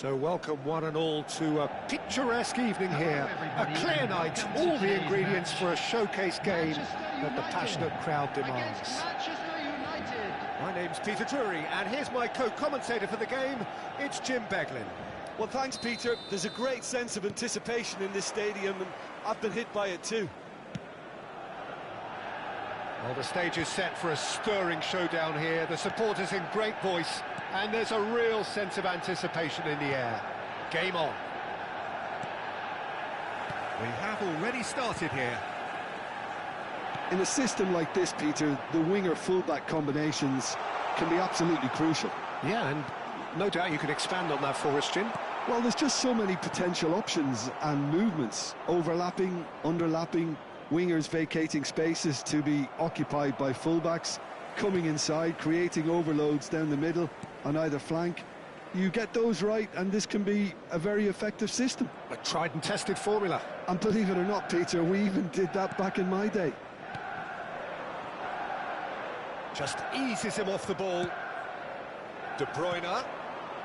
So welcome one and all to a picturesque evening here. A clear night, all the ingredients for a showcase game that the passionate crowd demands. My name's Peter Drury, and here's my co-commentator for the game, it's Jim Beglin. Well, thanks, Peter. There's a great sense of anticipation in this stadium, and I've been hit by it too. Well, the stage is set for a stirring showdown here. The supporters in great voice, and there's a real sense of anticipation in the air. Game on. We have already started here. In a system like this, Peter, the winger-fullback combinations can be absolutely crucial. Yeah, and no doubt you could expand on that for us, Jim. Well, there's just so many potential options and movements. Overlapping, underlapping, wingers vacating spaces to be occupied by fullbacks, coming inside, creating overloads down the middle on either flank. You get those right, and this can be a very effective system. A tried and tested formula. And believe it or not, Peter, we even did that back in my day. Just eases him off the ball. De Bruyne.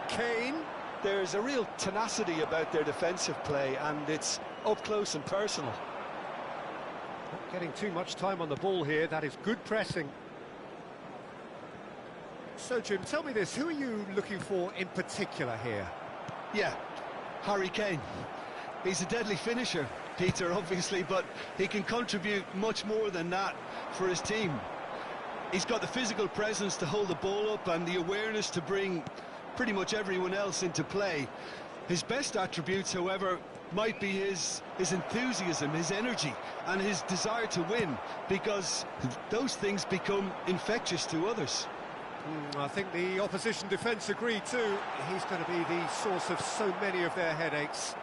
Kane. There's a real tenacity about their defensive play, and it's up close and personal. Not getting too much time on the ball here. That is good pressing. So, Jim, tell me this. Who are you looking for in particular here? Yeah, Harry Kane. He's a deadly finisher, Peter, obviously, but he can contribute much more than that for his team. He's got the physical presence to hold the ball up and the awareness to bring pretty much everyone else into play. His best attributes, however, might be his enthusiasm, his energy, and his desire to win, because those things become infectious to others. I think the opposition defence agree too. He's going to be the source of so many of their headaches.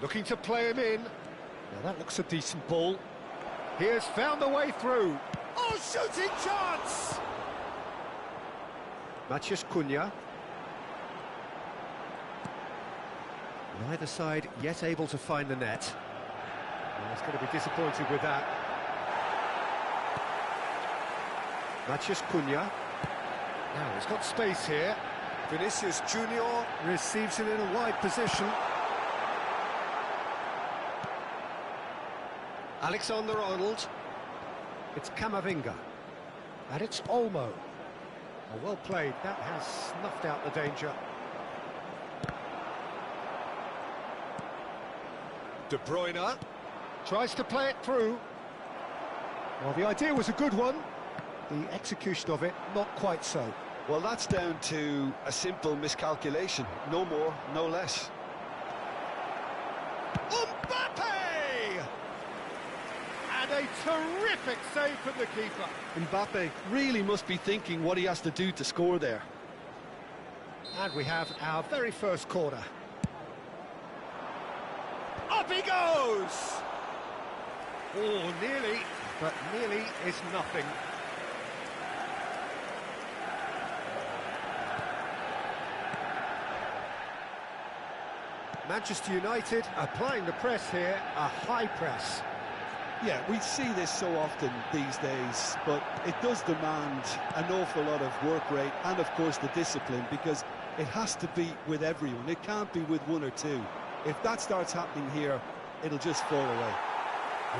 Looking to play him in. Now that looks a decent ball. He has found the way through. Oh, shooting chance! Matheus Cunha. Neither side yet able to find the net. Well, he's going to be disappointed with that. Matheus Cunha. Now he's got space here. Vinicius Junior receives it in a wide position. Alexander-Arnold. It's Camavinga. And it's Olmo. Oh, well played. That has snuffed out the danger. De Bruyne tries to play it through. Well, the idea was a good one. The execution of it, not quite so. Well, that's down to a simple miscalculation. No more, no less. Mbappe! And a terrific save from the keeper. Mbappe really must be thinking what he has to do to score there. And we have our very first corner. Up he goes! Oh, nearly, but nearly is nothing. Manchester United applying the press here, a high press. Yeah, we see this so often these days, but it does demand an awful lot of work rate and, of course, the discipline, because it has to be with everyone. It can't be with one or two. If that starts happening here, it'll just fall away.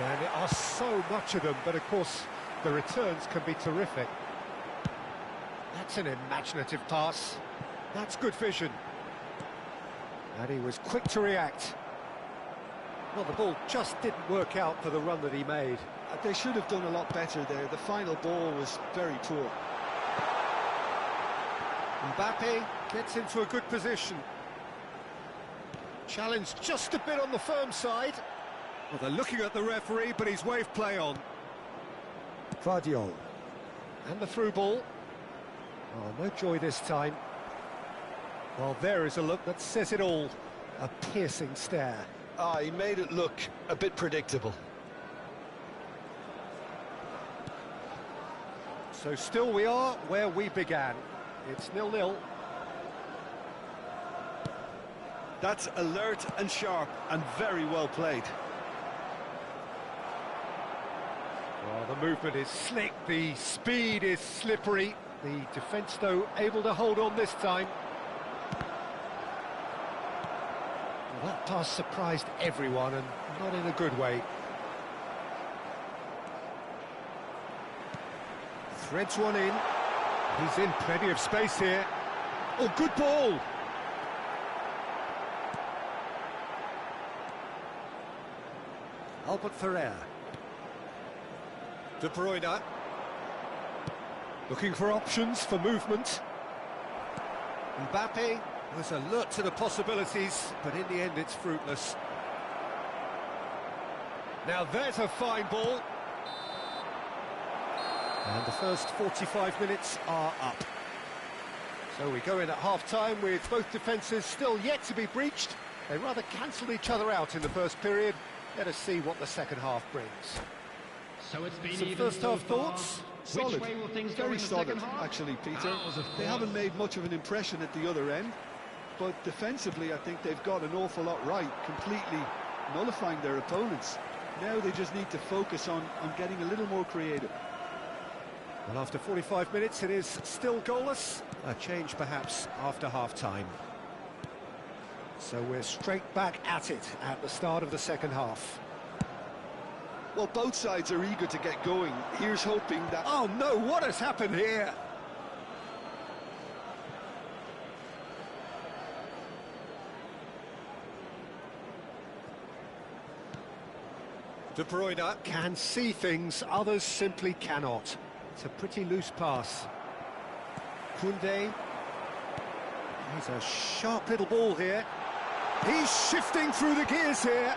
Yeah, and there are so much of them, but of course the returns can be terrific. That's an imaginative pass. That's good vision. And he was quick to react. Well, the ball just didn't work out for the run that he made. They should have done a lot better there. The final ball was very poor. Mbappe gets into a good position. Challenge just a bit on the firm side. Well, they're looking at the referee, but he's waved play on. Vardiol. And the through ball. Oh, no joy this time. Well, there is a look that says it all. A piercing stare. Ah, he made it look a bit predictable. So still we are where we began. It's 0-0. That's alert and sharp and very well played. Oh, the movement is slick, the speed is slippery. The defence, though, able to hold on this time. Well, that pass surprised everyone, and not in a good way. Threads one in. He's in plenty of space here. Oh, good ball! Albert Ferrer. De Bruyne. Looking for options for movement. Mbappe was alert to the possibilities, but in the end it's fruitless. Now there's a fine ball. And the first 45 minutes are up. So we go in at half-time with both defences still yet to be breached. They rather cancelled each other out in the first period. Let us see what the second half brings. So it's been some first-half thoughts? Solid, very solid, actually, Peter. They haven't made much of an impression at the other end, but defensively, I think they've got an awful lot right, completely nullifying their opponents. Now they just need to focus on getting a little more creative. Well, after 45 minutes, it is still goalless. A change, perhaps, after half-time. So we're straight back at it at the start of the second half. Well, both sides are eager to get going. Here's hoping that... Oh, no, what has happened here? De Bruyne can see things, others simply cannot. It's a pretty loose pass. Koundé. He's a sharp little ball here. He's shifting through the gears here.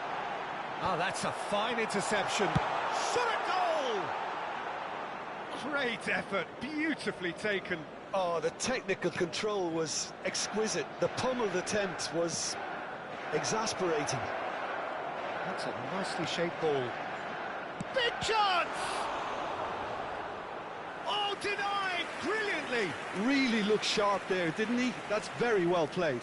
Oh, that's a fine interception. Shot a goal! Great effort, beautifully taken. Oh, the technical control was exquisite. The pummeled attempt was exasperating. That's a nicely shaped ball. Big chance! Oh, denied brilliantly! Really looked sharp there, didn't he? That's very well played.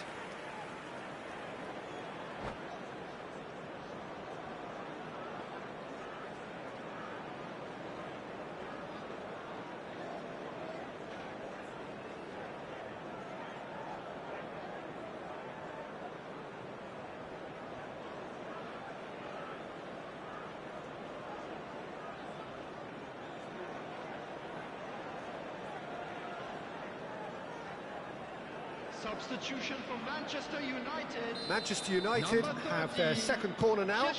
Substitution for Manchester United. Manchester United have their second corner now.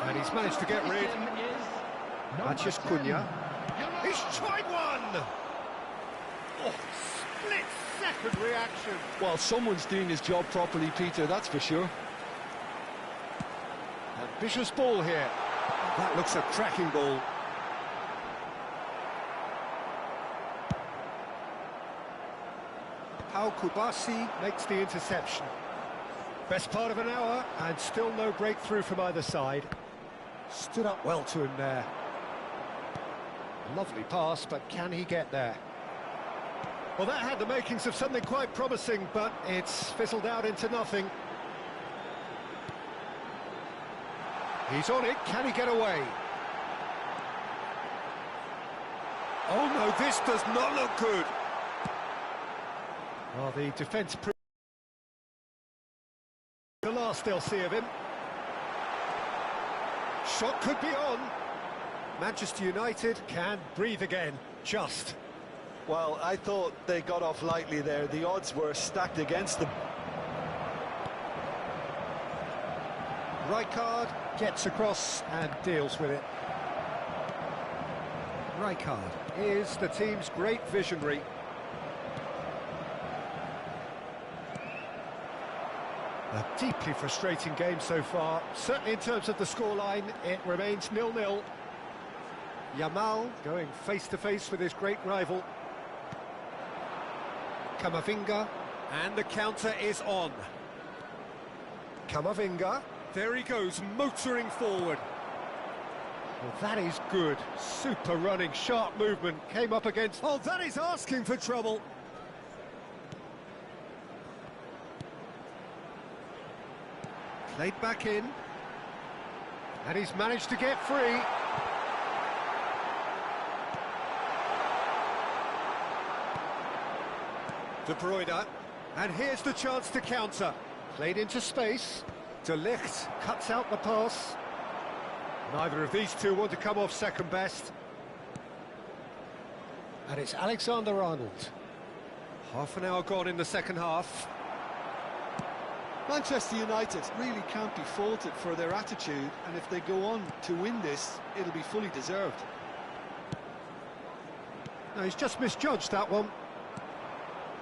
And he's managed to get rid. Matheus Cunha. He's tried one! Oh, split-second reaction. Well, someone's doing his job properly, Peter, that's for sure. Ambitious ball here. That looks a cracking ball. Pau Kubasi makes the interception. Best part of an hour, and still no breakthrough from either side. Stood up well to him there. Lovely pass, but can he get there? Well, that had the makings of something quite promising, but it's fizzled out into nothing. He's on it, can he get away? Oh no, this does not look good. Well, the defence... The last they'll see of him. Shot could be on. Manchester United can breathe again, just. Well, I thought they got off lightly there. The odds were stacked against them. Rijkaard gets across and deals with it. Rijkaard is the team's great visionary. A deeply frustrating game so far. Certainly in terms of the scoreline, it remains 0-0. Yamal going face-to-face with his great rival. Camavinga, and the counter is on. Camavinga, there he goes, motoring forward. Well, that is good. Super running, sharp movement, came up against... Oh, that is asking for trouble. Played back in. And he's managed to get free. De Bruyne, and here's the chance to counter. Played into space. De Ligt cuts out the pass. Neither of these two want to come off second best. And it's Alexander-Arnold. Half an hour gone in the second half. Manchester United really can't be faulted for their attitude, and if they go on to win this, it'll be fully deserved. No, he's just misjudged that one.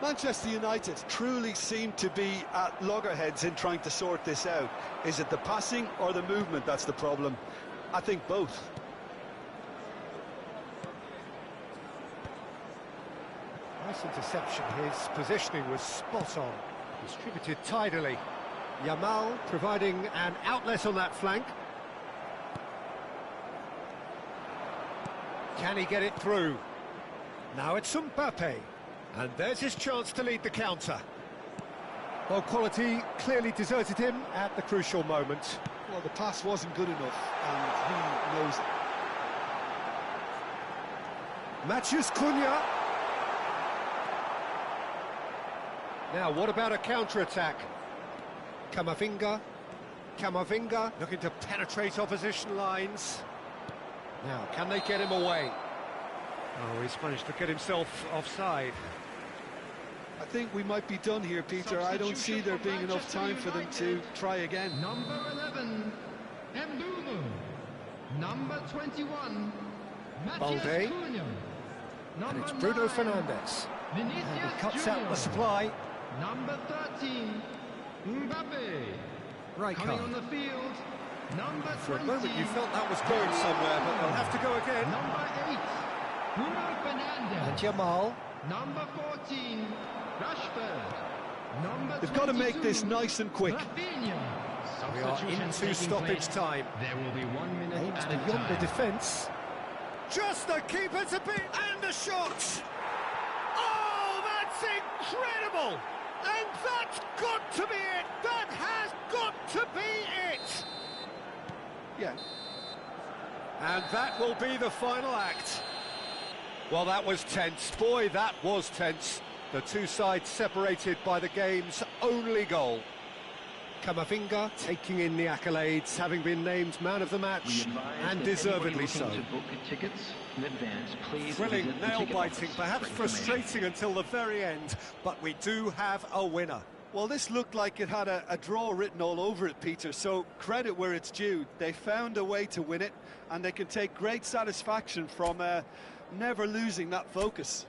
Manchester United truly seem to be at loggerheads in trying to sort this out. Is it the passing or the movement that's the problem? I think both. Nice interception. His positioning was spot on. Distributed tidily. Yamal providing an outlet on that flank. Can he get it through? Now it's Mbappe. And there's his chance to lead the counter. Well, quality clearly deserted him at the crucial moment. Well, the pass wasn't good enough, and he knows it. Matheus Cunha. Now, what about a counter-attack? Camavinga looking to penetrate opposition lines. Now, can they get him away? Oh, he's managed to get himself offside. I think we might be done here, Peter. I don't see there being enough time for them to try again. Number 11, Mbumo. Number 21, Balde. Matheus Cunha. And it's Bruno Fernandes. And he cuts out the supply. Number 13, Mbappe. Right, coming on the field. Number 20. For a moment you felt that was going somewhere, but they'll have to go again. Number 8, Bruno Fernandes. And Yamal. Number 14, Rashford. Number They've got to make this nice and quick. Rafinha. We are into stoppage time. There will be 1 minute Aims at a beyond the time. defence. Just the keeper to beat, and the shot! Oh, that's incredible! And that's got to be it! That has got to be it! Yeah. And that will be the final act. Well, that was tense. Boy, that was tense. The two sides separated by the game's only goal. Camavinga taking in the accolades, having been named man of the match, and deservedly so. Thrilling, nail-biting, perhaps frustrating until the very end, but we do have a winner. Well, this looked like it had a draw written all over it, Peter, so credit where it's due. They found a way to win it, and they can take great satisfaction from never losing that focus.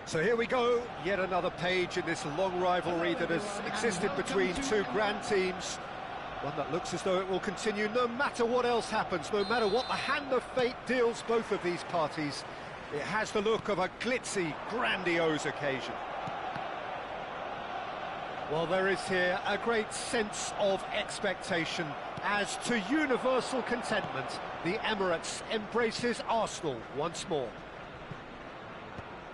So here we go, yet another page in this long rivalry that has existed between two grand teams. One that looks as though it will continue no matter what else happens, no matter what the hand of fate deals both of these parties. It has the look of a glitzy, grandiose occasion. Well, there is here a great sense of expectation as to universal contentment. The Emirates embraces Arsenal once more.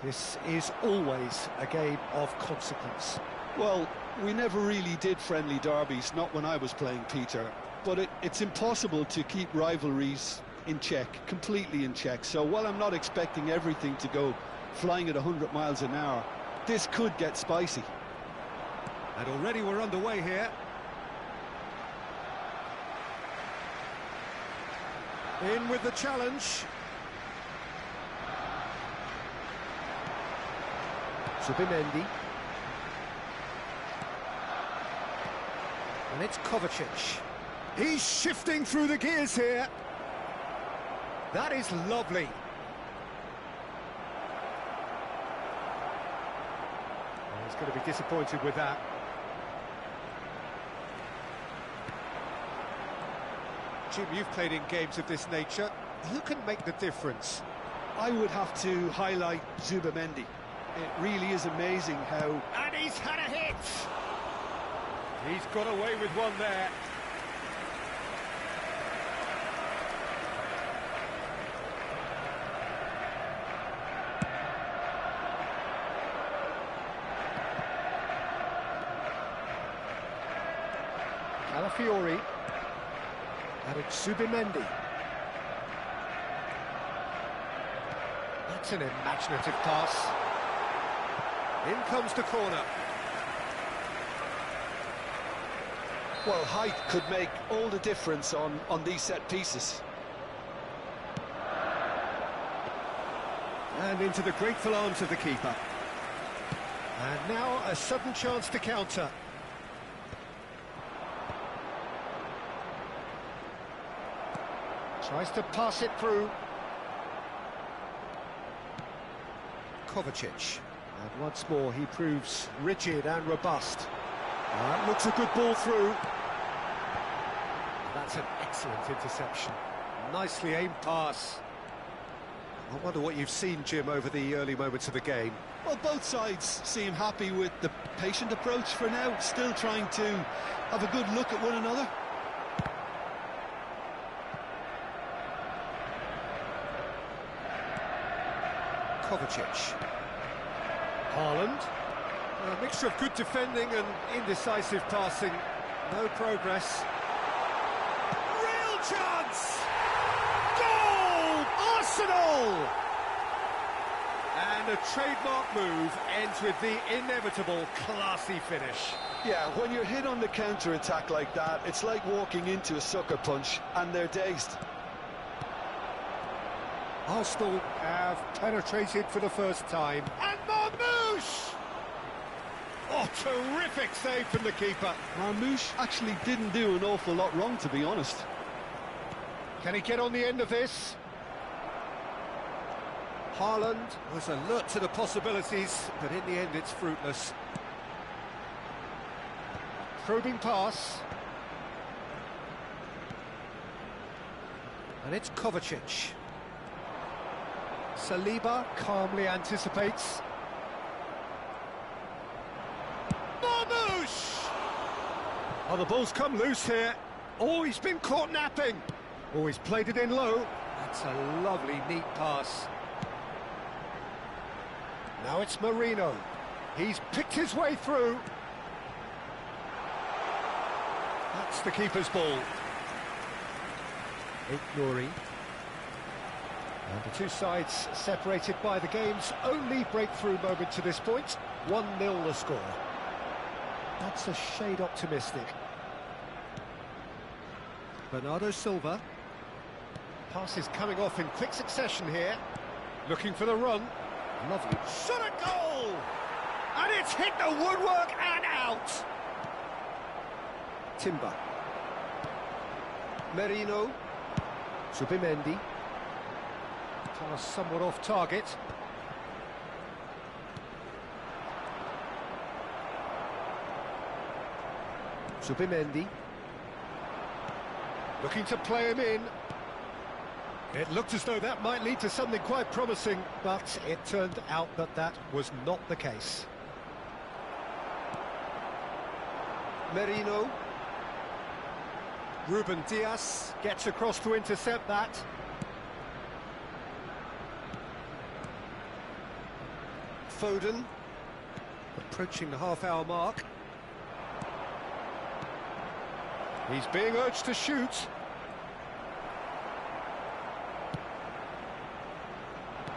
This is always a game of consequence. Well, we never really did friendly derbies, not when I was playing, Peter. But it's impossible to keep rivalries in check, completely in check. So while I'm not expecting everything to go flying at 100 miles an hour, this could get spicy. And already we're underway here. In with the challenge. Zubimendi. And it's Kovacic. He's shifting through the gears here. That is lovely. Oh, he's going to be disappointed with that. Jim, you've played in games of this nature. Who can make the difference? I would have to highlight Zubimendi. It really is amazing how... And he's had a hit! He's got away with one there. Calafiori. And it's Zubimendi. That's an imaginative pass. In comes the corner. Well, height could make all the difference on these set pieces. And into the grateful arms of the keeper. And now a sudden chance to counter. Tries to pass it through. Kovacic. And once more he proves rigid and robust. That looks a good ball through. That's an excellent interception. Nicely aimed pass. I wonder what you've seen, Jim, over the early moments of the game. Well, both sides seem happy with the patient approach for now, still trying to have a good look at one another. Kovacic. Haaland. A mixture of good defending and indecisive passing. No progress. Real chance! Goal! Arsenal! And a trademark move ends with the inevitable classy finish. Yeah, when you're hit on the counter-attack like that, it's like walking into a sucker punch and they're dazed. Arsenal have penetrated for the first time. And Marmoush! Oh, terrific save from the keeper. Marmoush actually didn't do an awful lot wrong, to be honest. Can he get on the end of this? Haaland was alert to the possibilities, but in the end it's fruitless. Probing pass. And it's Kovacic. Saliba calmly anticipates. Marmoush! Oh, the ball's come loose here. Oh, he's been caught napping. Oh, he's played it in low. That's a lovely, neat pass. Now it's Marino. He's picked his way through. That's the keeper's ball. Ignori. And the two sides separated by the game's only breakthrough moment to this point. 1-0 the score. That's a shade optimistic. Bernardo Silva. Pass is coming off in quick succession here. Looking for the run. Lovely shot at goal! And it's hit the woodwork and out! Timber. Merino. Zubimendi. Pass somewhat off target. Zubimendi. Looking to play him in. It looked as though that might lead to something quite promising, but it turned out that that was not the case. Merino. Ruben Diaz gets across to intercept that. Foden. Approaching the half-hour mark. He's being urged to shoot.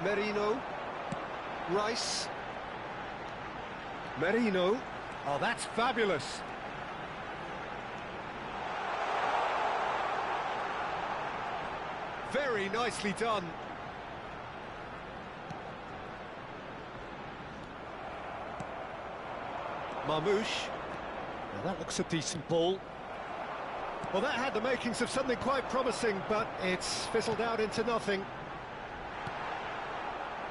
Merino. Rice. Merino. Oh, that's fabulous. Very nicely done. Marmouche. Now that looks a decent ball. Well, that had the makings of something quite promising, but it's fizzled out into nothing.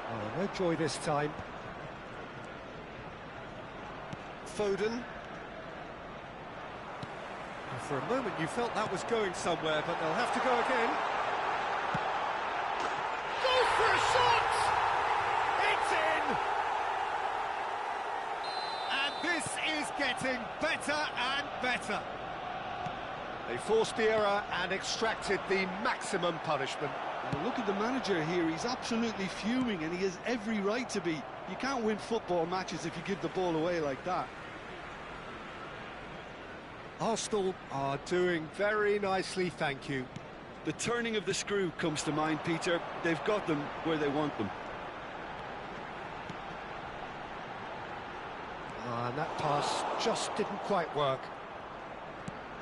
Oh, no joy this time. Foden. And for a moment you felt that was going somewhere, but they'll have to go again. Goes for a shot! It's in! And this is getting better and better. They forced the error and extracted the maximum punishment. Well, look at the manager here, he's absolutely fuming and he has every right to be. You can't win football matches if you give the ball away like that. Arsenal are doing very nicely, thank you. The turning of the screw comes to mind, Peter. They've got them where they want them. And that pass just didn't quite work.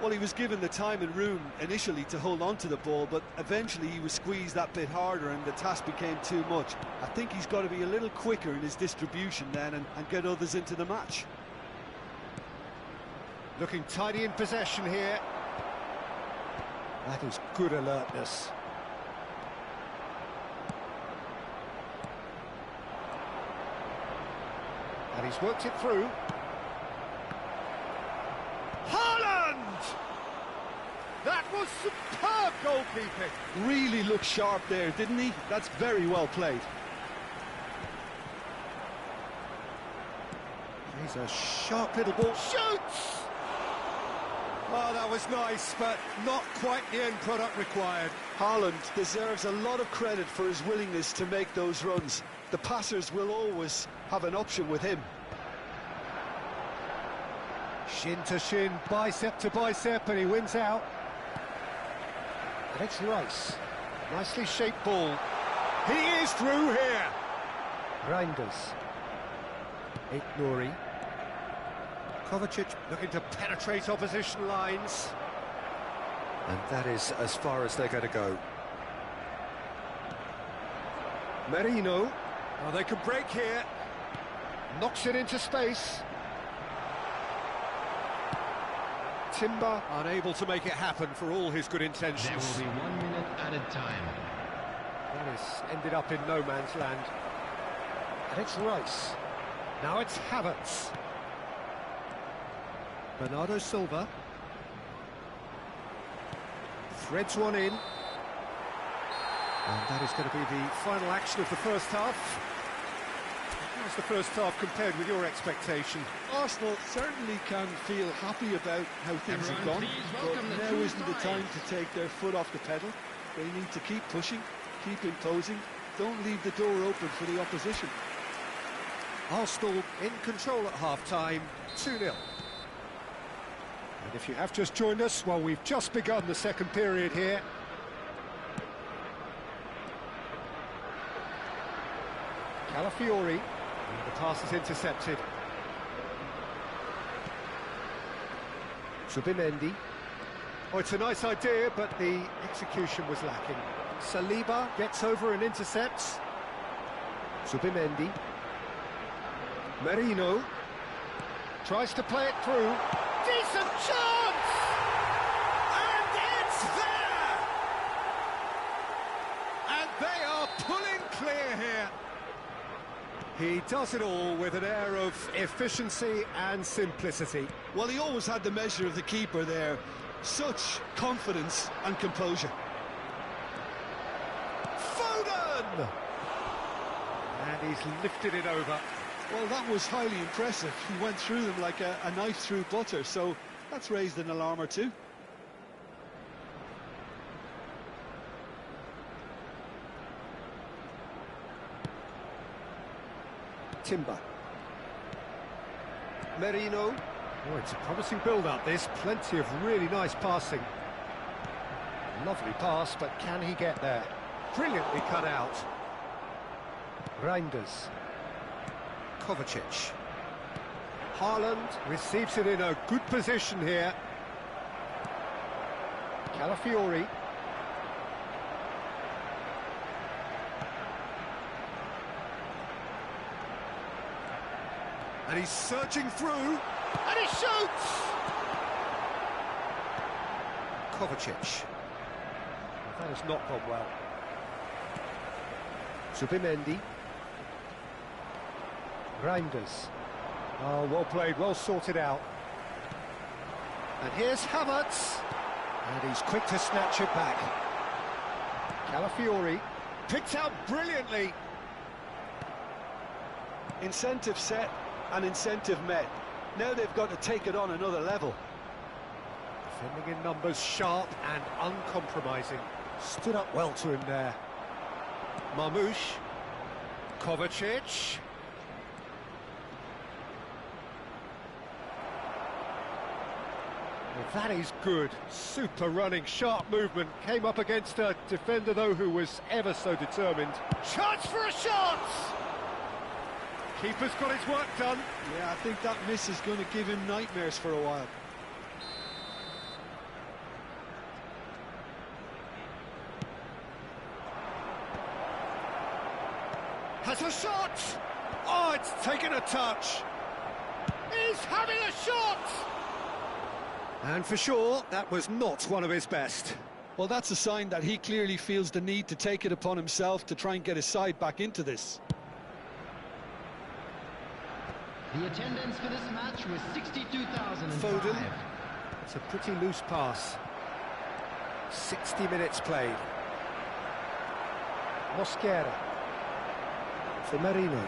Well, he was given the time and room initially to hold on to the ball, but eventually he was squeezed that bit harder and the task became too much. I think he's got to be a little quicker in his distribution then and get others into the match. Looking tidy in possession here. That is good alertness. And he's worked it through. Haaland! That was superb goalkeeping. Really looked sharp there, didn't he? That's very well played. He's a sharp little ball. Shoots! Oh, that was nice, but not quite the end product required. Haaland deserves a lot of credit for his willingness to make those runs. The passers will always have an option with him. Shin to shin, bicep to bicep, and he wins out. And it's Rice. Nicely shaped ball. He is through here. Reinders. Nuri. Kovacic looking to penetrate opposition lines. And that is as far as they're going to go. Merino. Oh, they can break here. Knocks it into space. Timber unable to make it happen for all his good intentions. There will be 1 minute added time. That has ended up in no man's land. And it's Rice. Now it's Havertz. Bernardo Silva. Threads one in. And that is going to be the final action of the first half. How's the first half compared with your expectation? Arsenal certainly can feel happy about how things have Everyone, gone, please welcome but the now two isn't the time sides. to take their foot off the pedal. They need to keep pushing, keep imposing, don't leave the door open for the opposition. Arsenal in control at half-time, 2-0. And if you have just joined us, well, we've just begun the second period here. Calafiori, and the pass is intercepted. Zubimendi. Oh, it's a nice idea, but the execution was lacking. Saliba gets over and intercepts. Zubimendi. Merino tries to play it through. Decent chance! And it's there! And they are pulling clear here. He does it all with an air of efficiency and simplicity. Well, he always had the measure of the keeper there. Such confidence and composure. Foden! And he's lifted it over. Well, that was highly impressive. He went through them like a knife through butter, so that's raised an alarm or two. Timber. Merino. Oh, it's a promising build-up, this. Plenty of really nice passing. Lovely pass, but can he get there? Brilliantly cut out. Reinders. Kovacic. Haaland receives it in a good position here. Calafiori. And he's searching through, and he shoots! Kovacic. That has not gone well. Zubimendi. Reinders. Oh, well played, well sorted out. And here's Havertz. And he's quick to snatch it back. Calafiori. Picked out brilliantly. Incentive set and incentive met. Now they've got to take it on another level. Defending in numbers, sharp and uncompromising. Stood up well to him there. Marmoush. Kovacic. Well, that is good. Super running, sharp movement. Came up against a defender, though, who was ever so determined. Chance for a shot! Keeper's got his work done. Yeah, I think that miss is going to give him nightmares for a while. Has a shot! Oh, it's taken a touch. He's having a shot! And for sure, that was not one of his best. Well, that's a sign that he clearly feels the need to take it upon himself to try and get his side back into this. The attendance for this match was 62,005. Foden. It's a pretty loose pass. 60 minutes played. Mosquera. For Merino.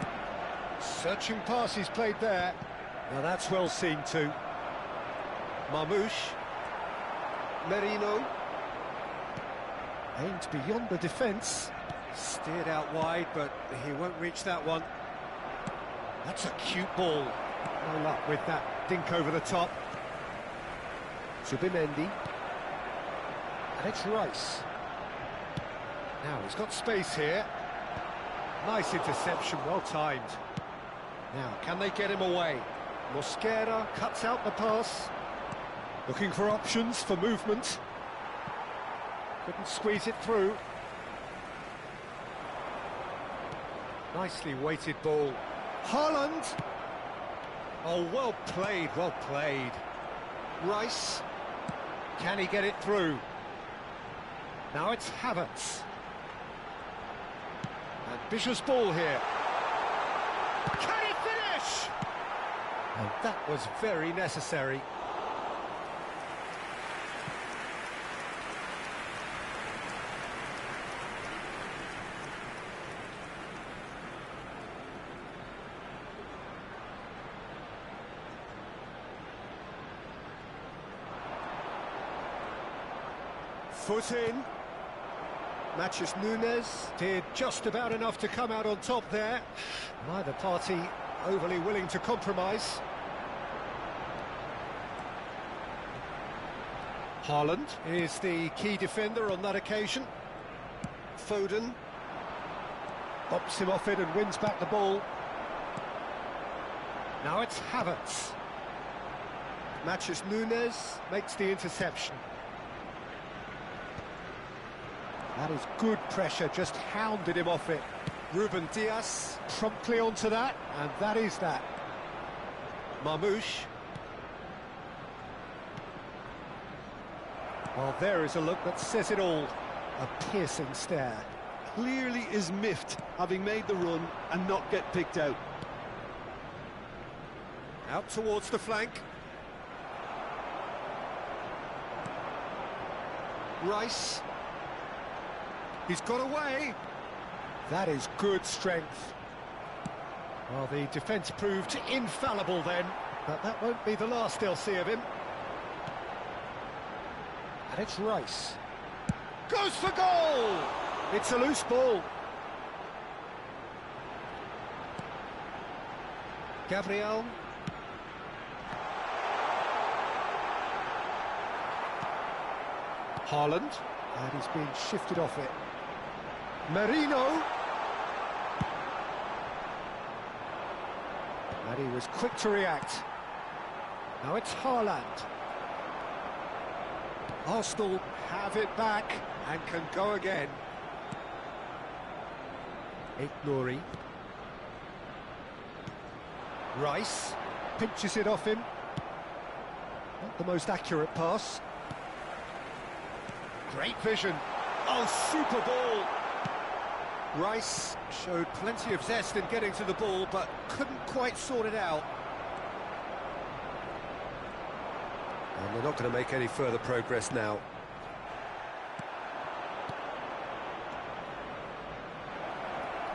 Searching pass he's played there. Now that's well seen too. Marmoush. Merino. Aimed beyond the defence. Steered out wide, but he won't reach that one. That's a cute ball. No luck with that dink over the top. Zubimendi. And it's Rice. Now he's got space here. Nice interception, well timed. Now, can they get him away? Mosquera cuts out the pass. Looking for options for movement. Couldn't squeeze it through. Nicely weighted ball. Haaland. Oh, well played, well played. Rice. Can he get it through? Now it's Havertz. Ambitious ball here. Can he finish? And that was very necessary. Foot in. Matches Nunes did just about enough to come out on top there. Neither party overly willing to compromise. Haaland is the key defender on that occasion. Foden bops him off it and wins back the ball. Now it's Havertz. Matches Nunes, makes the interception. That is good pressure, just hounded him off it. Ruben Dias promptly onto that, and that is that. Marmoush. Well, there is a look that says it all. A piercing stare. clearly is miffed, having made the run and not get picked out. Out towards the flank. Rice. He's got away. That is good strength. Well, the defence proved infallible then, but that won't be the last they'll see of him. And it's Rice. Goes for goal! It's a loose ball. Gabriel. Haaland. And he's been shifted off it. Merino. And he was quick to react. Now it's Haaland. Arsenal have it back and can go again. Nouri. Rice pinches it off him. Not the most accurate pass. Great vision. Oh, super ball. Rice showed plenty of zest in getting to the ball, but couldn't quite sort it out. And they're not going to make any further progress now.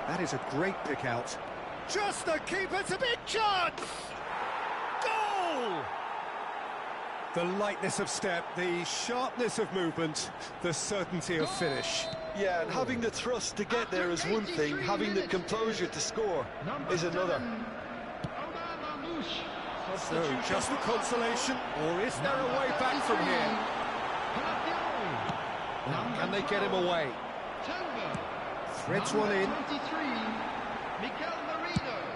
That is a great pick out. Just the keeper, it's a big chance! Goal! The lightness of step, the sharpness of movement, the certainty of finish. Yeah, and having the thrust to get there is one thing, having the composure to score is another. So, just consolation, or is there a way back from here? Can they get him away? Threads one in.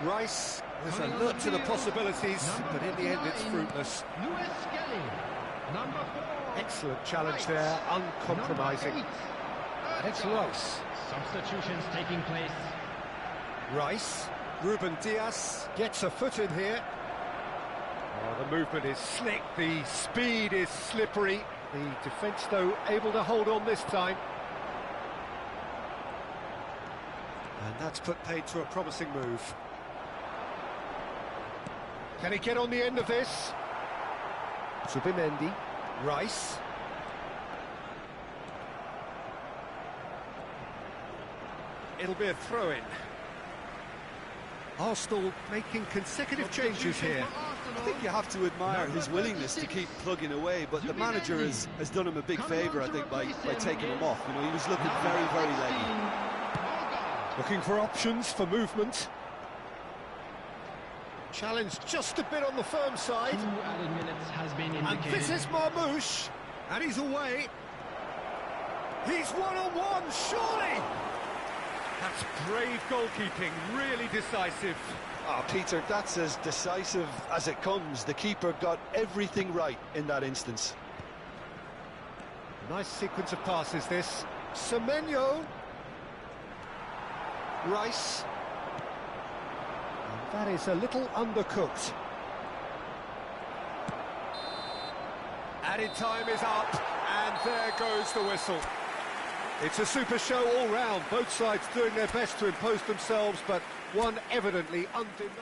Rice is alert to the possibilities, but in the end it's fruitless. Excellent challenge there, uncompromising. And it's Rice. Substitutions taking place. Rice, Ruben Diaz gets a foot in here. Oh, the movement is slick, the speed is slippery. The defence, though, able to hold on this time. And that's put paid to a promising move. Can he get on the end of this? Zubimendi, Rice. It'll be a throw-in. Arsenal making consecutive changes here. I think you have to admire his willingness to keep plugging away, but the manager has done him a big favour, I think, by taking him off. You know, he was looking very, very leggy. Looking for options for movement. Challenge just a bit on the firm side. 2 added minutes has been And indicated. this is Marmouche. And he's away. He's one-on-one, surely! That's brave goalkeeping, really decisive. Oh, Peter, that's as decisive as it comes. The keeper got everything right in that instance. Nice sequence of passes, this. Semenyo. Rice. And that is a little undercooked. Added time is up, and there goes the whistle. It's a super show all round, both sides doing their best to impose themselves, but one evidently undeniable.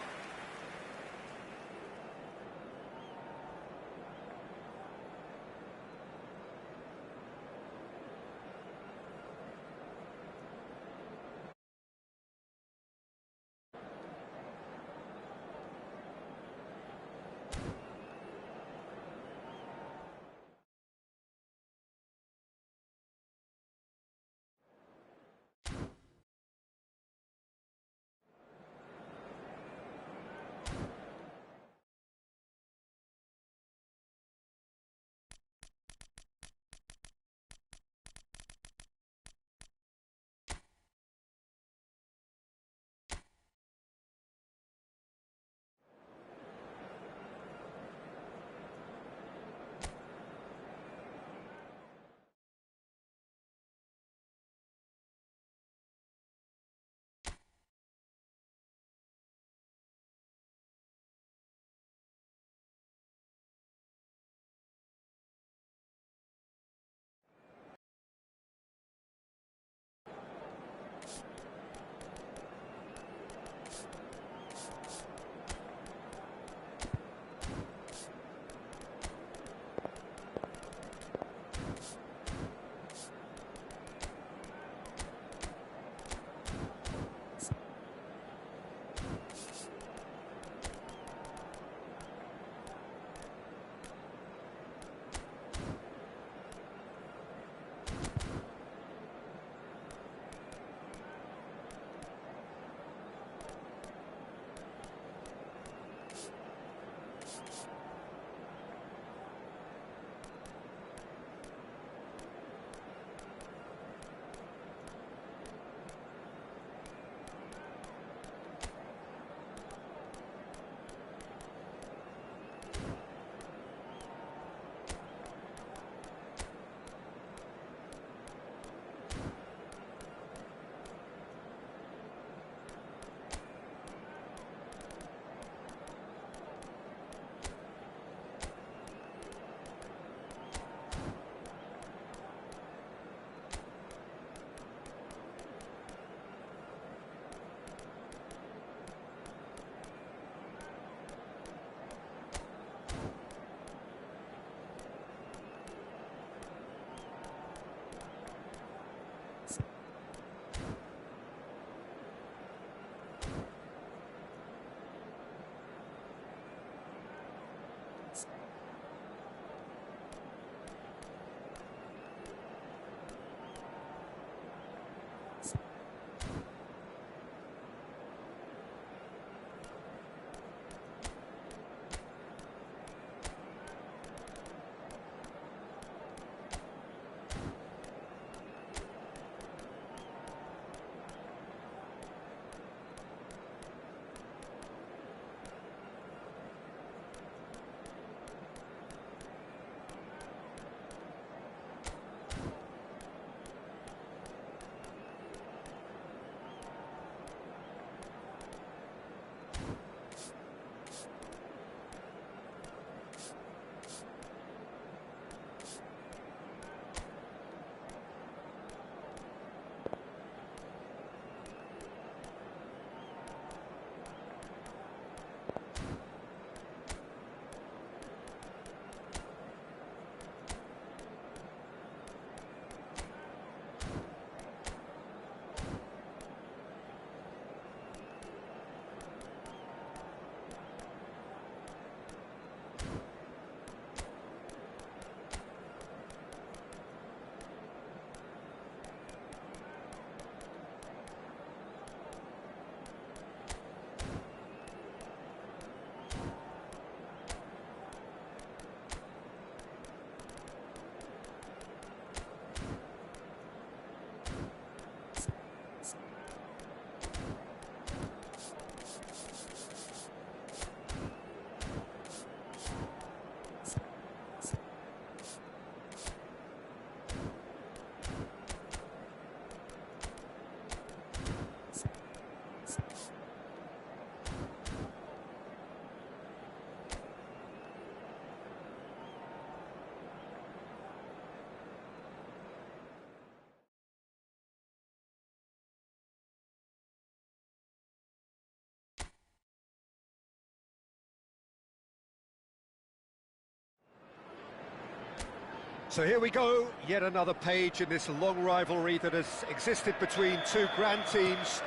So here we go, yet another page in this long rivalry that has existed between two grand teams.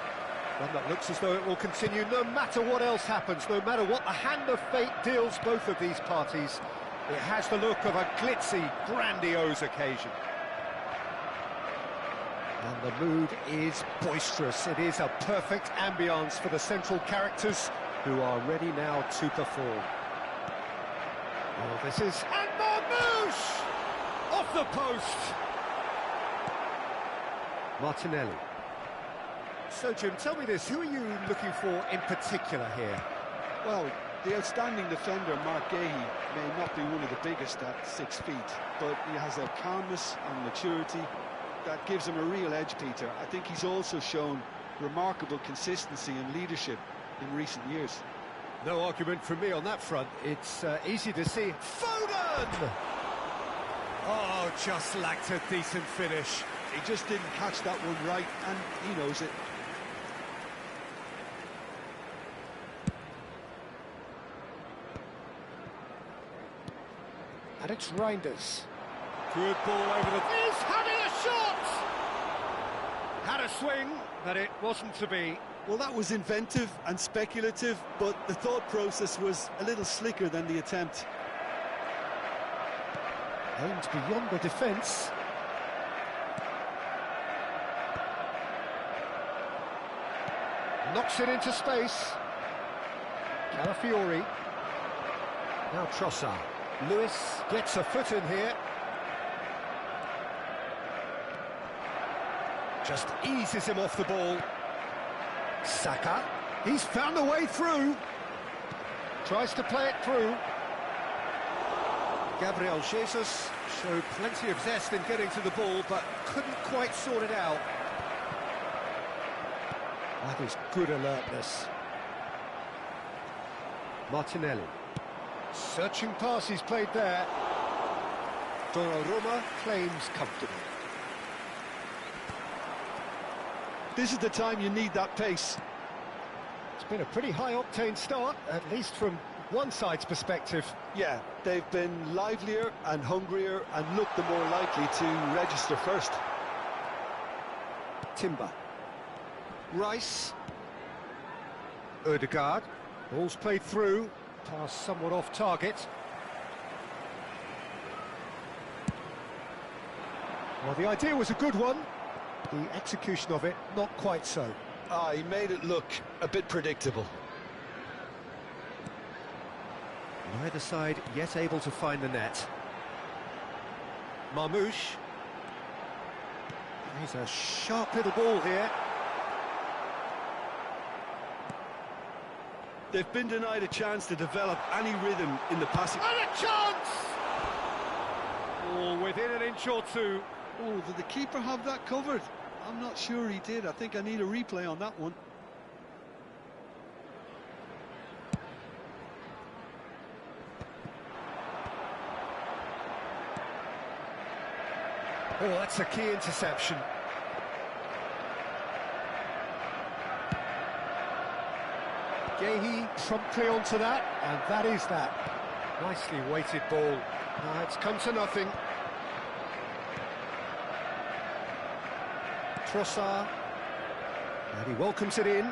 One that looks as though it will continue no matter what else happens, no matter what the hand of fate deals both of these parties. It has the look of a glitzy, grandiose occasion. And the mood is boisterous. It is a perfect ambience for the central characters who are ready now to perform. Oh, this is... And Marmouche! Off the post! Martinelli. So, Jim, tell me this, who are you looking for in particular here? Well, the outstanding defender, Mark Gahey, may not be one of the biggest at 6 feet, but he has a calmness and maturity that gives him a real edge, Peter. I think he's also shown remarkable consistency and leadership in recent years. No argument from me on that front. It's easy to see. Foden! Oh, just lacked a decent finish. He just didn't catch that one right, and he knows it. And it's Reinders. Good ball over the... He's having a shot! Had a swing, but it wasn't to be. Well, that was inventive and speculative, but the thought process was a little slicker than the attempt. Aimed beyond the defence. Knocks it into space. Calafiori. Now Trossard. Lewis gets a foot in here. Just eases him off the ball. Saka. He's found a way through. Tries to play it through. Gabriel Jesus showed plenty of zest in getting to the ball, but couldn't quite sort it out. That is good alertness. Martinelli. Searching pass he's played there. Donnarumma claims comfortably. This is the time you need that pace. It's been a pretty high-octane start, at least from one side's perspective. Yeah, they've been livelier and hungrier and looked the more likely to register first. Timber. Rice. Ødegaard. Ball's played through. Pass somewhat off target. Well, the idea was a good one. The execution of it, not quite so. He made it look a bit predictable. Neither side yet able to find the net. Marmouche. He's a sharp little ball here. They've been denied a chance to develop any rhythm in the passing. And a chance! Oh, within an inch or two. Oh, did the keeper have that covered? I'm not sure he did. I think I need a replay on that one. Oh, that's a key interception. Gahey promptly onto that, and that is that. Nicely weighted ball. It's come to nothing. Trossard. And he welcomes it in.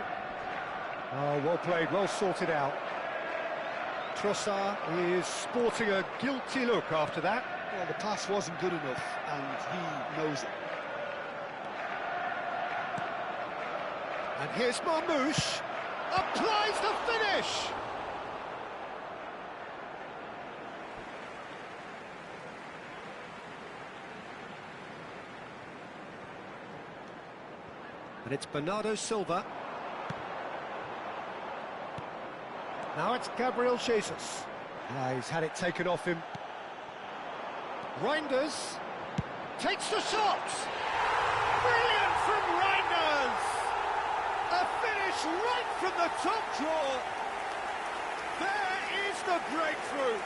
Oh, well played, well sorted out. Trossard is sporting a guilty look after that. Well, the pass wasn't good enough, and he knows it. And here's Marmouche. Applies the finish! And it's Bernardo Silva. Now it's Gabriel Jesus. He's had it taken off him. Reinders takes the shot! Brilliant from Reinders! A finish right from the top draw. There is the breakthrough.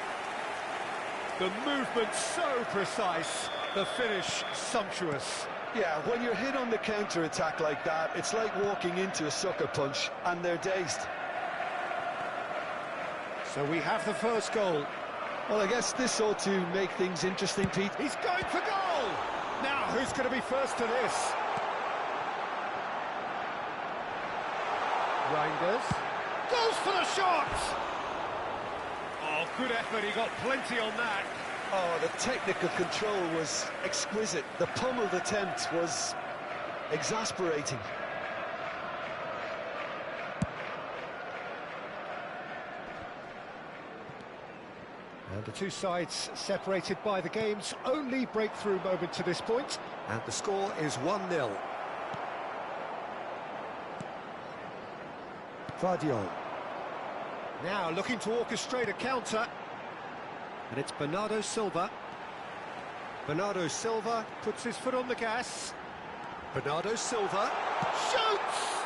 The movement so precise, the finish sumptuous. Yeah, when you're hit on the counter-attack like that, it's like walking into a sucker punch, and they're dazed. So we have the first goal. Well, I guess this ought to make things interesting, Pete. He's going for goal! Now, who's going to be first to this? Reinders goes for the shot! Oh, good effort, he got plenty on that. Oh, the technical control was exquisite. The pummeled attempt was exasperating. And the two sides separated by the game's only breakthrough moment to this point. And the score is 1-0. Vardiol. Now looking to orchestrate a counter. And it's Bernardo Silva. Bernardo Silva puts his foot on the gas. Bernardo Silva shoots!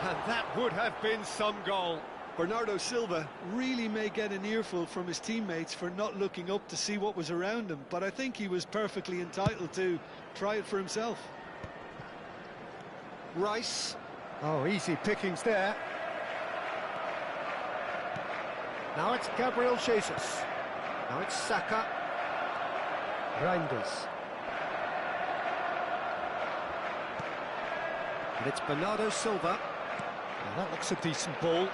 And that would have been some goal. Bernardo Silva really may get an earful from his teammates for not looking up to see what was around him, but I think he was perfectly entitled to try it for himself. Rice. Oh, easy pickings there. Now it's Gabriel Jesus. Now it's Saka. Reinders. And it's Bernardo Silva. Now that looks a decent ball.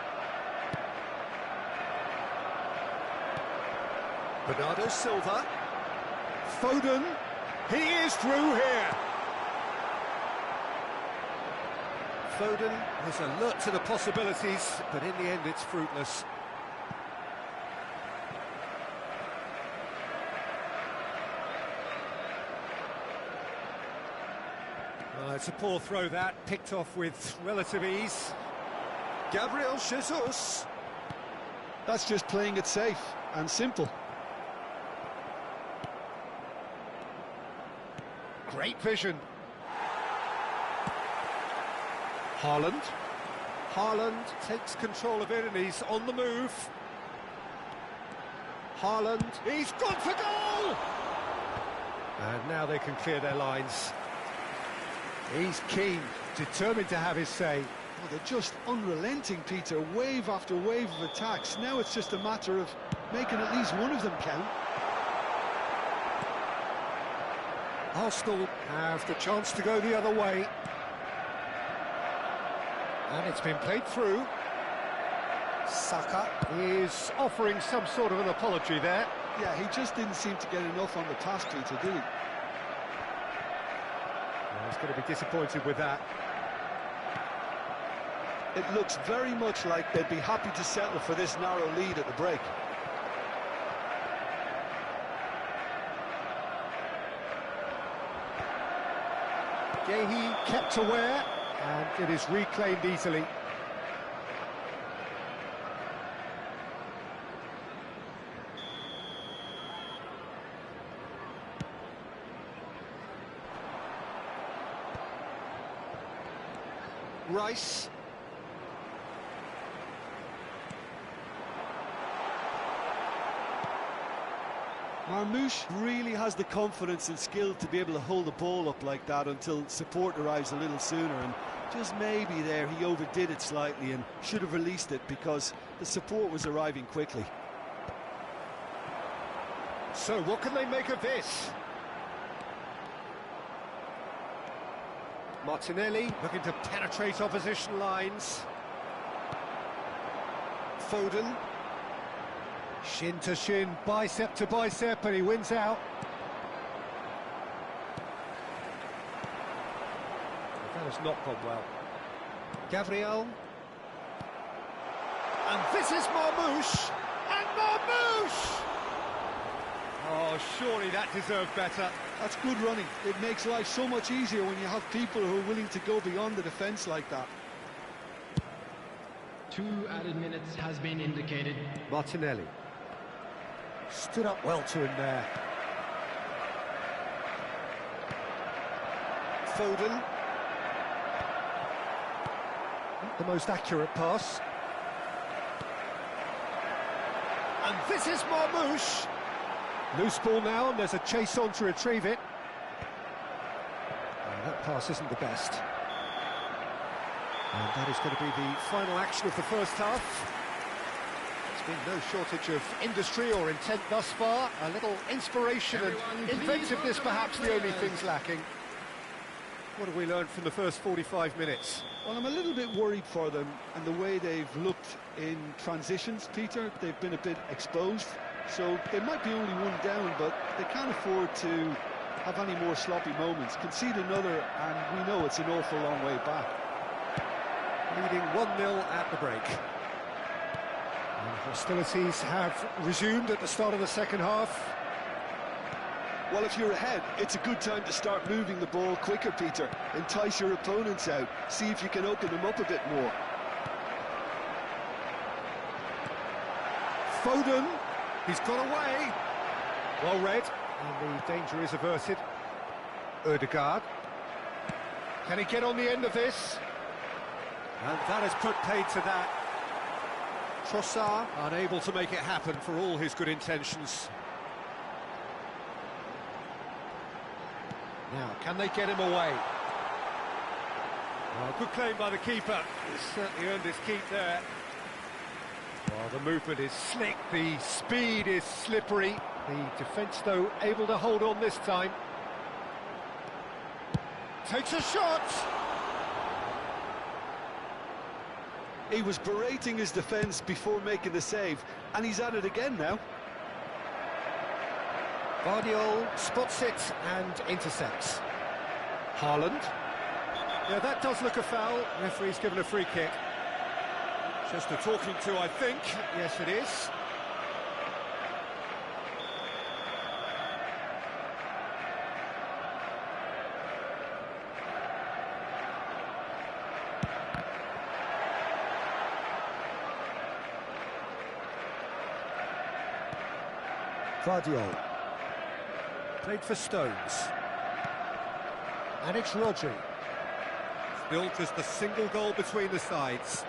Bernardo Silva. Foden. He is through here. Foden was alert to the possibilities, but in the end it's fruitless. It's a poor throw that, picked off with relative ease. Gabriel Jesus. That's just playing it safe and simple. Great vision. Haaland. Haaland takes control of it and he's on the move. Haaland, he's gone for goal! And now they can clear their lines. He's keen, determined to have his say. Oh, they're just unrelenting, Peter. Wave after wave of attacks. Now it's just a matter of making at least one of them count. Arsenal have the chance to go the other way. And it's been played through. Saka is offering some sort of an apology there. Yeah, he just didn't seem to get enough on the pass, Peter, did he? He's going to be disappointed with that. It looks very much like they'd be happy to settle for this narrow lead at the break. Gehi kept aware, and it is reclaimed easily. Rice. Marmoush really has the confidence and skill to be able to hold the ball up like that until support arrives a little sooner, and just maybe there he overdid it slightly and should have released it because the support was arriving quickly. So what can they make of this? Martinelli looking to penetrate opposition lines. Foden. Shin to shin, bicep to bicep, and he wins out. That has not gone well. Gabriel. And this is Marmoush. And Marmoush! Oh, surely that deserved better. That's good running. It makes life so much easier when you have people who are willing to go beyond the defence like that. 2 added minutes has been indicated. Martinelli. Stood up well to him there. Foden. Not the most accurate pass. And this is Marmoush. Loose ball now, and there's a chase on to retrieve it. That pass isn't the best. And that is going to be the final action of the first half. There's been no shortage of industry or intent thus far. A little inspiration and inventiveness, perhaps the only things lacking. What have we learned from the first 45 minutes? Well, I'm a little bit worried for them and the way they've looked in transitions, Peter. They've been a bit exposed, so they might be only one down, but they can't afford to have any more sloppy moments. Concede another, and we know it's an awful long way back. Leading 1-0 at the break. And hostilities have resumed at the start of the second half. Well, if you're ahead, it's a good time to start moving the ball quicker, Peter. Entice your opponents out. See if you can open them up a bit more. Foden, he's got away. Well read, and the danger is averted. Odegaard. Can he get on the end of this? And that has put paid to that. Trossard, unable to make it happen for all his good intentions. Now, can they get him away? Well, good claim by the keeper. He's certainly earned his keep there. Well, the movement is slick, the speed is slippery. The defence, though, able to hold on this time. Takes a shot! He was berating his defence before making the save, and he's at it again now. Guardiola spots it and intercepts. Haaland. Yeah, that does look a foul. Referee's given a free kick. Just a talking to, I think. Yes, it is. Guardiola. Played for Stones. And it's Rodri. Still just a single goal between the sides.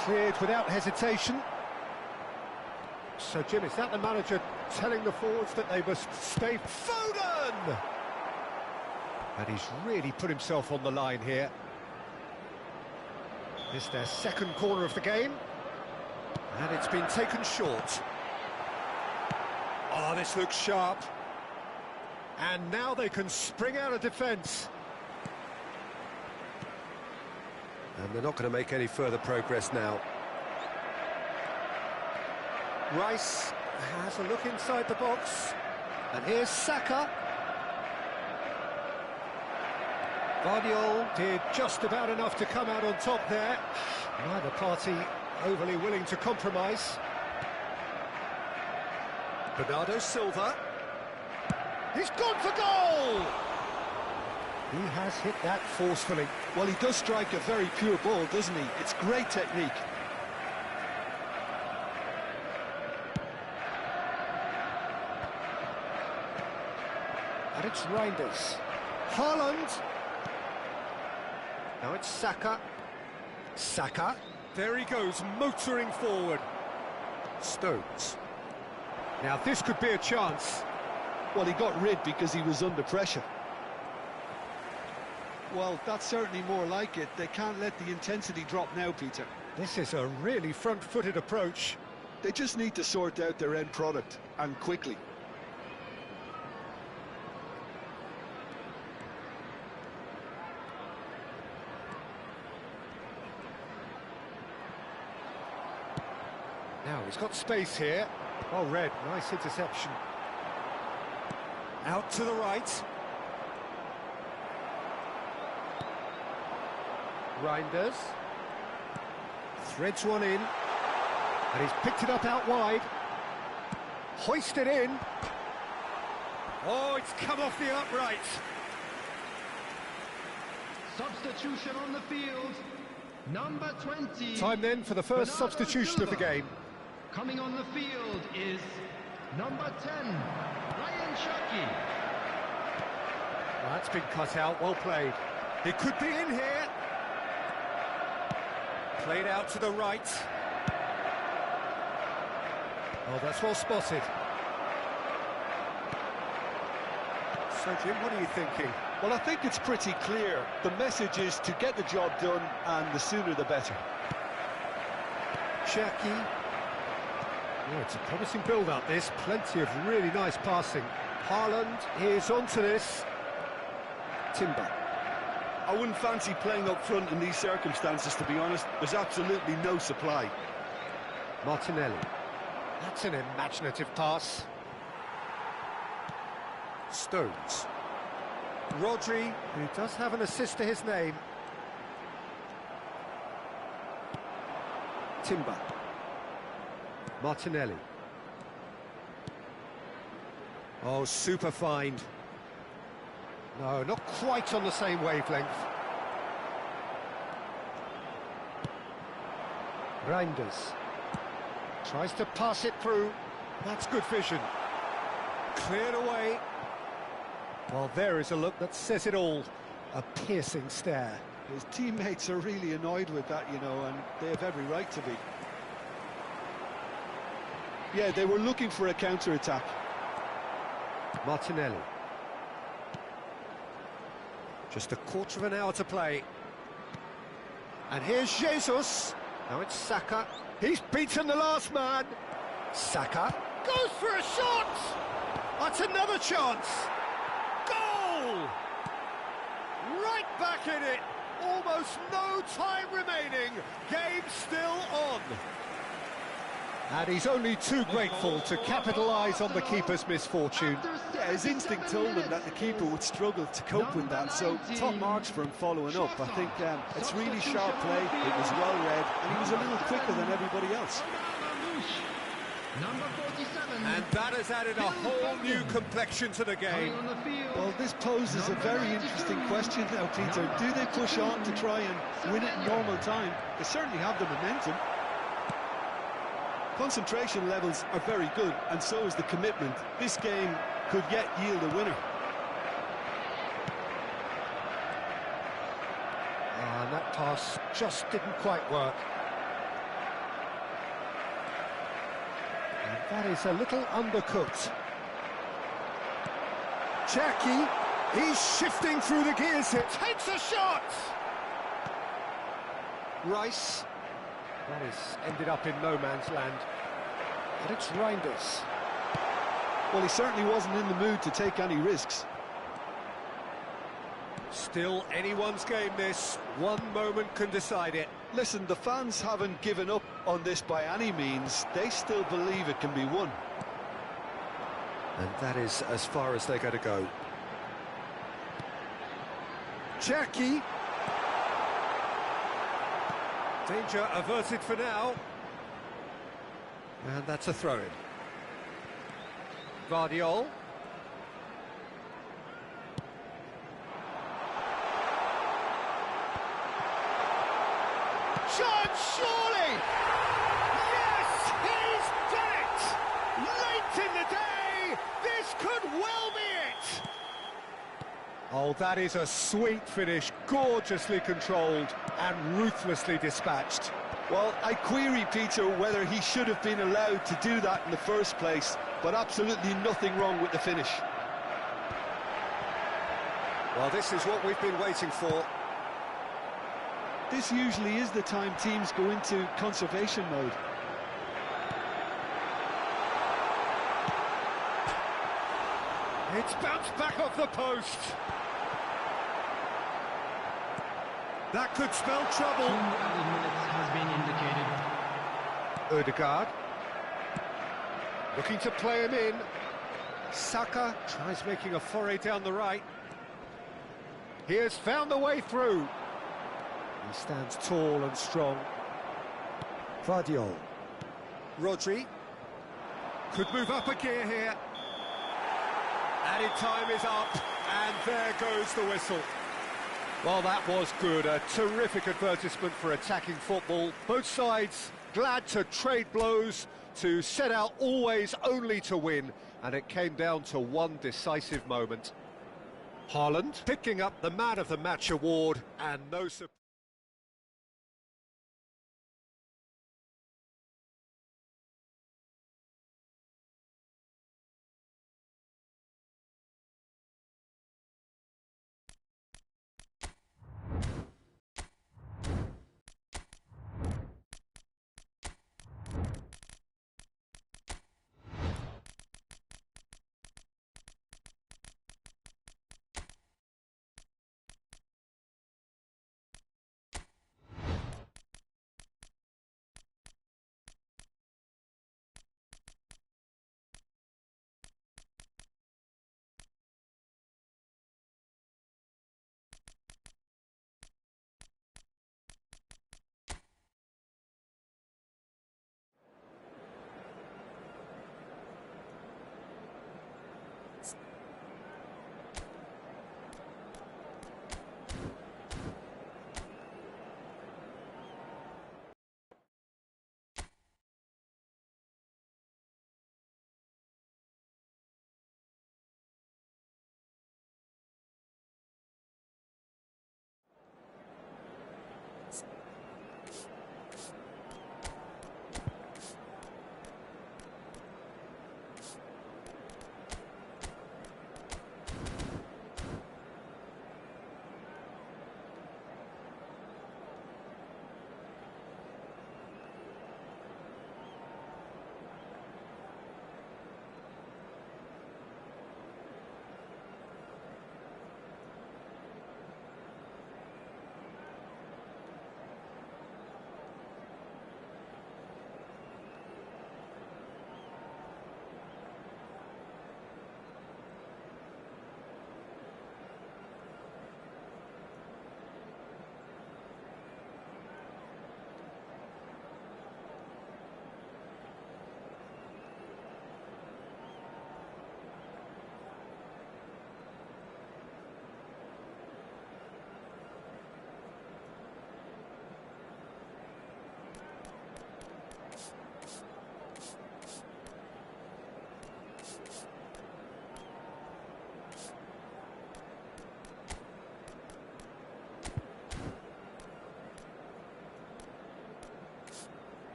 Cleared without hesitation. So, Jim, is that the manager telling the forwards that they must stay? Foden! And he's really put himself on the line here. It's their second corner of the game. And it's been taken short. Oh, this looks sharp. And now they can spring out of defence. And they're not going to make any further progress now. Rice has a look inside the box. And here's Saka. Guardiola did just about enough to come out on top there. Neither party overly willing to compromise. Bernardo Silva. He's gone for goal! He has hit that forcefully. Well, he does strike a very pure ball, doesn't he? It's great technique. And it's Reinders. Haaland. Now it's Saka. Saka. There he goes, motoring forward. Stones. Now this could be a chance. Well, he got rid because he was under pressure. Well, that's certainly more like it. They can't let the intensity drop now, Peter. This is a really front-footed approach. They just need to sort out their end product, and quickly. Now he's got space here. Well read, nice interception. Out to the right. Reinders. Threads one in. And he's picked it up out wide. Hoisted in. Oh, it's come off the upright. Substitution on the field. Number 20. Time then for the first substitution of the game. Coming on the field is number 10, Ryan Shaki. Well, that's been cut out, well played. It could be in here. Played out to the right. Oh, that's well spotted. So, Jim, what are you thinking? Well, I think it's pretty clear. The message is to get the job done, and the sooner the better. Cherky. Oh, it's a promising build-up, this. Plenty of really nice passing. Haaland is onto this. Timber. I wouldn't fancy playing up front in these circumstances, to be honest. There's absolutely no supply. Martinelli. That's an imaginative pass. Stones. Rodri, who does have an assist to his name. Timber. Martinelli. Oh, super find. No, not quite on the same wavelength. Reinders. Tries to pass it through. That's good vision. Cleared away. Well, there is a look that says it all. A piercing stare. His teammates are really annoyed with that, you know, and they have every right to be. Yeah, they were looking for a counter-attack. Martinelli. Just a quarter of an hour to play. And here's Jesus. Now it's Saka. He's beaten the last man. Saka goes for a shot. That's another chance. Goal! Right back in it. Almost no time remaining. Game still on. And he's only too grateful to capitalise on the keeper's misfortune. Yeah, his instinct told him that the keeper would struggle to cope with that, so top marks for him following up. I think it's really sharp play, it was well read, and he was a little quicker than everybody else. And that has added a whole new complexion to the game. Well, this poses a very interesting question now, Peter. Do they push on to try and win it in normal time? They certainly have the momentum. Concentration levels are very good, and so is the commitment. This game could yet yield a winner. And that pass just didn't quite work. And that is a little undercooked. Cherky, he's shifting through the gears. It takes a shot! Rice. That has ended up in no man's land. But it's Reinders. Well, he certainly wasn't in the mood to take any risks. Still anyone's game, this. One moment can decide it. Listen, the fans haven't given up on this by any means. They still believe it can be won. And that is as far as they're going to go. Cherky. Danger averted for now. And that's a throw-in. Guardiola. Chance, surely! Yes, he's done it! Late in the day, this could well be it! Oh, that is a sweet finish, gorgeously controlled and ruthlessly dispatched. Well, I query, Peter, whether he should have been allowed to do that in the first place, but absolutely nothing wrong with the finish. Well, this is what we've been waiting for. This usually is the time teams go into conservation mode. It's bounced back off the post. That could spell trouble. 2 added minutes has been indicated. Odegaard. Looking to play him in. Saka tries making a foray down the right. He has found the way through. He stands tall and strong. Guardiola. Rodri. Could move up a gear here. Added time is up, and there goes the whistle. Well, that was good. A terrific advertisement for attacking football. Both sides glad to trade blows, to set out always only to win, and it came down to one decisive moment. Haaland picking up the Man of the Match award, and no surprise.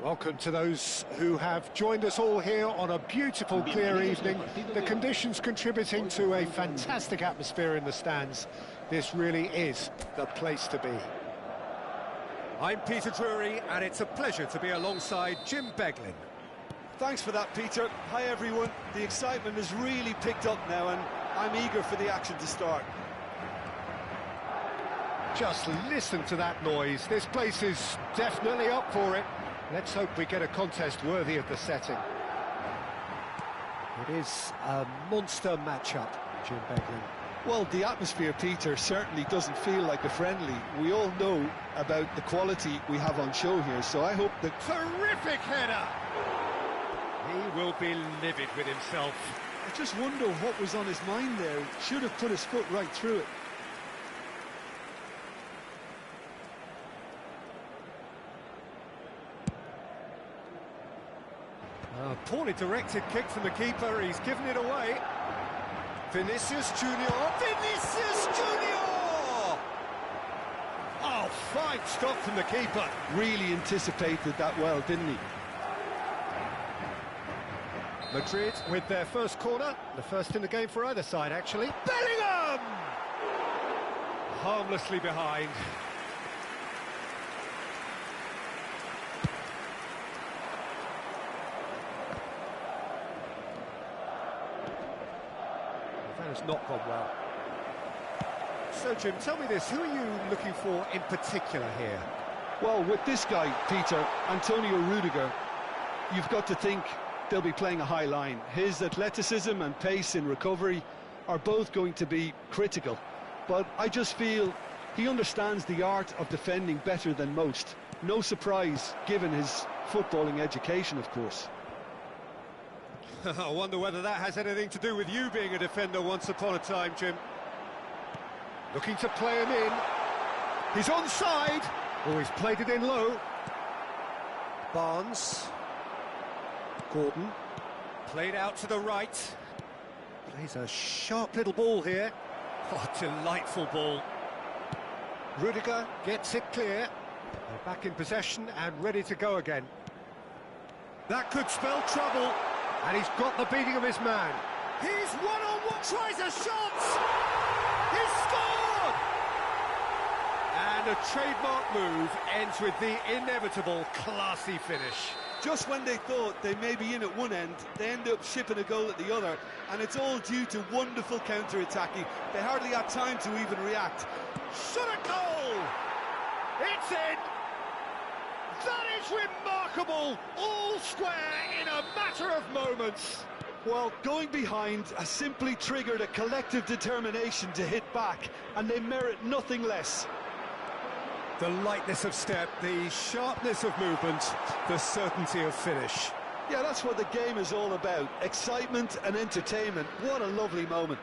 Welcome to those who have joined us all here on a beautiful, clear evening. The conditions contributing to a fantastic atmosphere in the stands. This really is the place to be. I'm Peter Drury, and it's a pleasure to be alongside Jim Beglin. Thanks for that, Peter. Hi, everyone. The excitement has really picked up now, and I'm eager for the action to start. Just listen to that noise. This place is definitely up for it. Let's hope we get a contest worthy of the setting. It is a monster matchup, Jim Beglin. Well, the atmosphere, Peter, certainly doesn't feel like a friendly. We all know about the quality we have on show here, so I hope that... Terrific header! He will be livid with himself. I just wonder what was on his mind there. Should have put his foot right through it. A poorly directed kick from the keeper, he's given it away. Vinicius Junior, Vinicius Junior! Oh, fine stop from the keeper. Really anticipated that well, didn't he? Madrid with their first corner, the first in the game for either side, actually. Bellingham! Harmlessly behind. That has not gone well. So, Jim, tell me this, who are you looking for in particular here? Well, with this guy, Peter, Antonio Rudiger, you've got to think they'll be playing a high line. His athleticism and pace in recovery are both going to be critical. But I just feel he understands the art of defending better than most. No surprise, given his footballing education, of course. I wonder whether that has anything to do with you being a defender once upon a time, Jim. Looking to play him in. He's onside. Oh, he's played it in low. Barnes. Gordon. Played out to the right. Plays a sharp little ball here. Oh, delightful ball. Rudiger gets it clear. They're back in possession and ready to go again. That could spell trouble. And he's got the beating of his man. He's one-on-one, tries a shot! He's scored! And a trademark move ends with the inevitable classy finish. Just when they thought they may be in at one end, they end up shipping a goal at the other, and it's all due to wonderful counter-attacking. They hardly had time to even react. Shot a goal! It's in! That is remarkable! All square in a matter of moments. Well, going behind has simply triggered a collective determination to hit back, and they merit nothing less. The lightness of step, the sharpness of movement, the certainty of finish. Yeah, that's what the game is all about. Excitement and entertainment. What a lovely moment.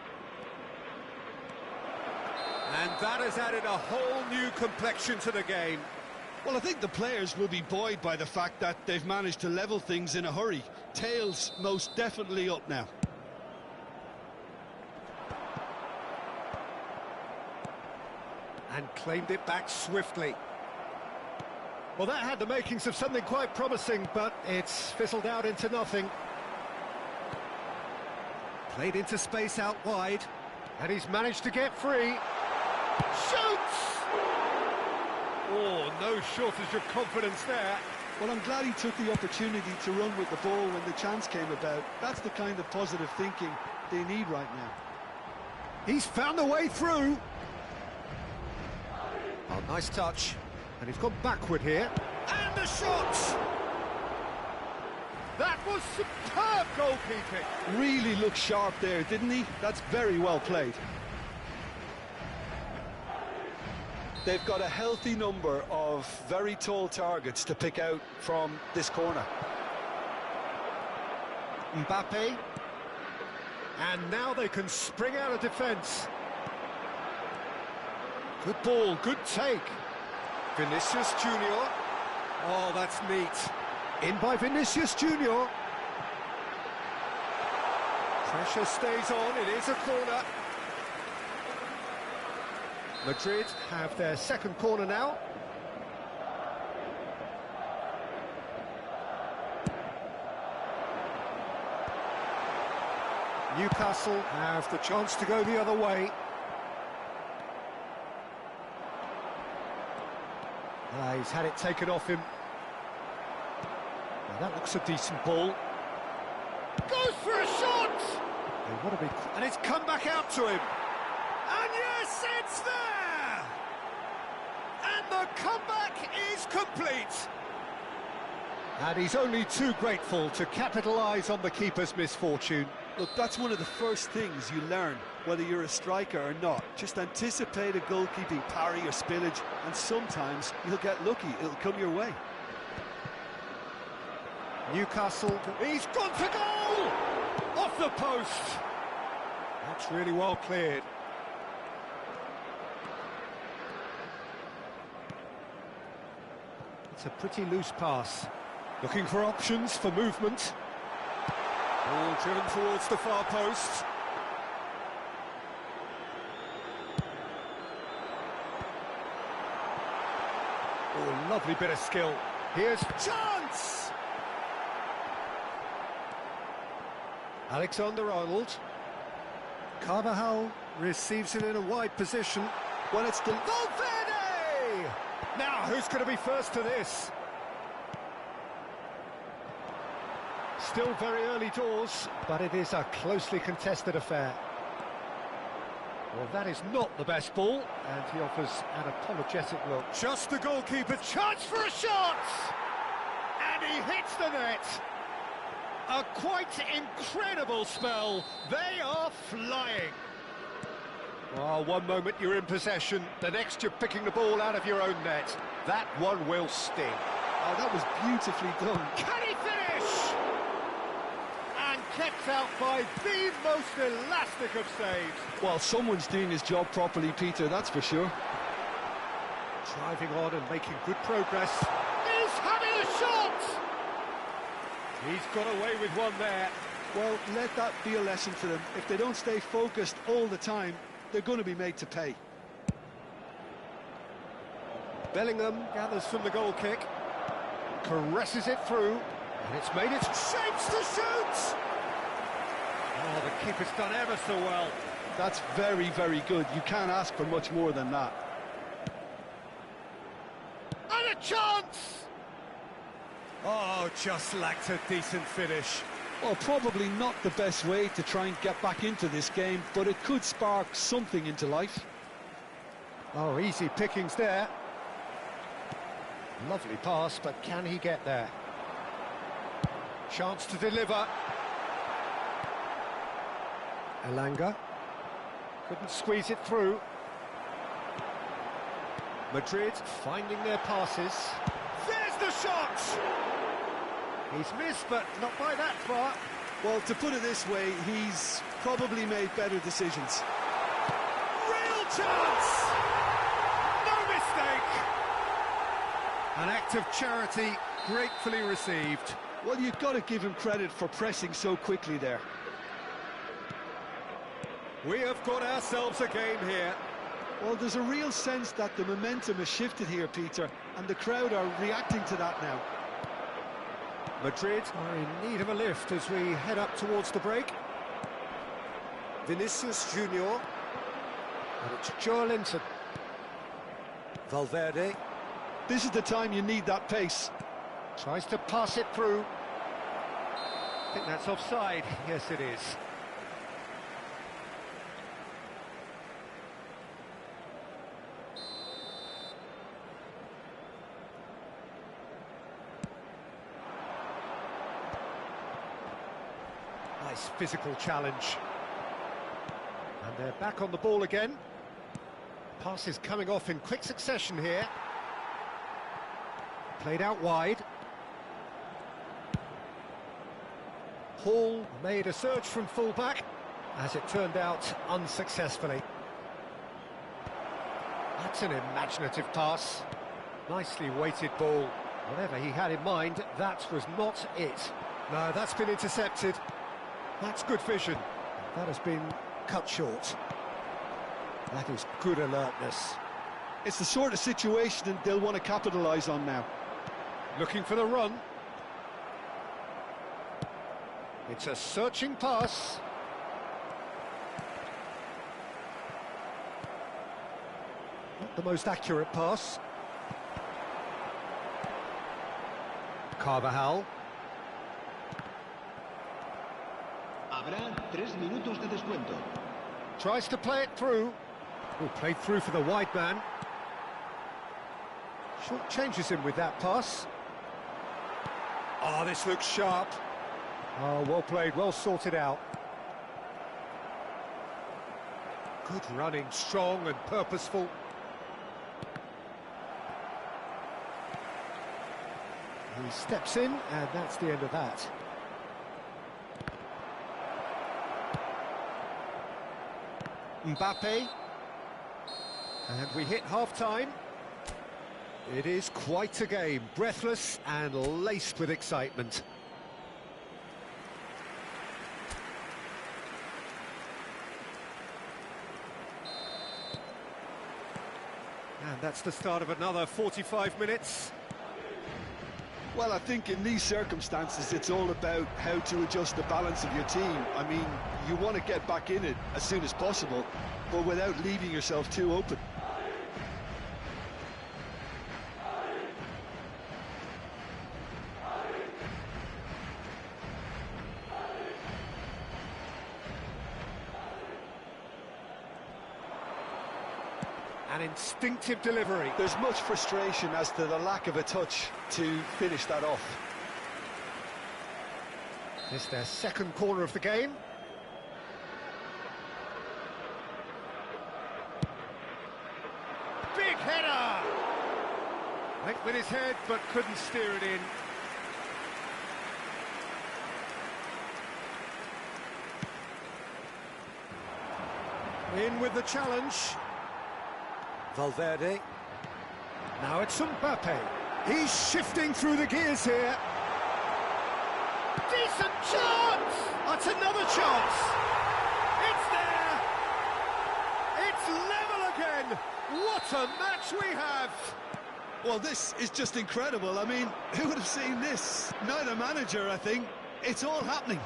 And that has added a whole new complexion to the game. Well, I think the players will be buoyed by the fact that they've managed to level things in a hurry. Tails most definitely up now. And claimed it back swiftly. Well, that had the makings of something quite promising, but it's fizzled out into nothing. Played into space out wide, and he's managed to get free. Shoots! Oh, no shortage of confidence there. Well, I'm glad he took the opportunity to run with the ball when the chance came about. That's the kind of positive thinking they need right now. He's found a way through. Oh, nice touch. And he's gone backward here. And the shot! That was superb goalkeeping. Really looked sharp there, didn't he? That's very well played. They've got a healthy number of very tall targets to pick out from this corner. Mbappe. And now they can spring out of defence. Good ball, good take. Vinicius Junior. Oh, that's neat. In by Vinicius Junior. Pressure stays on, it is a corner. Madrid have their second corner now. Newcastle have the chance to go the other way. He's had it taken off him. Now that looks a decent ball. Goes for a shot! What a big... And it's come back out to him. And yes, it's there! And the comeback is complete. And he's only too grateful to capitalise on the keeper's misfortune. Look, that's one of the first things you learn, whether you're a striker or not. Just anticipate a goalkeeping parry or spillage, and sometimes you'll get lucky, it'll come your way. Newcastle, he's gone for goal! Off the post! That's really well cleared. It's a pretty loose pass. Looking for options for movement. Ball driven towards the far post. Oh, lovely bit of skill. Here's chance! Alexander-Arnold. Carvajal receives it in a wide position. Well, it's Valverde! Now, who's going to be first to this? Still very early doors, but it is a closely contested affair. Well, that is not the best ball, and he offers an apologetic look. Just the goalkeeper, chance for a shot! And he hits the net. A quite incredible spell. They are flying. Well, one moment you're in possession, the next you're picking the ball out of your own net. That one will sting. Oh, that was beautifully done. Can he finish? And kept out by the most elastic of saves. Well, someone's doing his job properly, Peter, that's for sure. Driving on and making good progress. He's having a shot! He's got away with one there. Well, let that be a lesson for them. If they don't stay focused all the time, they're going to be made to pay. Bellingham gathers from the goal kick. Caresses it through. And it's made its shapes to shoot! Oh, the keeper's done ever so well. That's very, very good. You can't ask for much more than that. And a chance! Oh, just lacked a decent finish. Well, probably not the best way to try and get back into this game, but it could spark something into life. Oh, easy pickings there. Lovely pass, but can he get there? Chance to deliver. Elanga. Couldn't squeeze it through. Madrid finding their passes. There's the shot! He's missed, but not by that far. Well, to put it this way, he's probably made better decisions. Real chance! No mistake! An act of charity gratefully received. Well, you've got to give him credit for pressing so quickly there. We have got ourselves a game here. Well, there's a real sense that the momentum has shifted here, Peter, and the crowd are reacting to that now. Madrid are in need of a lift as we head up towards the break. Vinicius Junior. And it's Joelinton. Valverde. This is the time you need that pace. Tries to pass it through. I think that's offside. Yes, it is. Nice physical challenge. And they're back on the ball again. Pass is coming off in quick succession here. Played out wide. Hall made a search from full-back, as it turned out unsuccessfully. That's an imaginative pass. Nicely weighted ball. Whatever he had in mind, that was not it. No, that's been intercepted. That's good vision. That has been cut short. That is good alertness. It's the sort of situation they'll want to capitalise on now. Looking for the run. It's a searching pass. the most accurate pass. Carvajal. Habrá 3 minutos de descuento. Tries to play it through. Oh, played through for the wide man. Short changes him with that pass. Oh, this looks sharp. Oh, well played, well sorted out. Good running, strong and purposeful. He steps in, and that's the end of that. Mbappe. And we hit half-time. It is quite a game, breathless and laced with excitement. And that's the start of another 45 minutes. Well, I think in these circumstances, it's all about how to adjust the balance of your team. I mean, you want to get back in it as soon as possible, but without leaving yourself too open. An instinctive delivery. There's much frustration as to the lack of a touch to finish that off. It's their second corner of the game. Big header! Went with his head, but couldn't steer it in. In with the challenge. Valverde. Now it's Mbappe. He's shifting through the gears here. Decent chance! That's another chance. It's there. It's level again. What a match we have. Well, this is just incredible. I mean, who would have seen this? Not a manager, I think. It's all happening.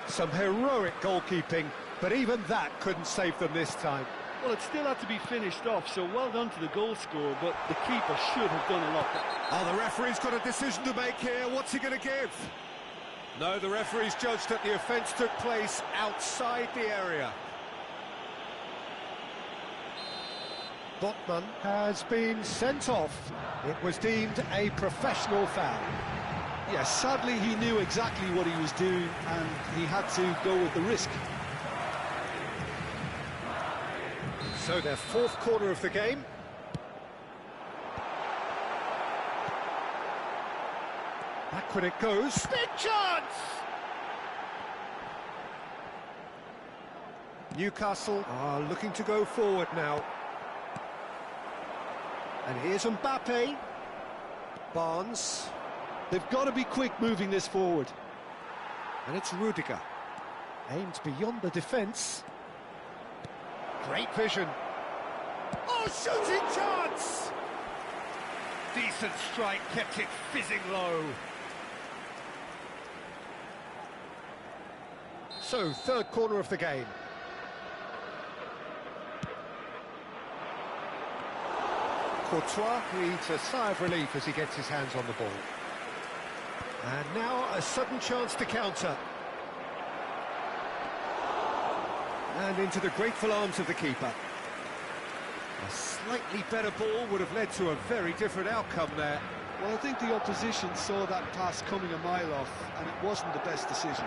Some heroic goalkeeping, but even that couldn't save them this time. Well, it still had to be finished off, so well done to the goal scorer, but the keeper should have done a lot better. Oh, the referee's got a decision to make here. What's he going to give? No, the referee's judged that the offence took place outside the area. Botman has been sent off. It was deemed a professional foul. Yes, sadly, he knew exactly what he was doing, and he had to go with the risk. So their fourth corner of the game. Backward it goes. Big chance! Newcastle are looking to go forward now. And here's Mbappe. Barnes. They've got to be quick moving this forward. And it's Rudiger. Aimed beyond the defence. Great vision. Oh, shooting chance! Decent strike, kept it fizzing low. So, third corner of the game. Courtois breathes a sigh of relief as he gets his hands on the ball. And now a sudden chance to counter. And into the grateful arms of the keeper. A slightly better ball would have led to a very different outcome there. Well, I think the opposition saw that pass coming a mile off, and it wasn't the best decision.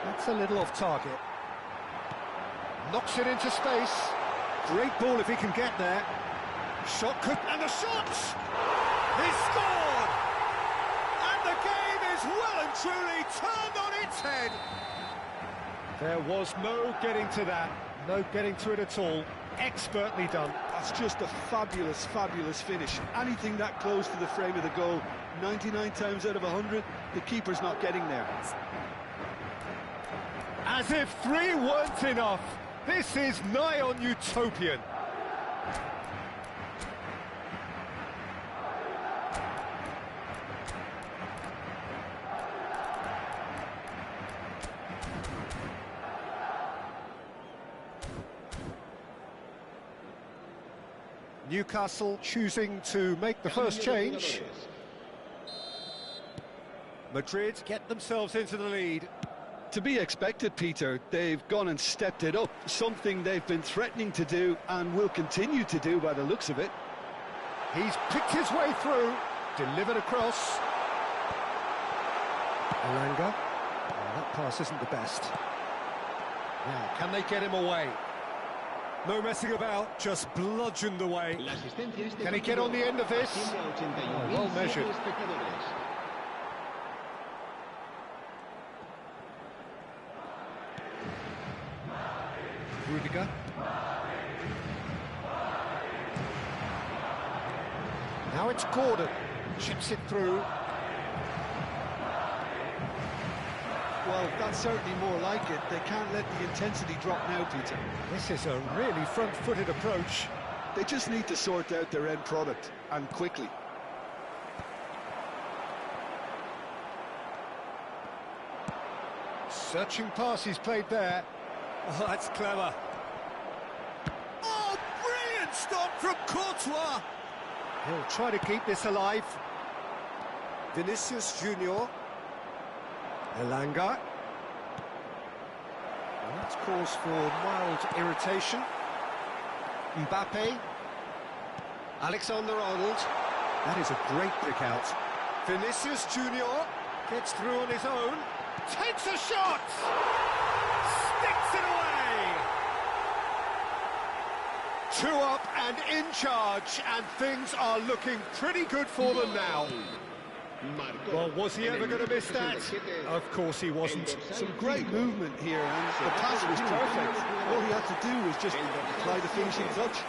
That's a little off target. Knocks it into space. Great ball if he can get there. Shot could... And the shot! He scored! And the game is well and truly turned on its head. There was no getting to that. No getting to it at all. Expertly done. That's just a fabulous, fabulous finish. Anything that close to the frame of the goal, 99 times out of 100, the keeper's not getting there. As if three weren't enough. This is nigh on utopian. Newcastle choosing to make the first change. Madrid get themselves into the lead. To be expected, Peter. They've gone and stepped it up, something they've been threatening to do and will continue to do by the looks of it. He's picked his way through, delivered across. Elanga. Oh, that pass isn't the best. Now, can they get him away? No messing about, just bludgeoned away. Can he get on the end of this? Oh, well measured. Rudiger. Now it's Gordon. Chips it through. Well, that's certainly more like it. They can't let the intensity drop now, Peter. This is a really front-footed approach. They just need to sort out their end product, and quickly. Searching pass he's played there. Oh, that's clever. Oh, brilliant stop from Courtois. He'll try to keep this alive. Vinicius Junior. Elanga. Well, that's cause for mild irritation. Mbappe. Alexander-Arnold. That is a great pick out. Vinicius Junior gets through on his own. Takes a shot! Sticks it away! 2 up and in charge, and things are looking pretty good for them now. Well, was he ever going to miss that? Of course he wasn't. Some great movement here, and the pass was perfect. All he had to do was just apply the finishing touch.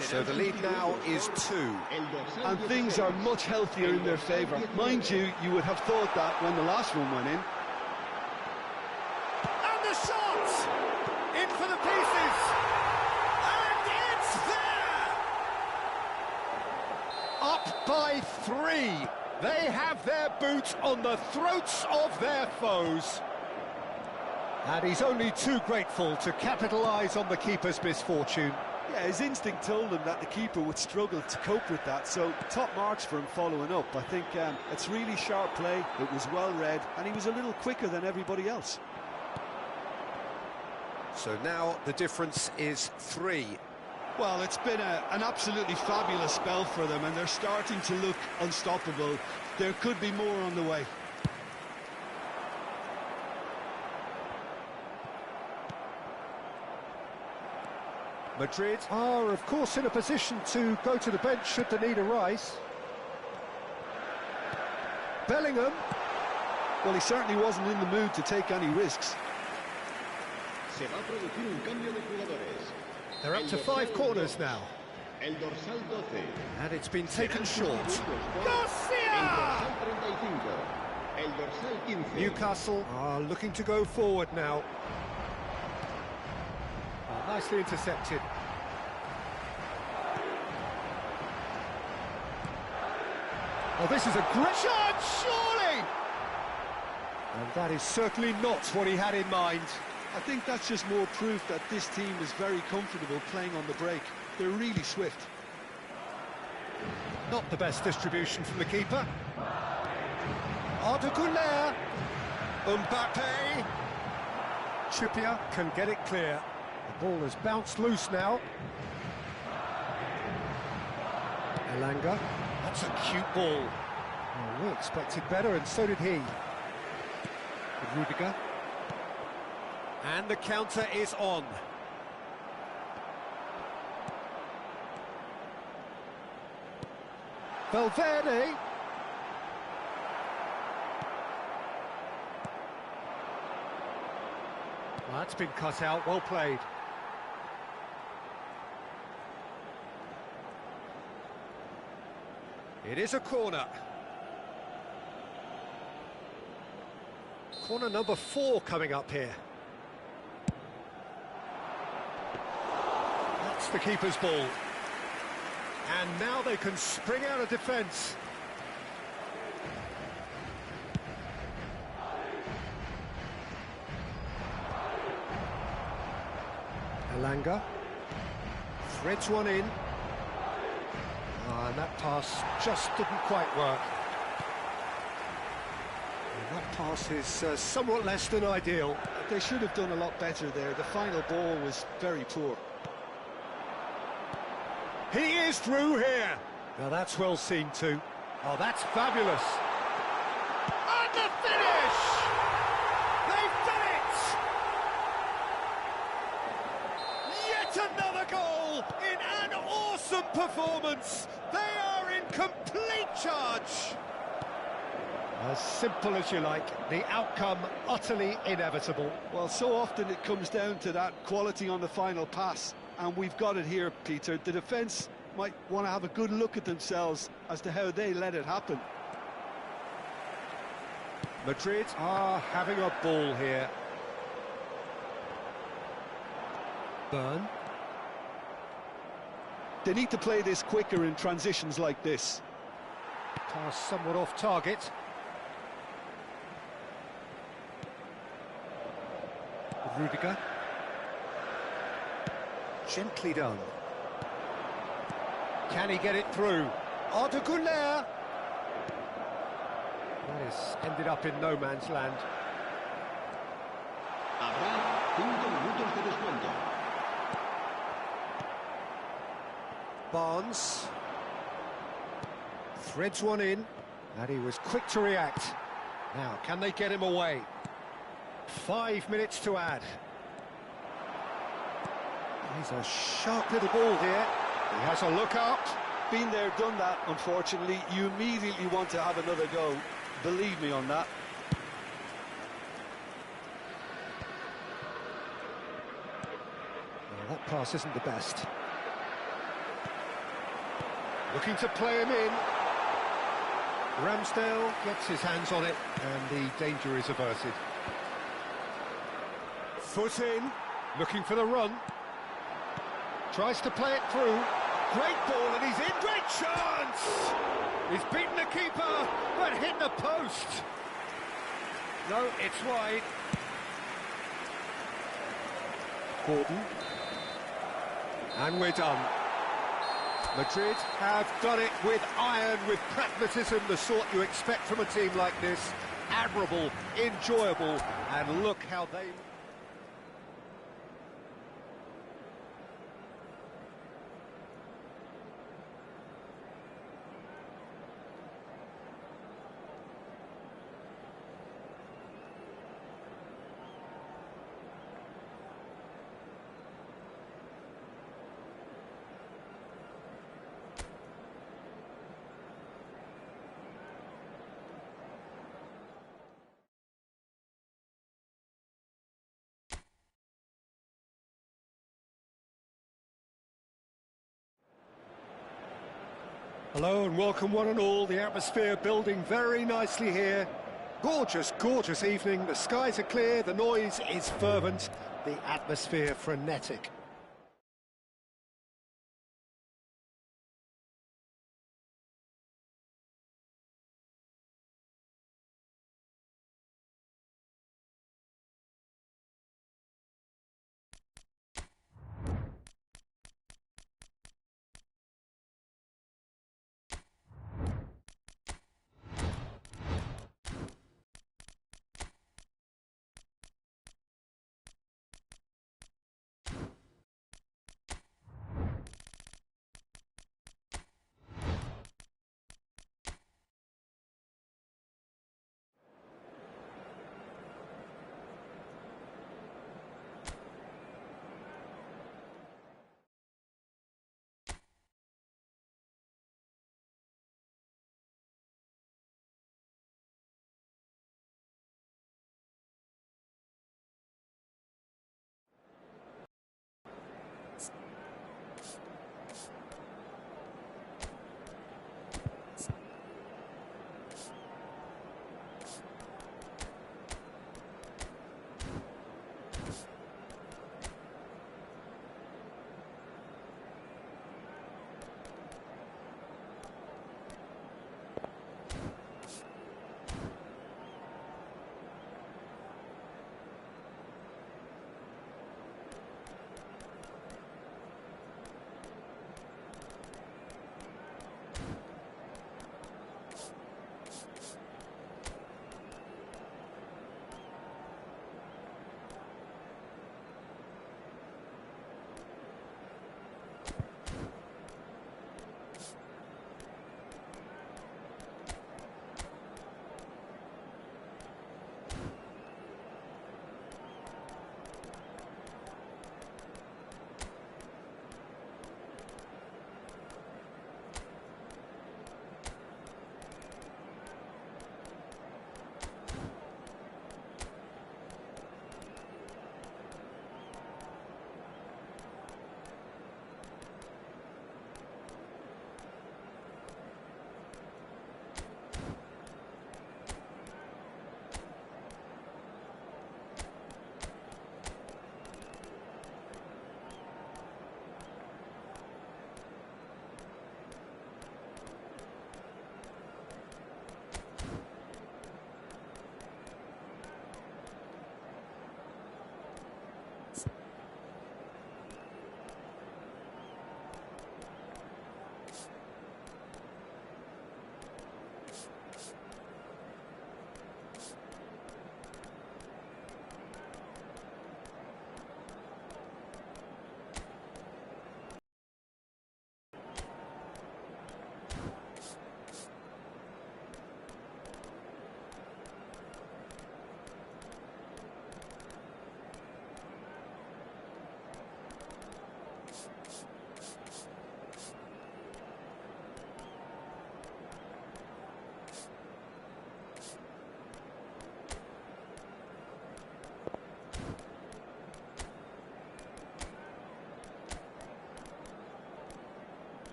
So the lead now is 2. And things are much healthier in their favour. Mind you, you would have thought that when the last one went in. And the shot! In for the pieces! And it's there! Up by 3. They have their boot on the throats of their foes. And he's only too grateful to capitalise on the keeper's misfortune. Yeah, his instinct told him that the keeper would struggle to cope with that, so top marks for him following up. I think it's really sharp play, it was well read, and he was a little quicker than everybody else. So now the difference is 3. Well, it's been an absolutely fabulous spell for them, and they're starting to look unstoppable. There could be more on the way. Madrid are, of course, in a position to go to the bench should the need arise. Bellingham. Well, he certainly wasn't in the mood to take any risks. They're up to 5 corners now. And it's been taken short. Garcia! Newcastle are looking to go forward now. Nicely intercepted. Oh, this is a great shot, surely! And that is certainly not what he had in mind. I think that's just more proof that this team is very comfortable playing on the break. They're really swift. Not the best distribution from the keeper. Arda Mbappe. Trippier can get it clear. The ball has bounced loose now. Elanga. That's a cute ball. Oh, we expected better, and so did he. Rudiger. And the counter is on. Valverde. Well, that's been cut out, well played. It is a corner. Corner number 4 coming up here. That's the keeper's ball. And now they can spring out of defence. Elanga. Threads one in. And that pass just didn't quite work. And that pass is somewhat less than ideal. They should have done a lot better there. The final ball was very poor. He is through here. Now that's well seen too. Oh, that's fabulous. And the finish! They've done it! Yet another goal in an awesome performance. They are in complete charge. As simple as you like, the outcome utterly inevitable. Well, so often it comes down to that quality on the final pass, and we've got it here, Peter. The defence might want to have a good look at themselves as to how they let it happen. Madrid are having a ball here. Burn. They need to play this quicker in transitions like this. Pass somewhat off target. Rudiger. Gently done. Can he get it through? Ardeguler. That has ended up in no man's land. Habrá 5 minutos de descuento. Barnes. Threads one in. And he was quick to react. Now, can they get him away? 5 minutes to add. He's a sharp little ball here. He has a look up. Been there, done that, unfortunately. You immediately want to have another go. Believe me on that. Well, that pass isn't the best. Looking to play him in. Ramsdale gets his hands on it, and the danger is averted. Foot in, looking for the run. Tries to play it through. Great ball, and he's in. Great chance! He's beaten the keeper, but hit the post. No, it's wide. Gordon. And we're done. Madrid have done it with iron, with pragmatism, the sort you expect from a team like this. Admirable, enjoyable, and look how they... Hello and welcome one and all. The atmosphere building very nicely here. Gorgeous, gorgeous evening. The skies are clear, the noise is fervent, the atmosphere frenetic.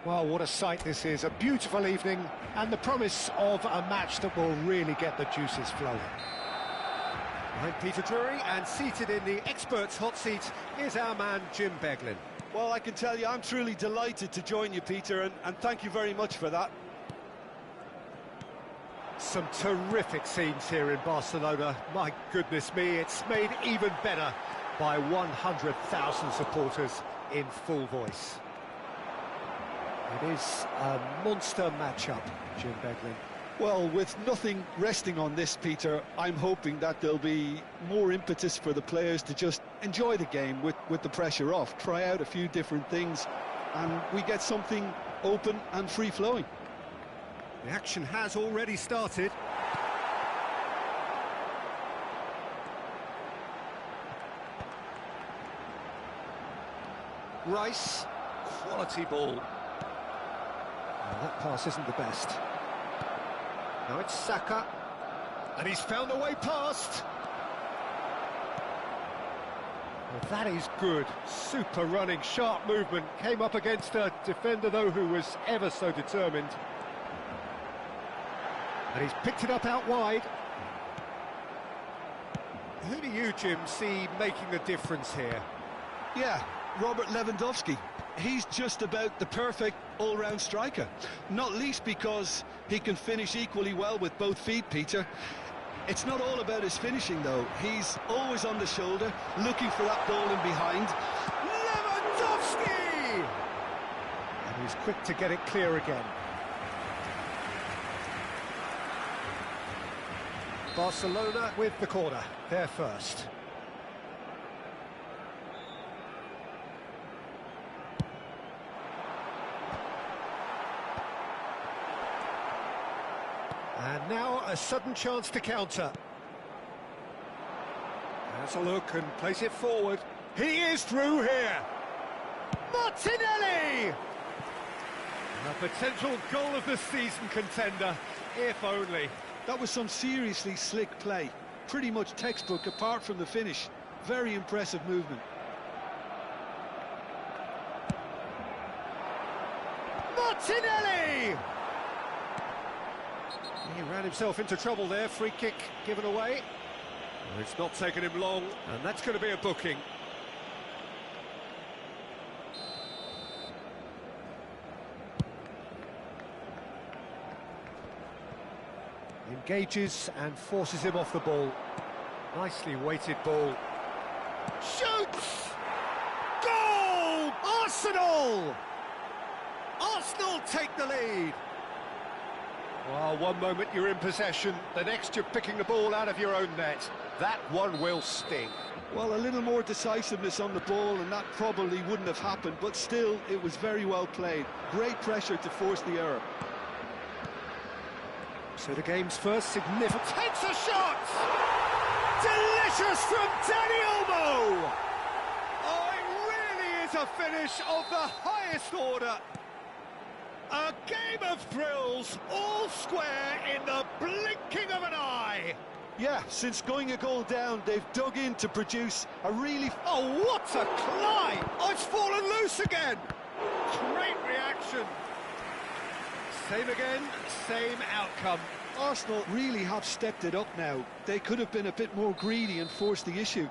Well, what a sight this is. A beautiful evening and the promise of a match that will really get the juices flowing. I'm Peter Drury, and seated in the experts' hot seat is our man Jim Beglin. Well, I can tell you, I'm truly delighted to join you, Peter, and thank you very much for that. Some terrific scenes here in Barcelona. My goodness me, it's made even better by 100,000 supporters in full voice. It is a monster matchup, Jim Beglin. Well, with nothing resting on this, Peter, I'm hoping that there'll be more impetus for the players to just enjoy the game with the pressure off, try out a few different things, and we get something open and free-flowing. The action has already started. Rice, quality ball. Well, that pass isn't the best. Now it's Saka, and he's found a way past. Well, that is good. Super running, sharp movement. Came up against a defender, though, who was ever so determined. And he's picked it up out wide. Who do you, Jim, see making the difference here? Yeah, Robert Lewandowski. He's just about the perfect all-round striker. Not least because he can finish equally well with both feet, Peter. It's not all about his finishing, though. He's always on the shoulder, looking for that goal in behind. Lewandowski! And he's quick to get it clear again. Barcelona with the corner, they're first. And now a sudden chance to counter. Has a look and plays it forward. He is through here. Martinelli! A potential goal of the season contender, if only. That was some seriously slick play. Pretty much textbook apart from the finish. Very impressive movement. Martinelli! He ran himself into trouble there. Free kick given away. Well, it's not taken him long, and that's going to be a booking. Engages and forces him off the ball. Nicely weighted ball. Shoots! Goal! Arsenal! Arsenal take the lead. Well, one moment you're in possession, the next you're picking the ball out of your own net. That one will sting. Well, a little more decisiveness on the ball and that probably wouldn't have happened, but still, it was very well played. Great pressure to force the error. So the game's first significant... Takes a shot! Delicious from Danny Olmo! Oh, it really is a finish of the highest order. A game of thrills, all square in the blinking of an eye. Yeah, since going a goal down, they've dug in to produce a really... Oh, what a climb! Oh, it's fallen loose again! Great reaction. Same again, same outcome. Arsenal really have stepped it up now. They could have been a bit more greedy and forced the issue.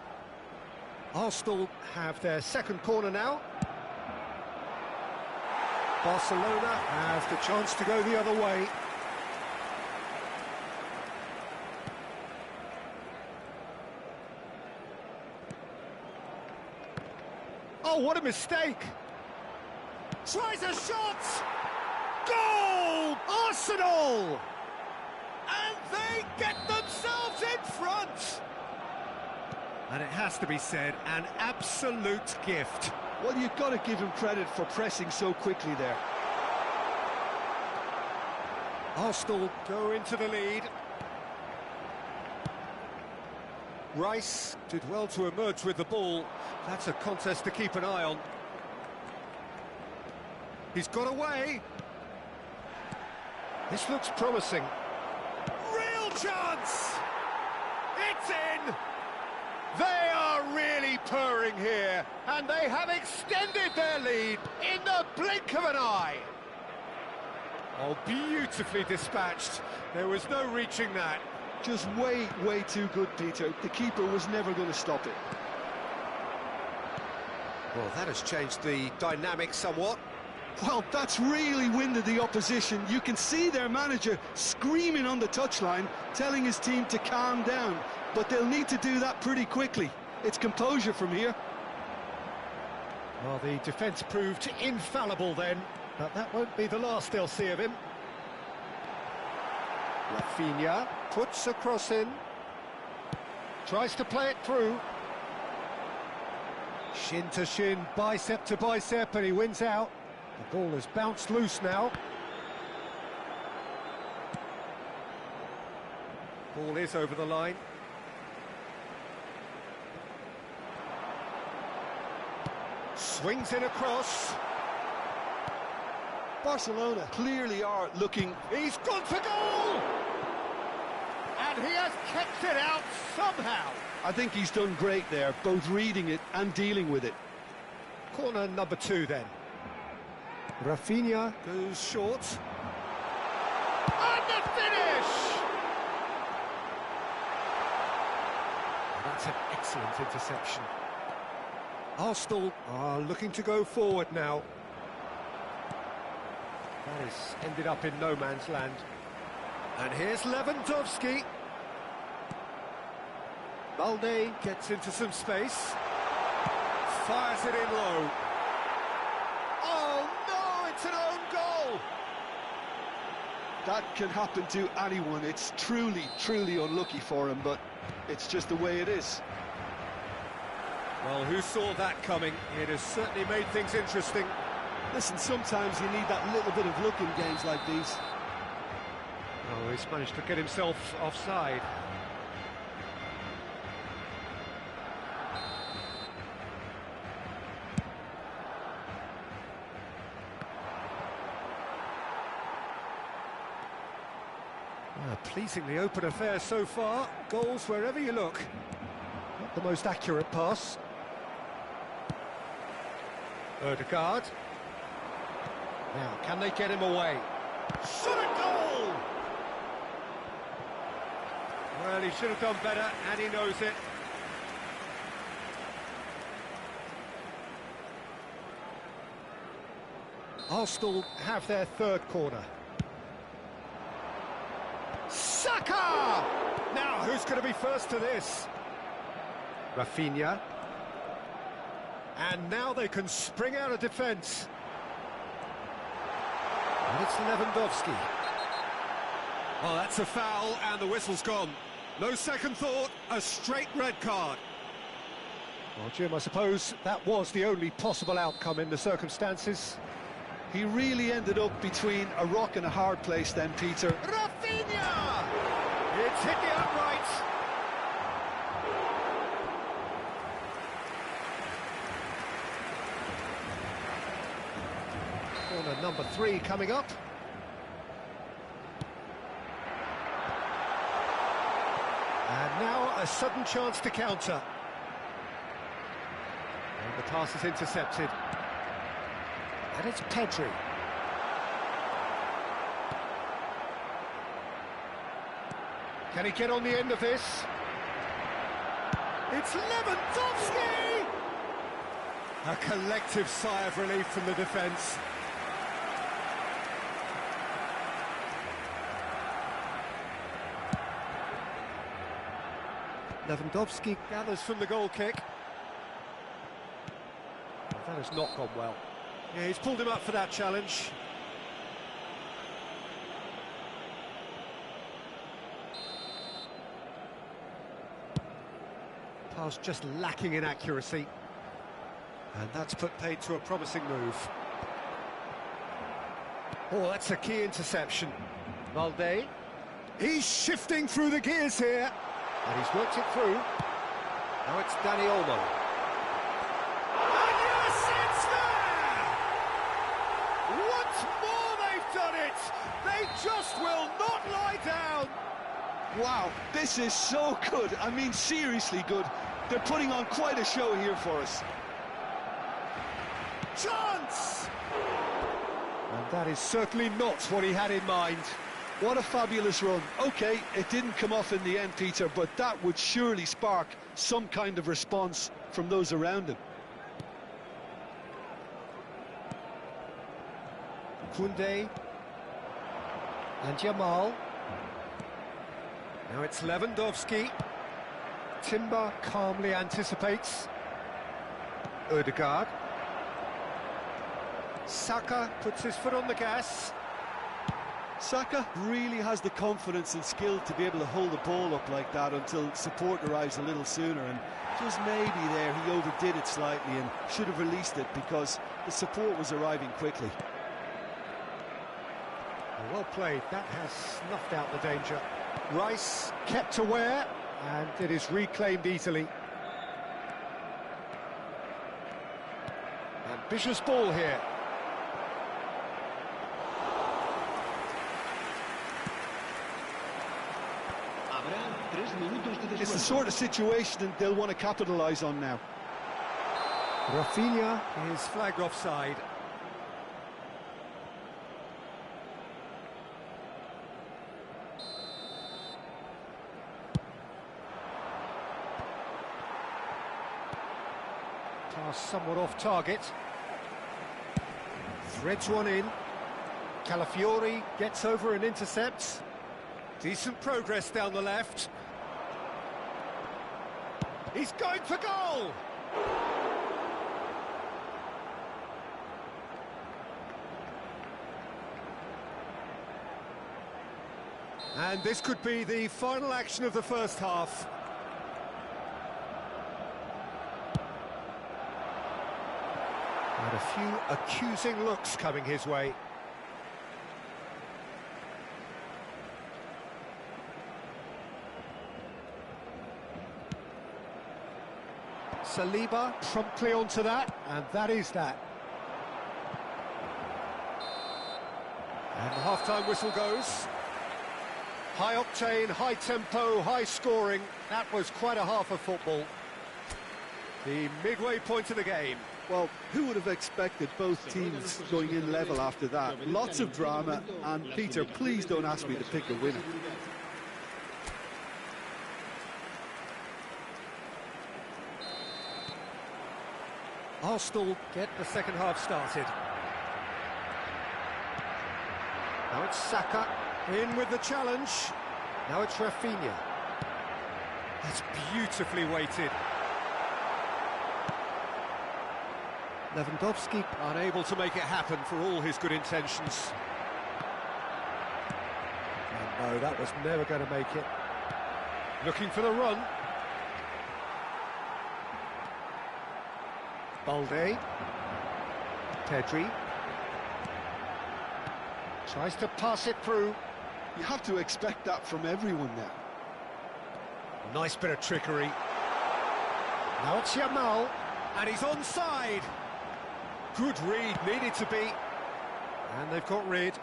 Arsenal have their second corner now. Barcelona have the chance to go the other way. Oh, what a mistake! Tries a shot! Goal! Arsenal! And they get themselves in front! And it has to be said, an absolute gift. Well, you've got to give him credit for pressing so quickly there. Arsenal go into the lead. Rice did well to emerge with the ball. That's a contest to keep an eye on. He's got away. This looks promising. Real chance! It's in! They are really purring here, and they have extended their lead in the blink of an eye. Oh, beautifully dispatched. There was no reaching that. Just way too good, Peter. The keeper was never going to stop it. Well, that has changed the dynamic somewhat. Well, that's really winded the opposition. You can see their manager screaming on the touchline, telling his team to calm down. But they'll need to do that pretty quickly. It's composure from here. Well, the defence proved infallible then, but that won't be the last they'll see of him. Rafinha puts a cross in. Tries to play it through. Shin to shin, bicep to bicep, and he wins out. The ball has bounced loose now. Ball is over the line. Swings in across. Barcelona clearly are looking... He's gone for goal! And he has kept it out somehow. I think he's done great there, both reading it and dealing with it. Corner number 2 then. Rafinha goes short. And the finish! That's an excellent interception. Arsenal are looking to go forward now. That has ended up in no man's land. And here's Lewandowski. Balde gets into some space. Fires it in low. Oh no, it's an own goal! That can happen to anyone. It's truly unlucky for him, but it's just the way it is. Well, who saw that coming? It has certainly made things interesting. Listen, sometimes you need that little bit of luck in games like these. Oh, he's managed to get himself offside. Pleasingly open affair so far. Goals wherever you look. Not the most accurate pass. Odegaard. Now, can they get him away? Shot at goal! Well, he should have done better, and he knows it. Arsenal have their third corner. Saka! Now, who's going to be first to this? Rafinha. And now they can spring out of defence. And it's Lewandowski. Well, that's a foul, and the whistle's gone. No second thought, a straight red card. Well, Jim, I suppose that was the only possible outcome in the circumstances. He really ended up between a rock and a hard place then, Peter. Rafinha! It's hit the upright. Corner number 3 coming up. And now a sudden chance to counter. And the pass is intercepted. And it's Pedri. Can he get on the end of this? It's Lewandowski! A collective sigh of relief from the defence. Lewandowski gathers from the goal kick. Well, that has not gone well. Yeah, he's pulled him up for that challenge. Pass just lacking in accuracy. And that's put paid to a promising move. Oh, that's a key interception. Balde. He's shifting through the gears here. And he's worked it through. Now it's Dani Olmo. And yes, it's there! Once more they've done it! They just will not lie down! Wow, this is so good. I mean, seriously good. They're putting on quite a show here for us. Chance! And that is certainly not what he had in mind. What a fabulous run. OK, it didn't come off in the end, Peter, but that would surely spark some kind of response from those around him. Koundé and Jamal. Now it's Lewandowski. Timber calmly anticipates. Ødegaard. Saka puts his foot on the gas. Saka really has the confidence and skill to be able to hold the ball up like that until support arrives a little sooner, and just maybe there he overdid it slightly and should have released it because the support was arriving quickly. Well played, that has snuffed out the danger. Rice kept aware, and it is reclaimed easily. Ambitious ball here. It's the sort of situation they'll want to capitalise on now. Rafinha is flagged offside. Pass somewhat off target. Threads one in. Calafiori gets over and intercepts. Decent progress down the left. He's going for goal! And this could be the final action of the first half. And a few accusing looks coming his way. Saliba promptly onto that, and that is that. And the half-time whistle goes. High octane, high tempo, high scoring. That was quite a half of football. The midway point of the game. Well, who would have expected both teams going in level after that? Lots of drama, and Peter, please don't ask me to pick a winner. Arsenal get the second half started. Now it's Saka in with the challenge. Now it's Rafinha. That's beautifully weighted. Lewandowski unable to make it happen for all his good intentions. And no, that was never going to make it. Looking for the run. Balde. Pedri. Tries to pass it through. You have to expect that from everyone now. Nice bit of trickery. Now it's Jamal, and he's onside. Good read, needed to be. And they've got rid.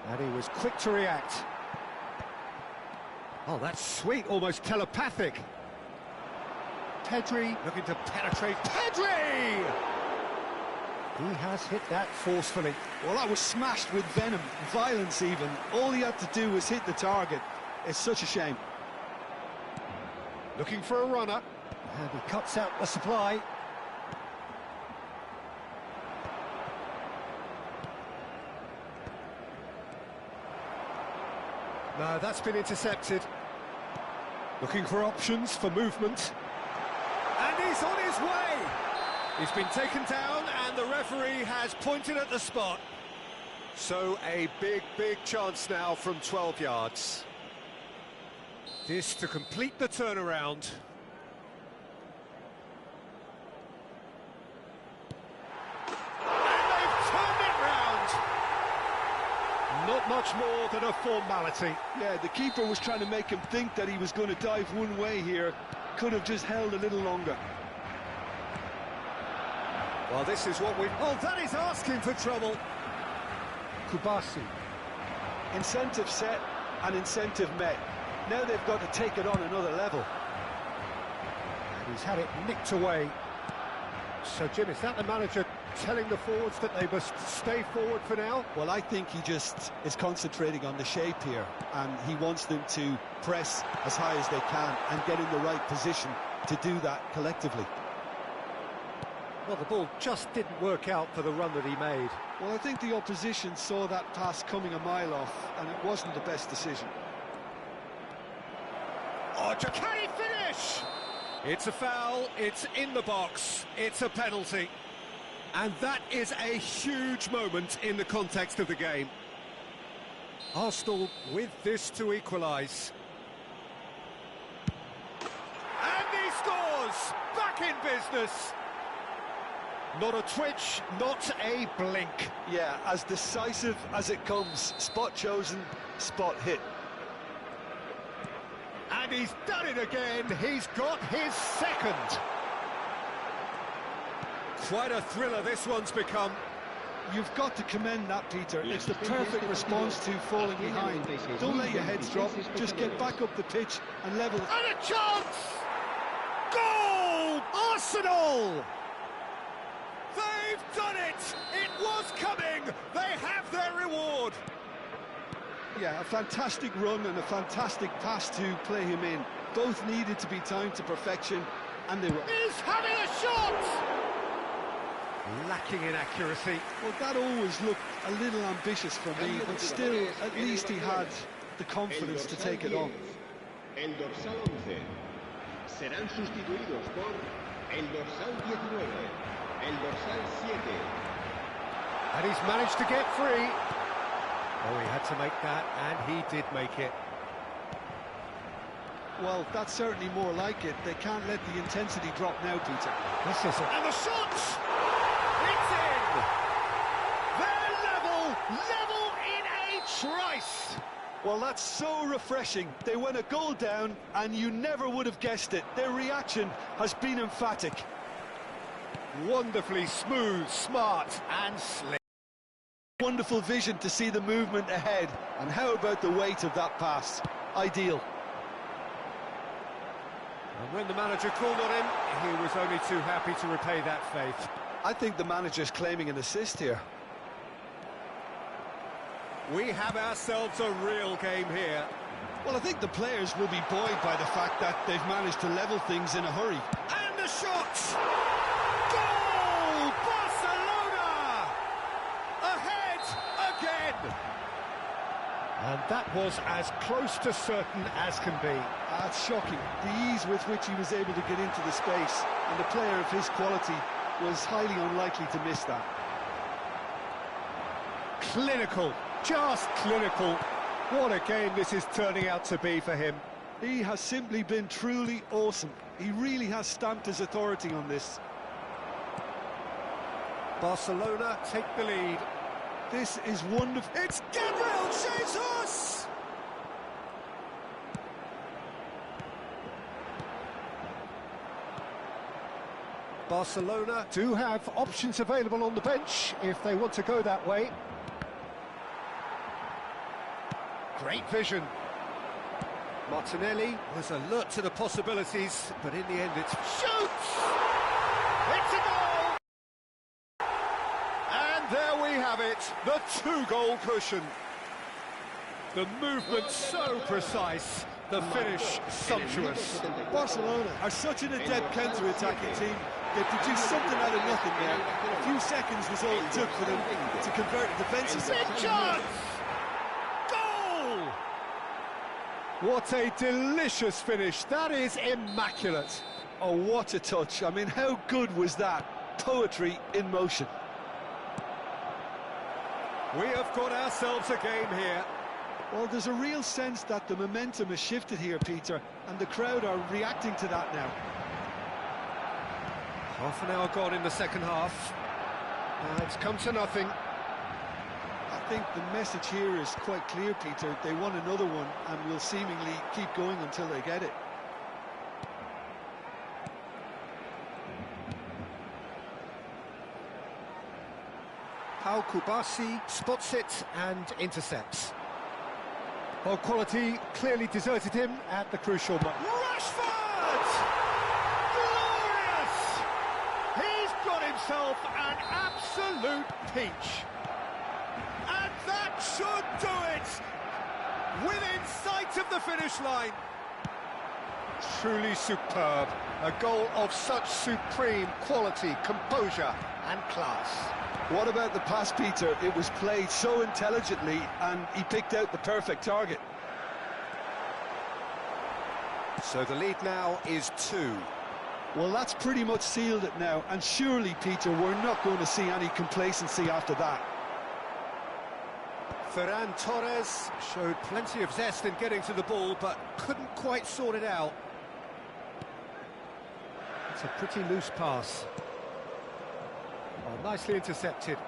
And he was quick to react. Oh, that's sweet, almost telepathic. Pedri looking to penetrate. Pedri! He has hit that forcefully. Well, that was smashed with venom, violence even. All he had to do was hit the target. It's such a shame. Looking for a runner. And he cuts out the supply. No, that's been intercepted. Looking for options for movement. And he's on his way! He's been taken down and the referee has pointed at the spot. So a big, big chance now from 12 yards. This to complete the turnaround. And they've turned it round! Not much more than a formality. Yeah, the keeper was trying to make him think that he was going to dive one way here. Could have just held a little longer. Well, this is what we've... Oh, that is asking for trouble. Kubasi. Incentive set and incentive met. Now they've got to take it on another level. And he's had it nicked away. So, Jim, is that the manager telling the forwards that they must stay forward for now? Well, I think he just is concentrating on the shape here, and he wants them to press as high as they can and get in the right position to do that collectively. Well, the ball just didn't work out for the run that he made. Well, I think the opposition saw that pass coming a mile off, and it wasn't the best decision. Oh, can he finish? It's a foul, it's in the box, it's a penalty. And that is a huge moment in the context of the game. Arsenal with this to equalise. And he scores! Back in business! Not a twitch, not a blink. Yeah, as decisive as it comes. Spot chosen, spot hit. And he's done it again. He's got his second. Quite a thriller this one's become. You've got to commend that, Peter. It's the perfect response to falling behind. Don't let your heads drop. Just get back up the pitch and level. And a chance! Goal! Arsenal! They've done it! It was coming! They have their reward! Yeah, a fantastic run and a fantastic pass to play him in. Both needed to be timed to perfection, and they were. He's having a shot! Lacking in accuracy. Well, that always looked a little ambitious for me, but still, at least he had the confidence to take it on. El dorsal 11 serán sustituidos por el dorsal 19, el dorsal 7. And he's managed to get free. Oh, he had to make that, and he did make it. Well, that's certainly more like it. They can't let the intensity drop now, Peter. This is it. And the shot! It's in! They're level in a trice! Well, that's so refreshing. They went a goal down, and you never would have guessed it. Their reaction has been emphatic. Wonderfully smooth, smart, and slick. Wonderful vision to see the movement ahead. And how about the weight of that pass? Ideal. And when the manager called on him, he was only too happy to repay that faith. I think the manager's claiming an assist here. We have ourselves a real game here. Well, I think the players will be buoyed by the fact that they've managed to level things in a hurry. And the shot! Goal! Barcelona! Ahead again! And that was as close to certain as can be. That's shocking. The ease with which he was able to get into the space, and a player of his quality was highly unlikely to miss that. Clinical, just clinical. What a game this is turning out to be for him. He has simply been truly awesome. He really has stamped his authority on this. Barcelona take the lead. This is wonderful. It's Gabriel Jesus! Barcelona do have options available on the bench if they want to go that way. Great vision. Martinelli was alert to the possibilities, but in the end it's shoots! It's a goal! And there we have it, the two-goal cushion. The movement so precise, the finish sumptuous. Barcelona are such an adept counter-attacking team. They produced something out of nothing there. A few seconds was all it took for them to convert a defensive. Big chance! Goal! What a delicious finish. That is immaculate. Oh, what a touch. I mean, how good was that? Poetry in motion. We have got ourselves a game here. Well, there's a real sense that the momentum has shifted here, Peter, and the crowd are reacting to that now. Half an hour gone in the second half. It's come to nothing. I think the message here is quite clear, Peter. They want another one and will seemingly keep going until they get it. Pau Kubasi spots it and intercepts. Well, quality clearly deserted him at the crucial moment. Rashford! Glorious! He's got himself an absolute peach. And that should do it! Within sight of the finish line. Truly superb. A goal of such supreme quality, composure and class. What about the pass, Peter? It was played so intelligently and he picked out the perfect target. So the lead now is 2. Well, that's pretty much sealed it now, and surely, Peter, we're not going to see any complacency after that. Ferran Torres showed plenty of zest in getting to the ball, but couldn't quite sort it out. It's a pretty loose pass. Oh, nicely intercepted.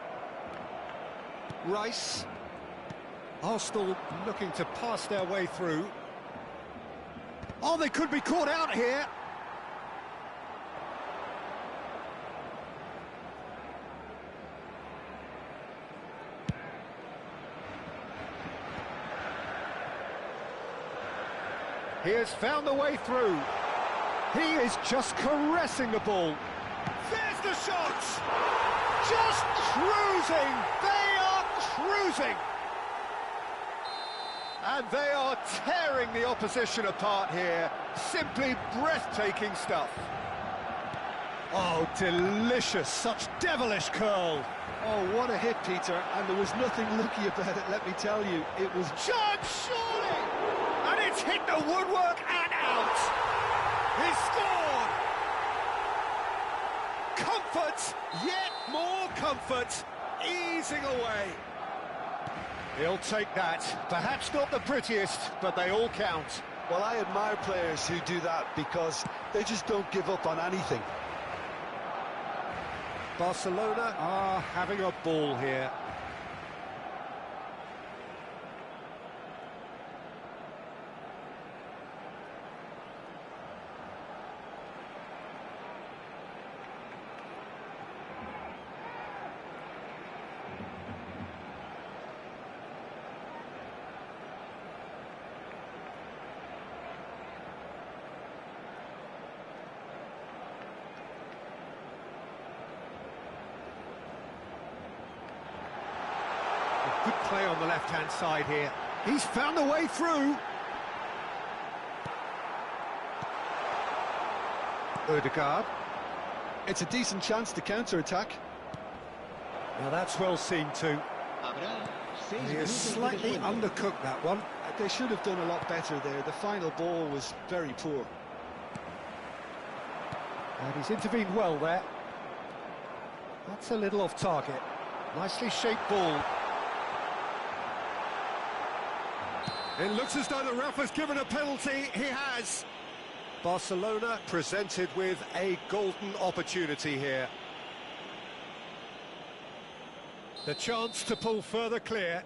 Rice. Arsenal looking to pass their way through. Oh, they could be caught out here. He has found the way through. He is just caressing the ball. There's the shot! Just cruising! They are cruising! And they are tearing the opposition apart here. Simply breathtaking stuff. Oh, delicious, such devilish curl. Oh, what a hit, Peter, and there was nothing lucky about it, let me tell you. It was Judge, surely! And it's hit the woodwork and out. He scored! Comfort, yet more comfort, easing away. He'll take that. Perhaps not the prettiest, but they all count. Well, I admire players who do that because they just don't give up on anything. Barcelona are having a ball here. Good play on the left-hand side here. He's found a way through. Odegaard. It's a decent chance to counter-attack. Now that's well seen too. Habrá 6 He has minutos de slightly descuento. undercooked that one. They should have done a lot better there. The final ball was very poor. And he's intervened well there. That's a little off target. Nicely shaped ball. It looks as though the ref has given a penalty. He has. Barcelona presented with a golden opportunity here. The chance to pull further clear.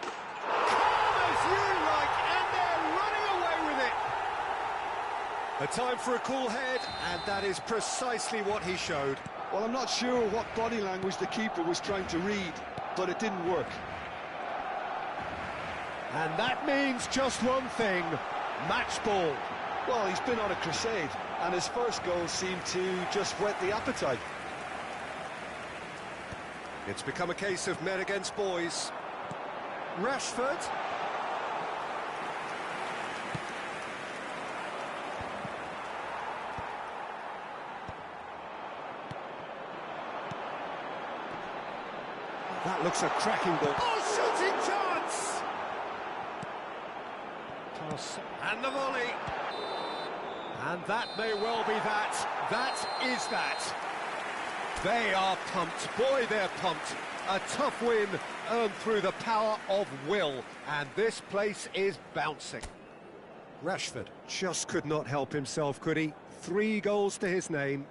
Calm as you like, and they're running away with it. A time for a cool head, and that is precisely what he showed. Well, I'm not sure what body language the keeper was trying to read, but it didn't work. And that means just one thing, match ball. Well, he's been on a crusade, and his first goal seemed to just whet the appetite. It's become a case of men against boys. Rashford. That looks a cracking ball. Oh, shooting chance! Toss and the volley. And that may well be that. That is that. They are pumped. Boy, they're pumped. A tough win earned through the power of will. And this place is bouncing. Rashford just could not help himself, could he? 3 goals to his name.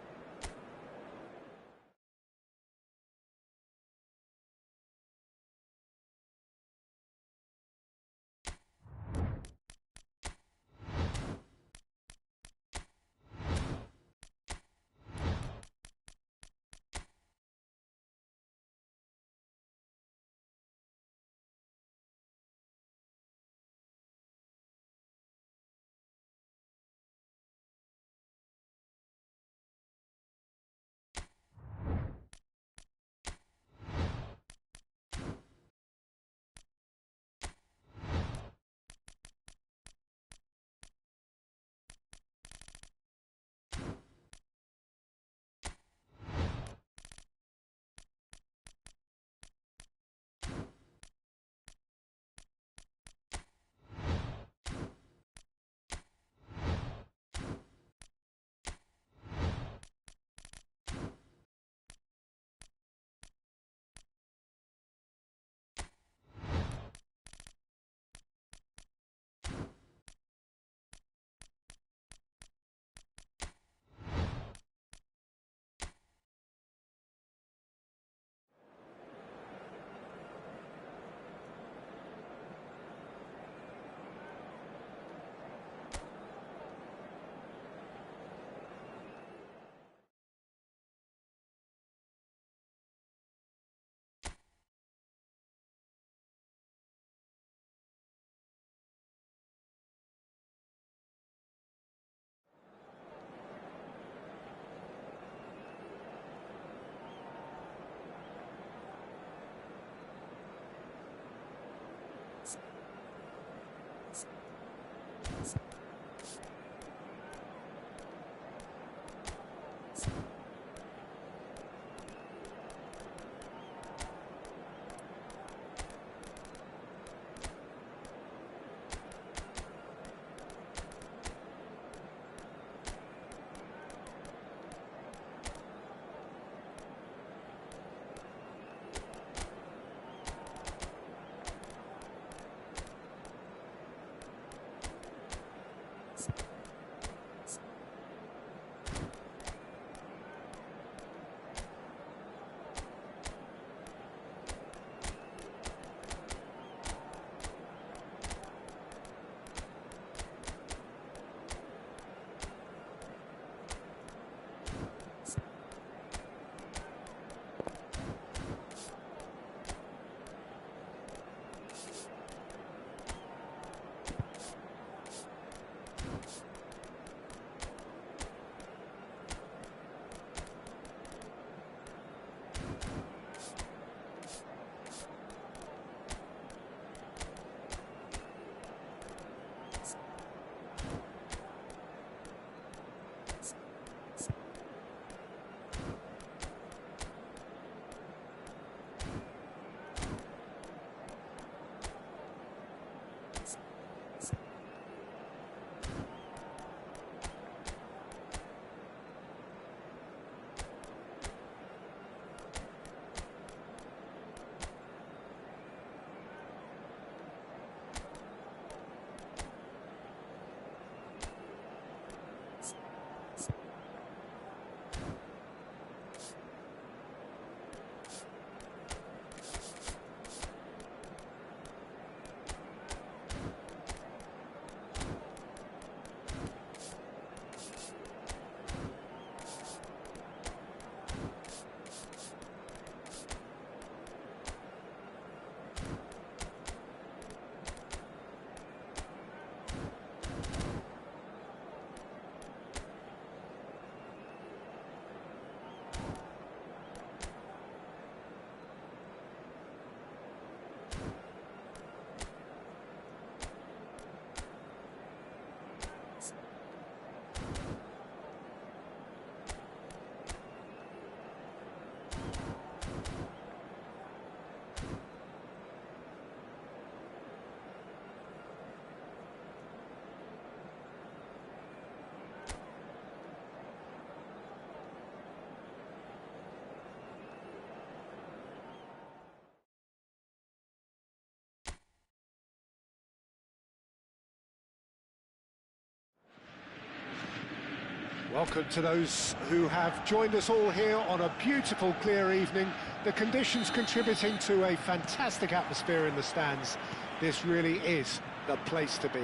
Welcome to those who have joined us all here on a beautiful, clear evening. The conditions contributing to a fantastic atmosphere in the stands. This really is the place to be.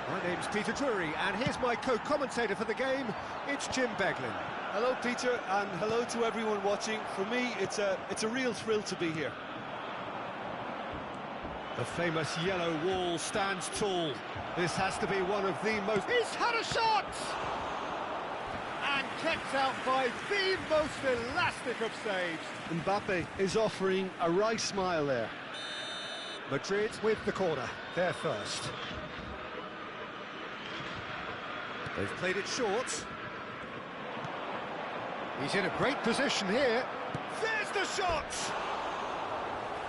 My name's Peter Drury, and here's my co-commentator for the game. It's Jim Beglin. Hello, Peter, and hello to everyone watching. For me, it's a real thrill to be here. The famous yellow wall stands tall. This has to be one of the most... He's had a shot! And kept out by the most elastic of saves. Mbappe is offering a wry smile there. Madrid with the corner, they're first. They've played it short. He's in a great position here. There's the shot!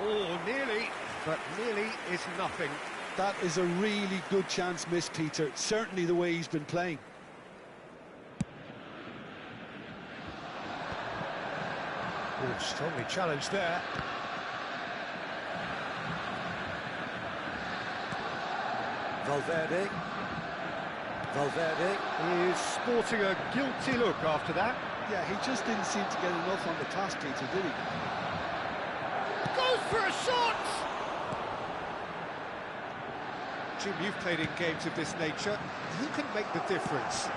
Oh, nearly, but nearly is nothing. That is a really good chance missed, Peter. Certainly the way he's been playing. Oh, strongly challenged there. Valverde is sporting a guilty look after that. Yeah, he just didn't seem to get enough on the task, Peter, did he? Goes for a shot! Jim, you've played in games of this nature. Who can make the difference?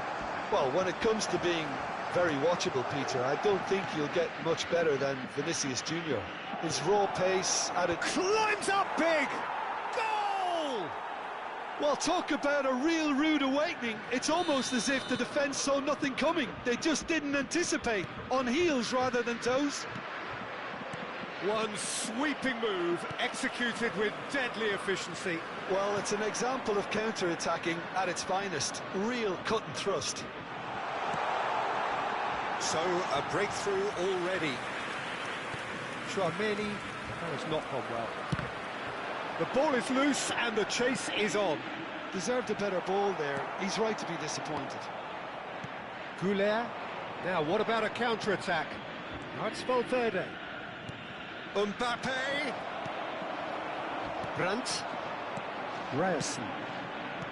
Well, when it comes to being very watchable, Peter, I don't think you'll get much better than Vinicius Junior. His raw pace added... Climbs up big! Goal! Well, talk about a real rude awakening. It's almost as if the defence saw nothing coming. They just didn't anticipate. On heels rather than toes. One sweeping move, executed with deadly efficiency. Well, it's an example of counter-attacking at its finest. Real cut and thrust. So, a breakthrough already. Chouameni, that has not gone well. The ball is loose and the chase is on. Deserved a better ball there. He's right to be disappointed. Goulet. Now, what about a counter-attack? Now it's Valverde. Mbappe. Brandt. Ryerson.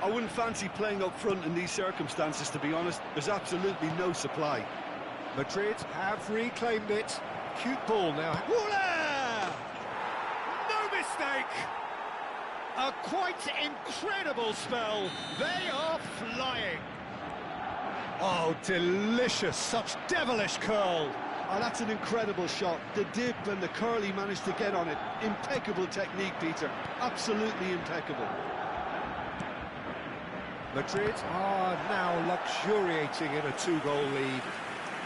I wouldn't fancy playing up front in these circumstances, to be honest. There's absolutely no supply. Madrid have reclaimed it. Cute ball now. Woola! No mistake! A quite incredible spell. They are flying. Oh, delicious. Such devilish curl. Oh, that's an incredible shot. The dip and the curl he managed to get on it. Impeccable technique, Peter. Absolutely impeccable. Madrid are now luxuriating in a 2-goal lead.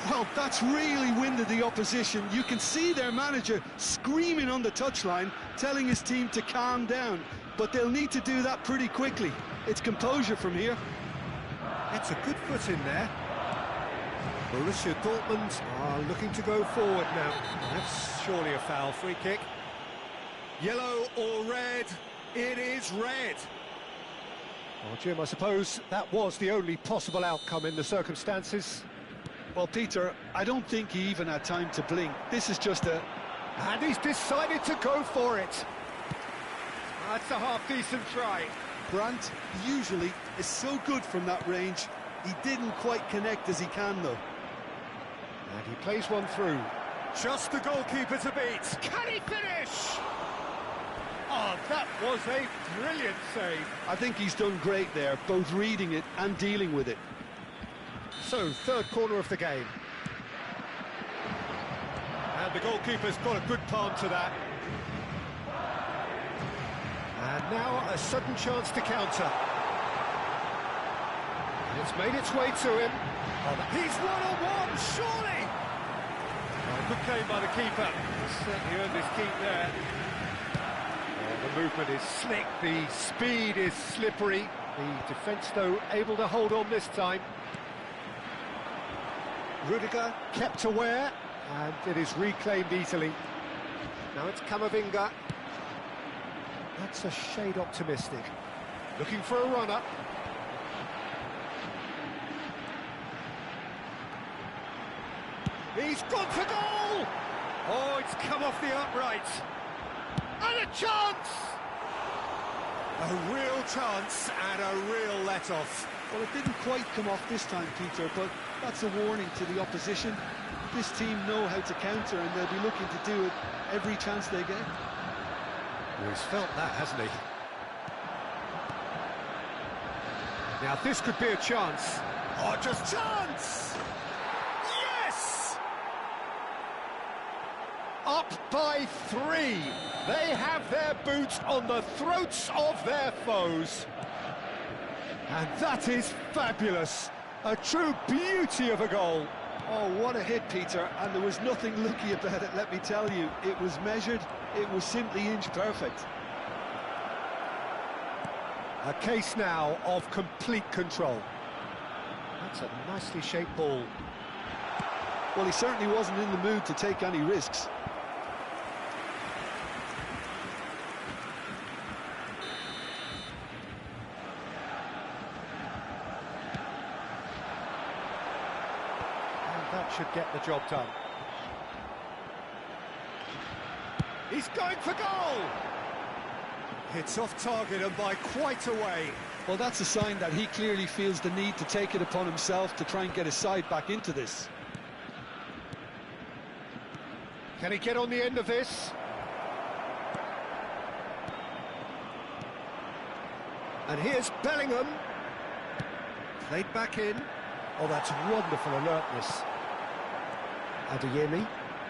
Well, that's really winded the opposition. You can see their manager screaming on the touchline, telling his team to calm down. But they'll need to do that pretty quickly. It's composure from here. That's a good foot in there. Borussia Dortmund are looking to go forward now. That's surely a foul. Free kick. Yellow or red? It is red. Well, Jim, I suppose that was the only possible outcome in the circumstances. Well, Peter, I don't think he even had time to blink. This is just a... And he's decided to go for it. That's a half-decent try. Brandt usually is so good from that range. He didn't quite connect as he can, though. And he plays one through. Just the goalkeeper to beat. Can he finish? Oh, that was a brilliant save. I think he's done great there, both reading it and dealing with it. So, third corner of the game. And the goalkeeper's got a good palm to that. And now a sudden chance to counter. And it's made its way to him. Oh, he's one-on-one, surely! Oh, good claim by the keeper. He's certainly earned his keep there. Oh, the movement is slick, the speed is slippery. The defence, though, able to hold on this time. Rudiger kept aware, and it is reclaimed easily. Now it's Camavinga. That's a shade optimistic. Looking for a run-up. He's gone for goal! Oh, it's come off the upright. And a chance! A real chance and a real let-off. Well, it didn't quite come off this time, Peter, but that's a warning to the opposition. This team know how to counter, and they'll be looking to do it every chance they get. Well, he's felt that, hasn't he? Now, this could be a chance. Oh, just chance! Yes! Up by 3. They have their boots on the throats of their foes. And that is fabulous. A true beauty of a goal. Oh, what a hit, Peter, and there was nothing lucky about it, let me tell you. It was measured, it was simply inch perfect. A case now of complete control. That's a nicely shaped ball. Well, he certainly wasn't in the mood to take any risks. That should get the job done. He's going for goal! It's off target and by quite a way. Well, that's a sign that he clearly feels the need to take it upon himself to try and get his side back into this. Can he get on the end of this? And here's Bellingham. Played back in. Oh, that's wonderful alertness. Adeyemi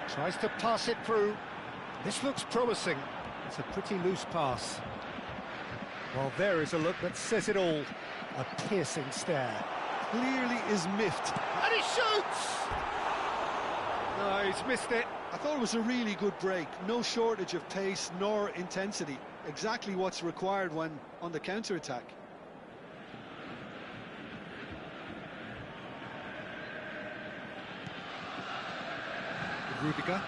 tries to pass it through. This looks promising. It's a pretty loose pass. Well, there is a look that says it all. A piercing stare. Clearly is miffed. And he shoots! No, he's missed it. I thought it was a really good break. No shortage of pace nor intensity. Exactly what's required when on the counter-attack. Rudiger.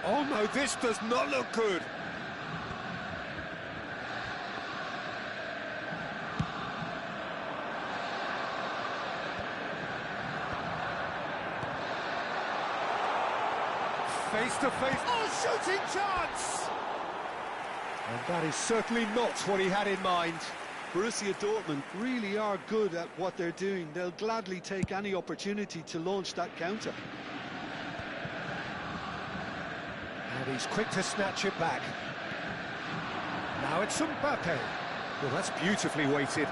Oh no, this does not look good. Face to face. Oh, shooting chance! And that is certainly not what he had in mind. Borussia Dortmund really are good at what they're doing. They'll gladly take any opportunity to launch that counter. And he's quick to snatch it back. Now it's Mbappe. Well, that's beautifully weighted.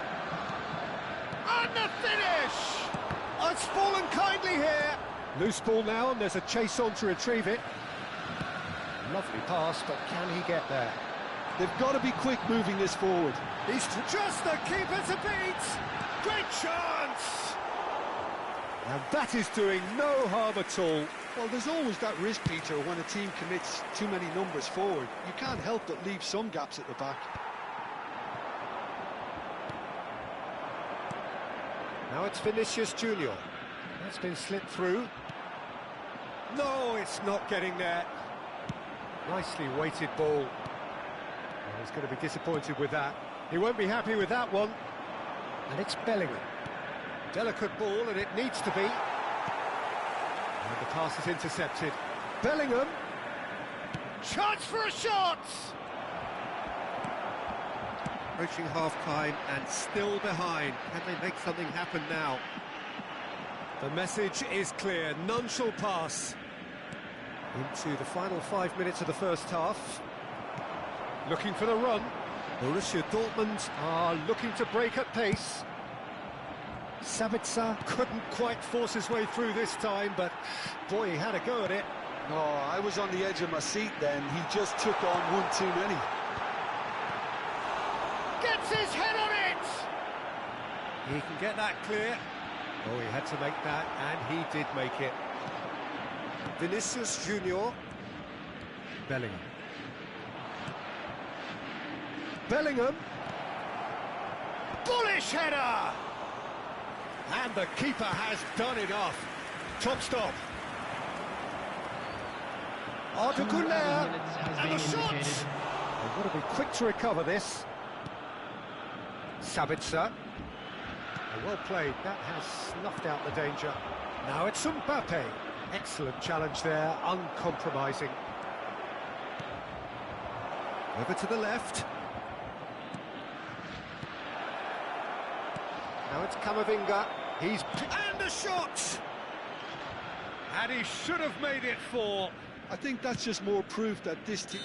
And the finish! Oh, it's fallen kindly here. Loose ball now, and there's a chase on to retrieve it. Lovely pass, but can he get there? They've got to be quick moving this forward. He's just the keeper to beat! Great chance! And that is doing no harm at all. Well, there's always that risk, Peter, when a team commits too many numbers forward. You can't help but leave some gaps at the back. Now it's Vinicius Junior. That's been slipped through. No, it's not getting there. Nicely weighted ball. Well, he's going to be disappointed with that. He won't be happy with that one. And it's Bellingham. Delicate ball, and it needs to be. And the pass is intercepted. Bellingham. Chance for a shot! Approaching half-time and still behind. Can they make something happen now? The message is clear. None shall pass. Into the final 5 minutes of the first half. Looking for the run. Borussia Dortmund are looking to break at pace. Sabitzer couldn't quite force his way through this time, but boy, he had a go at it. Oh, I was on the edge of my seat then. He just took on one too many. Gets his head on it! He can get that clear. Oh, he had to make that, and he did make it. Vinicius Junior. Bellingham. Bellingham. Bullish header! And the keeper has done enough. Top stop. Arda Güler. And the shot! They've got to be quick to recover this. Sabitzer. Well played, that has snuffed out the danger. Now it's Mbappe. Excellent challenge there, uncompromising. Over to the left. Now it's Camavinga. He's... And the shot! And he should have made it 4. I think that's just more proof that this team...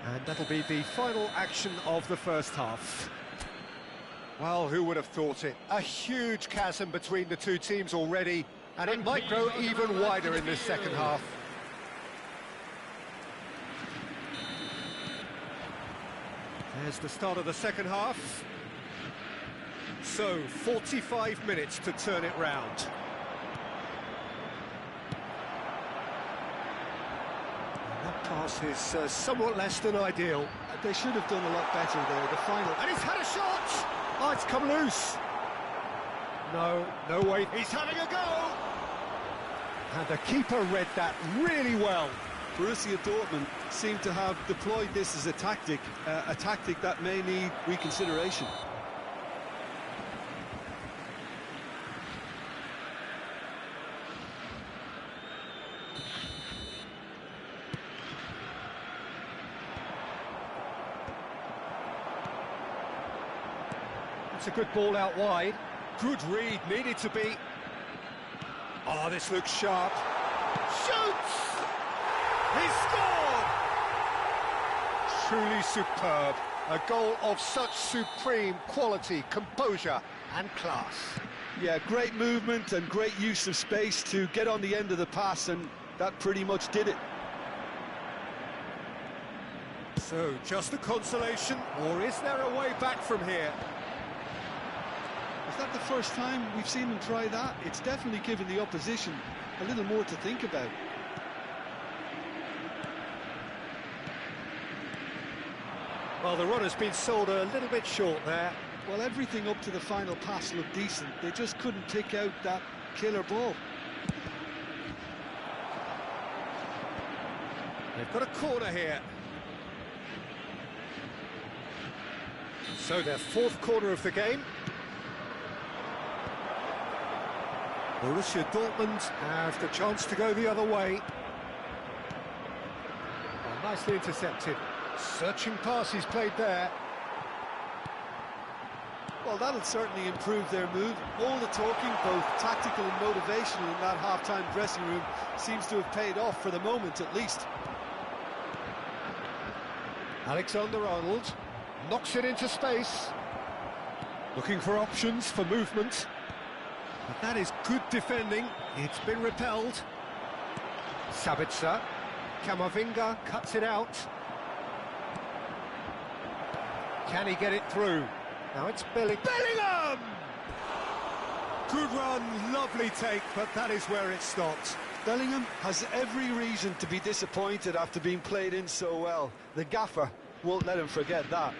And that'll be the final action of the first half. Well, who would have thought it? A huge chasm between the two teams already, and it might grow even wider in this second half. There's the start of the second half. So, 45 minutes to turn it round. And that pass is somewhat less than ideal. They should have done a lot better there, the final... And he's had a shot! Oh, it's come loose. No way. He's having a go. And the keeper read that really well. Borussia Dortmund seem to have deployed this as a tactic that may need reconsideration. It's a good ball out wide. Good read, needed to be. Oh, this looks sharp. Shoots! He scored! Truly superb. A goal of such supreme quality, composure and class. Yeah, great movement and great use of space to get on the end of the pass, and that pretty much did it. So, just a consolation, or is there a way back from here? Is that the first time we've seen them try that? It's definitely given the opposition a little more to think about. Well, the runner's been sold a little bit short there. Well, everything up to the final pass looked decent. They just couldn't pick out that killer ball. They've got a corner here. So their fourth corner of the game. Borussia Dortmund have the chance to go the other way. Oh, nicely intercepted. Searching pass he's played there. Well, that'll certainly improve their mood. All the talking, both tactical and motivational, in that half-time dressing room seems to have paid off for the moment, at least. Alexander-Arnold knocks it into space. Looking for options for movement. But that is good defending. It's been repelled. Sabitzer. Camavinga cuts it out. Can he get it through? Now it's Bellingham! Good run, lovely take, but that is where it stopped. Bellingham has every reason to be disappointed after being played in so well. The gaffer won't let him forget that.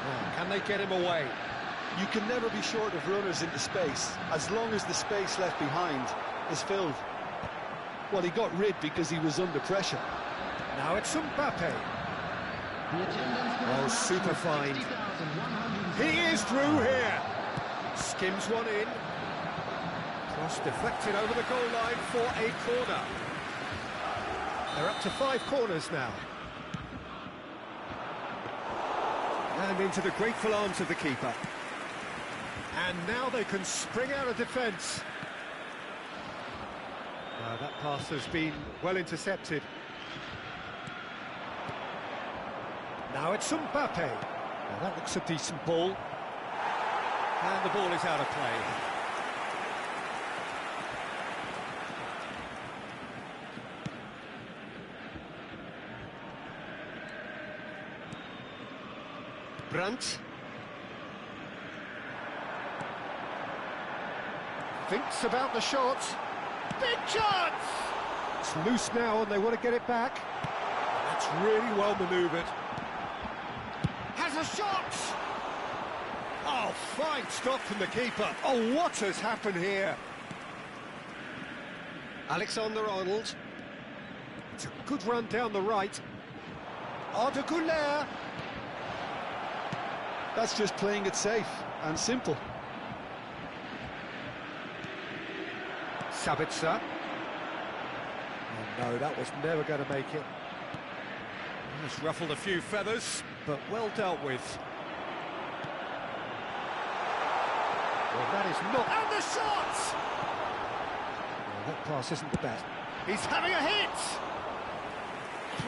Now, can they get him away? You can never be short of runners into space, as long as the space left behind is filled. Well, he got rid because he was under pressure. Now it's Mbappe. Oh, super fine. He is through here. Skims one in. Cross deflected over the goal line for a corner. They're up to 5 corners now. And into the grateful arms of the keeper. And now they can spring out of defence. That pass has been well intercepted. Now it's Mbappe. Now that looks a decent ball. And the ball is out of play. Brandt. Thinks about the shot. Big chance! It's loose now and they want to get it back. That's really well manoeuvred. Has a shot! Oh, fine stop from the keeper. Oh, what has happened here? Alexander-Arnold. It's a good run down the right. Arda Güler. That's just playing it safe and simple. Sabitzer. Oh no, that was never going to make it. Just ruffled a few feathers, but well dealt with. Well, that is not... And the shot! Well, that pass isn't the best. He's having a hit!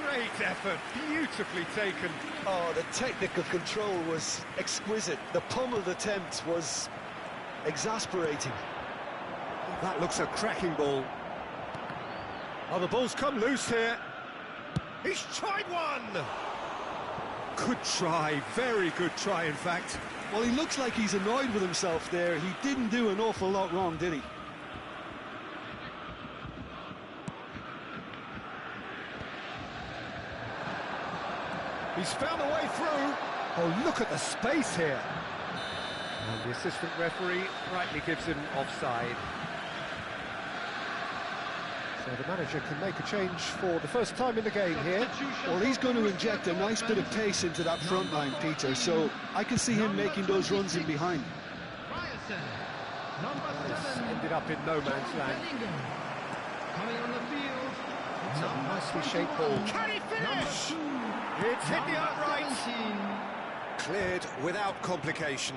Great effort, beautifully taken. Oh, the technical control was exquisite. The pummeled attempt was exasperating. That looks a cracking ball. Oh, the ball's come loose here. He's tried one! Good try, very good try, in fact. Well, he looks like he's annoyed with himself there. He didn't do an awful lot wrong, did he? He's found a way through. Oh, look at the space here. And the assistant referee rightly gives him offside. So the manager can make a change for the first time in the game here. Well, he's going to inject a nice bit of pace into that front line, Peter, so I can see him making those runs in behind. This ended up in no man's land. Coming on the field. It's a nicely shaped ball. Can he finish? It's hit the upright. Cleared without complication.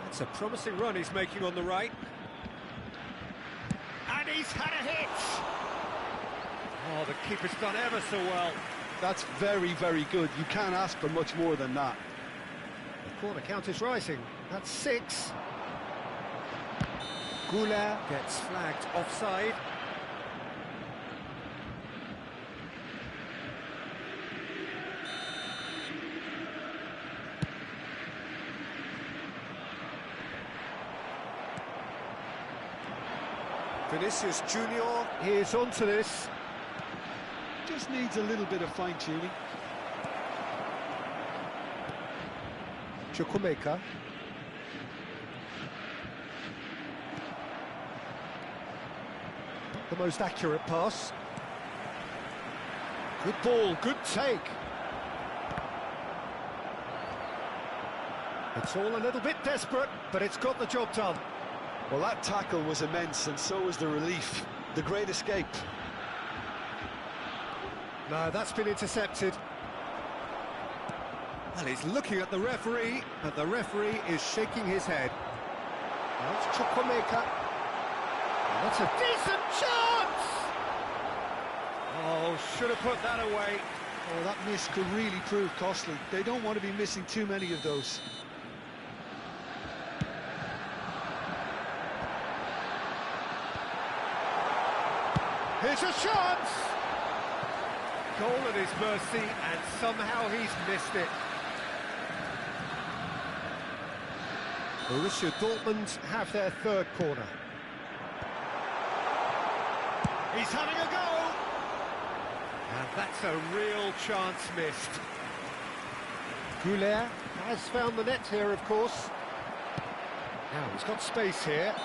It's a promising run he's making on the right. And he's had a hit! Oh, the keeper's done ever so well. That's very, very good. You can't ask for much more than that. The corner count is rising. That's 6. Güler gets flagged offside. Vinicius Junior is onto this. Just needs a little bit of fine-tuning. Chukwuemeka. The most accurate pass. Good ball, good take. It's all a little bit desperate, but it's got the job done. Well, that tackle was immense, and so was the relief. The great escape. No, that's been intercepted. And he's looking at the referee, but the referee is shaking his head. That's Chukwuemeka. That's a decent chance! Oh, should have put that away. Oh, that miss could really prove costly. They don't want to be missing too many of those. Here's a chance! Goal at his mercy, and somehow he's missed it. Borussia Dortmund have their third corner. He's having a go! And that's a real chance missed. Goulet has found the net here, of course. Now, he's got space here.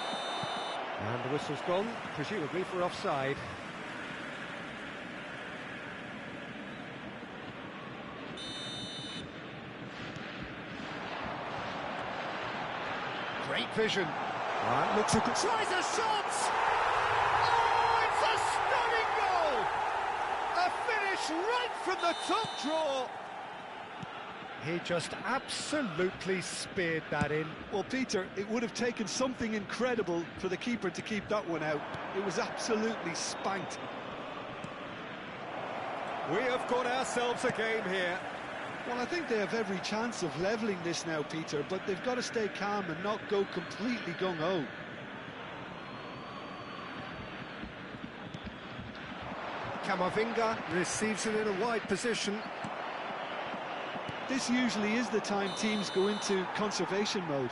And the whistle's gone, presumably for offside. Great vision. That looks a good... Tries a shot! Oh, it's a stunning goal! A finish right from the top draw. He just absolutely speared that in. Well, Peter, it would have taken something incredible for the keeper to keep that one out. It was absolutely spanked. We have got ourselves a game here. Well, I think they have every chance of levelling this now, Peter, but they've got to stay calm and not go completely gung-ho. Camavinga receives it in a wide position. This usually is the time teams go into conservation mode.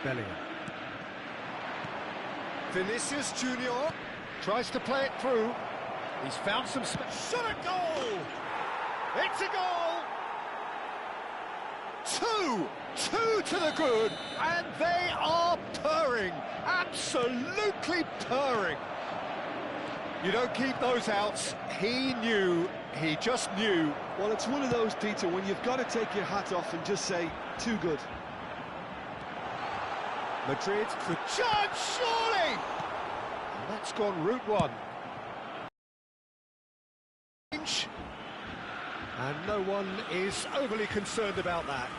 Bellingham. Vinicius Junior tries to play it through. He's found some space. Shot a goal! It's a goal! Two to the good, and they are purring, absolutely purring. You don't keep those outs. He knew, he just knew. Well, it's one of those, Peter, when you've got to take your hat off and just say, too good. Madrid could charge, surely! And that's gone route one. And no one is overly concerned about that.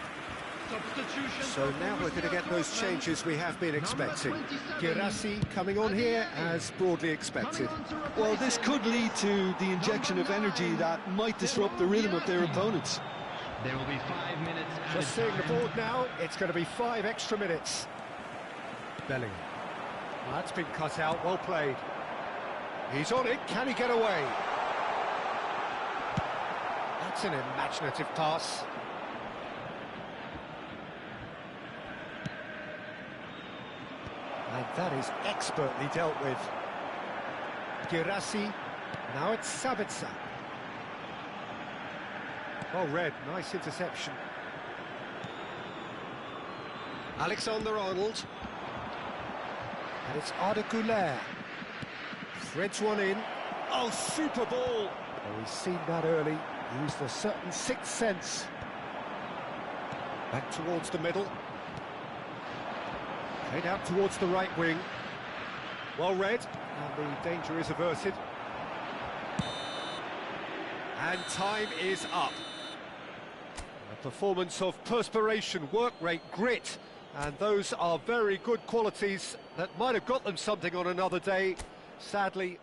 So now we're going to get those changes we have been expecting. Girassi coming on here as broadly expected. Well, this could lead to the injection of energy that might disrupt the rhythm of their opponents. There will be 5 minutes. Just seeing the board now, it's going to be 5 extra minutes. Bellingham. Well, that's been cut out, well played. He's on it, can he get away? That's an imaginative pass. And that is expertly dealt with. Girassi, now it's Sabitzer. Well read, nice interception. Alexander-Arnold. And it's Arda Güler. Threads one in. Oh, super ball! Oh, he's seen that early. Used a certain sixth sense. Back towards the middle. Played out towards the right wing. Well read, and the danger is averted. And time is up. A performance of perspiration, work rate, grit, and those are very good qualities that might have got them something on another day. Sadly,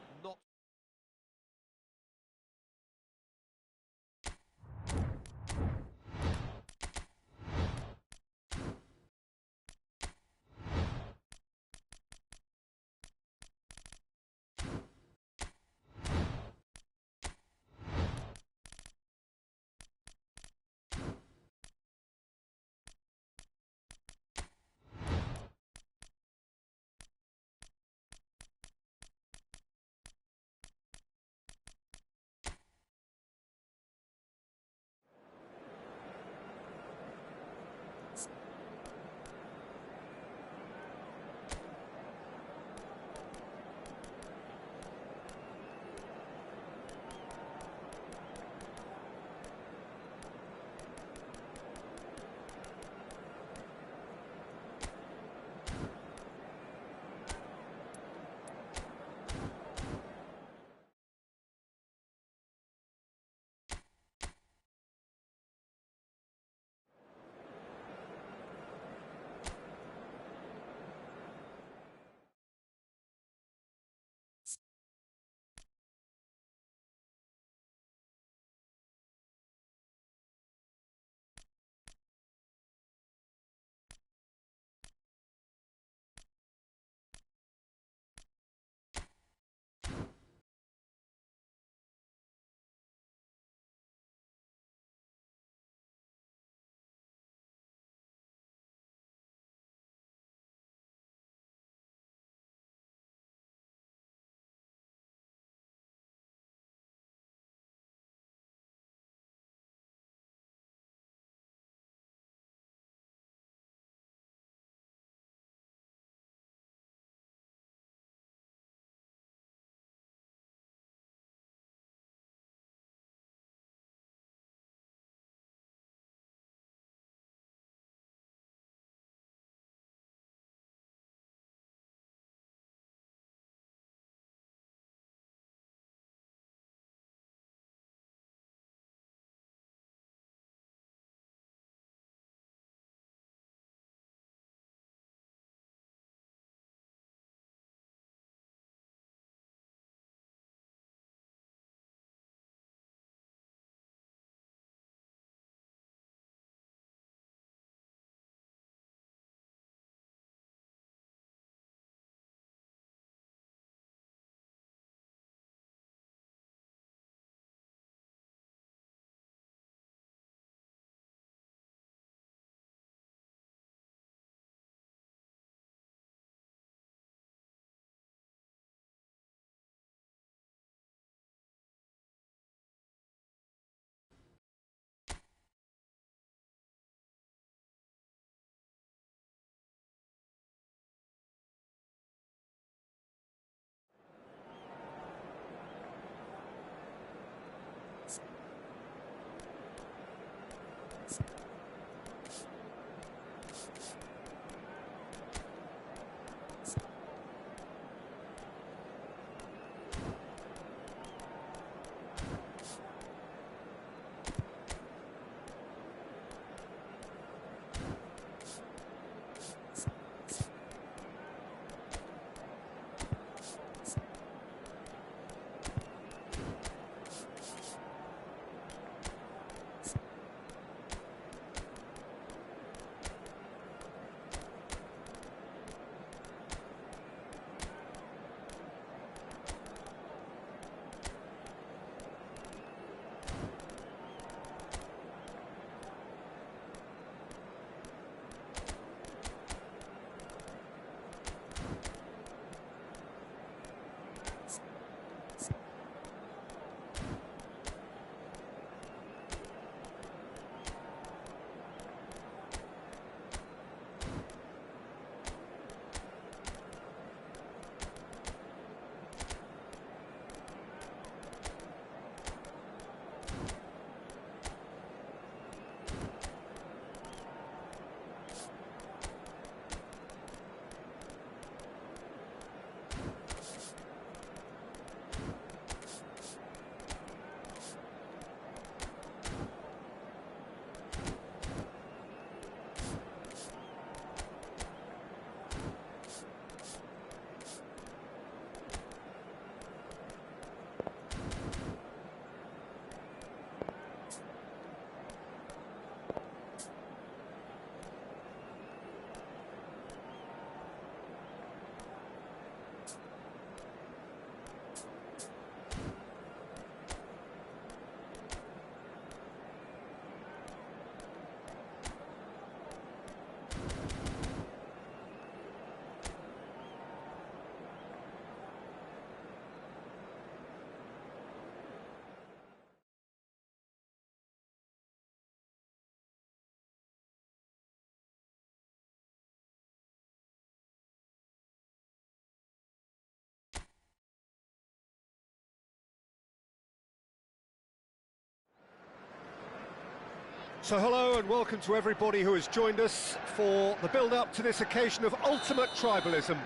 So hello and welcome to everybody who has joined us for the build-up to this occasion of ultimate tribalism.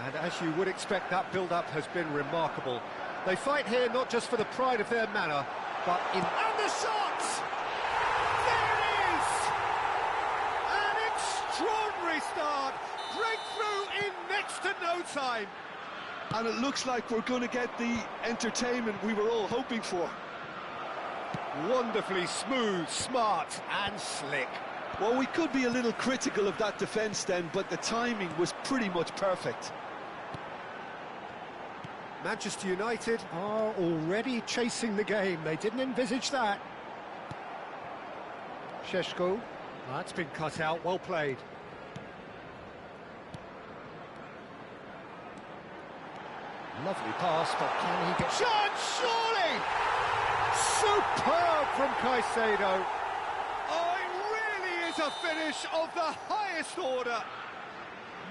And as you would expect, that build-up has been remarkable. They fight here not just for the pride of their manor, but in... And the shot! There it is! An extraordinary start! Breakthrough in next to no time! And it looks like we're going to get the entertainment we were all hoping for. Wonderfully smooth, smart and slick. Well, we could be a little critical of that defence then, but the timing was pretty much perfect. Manchester United are already chasing the game. They didn't envisage that. Šeško. That's been cut out. Well played. Lovely pass, but can he get... Chance, surely! Superb from Caicedo. Oh, it really is a finish of the highest order.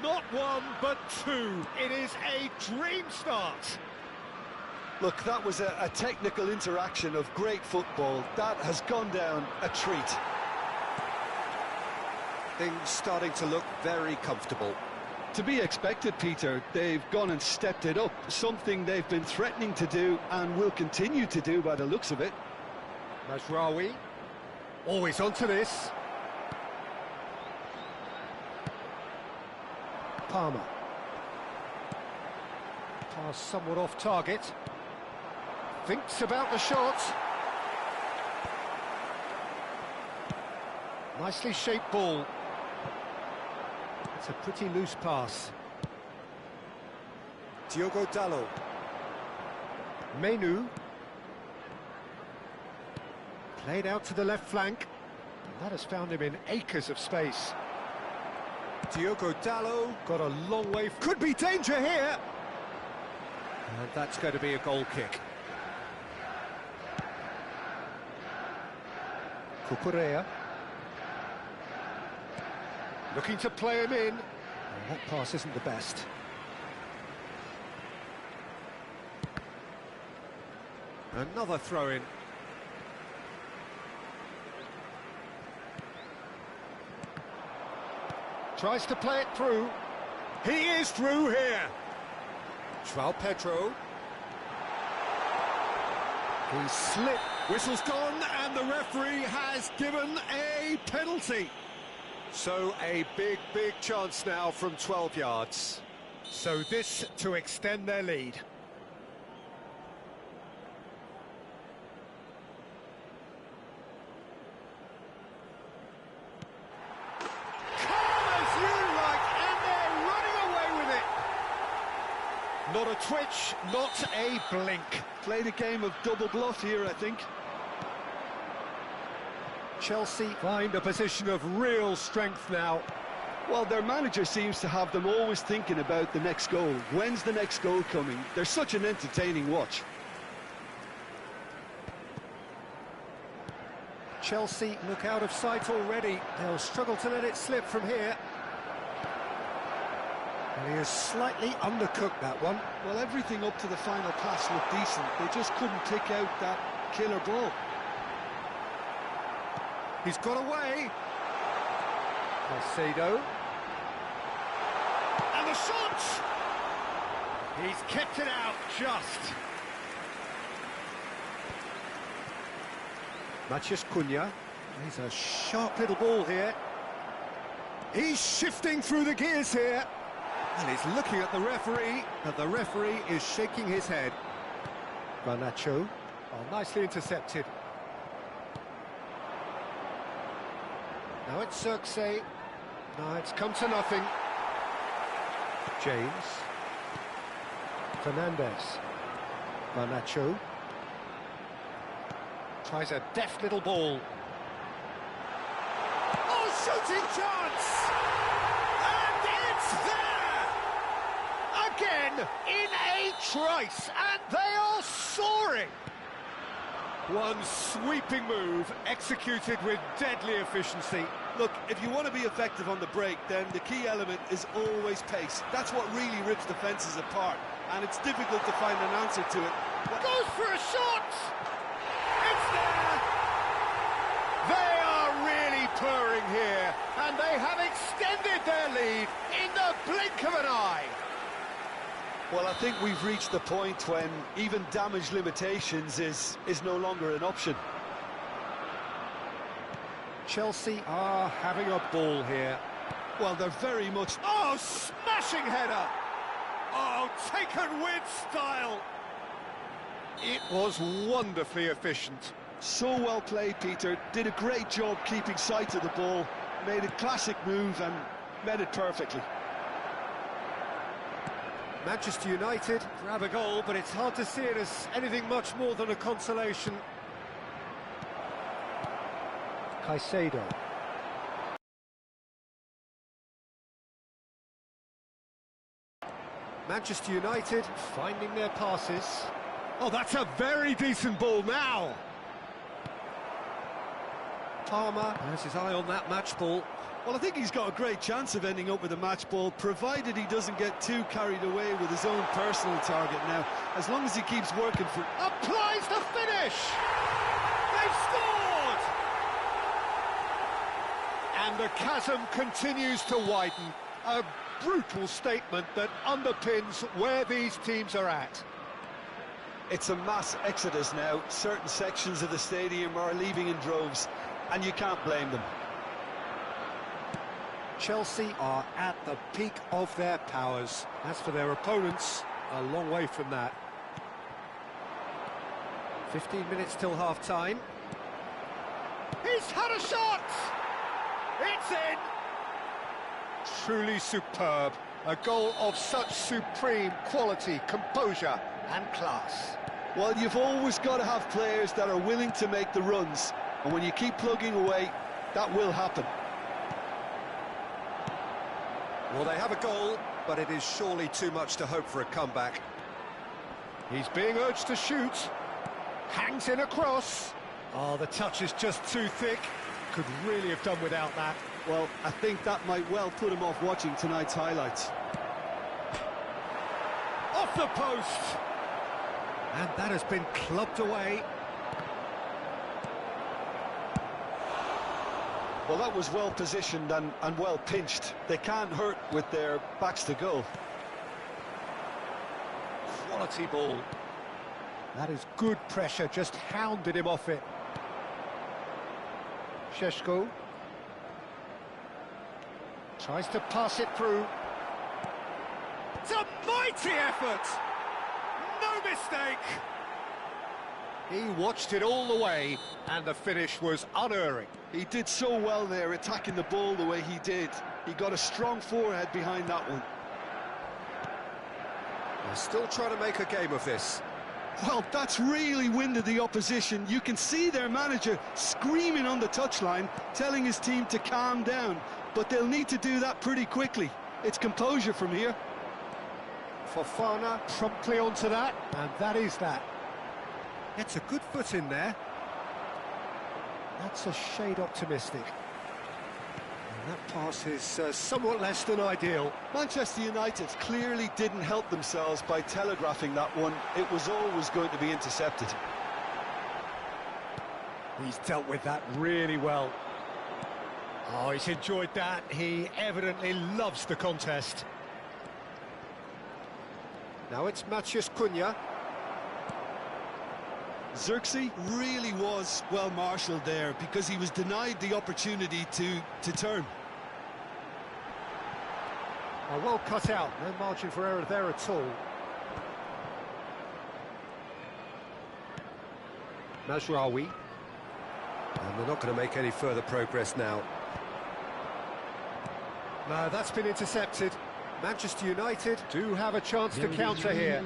Not one, but two. It is a dream start. Look, that was a technical interaction of great football. That has gone down a treat. Things starting to look very comfortable. To be expected, Peter. They've gone and stepped it up, something they've been threatening to do and will continue to do by the looks of it. Mazraoui, always onto this. Palmer. Pass somewhat off target. Thinks about the shot. Nicely shaped ball. It's a pretty loose pass. Diogo Dalot. Menu. Played out to the left flank. And that has found him in acres of space. Diogo Dalot got a long way. Could be danger here. And that's going to be a goal kick. Cucurella. Looking to play him in. Oh, that pass isn't the best. Another throw-in. tries to play it through. He is through here. João Pedro. He slipped. Whistle's gone, and the referee has given a penalty. So a big chance now from 12 yards. So this to extend their lead. Calm as you like, and they're running away with it. Not a twitch, not a blink. Played a game of double bluff here, I think. Chelsea find a position of real strength now. Well, their manager seems to have them always thinking about the next goal. When's the next goal coming? They're such an entertaining watch. Chelsea look out of sight already. They'll struggle to let it slip from here. And he has slightly undercooked that one. Well, everything up to the final pass looked decent. They just couldn't pick out that killer ball. He's got away. Caicedo. And the shot! He's kept it out just. Matheus Cunha. He's a sharp little ball here. He's shifting through the gears here. And he's looking at the referee, but the referee is shaking his head. Garnacho. Oh, nicely intercepted. Now it's Circe. No, it's come to nothing. James. Fernandez. Garnacho. Tries a deft little ball. Oh, shooting chance! And it's there! Again, in a trice, and they are soaring! One sweeping move, executed with deadly efficiency. Look, if you want to be effective on the break, then the key element is always pace. That's what really rips defences apart, and it's difficult to find an answer to it. Goes for a shot! It's there! They are really purring here, and they have extended their lead in the blink of an eye. Well, I think we've reached the point when even damage limitations is no longer an option. Chelsea are having a ball here. Well, they're very much... Oh, smashing header! Oh, taken with style! It was wonderfully efficient. So well played, Peter. Did a great job keeping sight of the ball. Made a classic move and met it perfectly. Manchester United grab a goal, but it's hard to see it as anything much more than a consolation. Caicedo. Manchester United finding their passes. Oh, that's a very decent ball now. Palmer has his eye on that match ball. Well, I think he's got a great chance of ending up with a match ball, provided he doesn't get too carried away with his own personal target now. As long as he keeps working for... Applies the finish! They've scored! And the chasm continues to widen. A brutal statement that underpins where these teams are at. It's a mass exodus now. Certain sections of the stadium are leaving in droves, and you can't blame them. Chelsea are at the peak of their powers. As for their opponents, a long way from that. 15 minutes till half-time. He's had a shot! It's in! Truly superb. A goal of such supreme quality, composure and class. Well, you've always got to have players that are willing to make the runs. And when you keep plugging away, that will happen. Well, they have a goal, but it is surely too much to hope for a comeback. He's being urged to shoot. Hangs in a cross. Oh, the touch is just too thick. Could really have done without that. Well, I think that might well put him off watching tonight's highlights. Off the post! And that has been clubbed away. Well, that was well positioned and well pinched. They can't hurt with their backs to goal. Quality ball. That is good pressure, just hounded him off it. Sheshko tries to pass it through. It's a mighty effort! No mistake! He watched it all the way, and the finish was unerring. He did so well there, attacking the ball the way he did. He got a strong forehead behind that one. They're still trying to make a game of this. Well, that's really winded the opposition. You can see their manager screaming on the touchline, telling his team to calm down. But they'll need to do that pretty quickly. It's composure from here. Fofana promptly onto that, and that is that. Gets a good foot in there. That's a shade optimistic. And that pass is somewhat less than ideal. Manchester United clearly didn't help themselves by telegraphing that one. It was always going to be intercepted. He's dealt with that really well. Oh, he's enjoyed that. He evidently loves the contest. Now it's Matheus Cunha. Xerxes really was well marshalled there because he was denied the opportunity to turn. Oh, well cut out, no margin for error there at all. Mazraoui. And they're not going to make any further progress now. No, that's been intercepted. Manchester United do have a chance to counter here.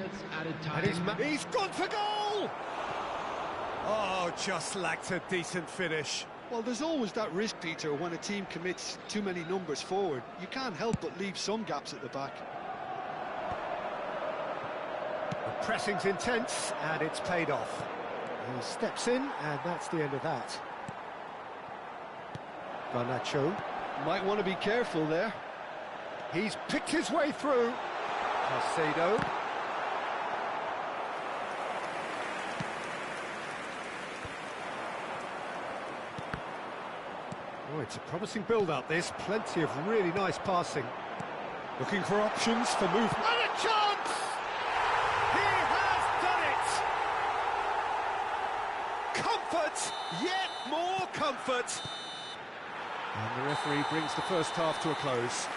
And he's gone for goal! Oh, just lacked a decent finish. Well, there's always that risk, Peter, when a team commits too many numbers forward. You can't help but leave some gaps at the back. The pressing's intense, and it's paid off. He steps in, and that's the end of that. Garnacho. Might want to be careful there. He's picked his way through. Caicedo. Oh, it's a promising build-up, this. Plenty of really nice passing. Looking for options for movement. And a chance! He has done it! Comfort! Yet more comfort! And the referee brings the first half to a close.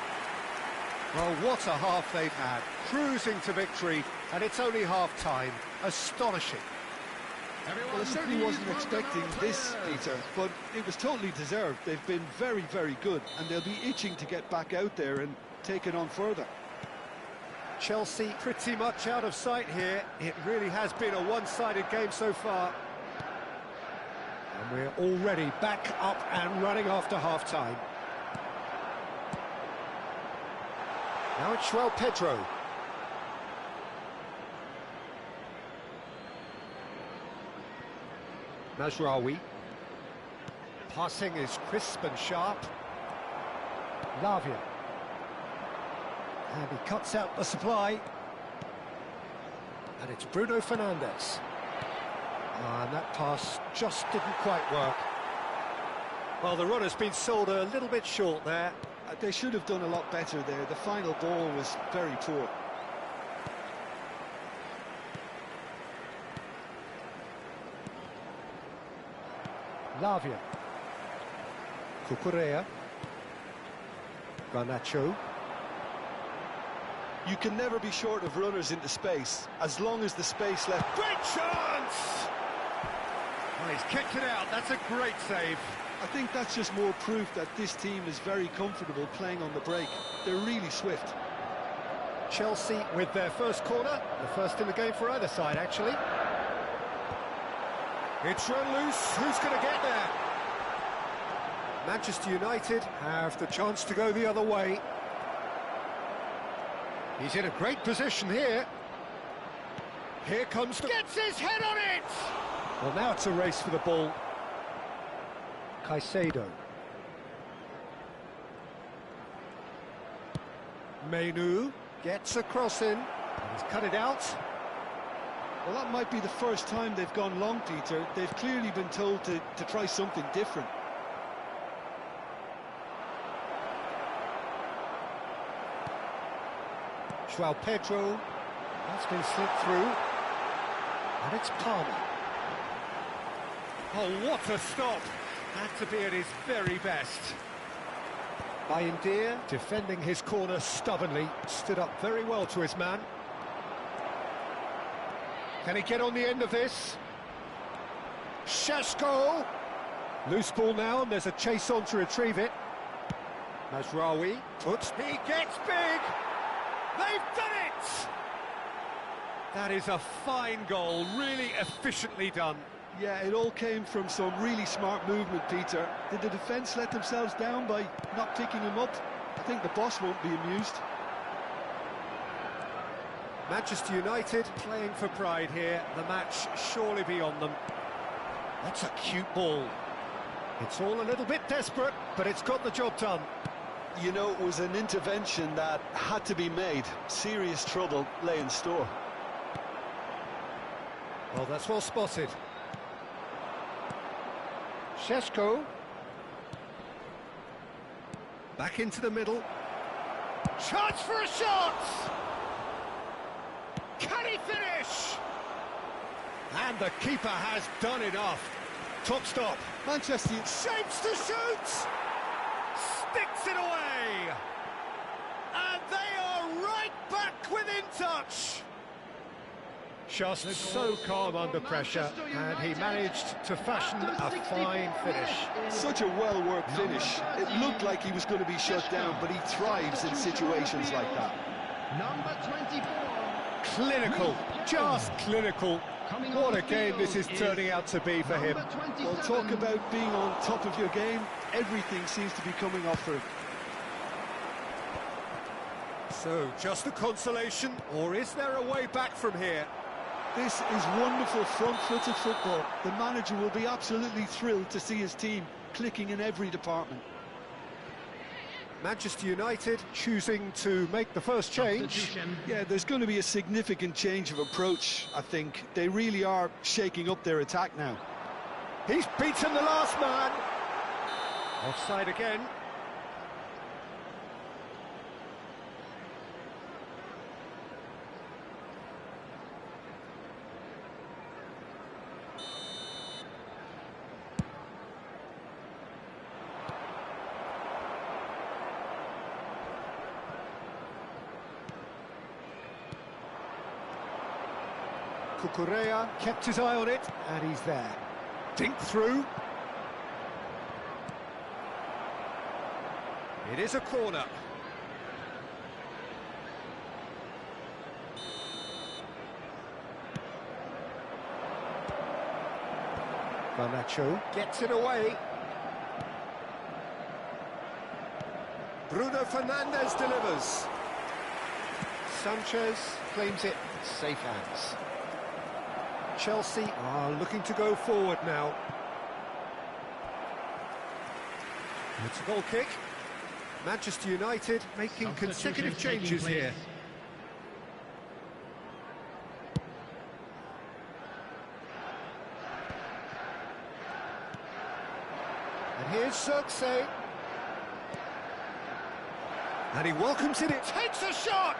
Well, what a half they've had. Cruising to victory, and it's only half-time. Astonishing. Well, I certainly wasn't expecting this, Peter, but it was totally deserved. They've been very, very good, and they'll be itching to get back out there and take it on further. Chelsea pretty much out of sight here. It really has been a one-sided game so far. And we're already back up and running after half-time. Now it's João Pedro. Mazraoui. Passing is crisp and sharp. Lavia. And he cuts out the supply. And it's Bruno Fernandes. And that pass just didn't quite work. Well, the run has been sold a little bit short there. They should have done a lot better there. The final ball was very poor. Lavia. Cucurella. Garnacho. You can never be short of runners into space, as long as the space left. Great chance! Well, he's kicked it out. That's a great save. I think that's just more proof that this team is very comfortable playing on the break. They're really swift. Chelsea with their first corner, the first in the game for either side, actually. It's run loose. Who's going to get there? Manchester United have the chance to go the other way. He's in a great position here. Here comes the... Gets his head on it! Well, now it's a race for the ball. Caicedo. Menu gets a cross in. He's cut it out. Well, that might be the first time they've gone long, Peter. They've clearly been told to try something different. João Pedro, that's been slipped through, and it's Palmer. Oh, what a stop! Had to be at his very best. Bayindir, defending his corner stubbornly, stood up very well to his man. Can he get on the end of this? Šeško! Loose ball now, and there's a chase on to retrieve it. Mazraoui puts, he gets big! They've done it! That is a fine goal, really efficiently done. Yeah, it all came from some really smart movement, Peter. Did the defence let themselves down by not picking him up? I think the boss won't be amused. Manchester United playing for pride here. The match surely beyond them. That's a cute ball. It's all a little bit desperate, but it's got the job done. You know, it was an intervention that had to be made. Serious trouble lay in store. Well, that's well spotted. Šeško. Back into the middle. Chance for a shot! Can he finish? And the keeper has done enough. Top stop. Manchester Shapes to shoot! Sticks it away! And they are right back within touch! Just so calm under pressure, and he managed to fashion a fine finish. Such a well-worked finish. It looked like he was going to be shut down, but he thrives in situations like that. Number 24. Clinical, just clinical. What a game this is turning out to be for him. Well, talk about being on top of your game. Everything seems to be coming off for him. So, just a consolation, or is there a way back from here? This is wonderful front-footed football. The manager will be absolutely thrilled to see his team clicking in every department. Manchester United choosing to make the first change. Yeah, there's going to be a significant change of approach, I think. They really are shaking up their attack now. He's beaten the last man. Offside again. Cucurella kept his eye on it, and he's there. Dink through. It is a corner. Garnacho gets it away. Bruno Fernandes delivers. Sanchez claims it, safe hands. Chelsea are looking to go forward now. It's a goal kick. Manchester United making consecutive changes here. And here's Xerxes. And he welcomes it, it takes a shot!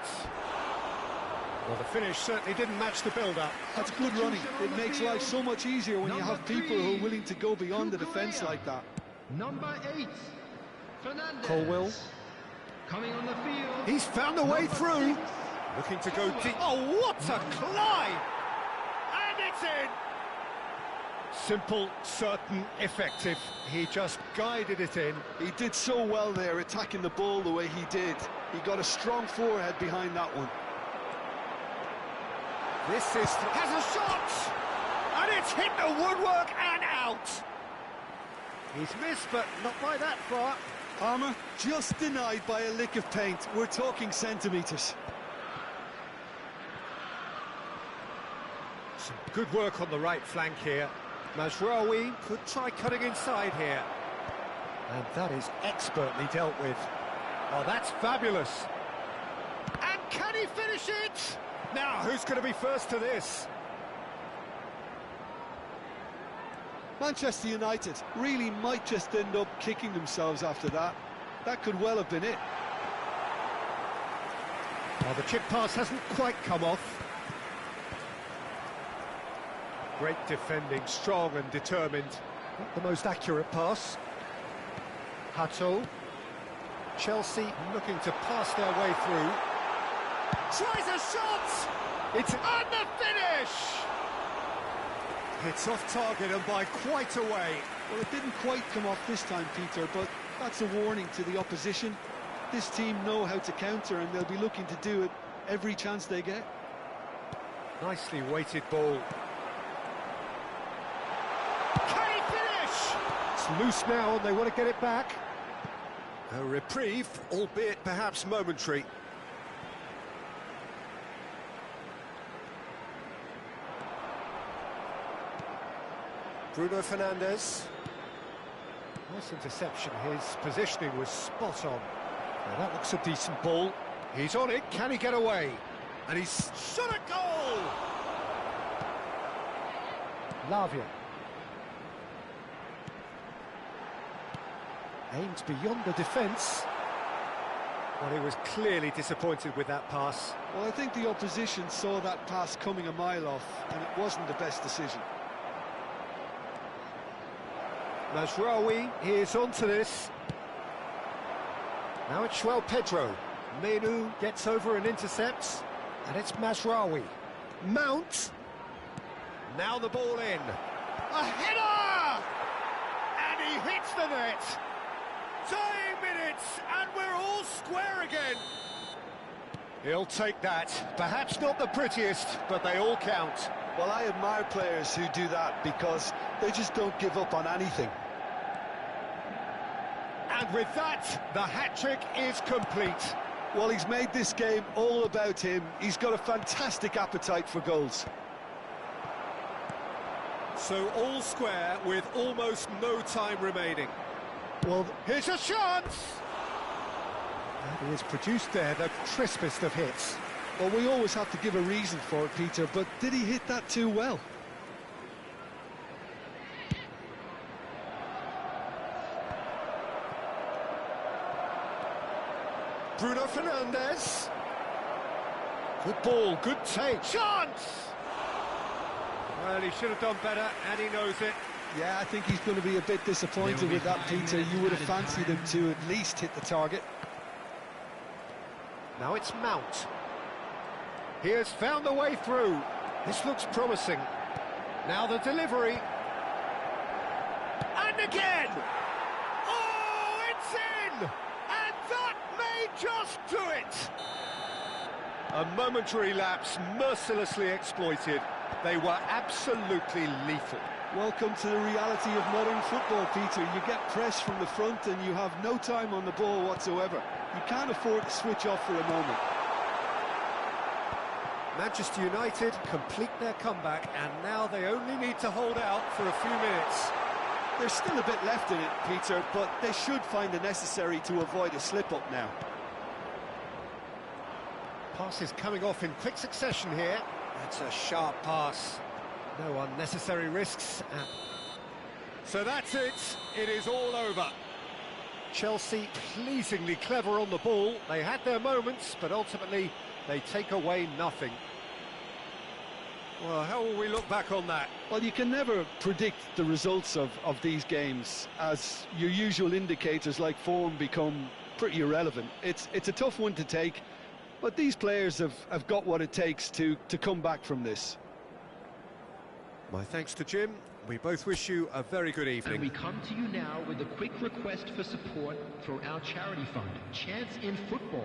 Well, the finish certainly didn't match the build-up. That's good running. It makes life so much easier when you have people who are willing to go beyond the defence like that. Number 8, Fernandes. Colwill. Coming on the field. He's found a way through. Looking to go deep. Oh, what a climb! And it's in! Simple, certain, effective. He just guided it in. He did so well there, attacking the ball the way he did. He got a strong forehead behind that one. This has a shot! And it's hit the woodwork and out! He's missed, but not by that far. Palmer just denied by a lick of paint. We're talking centimetres. Some good work on the right flank here. Mazraoui could try cutting inside here. And that is expertly dealt with. Oh, that's fabulous. And can he finish it? Now, who's going to be first to this? Manchester United really might just end up kicking themselves after that. That could well have been it. Well, the chip pass hasn't quite come off. Great defending, strong and determined. Not the most accurate pass. Hato. Chelsea looking to pass their way through. Tries a shot! It's on the finish! It's off target and by quite a way. Well, it didn't quite come off this time, Peter, but that's a warning to the opposition. This team know how to counter and they'll be looking to do it every chance they get. Nicely weighted ball. Can he finish? It's loose now and they want to get it back. A reprieve, albeit perhaps momentary. Bruno Fernandes. Nice interception, his positioning was spot on. Now that looks a decent ball. He's on it, can he get away? And he's shot a goal! Lavia. Aimed beyond the defence. Well, he was clearly disappointed with that pass. Well, I think the opposition saw that pass coming a mile off, and it wasn't the best decision. Mazraoui is onto this. Now it's João Pedro. Menu gets over and intercepts. And it's Mazraoui. Mount. Now the ball in. A header! And he hits the net. 9 minutes and we're all square again. He'll take that. Perhaps not the prettiest, but they all count. Well, I admire players who do that because they just don't give up on anything. And with that, the hat-trick is complete. Well, he's made this game all about him. He's got a fantastic appetite for goals. So all square with almost no time remaining. Well, here's a chance! And he has produced there the crispest of hits. Well, we always have to give a reason for it, Peter, but did he hit that too well? Bruno Fernandes. Good ball, good take. Chance! Well, he should have done better, and he knows it. Yeah, I think he's going to be a bit disappointed with that, Peter. You would have fancied him to at least hit the target. Now it's Mount. He has found the way through. This looks promising. Now the delivery. And again! Oh, it's in! And that may just do it! A momentary lapse, mercilessly exploited. They were absolutely lethal. Welcome to the reality of modern football, Peter. You get press from the front and you have no time on the ball whatsoever. You can't afford to switch off for a moment. Manchester United complete their comeback, and now they only need to hold out for a few minutes. There's still a bit left in it, Peter, but they should find the necessary to avoid a slip-up now. Passes coming off in quick succession here. That's a sharp pass. No unnecessary risks. So that's it. It is all over. Chelsea pleasingly clever on the ball. They had their moments, but ultimately they take away nothing. Well, how will we look back on that? Well, you can never predict the results of these games, as your usual indicators like form become pretty irrelevant. It's a tough one to take, but these players have got what it takes to come back from this. My thanks to Jim. We both wish you a very good evening. And we come to you now with a quick request for support for our charity fund, Chance in Football.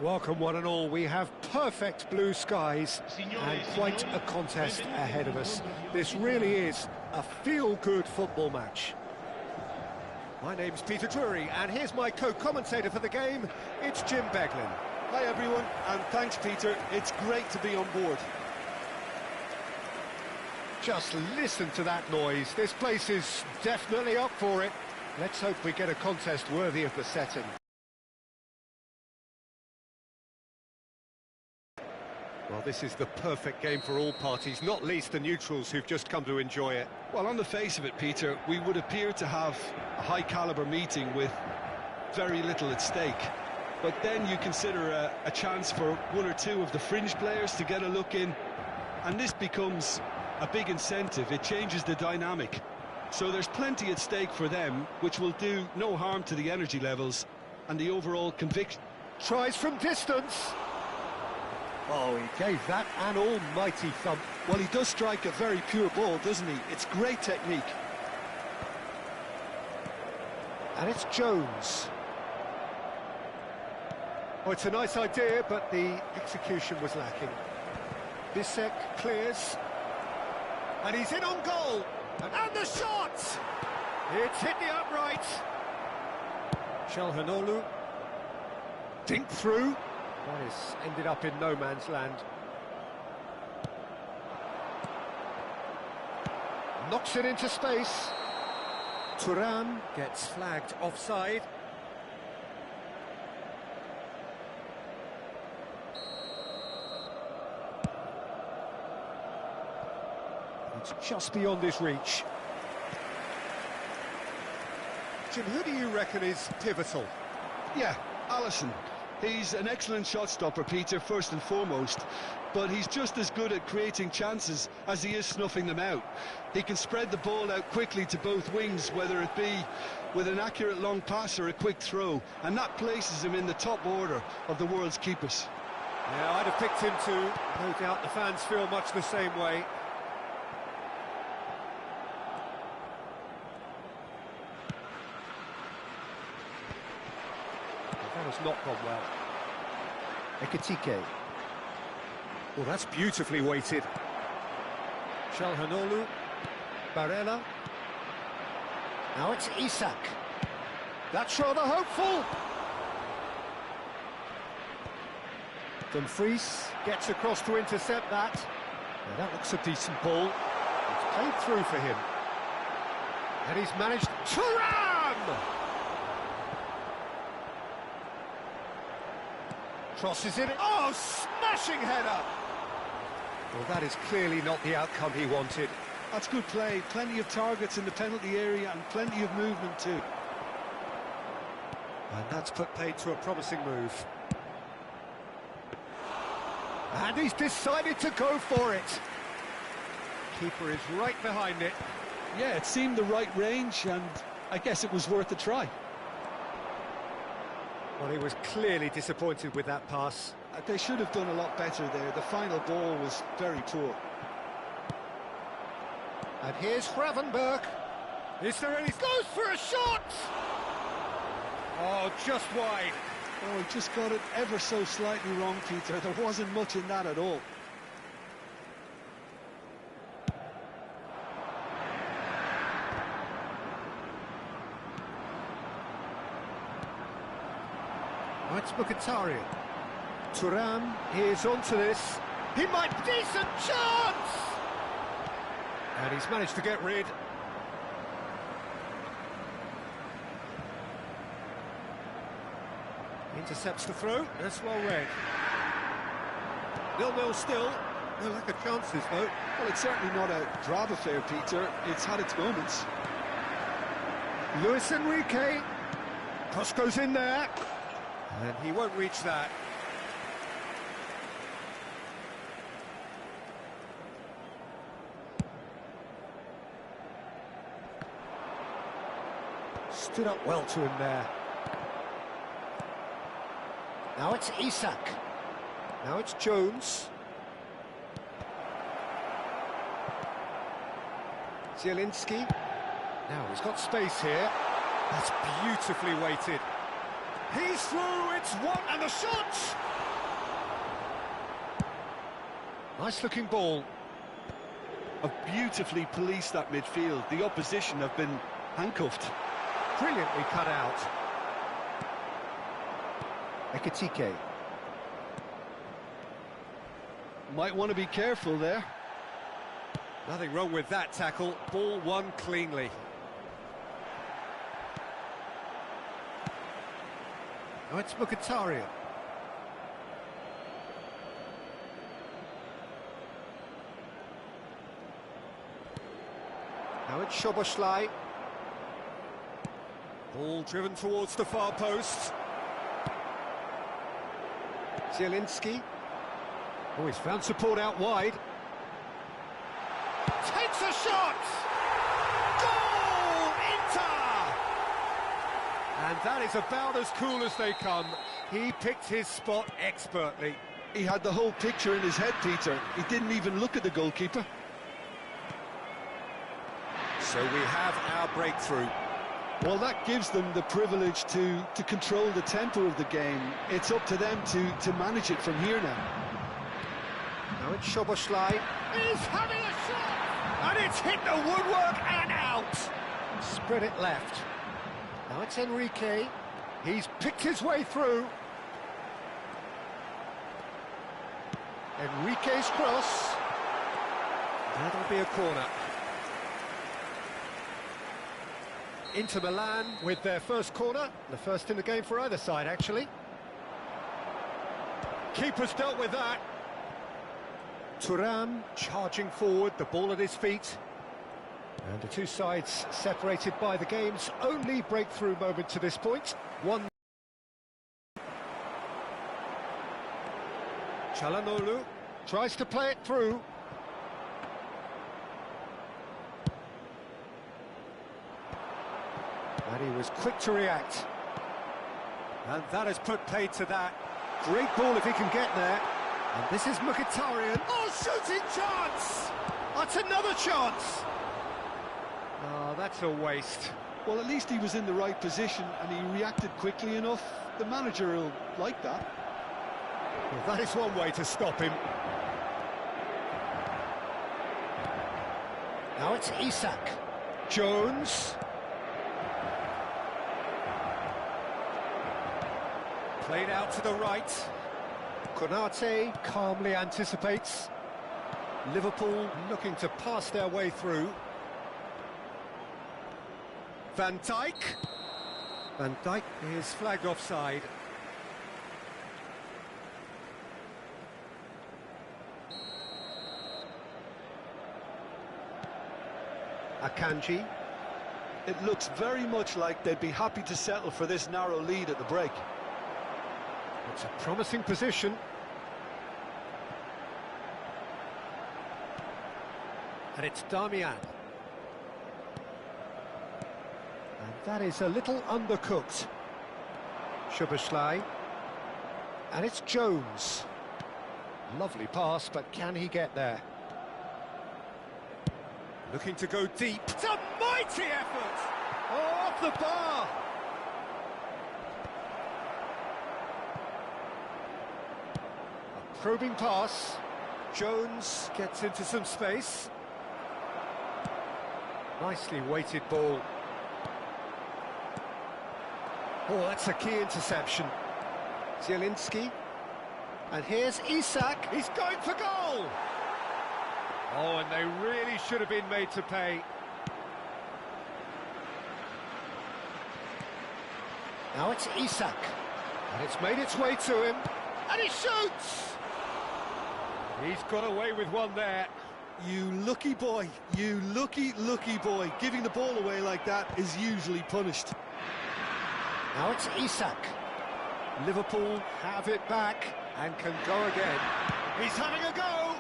Welcome one and all, we have perfect blue skies and quite a contest ahead of us. This really is a feel-good football match. My name's Peter Drury and here's my co-commentator for the game, it's Jim Beglin. Hi everyone, and thanks Peter, it's great to be on board. Just listen to that noise, this place is definitely up for it. Let's hope we get a contest worthy of the setting. Well, this is the perfect game for all parties, not least the neutrals who've just come to enjoy it. Well, on the face of it, Peter, we would appear to have a high-caliber meeting with very little at stake. But then you consider a chance for one or two of the fringe players to get a look in, and this becomes a big incentive. It changes the dynamic. So there's plenty at stake for them, which will do no harm to the energy levels and the overall conviction. Tries from distance. Oh, he gave that an almighty thump. Well, he does strike a very pure ball, doesn't he? It's great technique. And it's Jones. Oh, it's a nice idea, but the execution was lacking. Bisek clears. And he's in on goal. And the shot! It's hit the upright. Shalhanolu. Dink through. That has ended up in no man's land. Knocks it into space. Thuram gets flagged offside. It's just beyond his reach. Jim, who do you reckon is pivotal? Yeah, Alisson. He's an excellent shot stopper, Peter, first and foremost, but he's just as good at creating chances as he is snuffing them out. He can spread the ball out quickly to both wings, whether it be with an accurate long pass or a quick throw, and that places him in the top order of the world's keepers. Yeah, I'd have picked him too. No doubt the fans feel much the same way. That has not gone well. Ekitike. Well, that's beautifully weighted. Shalhanolu. Barella. Now it's Isak. That's rather hopeful. Dumfries gets across to intercept that. Now that looks a decent ball. It's played through for him. And he's managed... Thuram! Crosses it. Oh, smashing header! Well, that is clearly not the outcome he wanted. That's good play. Plenty of targets in the penalty area and plenty of movement too. And that's put paid to a promising move. And he's decided to go for it. Keeper is right behind it. Yeah, it seemed the right range, and I guess it was worth a try. Well, he was clearly disappointed with that pass. They should have done a lot better there. The final ball was very poor. And here's Gravenberg. Is there any... Goes for a shot! Oh, just wide. Oh, he just got it ever so slightly wrong, Peter. There wasn't much in that at all. Oh, it's Mkhitaryan. Thuram is onto this. He might... Decent chance! And he's managed to get rid. Intercepts the throw. That's well read. 0-0 still. No lack of chances, though. Well, it's certainly not a drab affair, Peter. It's had its moments. Luis Enrique. Cross goes in there. And he won't reach that. Stood up well to him there. Now it's Isak. Now it's Jones. Zielinski. Now he's got space here. That's beautifully weighted. He's through, it's one, and the shot! Nice looking ball. Have beautifully policed that midfield. The opposition have been handcuffed. Brilliantly cut out. Ekitike. Might want to be careful there. Nothing wrong with that tackle. Ball won cleanly. Now it's Mkhitaryan. Now it's Szoboszlai. Ball driven towards the far post. Zielinski. Oh, he's found support out wide. Takes a shot! Goal! Inter! And that is about as cool as they come. He picked his spot expertly. He had the whole picture in his head, Peter. He didn't even look at the goalkeeper. So we have our breakthrough. Well, that gives them the privilege to control the tempo of the game. It's up to them to manage it from here now. Now it's Szoboszlai. He's having a shot! And it's hit the woodwork and out! Spread it left. Now it's Enrique. He's picked his way through. Enrique's cross. That'll be a corner. Inter Milan with their first corner. The first in the game for either side, actually. Keeper's dealt with that. Thuram charging forward, the ball at his feet. And the two sides separated by the game's only breakthrough moment to this point. Çalhanoğlu tries to play it through. And he was quick to react. And that has put paid to that. Great ball if he can get there. And this is Mkhitaryan. Oh, shooting chance! That's another chance! Oh, that's a waste. Well, at least he was in the right position and he reacted quickly enough. The manager will like that. Well, that is one way to stop him. Now it's Isak. Jones. Played out to the right. Konate calmly anticipates. Liverpool looking to pass their way through. Van Dijk. Van Dijk is flagged offside. Akanji. It looks very much like they'd be happy to settle for this narrow lead at the break. It's a promising position. And it's Darmian. And that is a little undercooked. Szoboszlai. And it's Jones. Lovely pass, but can he get there? Looking to go deep. It's a mighty effort! Oh, off the bar! A probing pass. Jones gets into some space. Nicely weighted ball. Oh, that's a key interception. Zielinski. And here's Isak. He's going for goal! Oh, and they really should have been made to pay. Now it's Isak. And it's made its way to him. And he shoots! He's got away with one there. You lucky boy, you lucky boy. Giving the ball away like that is usually punished. Now it's Isak. Liverpool have it back and can go again. He's having a go!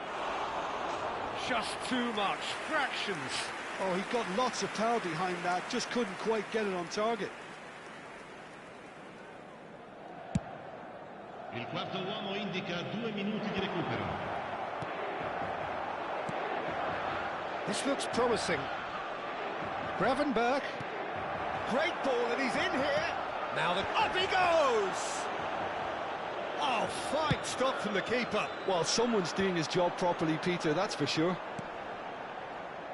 Just too much, fractions. Oh, he got lots of power behind that, just couldn't quite get it on target. Il quarto uomo indica 2 minuti di recupero. This looks promising. Gravenberg. Great ball, and he's in here. Now up he goes! Oh, fine stop from the keeper. Well, someone's doing his job properly, Peter, that's for sure.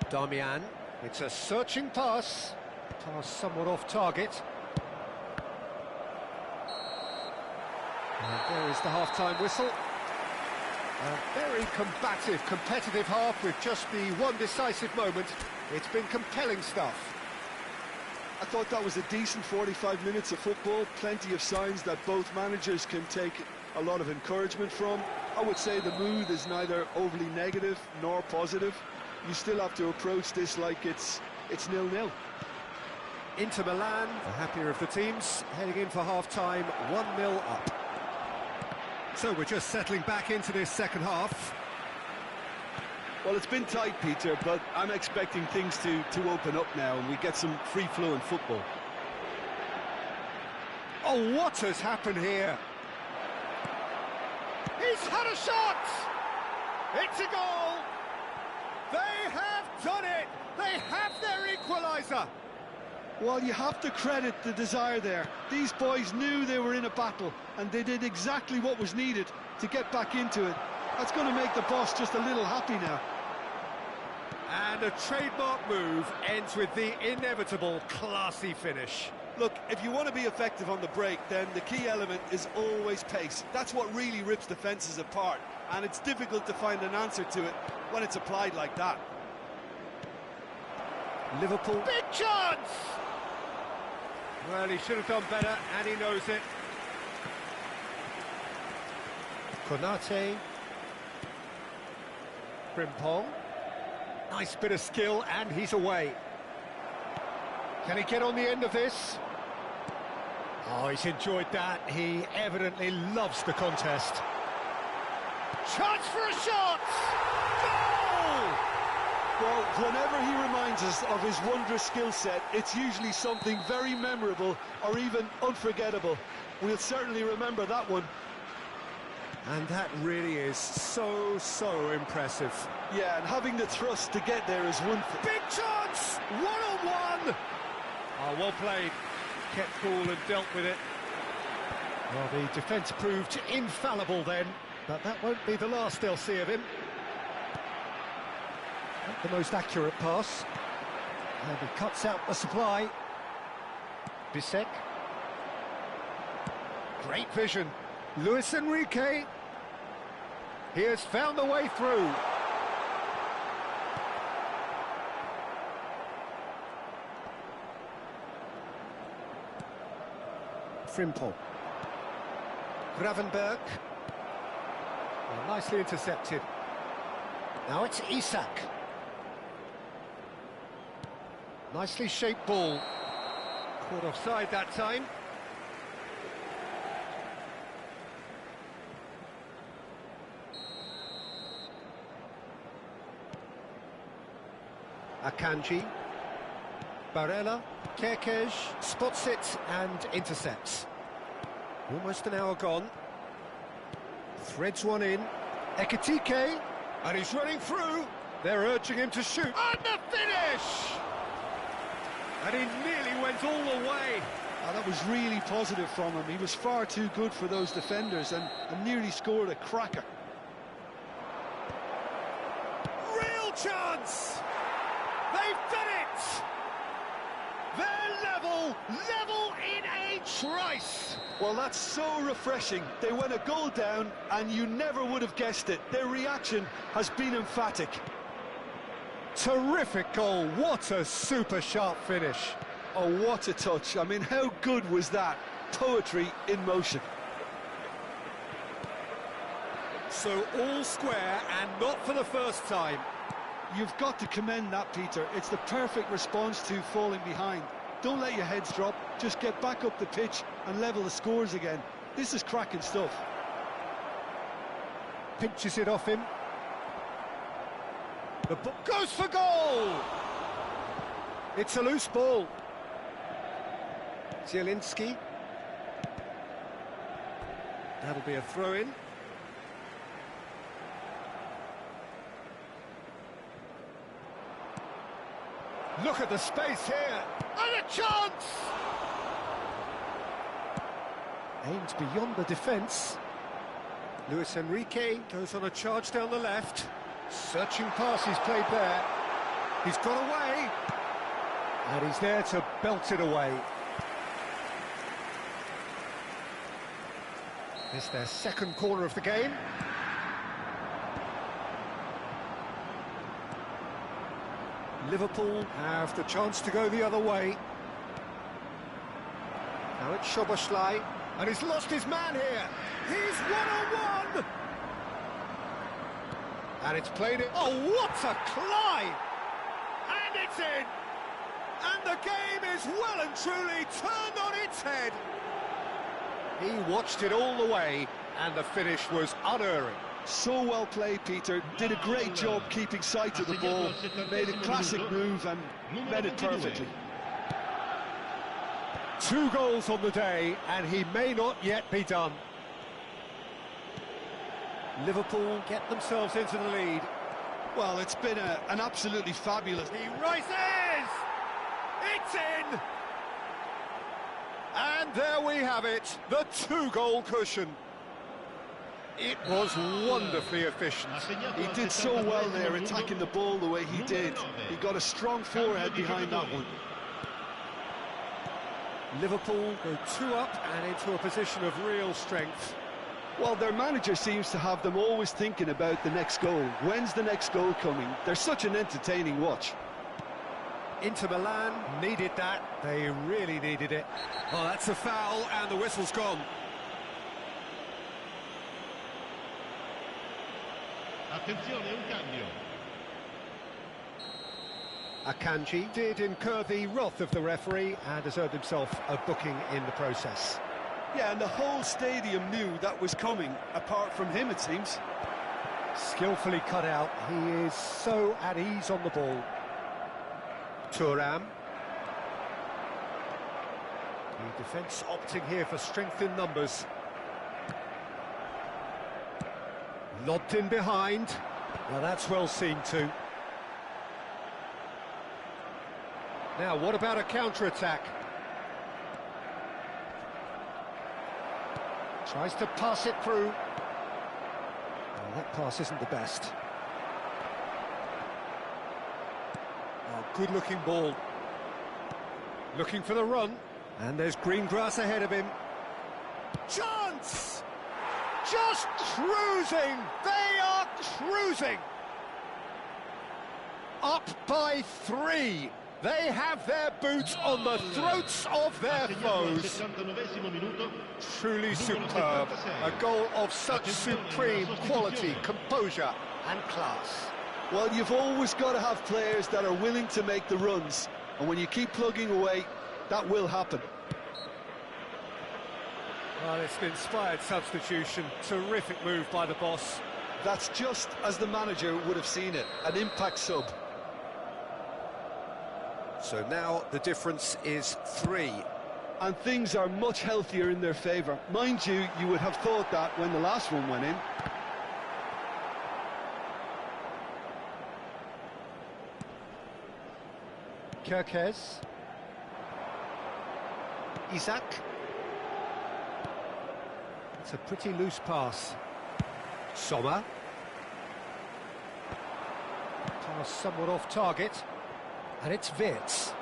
Damian, it's a searching pass. Pass somewhat off target. And there is the half-time whistle. A very combative, competitive half with just the one decisive moment. It's been compelling stuff. I thought that was a decent 45 minutes of football, plenty of signs that both managers can take a lot of encouragement from. I would say the mood is neither overly negative nor positive. You still have to approach this like it's 0-0. Inter Milan, the happier of the teams, heading in for half-time, 1-0 up. So we're just settling back into this second half. Well, it's been tight, Peter, but I'm expecting things to open up now and we get some free-flowing football. Oh, what has happened here? He's had a shot! It's a goal! They have done it! They have their equaliser! Well, you have to credit the desire there. These boys knew they were in a battle and they did exactly what was needed to get back into it. That's going to make the boss just a little happy now. And a trademark move ends with the inevitable classy finish. Look, if you want to be effective on the break, then the key element is always pace. That's what really rips defences apart, and it's difficult to find an answer to it when it's applied like that. Liverpool. Big chance! Well, he should have done better, and he knows it. Konate. Frimpong. Nice bit of skill, and he's away. Can he get on the end of this? Oh, he's enjoyed that. He evidently loves the contest. Chance for a shot! Goal! Well, whenever he reminds us of his wondrous skill set, it's usually something very memorable or even unforgettable. We'll certainly remember that one. And that really is so impressive. Yeah, and having the thrust to get there is one thing. Big chance! One-on-one! Oh, well played. Kept cool and dealt with it. Well, the defence proved infallible then, but that won't be the last they'll see of him. Not the most accurate pass. And he cuts out the supply. Bisek. Great vision. Luis Enrique. He has found the way through. Frimpong. Gravenberg. Well, nicely intercepted. Now it's Isak. Nicely shaped ball. Caught offside that time. Akanji. Barella. Kerkej spots it and intercepts. Almost an hour gone. Threads one in. Ekitike. And he's running through. They're urging him to shoot. And the finish! And he nearly went all the way. Oh, that was really positive from him. He was far too good for those defenders and nearly scored a cracker. Real chance! They've done it! They're level in a trice! Well, that's so refreshing. They went a goal down and you never would have guessed it. Their reaction has been emphatic. Terrific goal. What a super sharp finish. Oh, what a touch. I mean, how good was that? Poetry in motion. So all square and not for the first time. You've got to commend that, Peter. It's the perfect response to falling behind. Don't let your heads drop. Just get back up the pitch and level the scores again. This is cracking stuff. Pinches it off him. The ball goes for goal! It's a loose ball. Zielinski. That'll be a throw-in. Look at the space here. And a chance! Aims beyond the defence. Luis Enrique goes on a charge down the left. Searching pass he's played there. He's got away. And he's there to belt it away. It's their second corner of the game. Liverpool have the chance to go the other way. Now it's Szoboszlai, and he's lost his man here. He's one-on-one! And it's played it. Oh, what a climb! And it's in! And the game is well and truly turned on its head. He watched it all the way, and the finish was unerring. So well played, Peter. Did a great job keeping sight of the ball. Made a classic move and made it perfectly. 2 goals on the day, and he may not yet be done. Liverpool get themselves into the lead. Well, it's been an absolutely fabulous... He rises! It's in! And there we have it, the 2-goal cushion. It was wonderfully efficient. He did so well there, attacking the ball the way he did. He got a strong forehead behind that one. Liverpool go 2 up and into a position of real strength. Well, their manager seems to have them always thinking about the next goal. When's the next goal coming? They're such an entertaining watch. Inter Milan needed that. They really needed it. Oh, that's a foul, and the whistle's gone. Attenzione, un cambio. Akanji did incur the wrath of the referee and has earned himself a booking in the process. Yeah, and the whole stadium knew that was coming, apart from him, it seems. Skillfully cut out. He is so at ease on the ball. Thuram. The defence opting here for strength in numbers. Lobbed in behind. Well, that's well seen too. Now, what about a counter-attack? Tries to pass it through. Oh, that pass isn't the best. Oh, good-looking ball. Looking for the run. And there's green grass ahead of him. Chance! Just cruising! They are cruising! Up by 3. They have their boots on the throats of their foes. Truly superb. A goal of such supreme quality, composure and class. Well, you've always got to have players that are willing to make the runs. And when you keep plugging away, that will happen. Well, it's an inspired substitution. Terrific move by the boss. That's just as the manager would have seen it. An impact sub. So now the difference is 3. And things are much healthier in their favour. Mind you, you would have thought that when the last one went in. Kerkez. Isak. It's a pretty loose pass. Sommer. Pass somewhat off target. And it's Wirtz.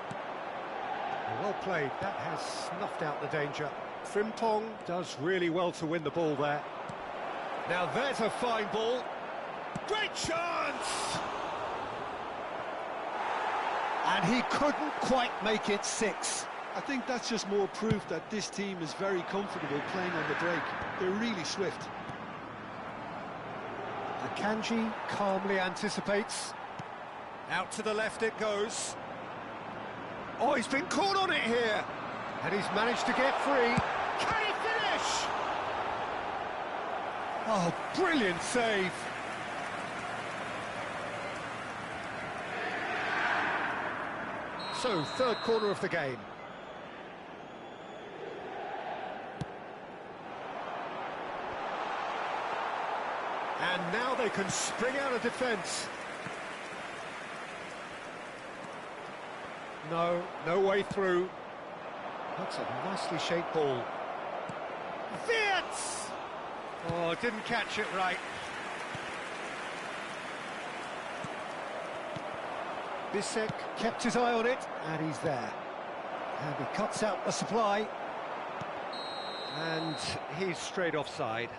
Well played, that has snuffed out the danger. Frimpong does really well to win the ball there. Now there's a fine ball. Great chance! And he couldn't quite make it 6. I think that's just more proof that this team is very comfortable playing on the break. They're really swift. Akanji calmly anticipates. Out to the left it goes. Oh, he's been caught on it here. And he's managed to get free. Can he finish? Oh, brilliant save. So, third corner of the game. And now they can spring out of defence. No way through. That's a nicely shaped ball. Wirtz! Oh, didn't catch it right. Bisek kept his eye on it, and he's there. And he cuts out the supply. And he's straight offside.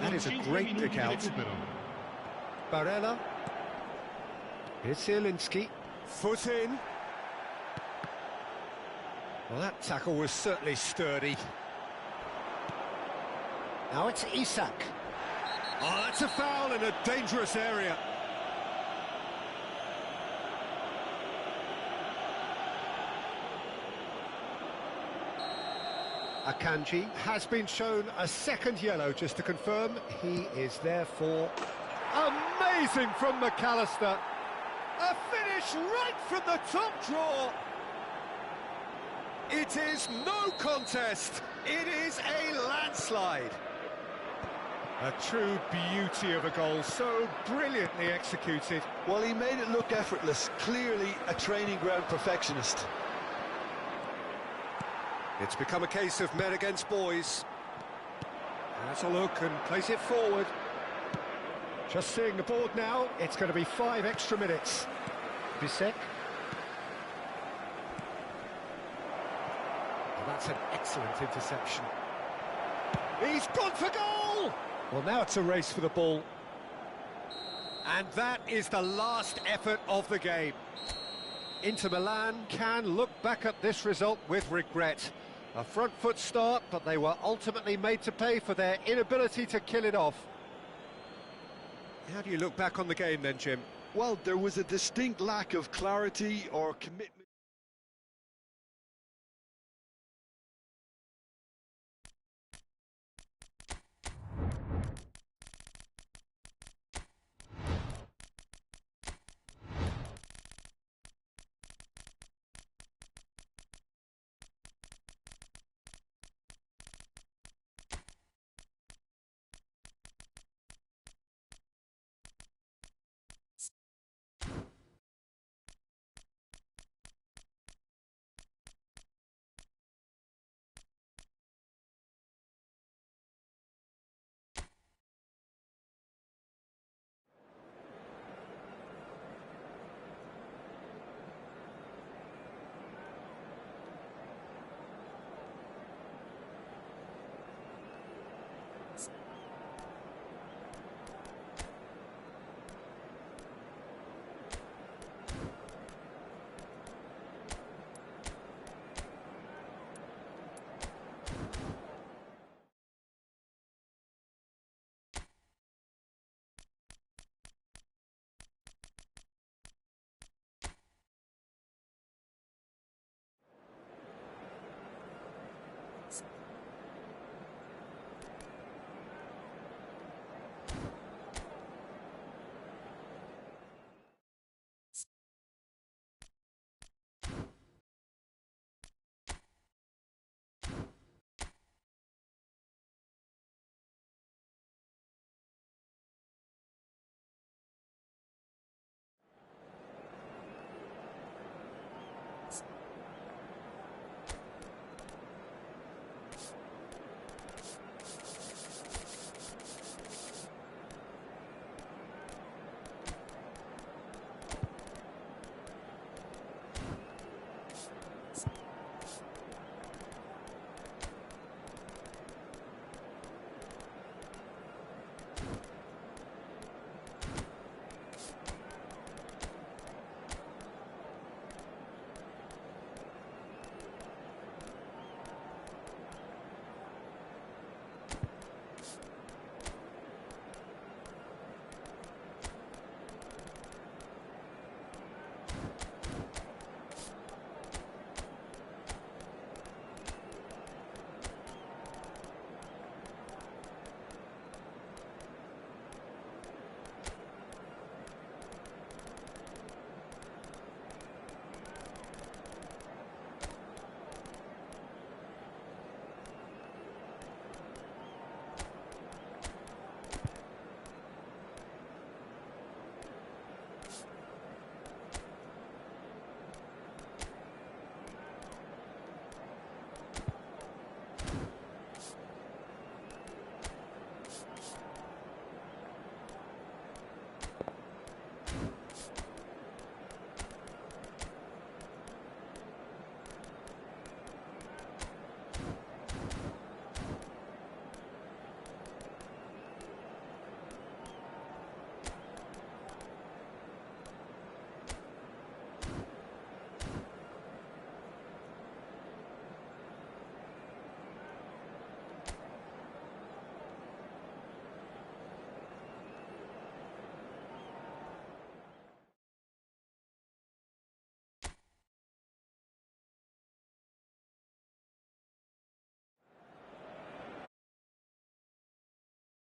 That is a great pick out. Barella. Here's Zielinski. Foot in. Well, that tackle was certainly sturdy. Now it's Isak. Oh, that's a foul in a dangerous area. Akanji has been shown a second yellow, just to confirm. He is therefore... Amazing from McAllister! A finish right from the top draw! It is no contest. It is a landslide. A true beauty of a goal, so brilliantly executed. Well, he made it look effortless. Clearly a training ground perfectionist. It's become a case of men against boys. Has a look and plays it forward. Just seeing the board now, it's going to be 5 extra minutes. Bisek. Well, that's an excellent interception. He's gone for goal! Well, now it's a race for the ball. And that is the last effort of the game. Inter Milan can look back at this result with regret. A front foot start, but they were ultimately made to pay for their inability to kill it off. How do you look back on the game then, Jim? Well, there was a distinct lack of clarity or commitment.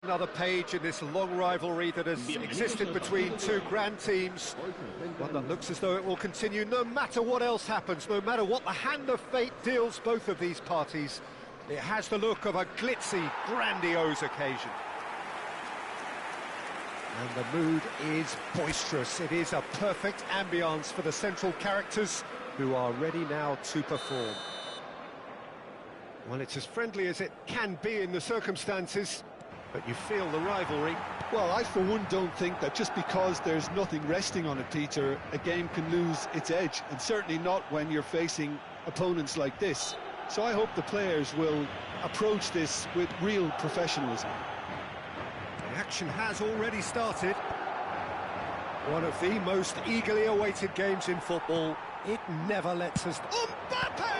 Another page in this long rivalry that has existed between two grand teams. One that looks as though it will continue no matter what else happens, no matter what the hand of fate deals both of these parties. It has the look of a glitzy, grandiose occasion. And the mood is boisterous. It is a perfect ambience for the central characters who are ready now to perform. Well, it's as friendly as it can be in the circumstances. But you feel the rivalry. Well, I for one don't think that just because there's nothing resting on it, Peter, a game can lose its edge, and certainly not when you're facing opponents like this. So I hope the players will approach this with real professionalism. The action has already started. One of the most eagerly awaited games in football. It never lets us... Mbappe!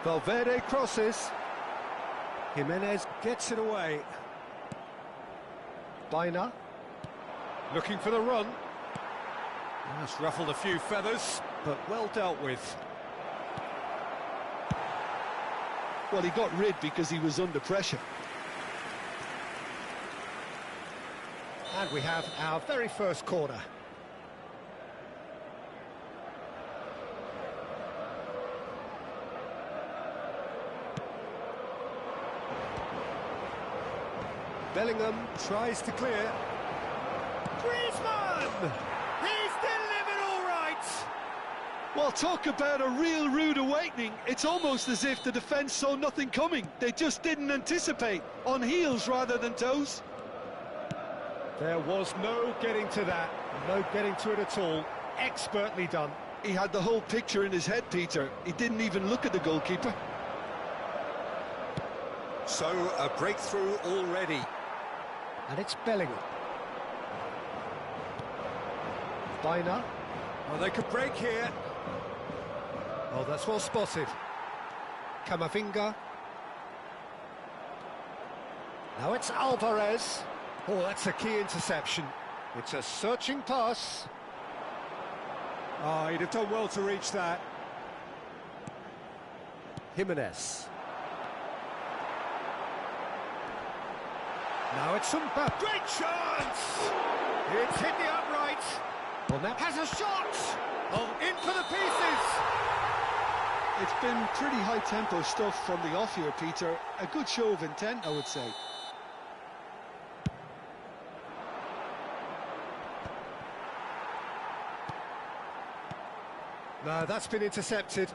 Valverde crosses. Jimenez gets it away. Baina looking for the run. That's ruffled a few feathers, but well dealt with. Well, he got rid because he was under pressure. And we have our very first corner. Bellingham tries to clear. Griezmann! He's delivered all right! Well, talk about a real rude awakening. It's almost as if the defence saw nothing coming. They just didn't anticipate. On heels rather than toes. There was no getting to that. No getting to it at all. Expertly done. He had the whole picture in his head, Peter. He didn't even look at the goalkeeper. So, a breakthrough already. And it's Bellingham. Baina. Oh, they could break here. Oh, that's well spotted. Camavinga. Now it's Alvarez. Oh, that's a key interception. It's a searching pass. Oh, he'd have done well to reach that. Jimenez. Now it's Mbappe. Great chance! It's hit the upright. Well, that has a shot! Oh, in for the pieces! It's been pretty high-tempo stuff from the off here, Peter. A good show of intent, I would say. No, that's been intercepted.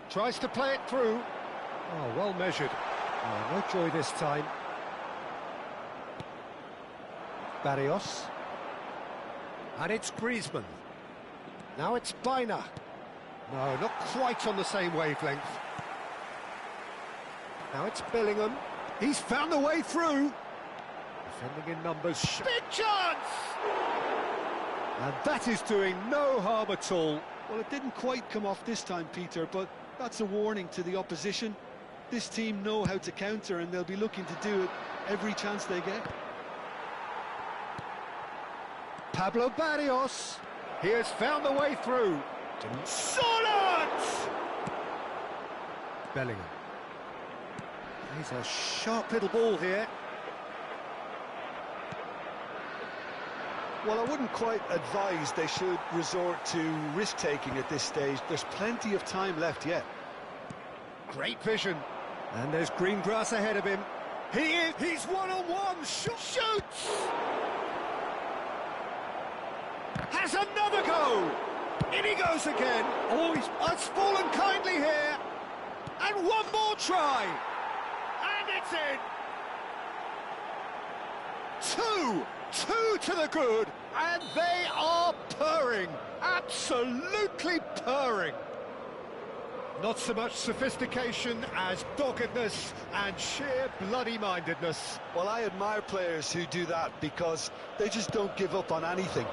Tries to play it through. Oh, well measured. Oh, no joy this time. Barrios. And it's Griezmann. Now it's Baina. No, not quite on the same wavelength. Now it's Bellingham. He's found a way through. Defending in numbers. Big chance! And that is doing no harm at all. Well, it didn't quite come off this time, Peter, but that's a warning to the opposition. This team know how to counter, and they'll be looking to do it every chance they get. Pablo Barrios. He has found a way through. Solid! Bellingham. He's a sharp little ball here. Well, I wouldn't quite advise they should resort to risk-taking at this stage. There's plenty of time left yet. Great vision. And there's green grass ahead of him. He's one-on-one. Shoots! Has another go! In he goes again. Oh, it's fallen kindly here. And one more try. And it's in. Two to the good. And they are purring. Absolutely purring. Not so much sophistication as doggedness and sheer bloody-mindedness. Well, I admire players who do that because they just don't give up on anything.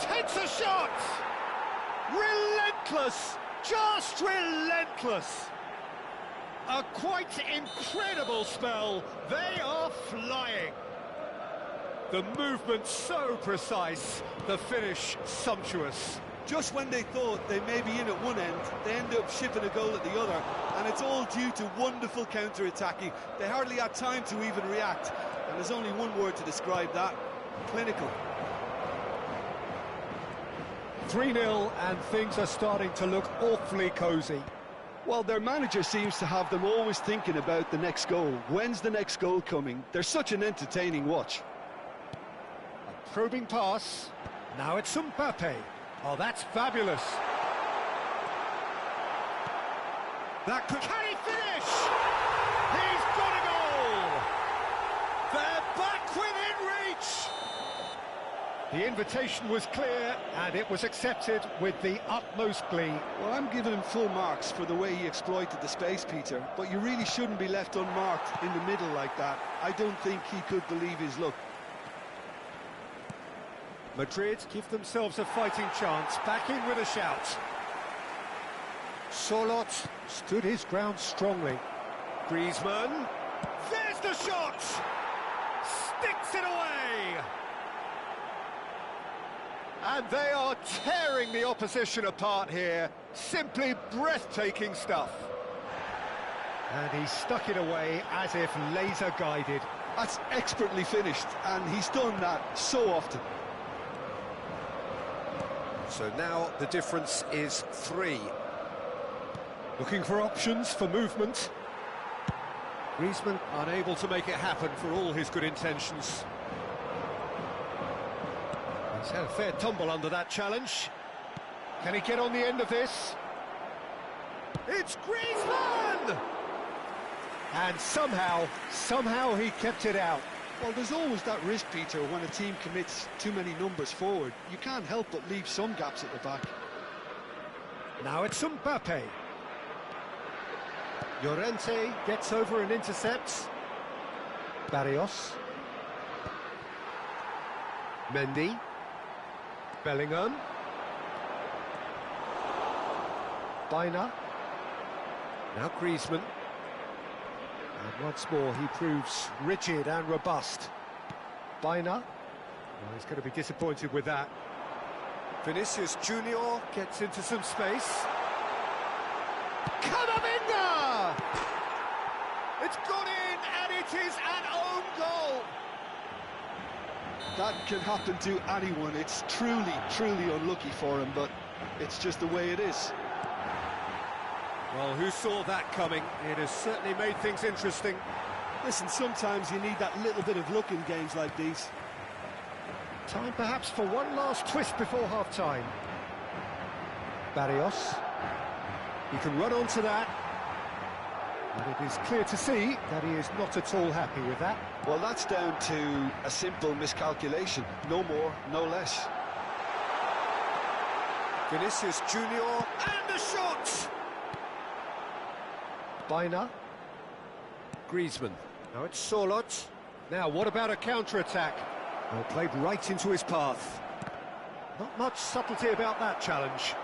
Takes a shot! Relentless! Just relentless! A quite incredible spell. They are flying. The movement so precise, the finish sumptuous. Just when they thought they may be in at one end, they end up shipping a goal at the other, and it's all due to wonderful counter-attacking. They hardly had time to even react, and there's only one word to describe that: clinical. 3-0, and things are starting to look awfully cosy. Well, their manager seems to have them always thinking about the next goal. When's the next goal coming? They're such an entertaining watch. A probing pass. Now it's Mbappe. Oh, that's fabulous. That could... Can he finish? He's got a goal! They're back within reach! The invitation was clear, and it was accepted with the utmost glee. Well, I'm giving him full marks for the way he exploited the space, Peter, but you really shouldn't be left unmarked in the middle like that. I don't think he could believe his luck. Madrid give themselves a fighting chance, back in with a shout. Solot stood his ground strongly. Griezmann, there's the shot! Sticks it away! And they are tearing the opposition apart here. Simply breathtaking stuff. And he stuck it away as if laser-guided. That's expertly finished, and he's done that so often. So now the difference is 3. Looking for options for movement. Griezmann unable to make it happen for all his good intentions. He's had a fair tumble under that challenge. Can he get on the end of this? It's Griezmann! And somehow he kept it out. Well, there's always that risk, Peter, when a team commits too many numbers forward. You can't help but leave some gaps at the back. Now it's Mbappe. Llorente gets over and intercepts. Barrios. Mendy. Bellingham. Baina. Now Griezmann. And once more he proves rigid and robust. Baina. Well, he's going to be disappointed with that. Vinicius Junior Gets into some space. Camavinga! It's gone in, and it is an own goal! That can happen to anyone. It's truly unlucky for him, but it's just the way it is. Well, who saw that coming? It has certainly made things interesting. Listen, sometimes you need that little bit of luck in games like these. Time perhaps for one last twist before half-time. Barrios. He can run onto that. And it is clear to see that he is not at all happy with that. Well, that's down to a simple miscalculation. No more, no less. Vinicius Junior and the shot! Baina. Griezmann. Now it's Solot. Now, what about a counter-attack? Well, played right into his path. Not much subtlety about that challenge.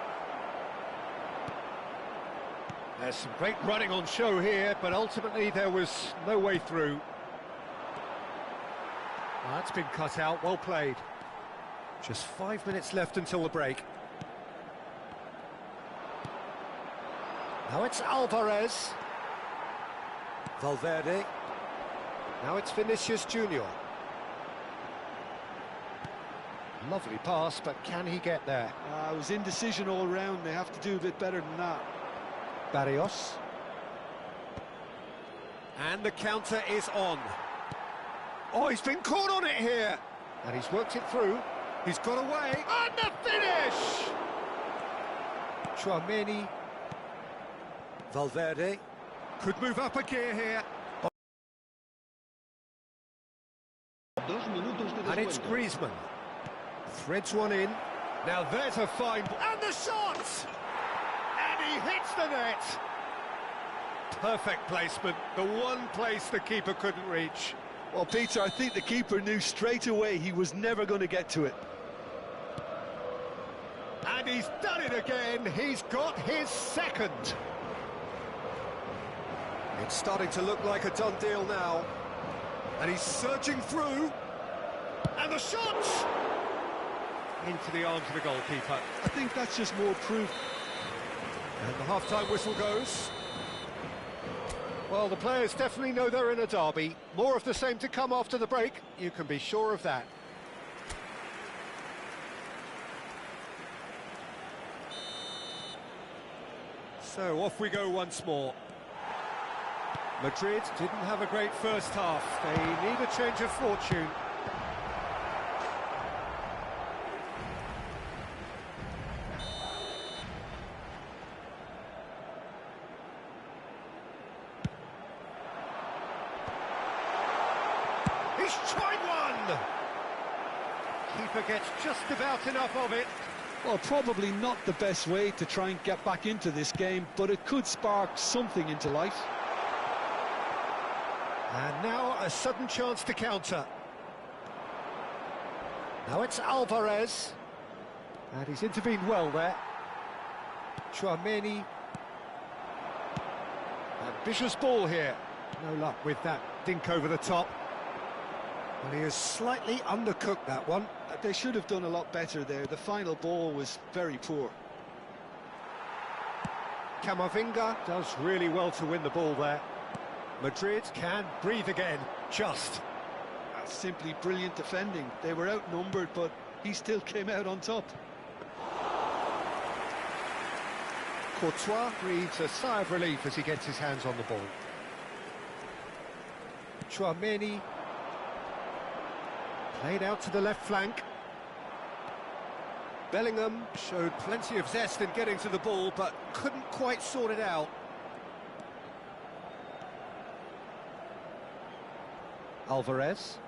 There's some great running on show here, but ultimately there was no way through. Well, that's been cut out, well played. Just 5 minutes left until the break. Now it's Alvarez. Valverde. Now it's Vinicius Junior. Lovely pass, but can he get there? It was indecision all round. They have to do a bit better than that. Barrios. And the counter is on. Oh, he's been caught on it here. And he's worked it through. He's got away. And the finish! Chouameni. Valverde Could move up a gear here. 2 minutos de And it's descuento. Griezmann. Threads one in. Now there's a fine... and the shot! And he hits the net. Perfect placement. The one place the keeper couldn't reach. Well, Peter, I think the keeper knew straight away he was never going to get to it. And he's done it again. He's got his second. It's starting to look like a done deal now. And he's surging through. And the shot! Into the arms of the goalkeeper. I think that's just more proof. And the half-time whistle goes. Well, the players definitely know they're in a derby. More of the same to come after the break, you can be sure of that. So off we go once more. Madrid didn't have a great first half. They need a change of fortune. He's tried one! Keeper gets just about enough of it. Well, probably not the best way to try and get back into this game, but it could spark something into life. And now a sudden chance to counter. Now it's Alvarez. And he's intervened well there. Tchouaméni. Ambitious ball here. No luck with that dink over the top. And he has slightly undercooked that one. They should have done a lot better there. The final ball was very poor. Camavinga does really well to win the ball there. Madrid can breathe again, just. That's simply brilliant defending. They were outnumbered, but he still came out on top. Courtois breathes a sigh of relief as he gets his hands on the ball. Tchouaméni. Played out to the left flank. Bellingham showed plenty of zest in getting to the ball, but couldn't quite sort it out. Alvarez.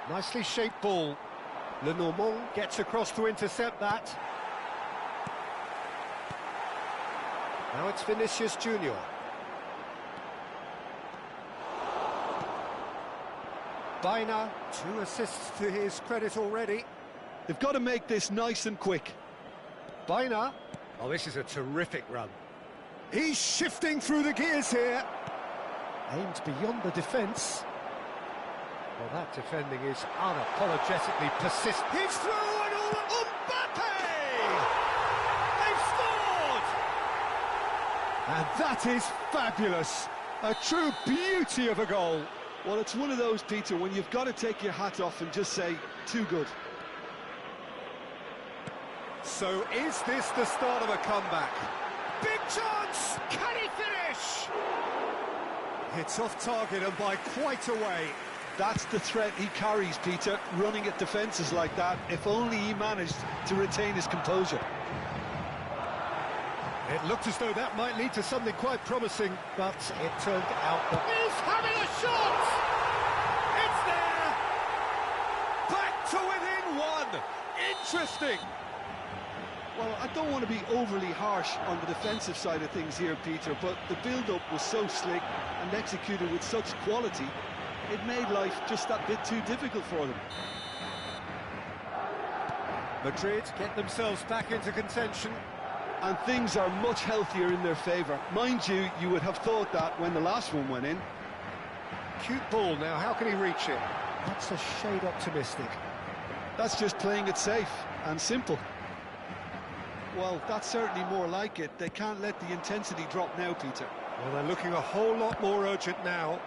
Nicely shaped ball. Lenormand gets across to intercept that. Now it's Vinicius Junior. Baina, 2 assists to his credit already. They've got to make this nice and quick. Baina. Oh, this is a terrific run. He's shifting through the gears here. Aimed beyond the defence. Well, that defending is unapologetically persistent. He's through and all... Mbappe! They've scored! And that is fabulous. A true beauty of a goal. Well, it's one of those, Peter, when you've got to take your hat off and just say, too good. So is this the start of a comeback? Big chance! Can he finish? It's off target and by quite a way. That's the threat he carries, Peter, running at defences like that, if only he managed to retain his composure. It looked as though that might lead to something quite promising, but it turned out that... He's having a shot! It's there! Back to within 1! Interesting! Well, I don't want to be overly harsh on the defensive side of things here, Peter, but the build-up was so slick and executed with such quality, it made life just that bit too difficult for them. Madrid get themselves back into contention. And things are much healthier in their favour. Mind you, you would have thought that when the last one went in. Cute ball now, how can he reach it? That's a shade optimistic. That's just playing it safe and simple. Well, that's certainly more like it. They can't let the intensity drop now, Peter. Well, they're looking a whole lot more urgent now.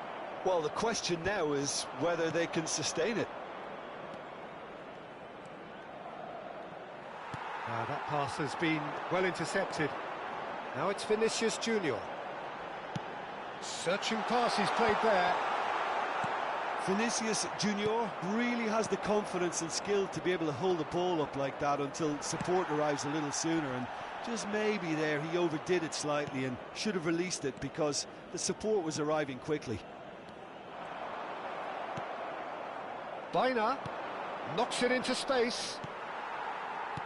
Well, the question now is whether they can sustain it. That pass has been well intercepted. Now it's Vinicius Junior. Searching pass he's played there. Vinicius Junior really has the confidence and skill to be able to hold the ball up like that until support arrives a little sooner, and just maybe there he overdid it slightly and should have released it because the support was arriving quickly. Baina knocks it into space.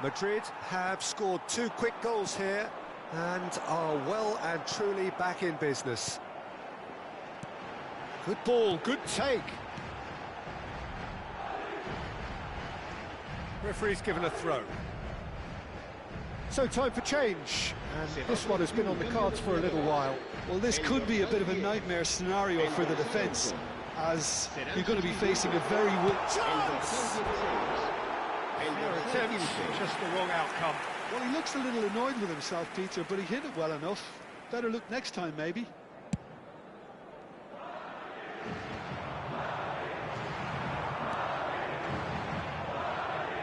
Madrid have scored 2 quick goals here and are well and truly back in business. Good ball, good take. Referee's given a throw. So time for change, and this one has been on the cards for a little while. Well, this could be a bit of a nightmare scenario for the defence. as you're going to be facing a very Chance! Just the wrong outcome. Well, he looks a little annoyed with himself, Peter, but he hit it well enough. Better look next time, maybe.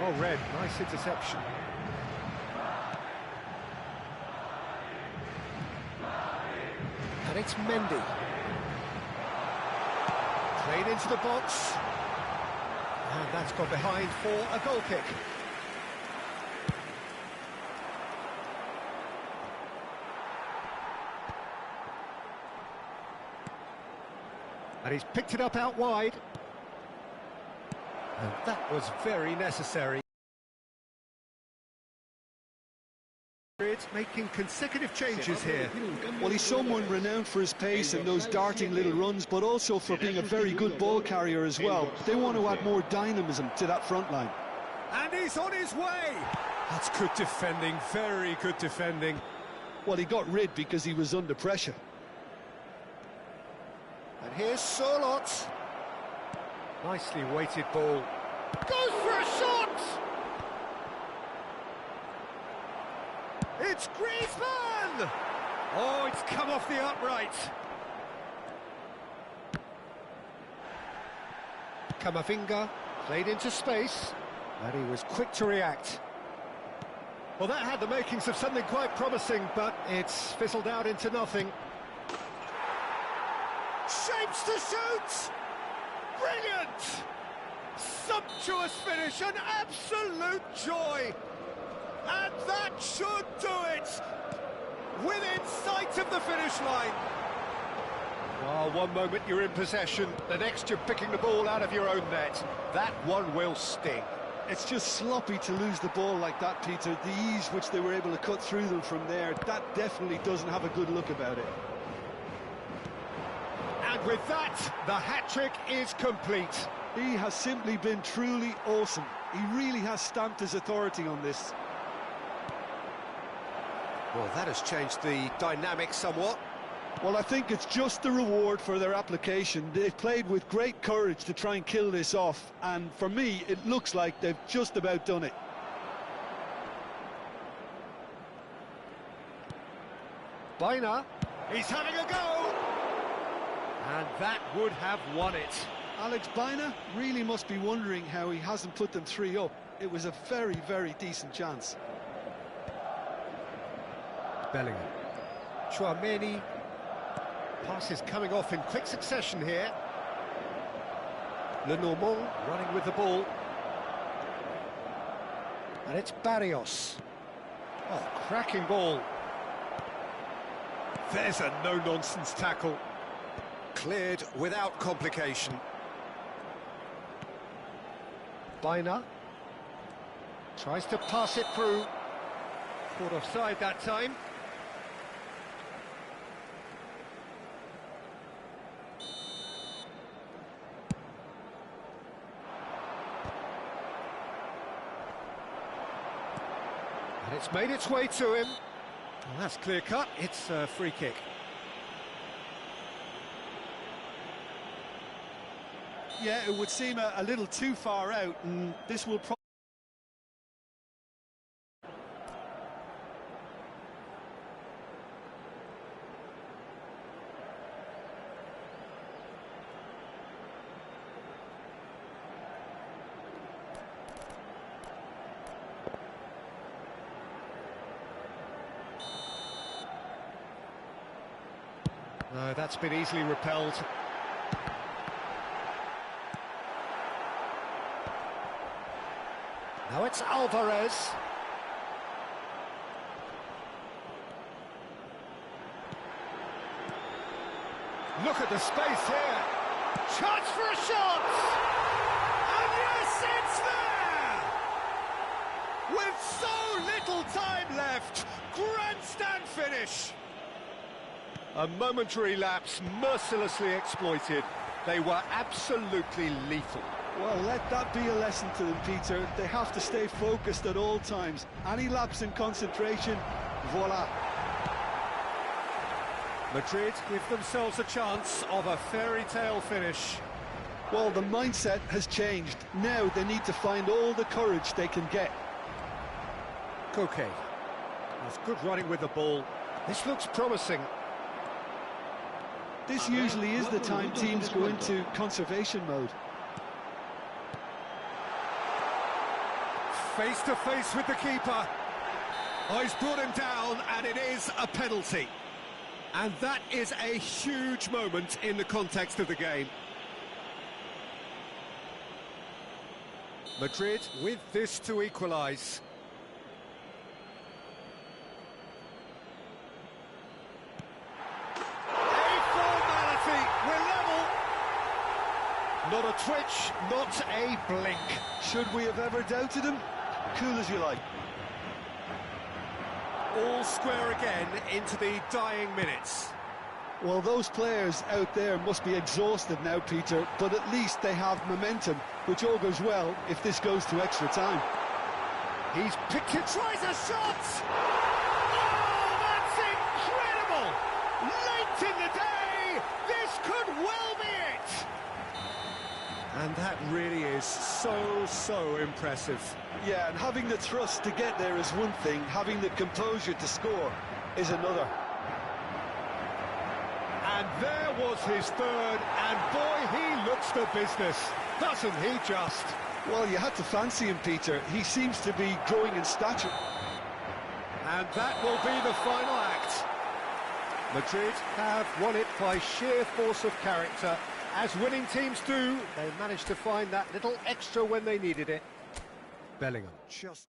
Oh, Red, nice interception. And it's Mendy. Played into the box. And that's gone behind for a goal kick. And he's picked it up out wide. And that was very necessary. It's making consecutive changes here. Well, he's someone renowned for his pace and those darting little runs, but also for being a very good ball carrier as well. They want to add more dynamism to that front line. And he's on his way! That's good defending, very good defending. Well, he got rid because he was under pressure. And here's Solot. Nicely weighted ball. Goes for a shot! It's Griezmann! Oh, it's come off the upright. Camavinga played into space, and he was quick to react. Well, that had the makings of something quite promising, but it's fizzled out into nothing. Shapes to shoot! Brilliant! Sumptuous finish, an absolute joy! And that should do it! Within sight of the finish line. Oh, one moment you're in possession, the next you're picking the ball out of your own net. That one will sting. It's just sloppy to lose the ball like that, Peter. The ease which they were able to cut through them from there, that definitely doesn't have a good look about it. And with that, the hat-trick is complete. He has simply been truly awesome. He really has stamped his authority on this. Well, that has changed the dynamic somewhat. Well, I think it's just the reward for their application. They've played with great courage to try and kill this off, and for me, it looks like they've just about done it. Baina, he's having a go! And that would have won it. Alex Baina really must be wondering how he hasn't put them 3 up. It was a very, very decent chance. Bellingham. Chouameni. Passes coming off in quick succession here. Lenormand running with the ball. And it's Barrios. Oh, cracking ball. There's a no-nonsense tackle. Cleared without complication. Baina. Tries to pass it through. Caught offside that time. And it's made its way to him. Well, that's clear cut. It's a free kick. Yeah, it would seem a little too far out, and this will probably... No, that's been easily repelled. Now it's Alvarez. Look at the space here. Chance for a shot! And yes, it's there! With so little time left, grandstand finish. A momentary lapse, mercilessly exploited. They were absolutely lethal. Well, let that be a lesson to them, Peter. They have to stay focused at all times. Any lapse in concentration, voila. Madrid give themselves a chance of a fairy tale finish. Well, the mindset has changed. Now they need to find all the courage they can get. Koke. That's good running with the ball. This looks promising. This usually is the time teams go into conservation mode. Face to face with the keeper. Oh, he's brought him down, and it is a penalty. And that is a huge moment in the context of the game. Madrid with this to equalise. A formality, we're level. Not a twitch, not a blink. Should we have ever doubted him? Cool as you like. All square again into the dying minutes. Well, those players out there must be exhausted now, Peter, but at least they have momentum, which all goes well if this goes to extra time. He's picked it, tries a shot! Oh, that's incredible! Late in the day, this could well be it! And that really is so impressive. Yeah, and having the thrust to get there is one thing, having the composure to score is another. And there was his third, and boy, he looks the business, doesn't he just? Well, you had to fancy him, Peter. He seems to be growing in stature. And that will be the final act. Madrid have won it by sheer force of character. As winning teams do, they managed to find that little extra when they needed it. Bellingham just...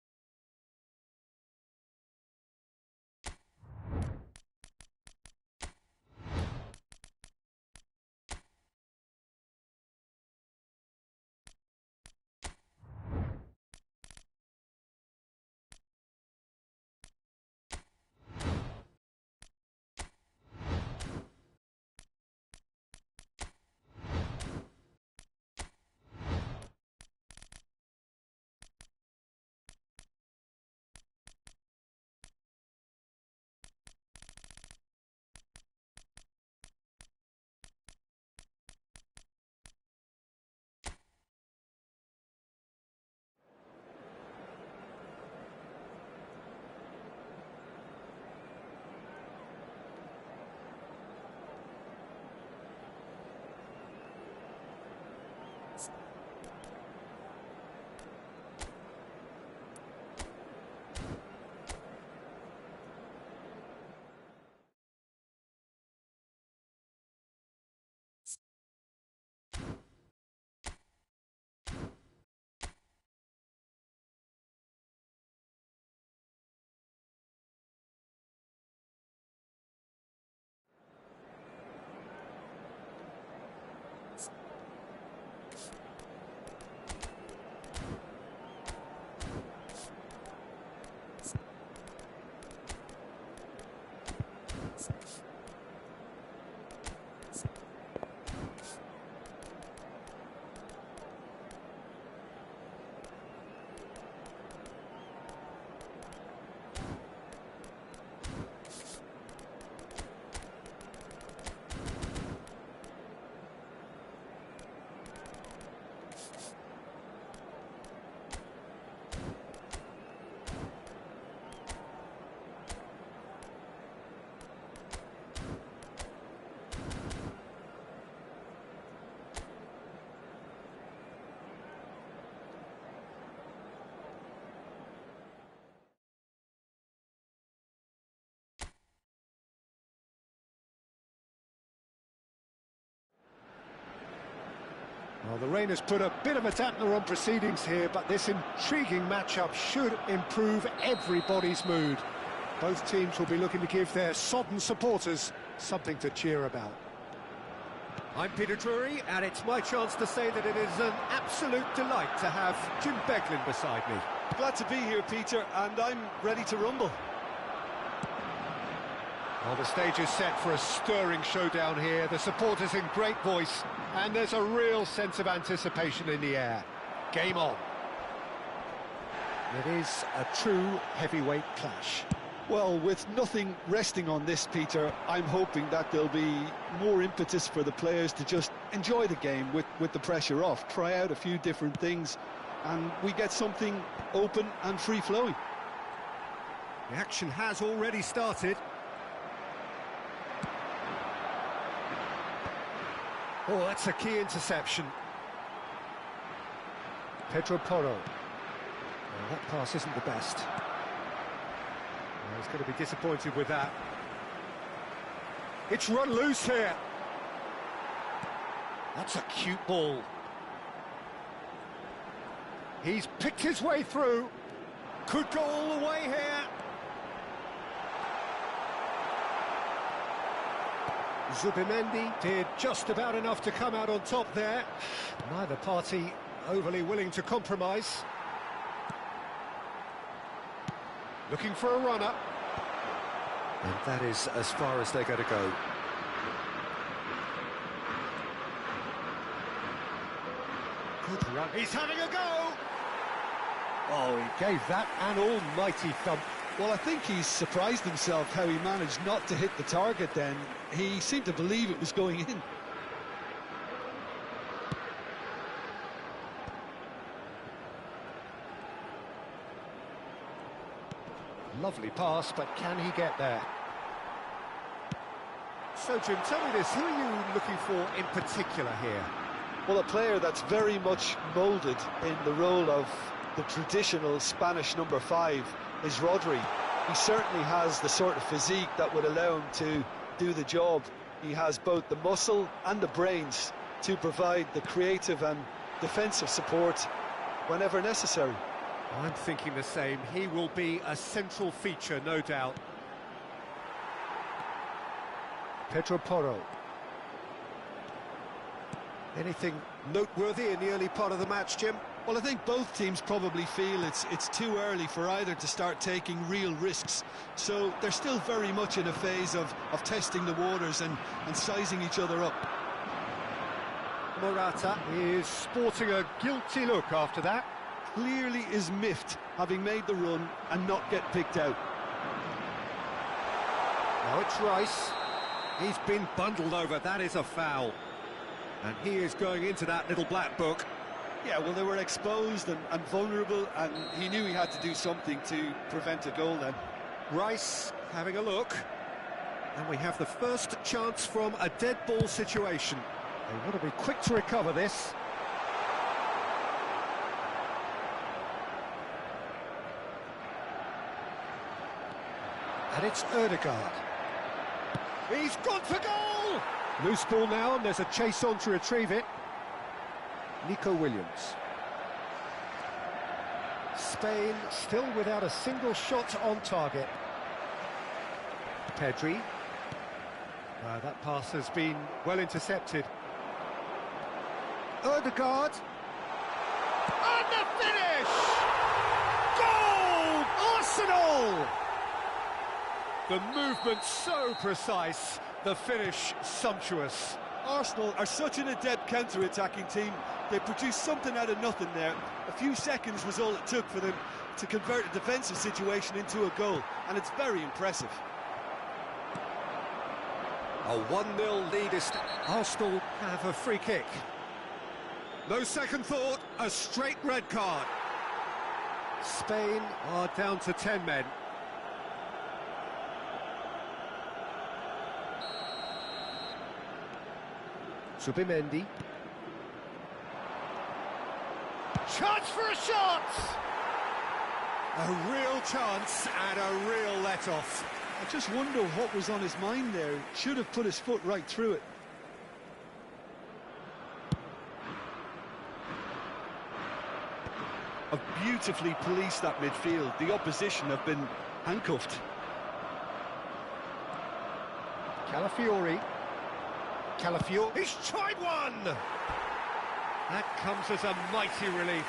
Well, the rain has put a bit of a dampener on proceedings here, but this intriguing matchup should improve everybody's mood. Both teams will be looking to give their sodden supporters something to cheer about. I'm Peter Drury, and it's my chance to say that it is an absolute delight to have Jim Beglin beside me. Glad to be here, Peter, and I'm ready to rumble. Well, the stage is set for a stirring showdown here. The supporters in great voice, and there's a real sense of anticipation in the air. Game on. It is a true heavyweight clash. Well, with nothing resting on this, Peter, I'm hoping that there'll be more impetus for the players to just enjoy the game with the pressure off, try out a few different things, and we get something open and free-flowing. The action has already started. Oh, that's a key interception. Pedro Porro. Well, that pass isn't the best. Well, he's going to be disappointed with that. It's run loose here. That's a cute ball. He's picked his way through. Could go all the way here. Zubimendi did just about enough to come out on top there. Neither party overly willing to compromise. Looking for a runner. And that is as far as they're going to go. Good run. He's having a go. Oh, he gave that an almighty thump. Well, I think he's surprised himself how he managed not to hit the target then. He seemed to believe it was going in. Lovely pass, but can he get there? So, Jim, tell me this, who are you looking for in particular here? Well, a player that's very much moulded in the role of the traditional Spanish number 5 is Rodri. He certainly has the sort of physique that would allow him to do the job. He has both the muscle and the brains to provide the creative and defensive support whenever necessary. I'm thinking the same. He will be a central feature, no doubt. Pedro Porro. Anything noteworthy in the early part of the match, Jim? Well, I think both teams probably feel it's too early for either to start taking real risks. So they're still very much in a phase of testing the waters and sizing each other up. Morata is sporting a guilty look after that. Clearly is miffed, having made the run and not get picked out. Now it's Rice. He's been bundled over, that is a foul. And he is going into that little black book. Yeah, well, they were exposed and vulnerable, and he knew he had to do something to prevent a goal then. Rice having a look. And we have the first chance from a dead ball situation. They want to be quick to recover this. And it's Ødegaard. He's gone for goal! Loose ball now, and there's a chase on to retrieve it. Nico Williams. Spain still without a single shot on target. Pedri. That pass has been well intercepted. Ødegaard. And the finish! Goal! Arsenal! The movement so precise, the finish sumptuous. Arsenal are such an adept counter-attacking team. They produced something out of nothing there. A few seconds was all it took for them to convert a defensive situation into a goal, and it's very impressive. A 1-0 lead is... Arsenal have a free kick. No second thought, a straight red card. Spain are down to 10 men. Zubimendi. Chance for a shot! A real chance and a real let-off. I just wonder what was on his mind there. Should have put his foot right through it. Have beautifully policed that midfield. The opposition have been handcuffed. Calafiori. Calafiori. He's tried one! That comes as a mighty relief.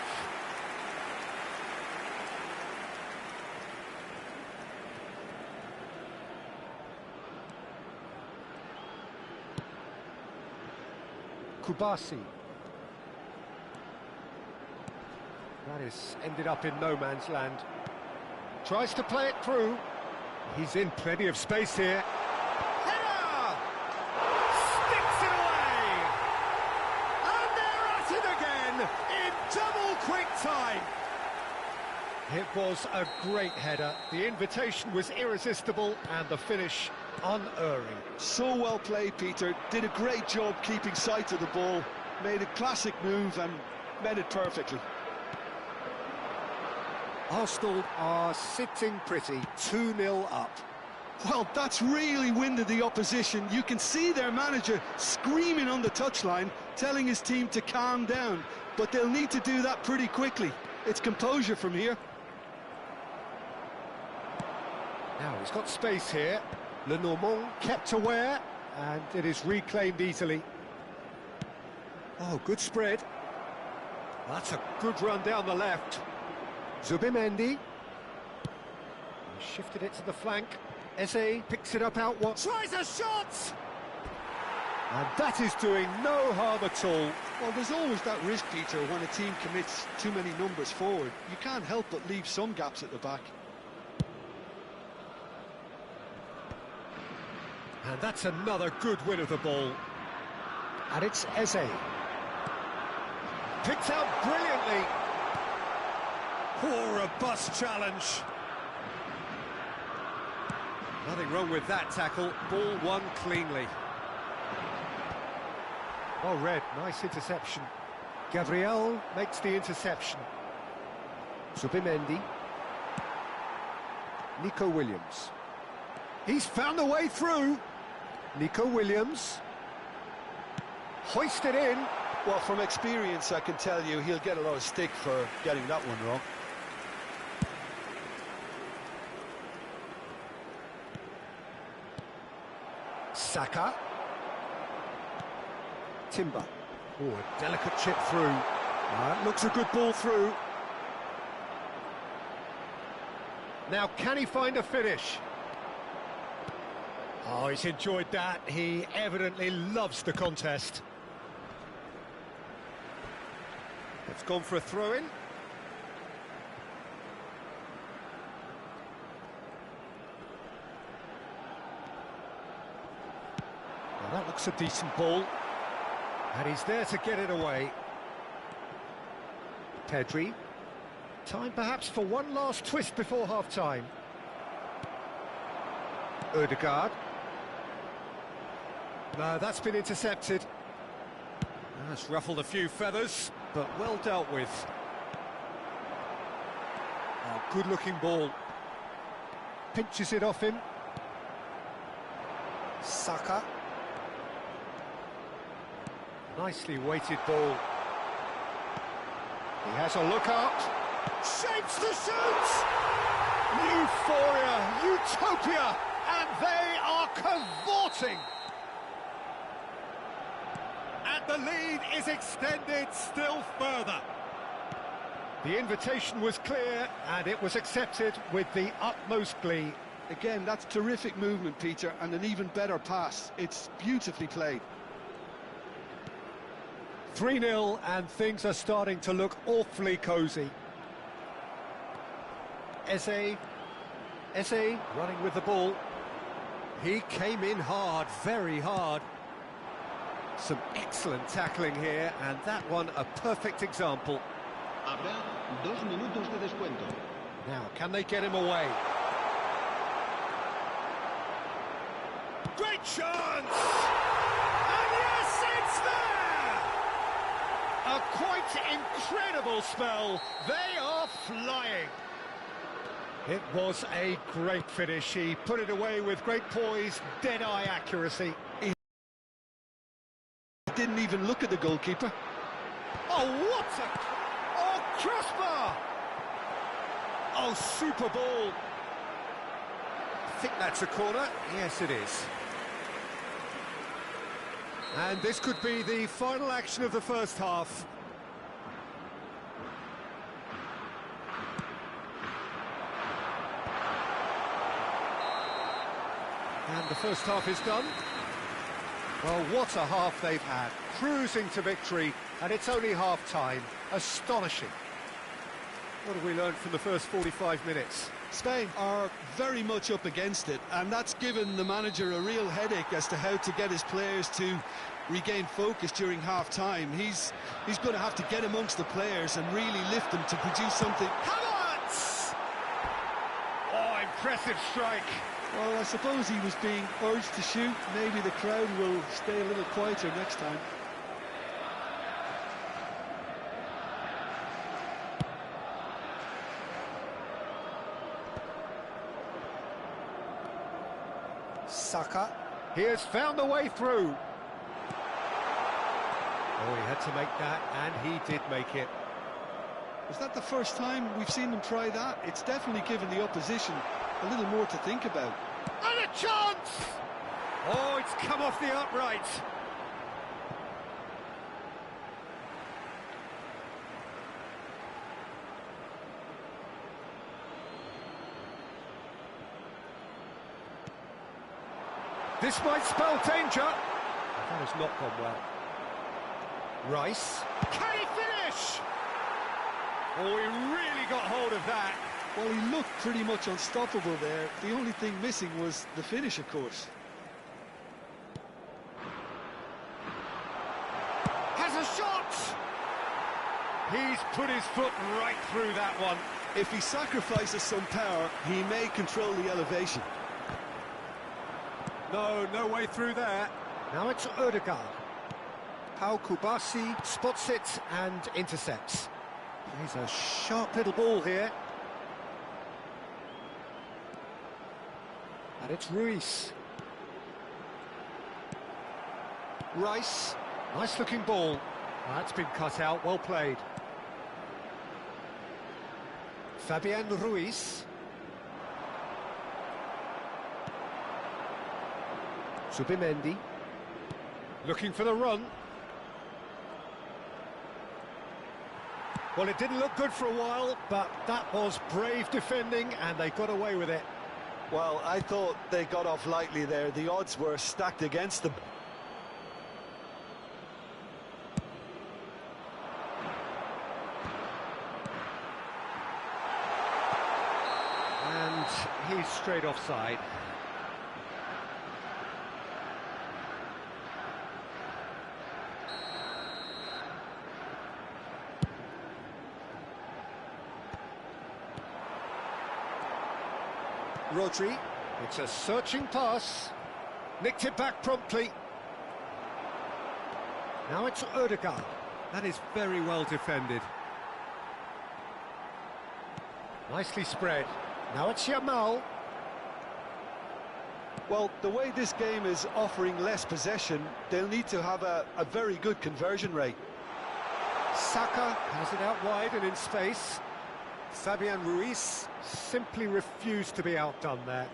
Kubasi. That is ended up in no man's land. Tries to play it through. He's in plenty of space here. Header! Sticks it away! It was a great header. The invitation was irresistible and the finish unerring. So well played, Peter. Did a great job keeping sight of the ball. Made a classic move and met it perfectly. Arsenal are sitting pretty, 2-0 up. Well, that's really winded the opposition. You can see their manager screaming on the touchline, telling his team to calm down. But they'll need to do that pretty quickly. It's composure from here. Now he's got space here. Lenormand kept aware, and it is reclaimed easily. Oh, good spread. That's a good run down the left. Zubimendi. He shifted it to the flank. Eze picks it up out what? Tries a shot! And that is doing no harm at all. Well, there's always that risk, Peter, when a team commits too many numbers forward. You can't help but leave some gaps at the back. And that's another good win of the ball. And it's Eze. Picked out brilliantly. Poor, robust challenge. Nothing wrong with that tackle. Ball won cleanly. Oh, Red, nice interception. Gabriel makes the interception. Zubimendi. Nico Williams. He's found a way through. Nico Williams. Hoisted in. Well, from experience, I can tell you he'll get a lot of stick for getting that one wrong. Saka. Timber. Oh, a delicate chip through. Looks a good ball through. Now, can he find a finish? Oh, he's enjoyed that. He evidently loves the contest. It's gone for a throw-in. Well, that looks a decent ball. And he's there to get it away. Pedri. Time perhaps for one last twist before half-time. Odegaard. No, that's been intercepted. That's ruffled a few feathers, but well dealt with. Oh, good-looking ball. Pinches it off him. Saka. Nicely weighted ball. He has a look up. Shapes the shoot! Euphoria, utopia, and they are cavorting. And the lead is extended still further. The invitation was clear, and it was accepted with the utmost glee. Again, that's terrific movement, Peter, and an even better pass. It's beautifully played. 3-0, and things are starting to look awfully cosy. Eze running with the ball. He came in hard, very hard. Some excellent tackling here, and that one a perfect example. Habrá 2 minutos de descuento. Now, can they get him away? Great chance! And yes, it's there! A quite incredible spell. They are flying. It was a great finish. He put it away with great poise, dead-eye accuracy. He didn't even look at the goalkeeper. Oh, what a... Oh, crossbar! Oh, super ball. I think that's a corner. Yes, it is. And this could be the final action of the first half. And the first half is done. Well, what a half they've had. Cruising to victory, and it's only half-time. Astonishing. What have we learned from the first 45 minutes? Spain are very much up against it, and that's given the manager a real headache as to how to get his players to regain focus during half-time. He's going to have to get amongst the players and really lift them to produce something. Havertz! impressive strike. Well, I suppose he was being urged to shoot. Maybe the crowd will stay a little quieter next time. Saka. He has found a way through. Oh, he had to make that, and he did make it. Is that the first time we've seen them try that? It's definitely given the opposition a little more to think about. And a chance! Oh, it's come off the upright. This might spell danger. That has not gone well. Rice. Can he finish? Oh, he really got hold of that. Well, he looked pretty much unstoppable there. The only thing missing was the finish, of course. Has a shot! He's put his foot right through that one. If he sacrifices some power, he may control the elevation. No way through there. Now it's Odegaard. Pau Kubasi spots it and intercepts. He's a sharp little ball here. And it's Ruiz. Rice. Nice looking ball. That's been cut out, well played. Fabian Ruiz. Subimendi. Looking for the run. Well, it didn't look good for a while, but that was brave defending, and they got away with it. Well, I thought they got off lightly there. The odds were stacked against them. And he's straight offside. Rodri. It's a searching pass. Nicked it back promptly. Now it's Odegaard. That is very well defended. Nicely spread. Now it's Yamal. Well, the way this game is offering less possession, they'll need to have a very good conversion rate. Saka has it out wide and in space. Fabian Ruiz simply refused to be outdone there.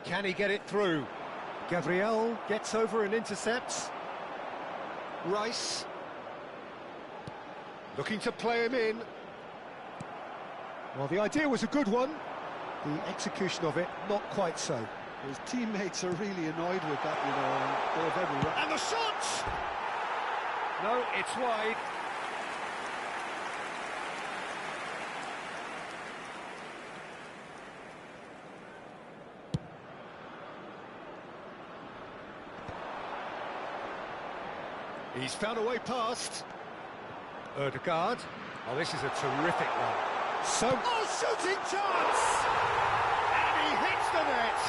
Can he get it through? Gabriel gets over and intercepts. Rice. Looking to play him in. Well, the idea was a good one. The execution of it, not quite so. His teammates are really annoyed with that, you know, and they have every right. And the shot! No, it's wide. He's found a way past. Odegaard. Oh, this is a terrific one. So... Oh, shooting chance! And he hits the net!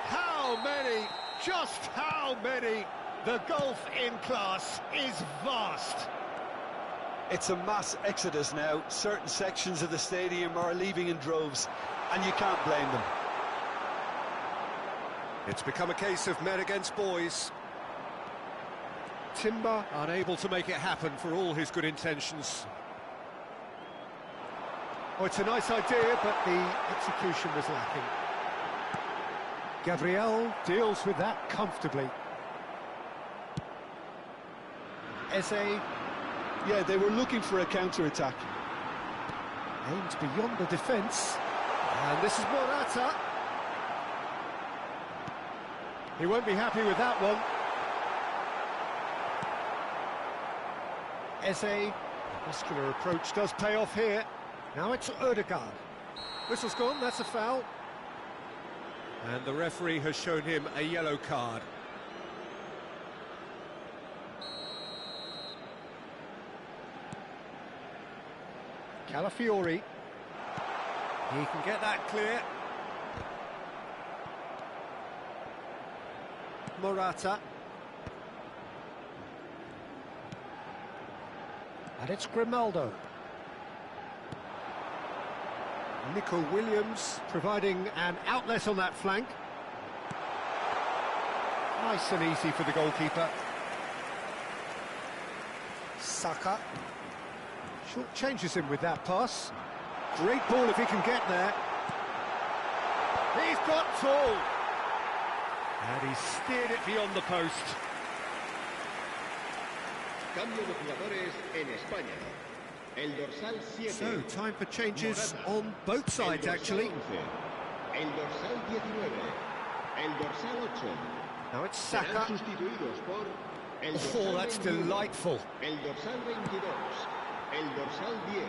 How many, just how many? The gulf in class is vast. It's a mass exodus now. Certain sections of the stadium are leaving in droves, and you can't blame them. It's become a case of men against boys. Timber Unable to make it happen for all his good intentions. Oh, it's a nice idea, but the execution was lacking. Gabriel deals with that comfortably. Eze. Yeah, they were looking for a counter-attack. Aims beyond the defence. And this is Morata. He won't be happy with that one. Eze. Muscular approach does pay off here. Now it's Odegaard. Whistle's gone, that's a foul. And the referee has shown him a yellow card. Calafiori. He can get that clear. Morata. And it's Grimaldo. Nico Williams providing an outlet on that flank. Nice and easy for the goalkeeper. Saka. Short changes him with that pass. Great ball if he can get there. He's got tall. And he steered it beyond the post. Cambio de jugadores en España. El dorsal 7. So, time for changes on both sides, actually. El dorsal 19. El dorsal 8. Now it's Serán Saka. sustituidos por el Oh, dorsal that's 21, delightful. El dorsal 22. El dorsal 10.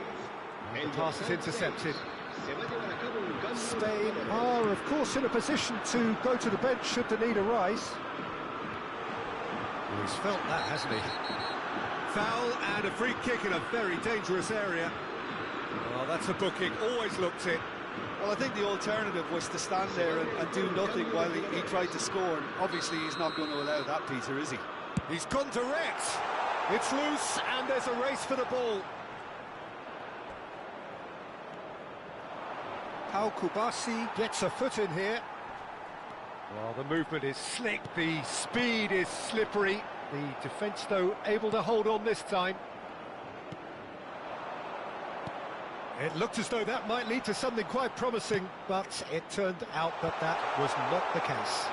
The El pass is dorsal intercepted. 6. Se va a llevar a cabo un cambio de Spain jugadores. are, of course, in a position to go to the bench should the need arise. Well, he's felt that, hasn't he? Foul and a free kick in a very dangerous area. Well, that's a booking, always looked it. Well, I think the alternative was to stand there and do nothing while he tried to score. And obviously, he's not going to allow that, Peter, is he? He's gone direct. It's loose and there's a race for the ball. Pau Kubasi gets a foot in here. Well, the movement is slick, the speed is slippery. The defence, though, able to hold on this time. It looked as though that might lead to something quite promising, but it turned out that that was not the case.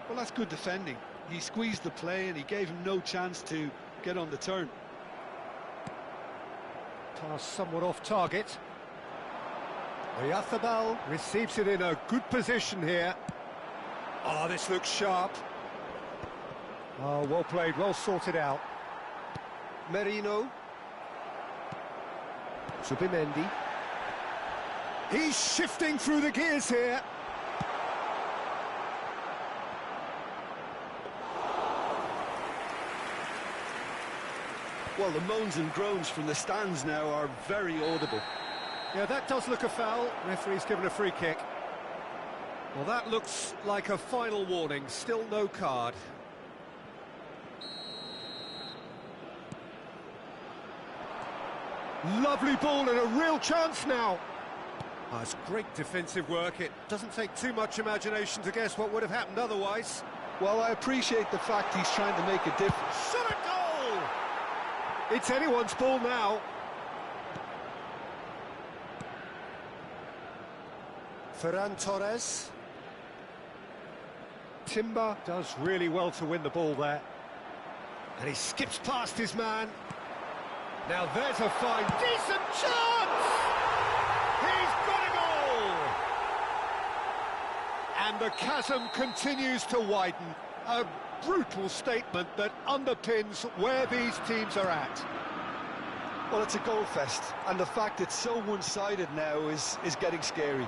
Well, that's good defending. He squeezed the play and he gave him no chance to get on the turn. Pass somewhat off target. Oyarzábal receives it in a good position here. Oh, this looks sharp. Oh, well played, well sorted out. Merino. Subimendi. He's shifting through the gears here. Well, the moans and groans from the stands now are very audible. Yeah, that does look a foul. Referee's given a free kick. Well, that looks like a final warning, still no card. Lovely ball and a real chance now. Oh, it's great defensive work. It doesn't take too much imagination to guess what would have happened otherwise. Well, I appreciate the fact he's trying to make a difference. Shot a goal! It's anyone's ball now. Ferran Torres. Timber does really well to win the ball there. And he skips past his man. Now there's a fine, decent chance! He's got a goal! And the chasm continues to widen. A brutal statement that underpins where these teams are at. Well, it's a goal fest, and the fact it's so one-sided now is getting scary.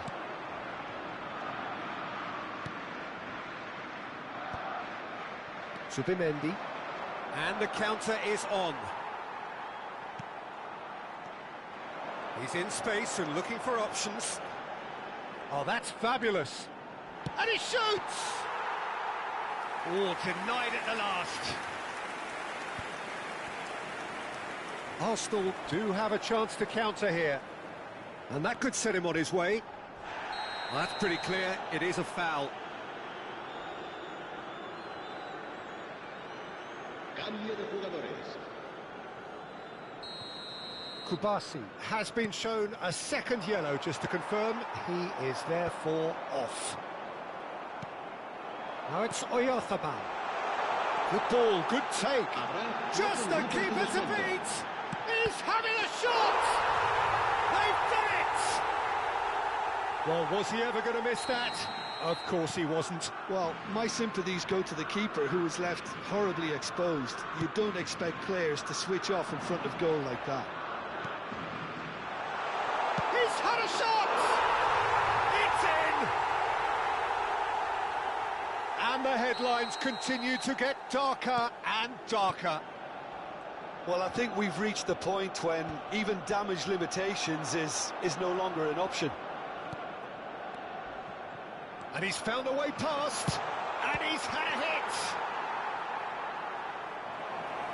Subimendi. And the counter is on. He's in space and looking for options. Oh, that's fabulous. And he shoots! Oh, denied at the last. Arsenal do have a chance to counter here. And that could set him on his way. Well, that's pretty clear. It is a foul. Cambio de jugadores. Kubasi has been shown a second yellow, just to confirm. He is therefore off. Now it's Oyarzábal. Good ball, good take. Just the keeper to beat! He's having a shot! They've done it! Well, was he ever going to miss that? Of course he wasn't. Well, my sympathies go to the keeper, who was left horribly exposed. You don't expect players to switch off in front of goal like that. He's had a shot! It's in! And the headlines continue to get darker and darker. Well, I think we've reached the point when even damage limitations is no longer an option. And he's found a way past, and he's had a hit.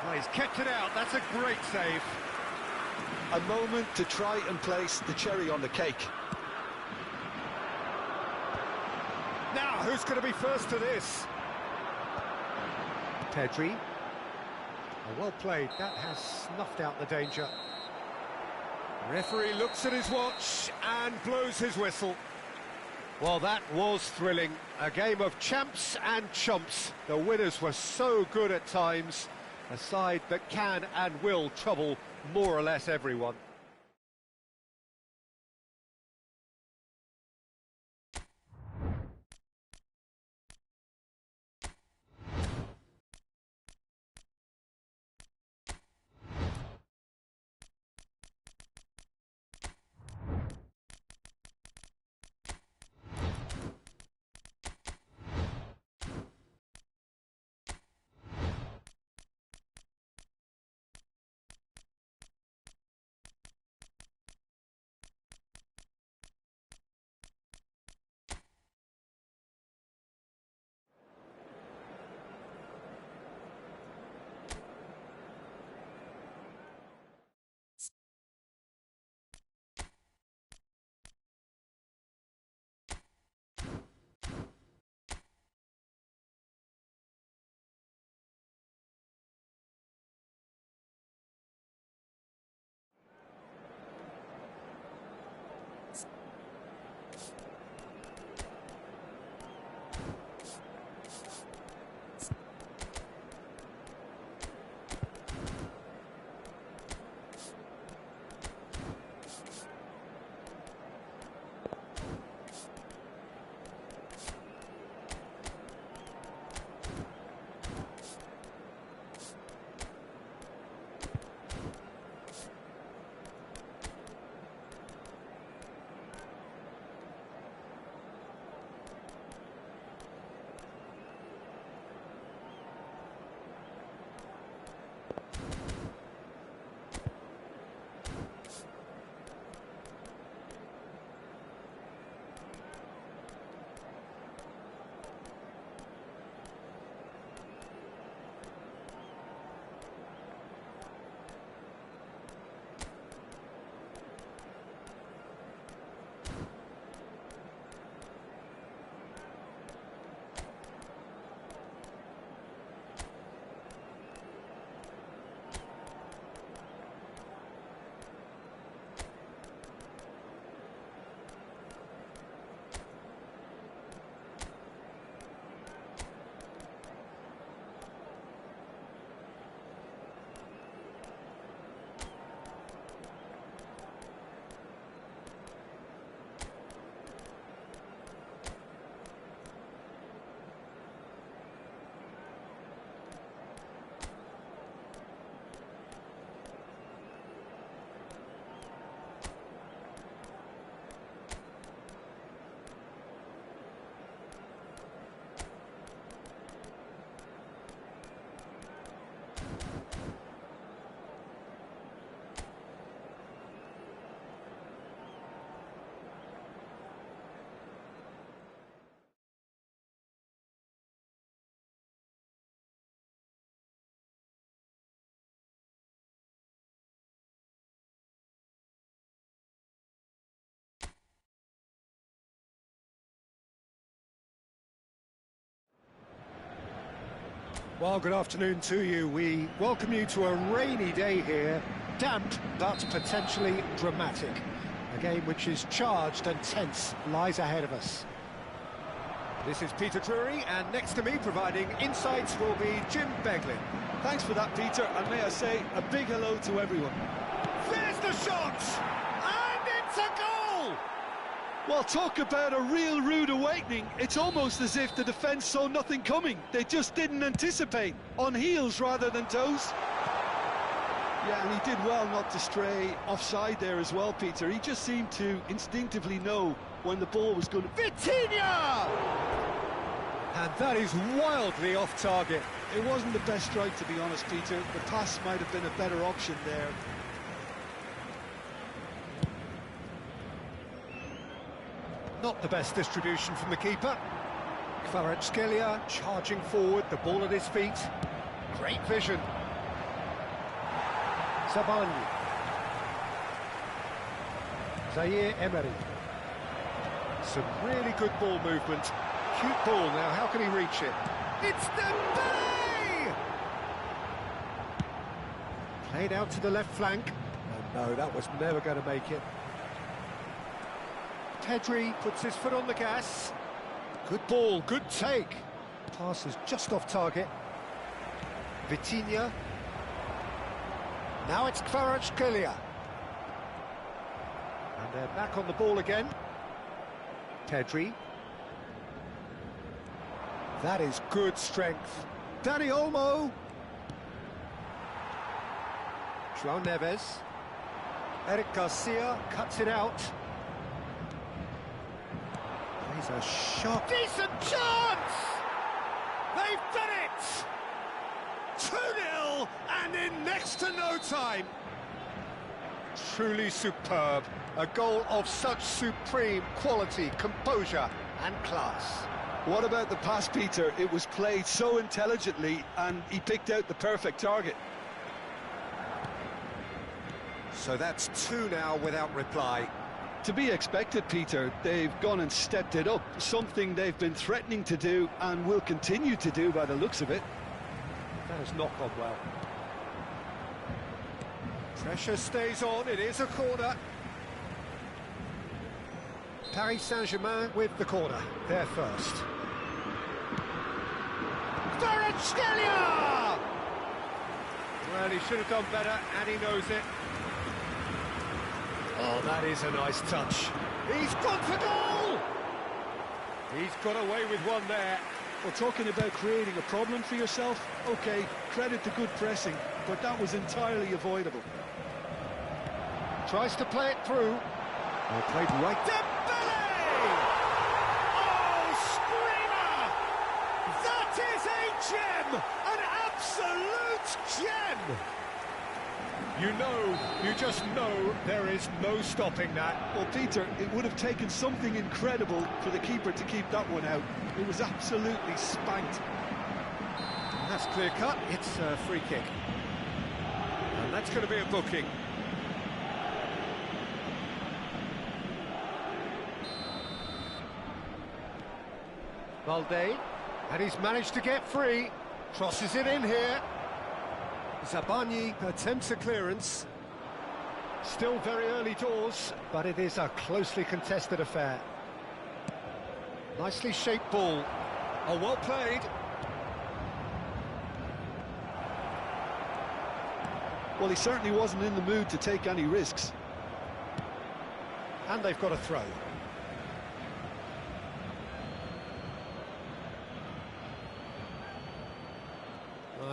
Well, he's kept it out. That's a great save. A moment to try and place the cherry on the cake. Now, who's going to be first to this? Pedri. Oh, well played. That has snuffed out the danger. Referee looks at his watch and blows his whistle. Well, that was thrilling. A game of champs and chumps. The winners were so good at times. A side that can and will trouble more or less everyone. Well, good afternoon to you. We welcome you to a rainy day here, damp but potentially dramatic. A game which is charged and tense lies ahead of us. This is Peter Drury, and next to me providing insights will be Jim Beglin. Thanks for that, Peter, and may I say a big hello to everyone. There's the shot! And it's a goal! Well, talk about a real rude awakening. It's almost as if the defence saw nothing coming. They just didn't anticipate. On heels rather than toes. Yeah, and he did well not to stray offside there as well, Peter. He just seemed to instinctively know when the ball was going to... Vitinha! And that is wildly off target. It wasn't the best strike, to be honest, Peter. The pass might have been a better option there. Not the best distribution from the keeper. Kvaratskhelia charging forward, the ball at his feet. Great vision. Zabani. Zaire Emery. Some really good ball movement. Cute ball now, how can he reach it? It's Dembele! Played out to the left flank. Oh no, that was never going to make it. Pedri puts his foot on the gas. Good ball, good take. Pass is just off target. Vitinha. Now it's Kvaratskhelia. And they're back on the ball again. Pedri. That is good strength. Dani Olmo. João Neves. Eric Garcia cuts it out. Plays a shot. Decent chance! They've done it! 2-0 and in next to no time. Truly superb. A goal of such supreme quality, composure and class. What about the pass, Peter? It was played so intelligently and he picked out the perfect target. So that's 2 now without reply. To be expected, Peter. They've gone and stepped it up, something they've been threatening to do and will continue to do by the looks of it. That has not gone well. Pressure stays on, it is a corner. Paris Saint-Germain with the corner, they're first. Kvaratskhelia! Well, he should have done better, and he knows it. Oh, that is a nice touch. He's gone for goal! He's got away with one there. Well, talking about creating a problem for yourself, OK, credit to good pressing, but that was entirely avoidable. Tries to play it through. Well, played right. Dembele! Oh, screamer! That is a gem! An absolute gem! You just know there is no stopping that. Well, Peter, it would have taken something incredible for the keeper to keep that one out. It was absolutely spanked. And that's clear cut. It's a free kick. And that's going to be a booking. Valde, and he's managed to get free. Crosses it in here. Zabani attempts a clearance. Still very early doors, but it is a closely contested affair. Nicely shaped ball. Oh, well played. Well, he certainly wasn't in the mood to take any risks. And they've got a throw.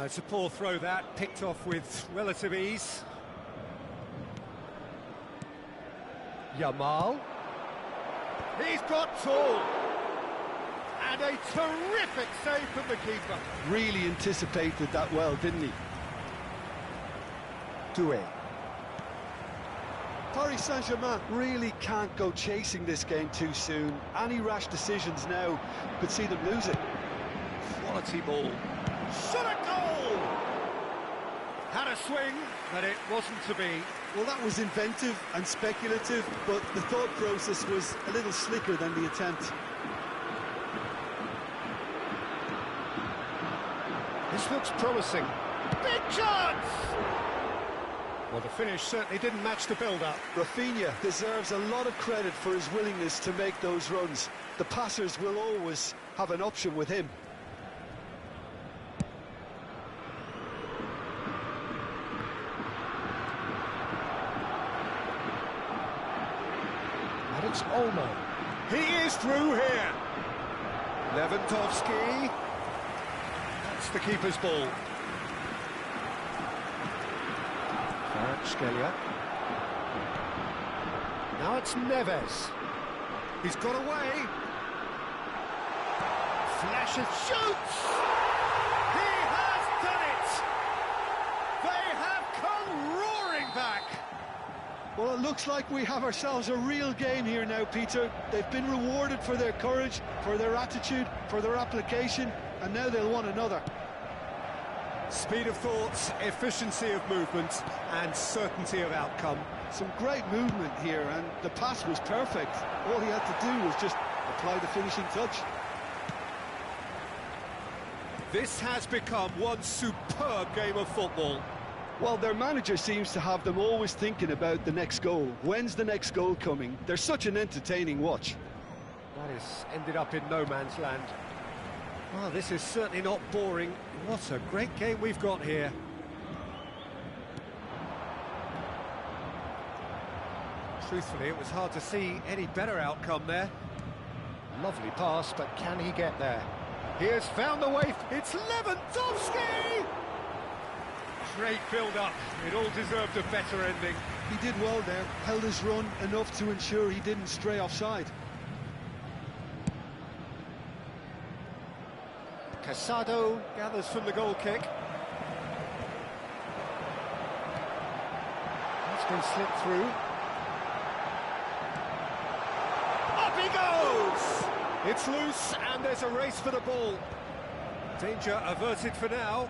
It's a poor throw that, picked off with relative ease. Yamal. He's got tall. And a terrific save from the keeper. Really anticipated that well, didn't he? Doué. Paris Saint-Germain really can't go chasing this game too soon. Any rash decisions now could see them lose it. Quality ball. Shot a goal! Had a swing, but it wasn't to be. Well, that was inventive and speculative, but the thought process was a little slicker than the attempt. This looks promising. Big chance! Well, the finish certainly didn't match the build-up. Rafinha deserves a lot of credit for his willingness to make those runs. The passers will always have an option with him. And it's Olmo. He is through here. Lewandowski. That's the keeper's ball. Kvaratskhelia. Now it's Neves. He's got away. Flashes, shoots! He has Well, it looks like we have ourselves a real game here now, Peter. They've been rewarded for their courage, for their attitude, for their application, and now they'll want another. Speed of thought, efficiency of movement, and certainty of outcome. Some great movement here, and the pass was perfect. All he had to do was just apply the finishing touch. This has become one superb game of football. Well, their manager seems to have them always thinking about the next goal. When's the next goal coming? They're such an entertaining watch. That has ended up in no man's land. Well, this is certainly not boring. What a great game we've got here. Truthfully, it was hard to see any better outcome there. Lovely pass, but can he get there? He has found the way. It's Lewandowski! Great build-up. It all deserved a better ending. He did well there, held his run enough to ensure he didn't stray offside. Casado gathers from the goal kick. That's been slipped through. Up he goes! It's loose and there's a race for the ball. Danger averted for now.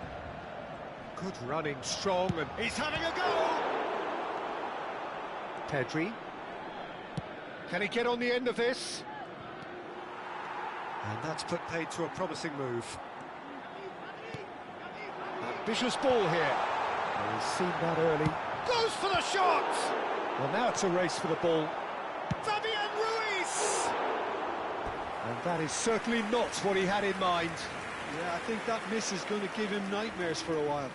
Good running, strong, and He's having a go! Pedri. Can he get on the end of this? And that's put paid to a promising move. Ambitious ball here. Well, he's seen that early. Goes for the shot! Well, now it's a race for the ball. Fabian Ruiz! And that is certainly not what he had in mind. Yeah, I think that miss is going to give him nightmares for a while.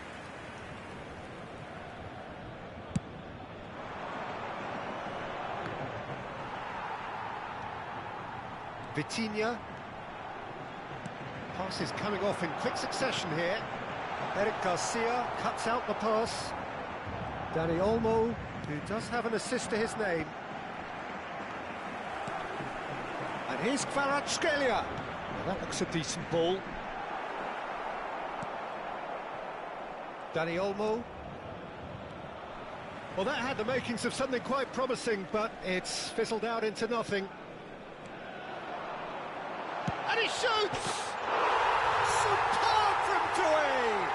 Vitinha. Pass is coming off in quick succession here. Eric Garcia cuts out the pass. Dani Olmo, who does have an assist to his name. And here's Kvaratskhelia. Well, that looks a decent ball. Dani Olmo. Well, that had the makings of something quite promising, but it's fizzled out into nothing. And he shoots! Superb from Doué!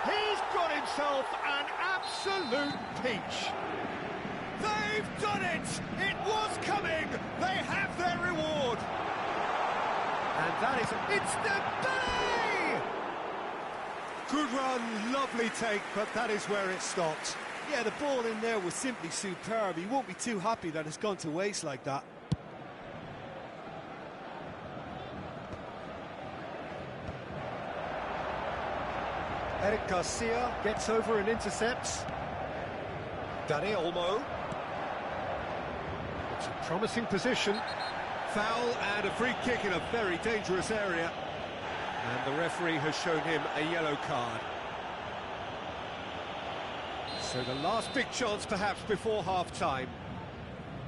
He's got himself an absolute peach. They've done it! It was coming! They have their reward! And that is... It's Dembele! Good run, lovely take, but that is where it stopped. Yeah, the ball in there was simply superb. He won't be too happy that it's gone to waste like that. Eric Garcia gets over and intercepts. Dani Olmo. It's a promising position. Foul and a free kick in a very dangerous area. And the referee has shown him a yellow card. So the last big chance perhaps before half-time.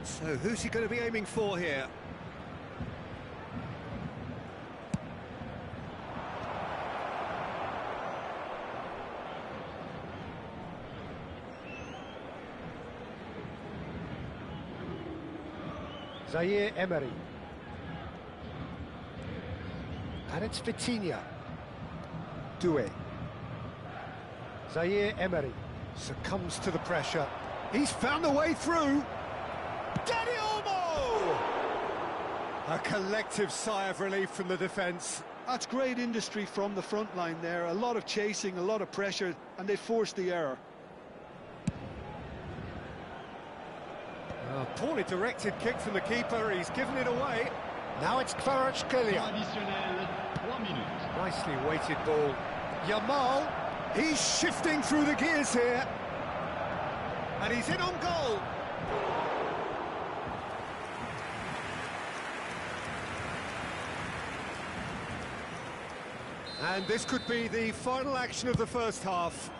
So who's he going to be aiming for here? Zaire Emery. And it's Vitinha. Doué. Zaire Emery succumbs to the pressure. He's found a way through. Dani Olmo! A collective sigh of relief from the defence. That's great industry from the front line there. A lot of chasing, a lot of pressure, and they forced the error. A poorly directed kick from the keeper. He's given it away. Now it's Kvaratskhelia. Nicely weighted ball. Yamal. He's shifting through the gears here. And he's in on goal. And this could be the final action of the first half.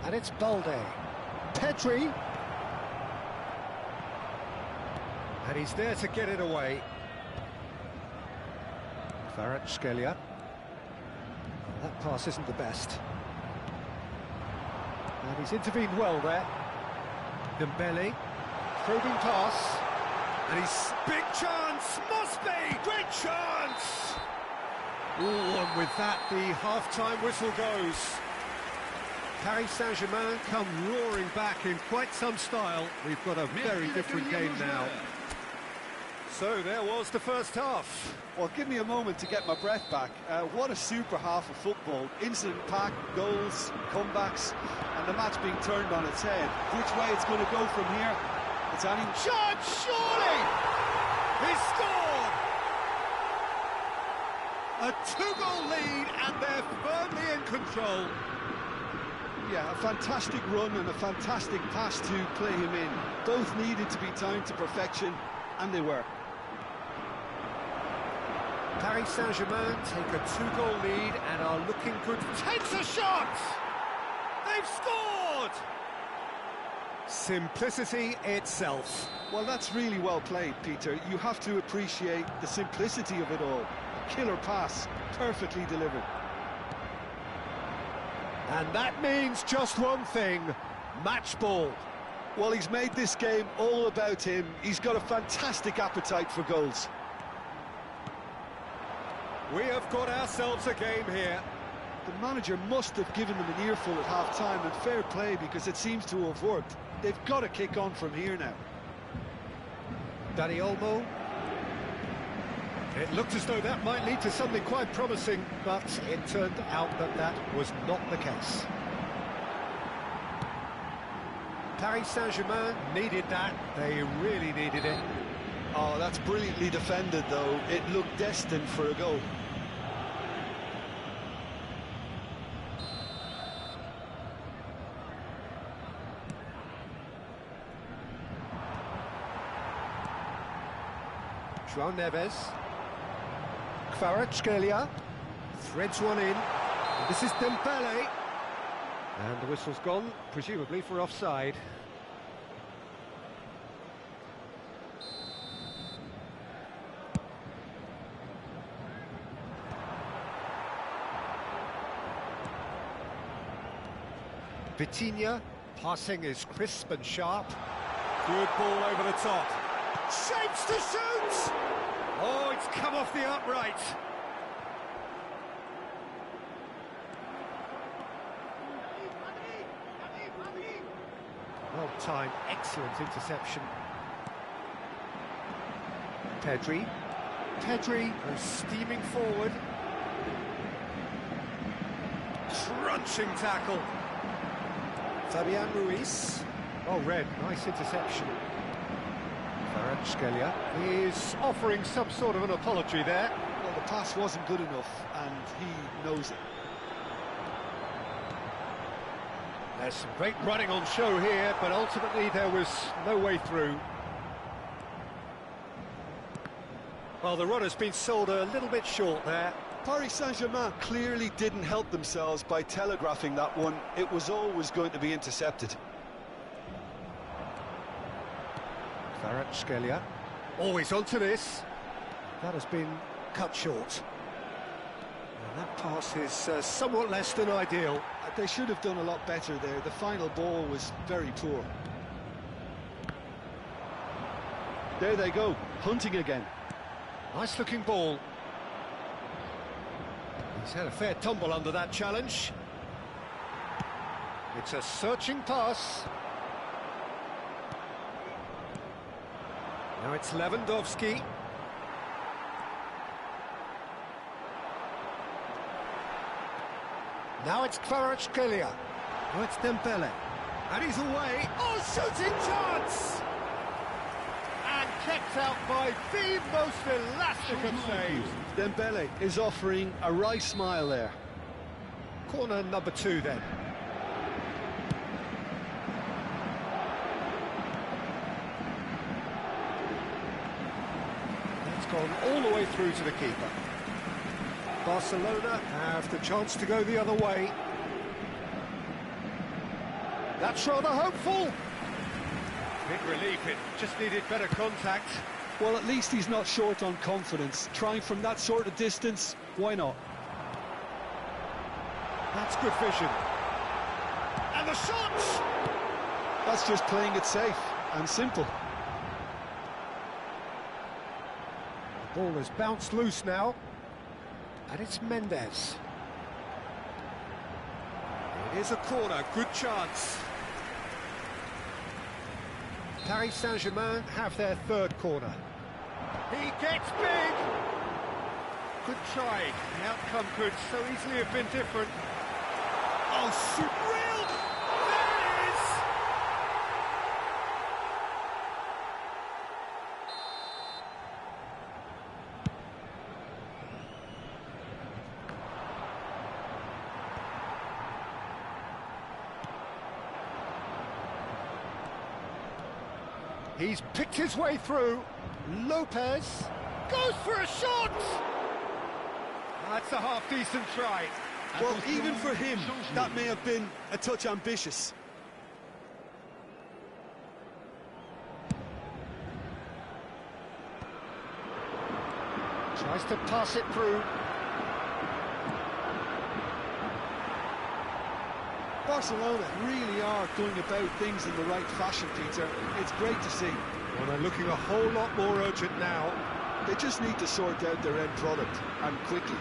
And it's Balde. Pedri. And he's there to get it away. Kvaratskhelia. That pass isn't the best. And he's intervened well there. Dembele, probing pass. And he's... Big chance! Must be! Great chance! Ooh, and with that, the half-time whistle goes. Paris Saint-Germain come roaring back in quite some style. We've got a very different game now. So there was the first half. Well, give me a moment to get my breath back. What a super half of football. Incident-packed, goals, comebacks, and the match being turned on its head. Which way it's going to go from here? It's any... Chance, surely! He scored! A two-goal lead, and they're firmly in control. Yeah, a fantastic run and a fantastic pass to play him in. Both needed to be timed to perfection, and they were. Paris Saint-Germain take a two-goal lead and are looking good. Takes a shot! They've scored! Simplicity itself. Well, that's really well played, Peter. You have to appreciate the simplicity of it all. Killer pass, perfectly delivered. And that means just one thing, match ball. Well, he's made this game all about him. He's got a fantastic appetite for goals. We have got ourselves a game here. The manager must have given them an earful at half-time, and fair play, because it seems to have worked. They've got to kick on from here now. Dani Olmo. It looked as though that might lead to something quite promising, but it turned out that that was not the case. Paris Saint-Germain needed that. They really needed it. Oh, that's brilliantly defended, though. It looked destined for a goal. João Neves. Kvaratskhelia threads one in. And this is Dembele. And the whistle's gone, presumably for offside. Vitinha, passing is crisp and sharp. Good ball over the top. Shapes to shoot! Oh, it's come off the upright. Well timed, excellent interception. Pedri. Pedri goes steaming forward. Crunching tackle. Fabian Ruiz. Oh, Red, nice interception. Kvaratskhelia is offering some sort of an apology there. Well, the pass wasn't good enough, and he knows it. There's some great running on show here, but ultimately there was no way through. Well, the run has been sold a little bit short there. Paris Saint-Germain clearly didn't help themselves by telegraphing that one. It was always going to be intercepted. Kvaratskhelia. Always onto this. That has been cut short. And that pass is somewhat less than ideal. They should have done a lot better there. The final ball was very poor. There they go, hunting again. Nice looking ball. He's had a fair tumble under that challenge. It's a searching pass. Now it's Lewandowski. Now it's Kvaratskhelia. Now it's Dembele. And he's away. Oh, shooting chance! And kept out by the most elastic of saves. Dembele is offering a wry smile there. Corner number 2 then. That's gone all the way through to the keeper. Barcelona have the chance to go the other way. That's rather hopeful. Big relief, it just needed better contact. Well, at least he's not short on confidence. Trying from that sort of distance, why not? That's good vision. And the shot! That's just playing it safe and simple. The ball has bounced loose now. And it's Mendes. It is a corner, good chance. Paris Saint-Germain have their third corner. He gets big! Good try. The outcome could so easily have been different. Oh, surreal! There it is! He's picked his way through. Lopez goes for a shot! That's a half-decent try. Well, even for him, that may have been a touch ambitious. Tries to pass it through. Barcelona really are going about things in the right fashion, Peter. It's great to see. Well, they're looking a whole lot more urgent now. They just need to sort out their end product, and quickly.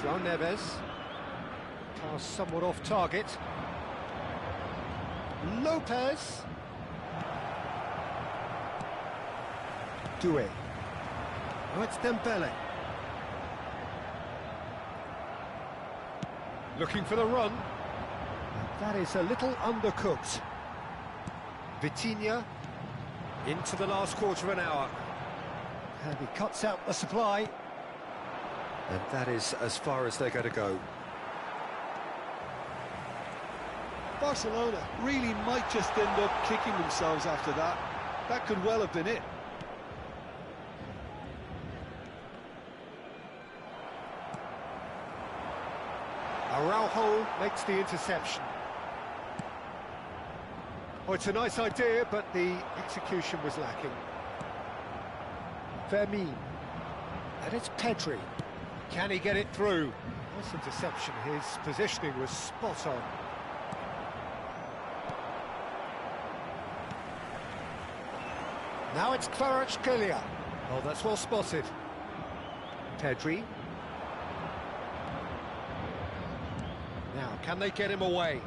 João Neves. Pass somewhat off target. Lopez. Doué. Oh, it's Dembele. Looking for the run. That is a little undercooked. Vitinha. Into the last quarter of an hour. And he cuts out the supply. And that is as far as they're going to go. Barcelona really might just end up kicking themselves after that. That could well have been it. Araujo makes the interception. Oh, it's a nice idea, but the execution was lacking. Fermin. And it's Pedri. Can he get it through? Nice interception. His positioning was spot on. Now it's Kvaratskhelia. Oh, that's well spotted. Pedri. Now, can they get him away?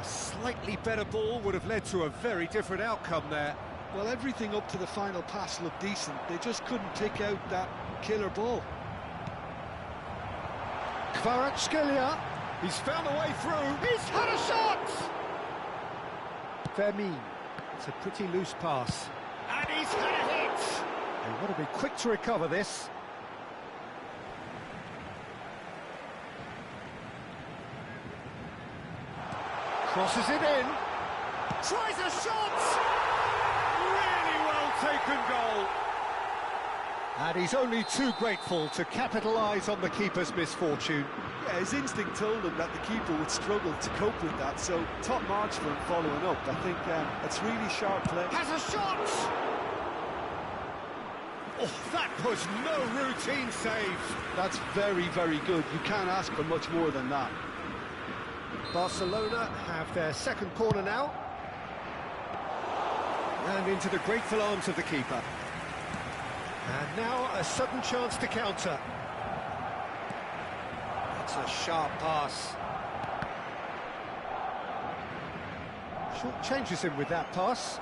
A slightly better ball would have led to a very different outcome there. Well, everything up to the final pass looked decent. They just couldn't pick out that killer ball. Kvaratskhelia. He's found a way through. He's had a shot! Fermin. It's a pretty loose pass. And he's had a hit! They want to be quick to recover this. Crosses it in. Tries a shot! Really well taken goal. And he's only too grateful to capitalise on the keeper's misfortune. Yeah, his instinct told him that the keeper would struggle to cope with that, so top marks for him following up. I think that's really sharp play. Has a shot! Oh, that was no routine save. That's very, very good. You can't ask for much more than that. Barcelona have their second corner now. And into the grateful arms of the keeper. And now a sudden chance to counter. That's a sharp pass. Short changes him with that pass.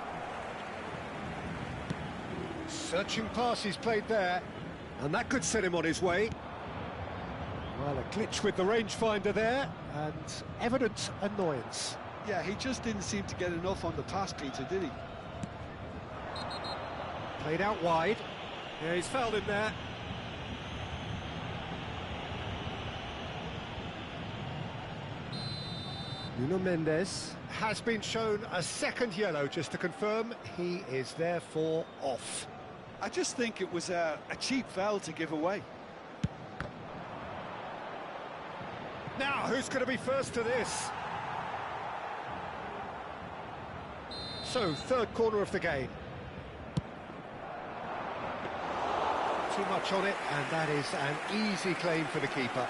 Searching pass he's played there. And that could set him on his way. Well, a glitch with the rangefinder there, and evident annoyance. Yeah, he just didn't seem to get enough on the pass, Peter, did he? Played out wide. Yeah, he's fouled him there. Nuno Mendes has been shown a second yellow, just to confirm he is therefore off. I just think it was a cheap foul to give away. Now, who's going to be first to this? So, third corner of the game. Too much on it, and that is an easy claim for the keeper.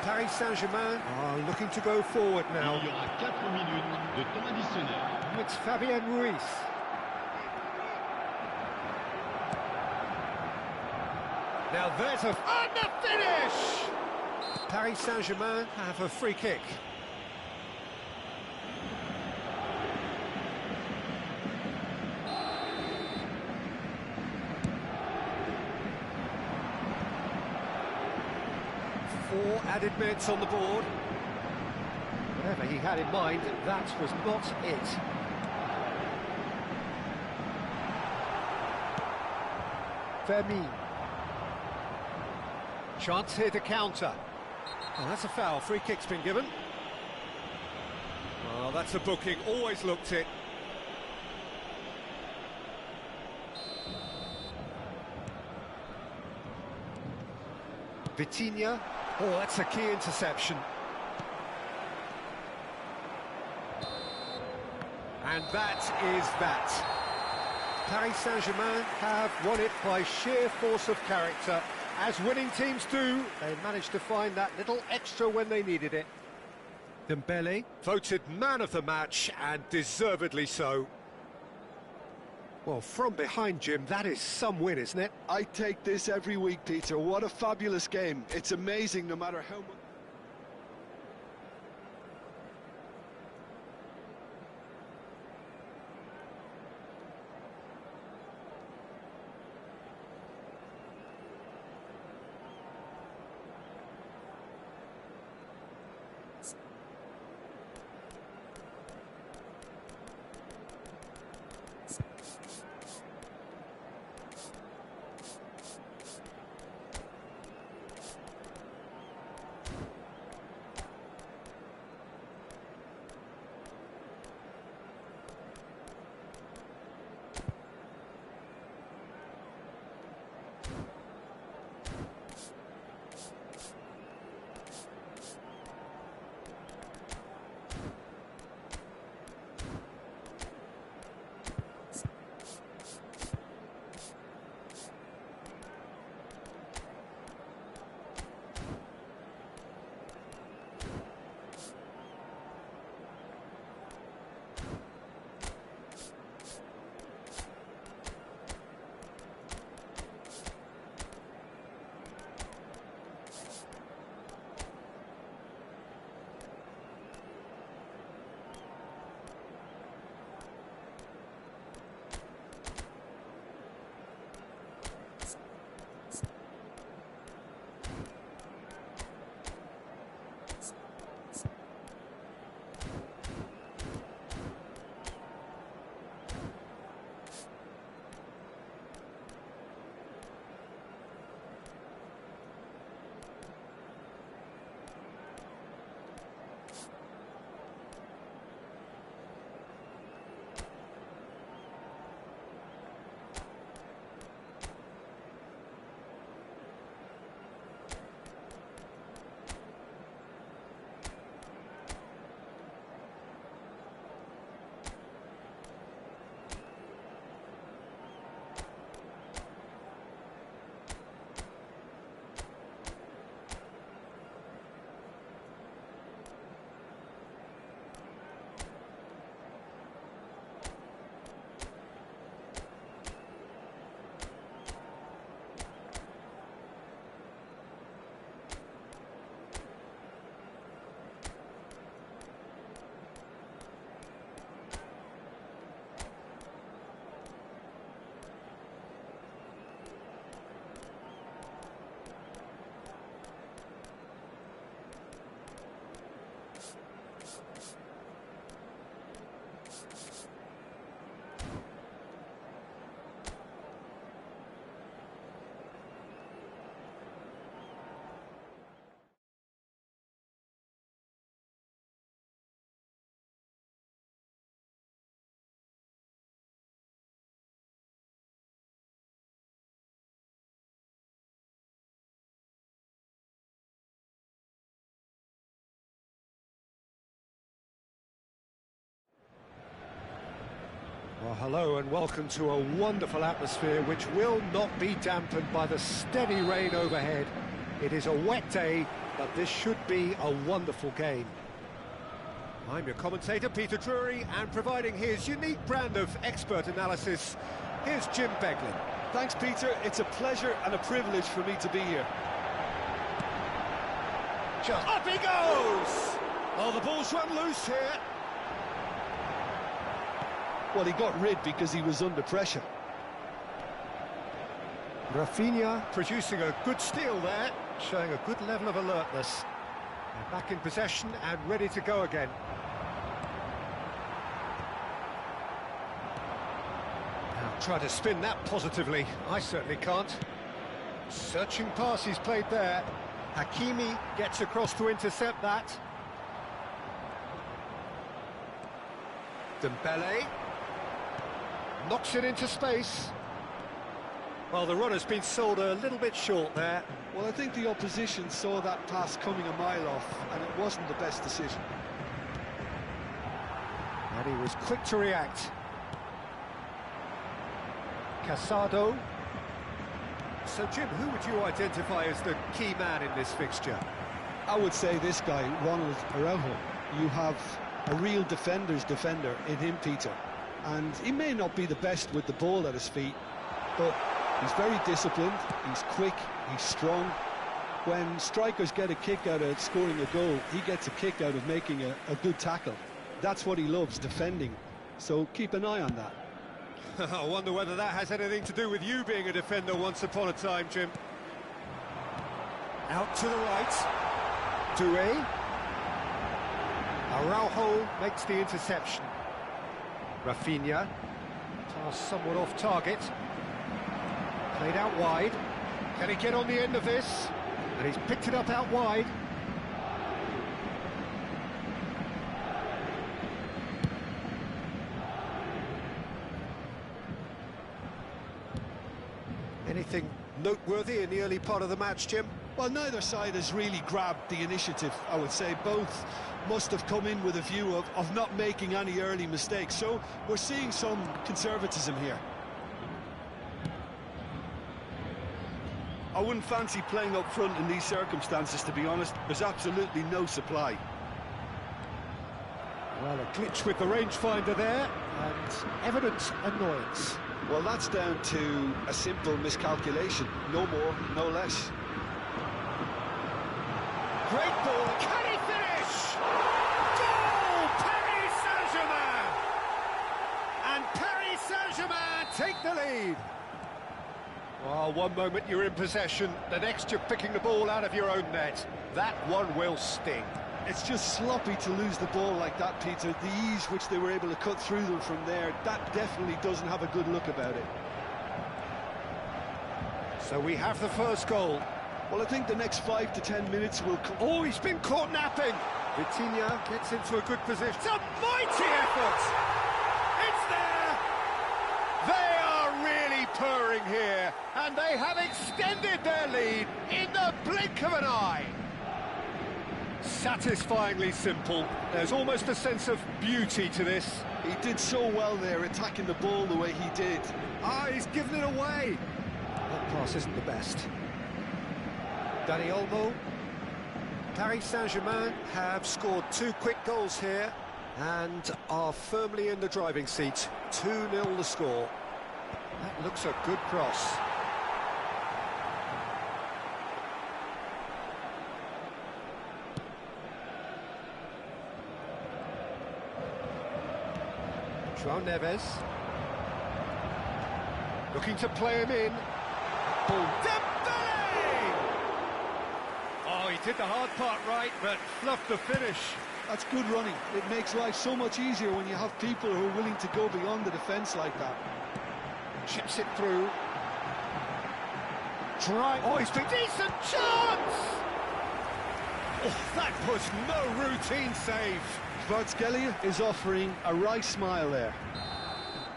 Paris Saint-Germain are looking to go forward now. Il y aura 4 minutes de temps additionnel. It's Fabian Ruiz. Now there's a... And the finish! Paris Saint-Germain have a free kick. Four added minutes on the board. Whatever he had in mind, that was not it. Vermeer. Chance here to counter. Oh, that's a foul. Free kick's been given. Oh, that's a booking. Always looked it. Vitinha. Oh, that's a key interception. And that is that. Paris Saint-Germain have won it by sheer force of character. As winning teams do, they managed to find that little extra when they needed it. Dembele, voted man of the match, and deservedly so. Well, from behind, Jim, that is some win, isn't it? I take this every week, Peter. What a fabulous game. It's amazing no matter how much... Well, hello and welcome to a wonderful atmosphere which will not be dampened by the steady rain overhead. It is a wet day, but this should be a wonderful game. I'm your commentator, Peter Drury, and providing his unique brand of expert analysis, here's Jim Beglin. Thanks, Peter. It's a pleasure and a privilege for me to be here. Just up he goes! Oh, the ball's run loose here. Well, he got rid because he was under pressure. Rafinha producing a good steal there, showing a good level of alertness. They're back in possession and ready to go again. Now try to spin that positively. I certainly can't. Searching pass he's played there. Hakimi gets across to intercept that. Dembele knocks it into space. Well, the runner's been sold a little bit short there. Well, I think the opposition saw that pass coming a mile off, and it wasn't the best decision. And he was quick to react. Casado. So, Jim, who would you identify as the key man in this fixture? I would say this guy, Ronald Araujo. You have a real defender's defender in him, Peter. And he may not be the best with the ball at his feet, but he's very disciplined, he's quick, he's strong. When strikers get a kick out of scoring a goal, he gets a kick out of making a good tackle. That's what he loves, defending. So keep an eye on that. I wonder whether that has anything to do with you being a defender once upon a time, Jim. Out to the right. Doué. Araujo makes the interception. Rafinha. Pass somewhat off target. Played out wide. Can he get on the end of this? And he's picked it up out wide. Anything noteworthy in the early part of the match, Jim? Well, neither side has really grabbed the initiative, I would say. Both must have come in with a view of not making any early mistakes. So we're seeing some conservatism here. I wouldn't fancy playing up front in these circumstances, to be honest. There's absolutely no supply. Well, a glitch with the rangefinder there, and evident annoyance. Well, that's down to a simple miscalculation. No more, no less. Great ball, can he finish? Goal, Paris Saint-Germain! And Paris Saint-Germain take the lead. Well, one moment you're in possession, the next you're picking the ball out of your own net. That one will sting. It's just sloppy to lose the ball like that, Peter. The ease which they were able to cut through them from there, that definitely doesn't have a good look about it. So we have the first goal. Well, I think the next 5 to 10 minutes will come. Oh, he's been caught napping. Vitinha gets into a good position. It's a mighty effort. It's there. They are really purring here, and they have extended their lead in the blink of an eye. Satisfyingly simple. There's almost a sense of beauty to this. He did so well there, attacking the ball the way he did. Ah, he's given it away. That pass isn't the best. Dani Olmo. Paris Saint-Germain have scored 2 quick goals here and are firmly in the driving seat. 2-0 the score. That looks a good cross. João Neves. Looking to play him in. Ball. Dembele! Oh, he did the hard part right, but fluffed the finish. That's good running. It makes life so much easier when you have people who are willing to go beyond the defence like that. Chips it through. Try. Oh, he's been decent chance! Oh, that was no routine save. Kvaratskhelia is offering a wry smile there.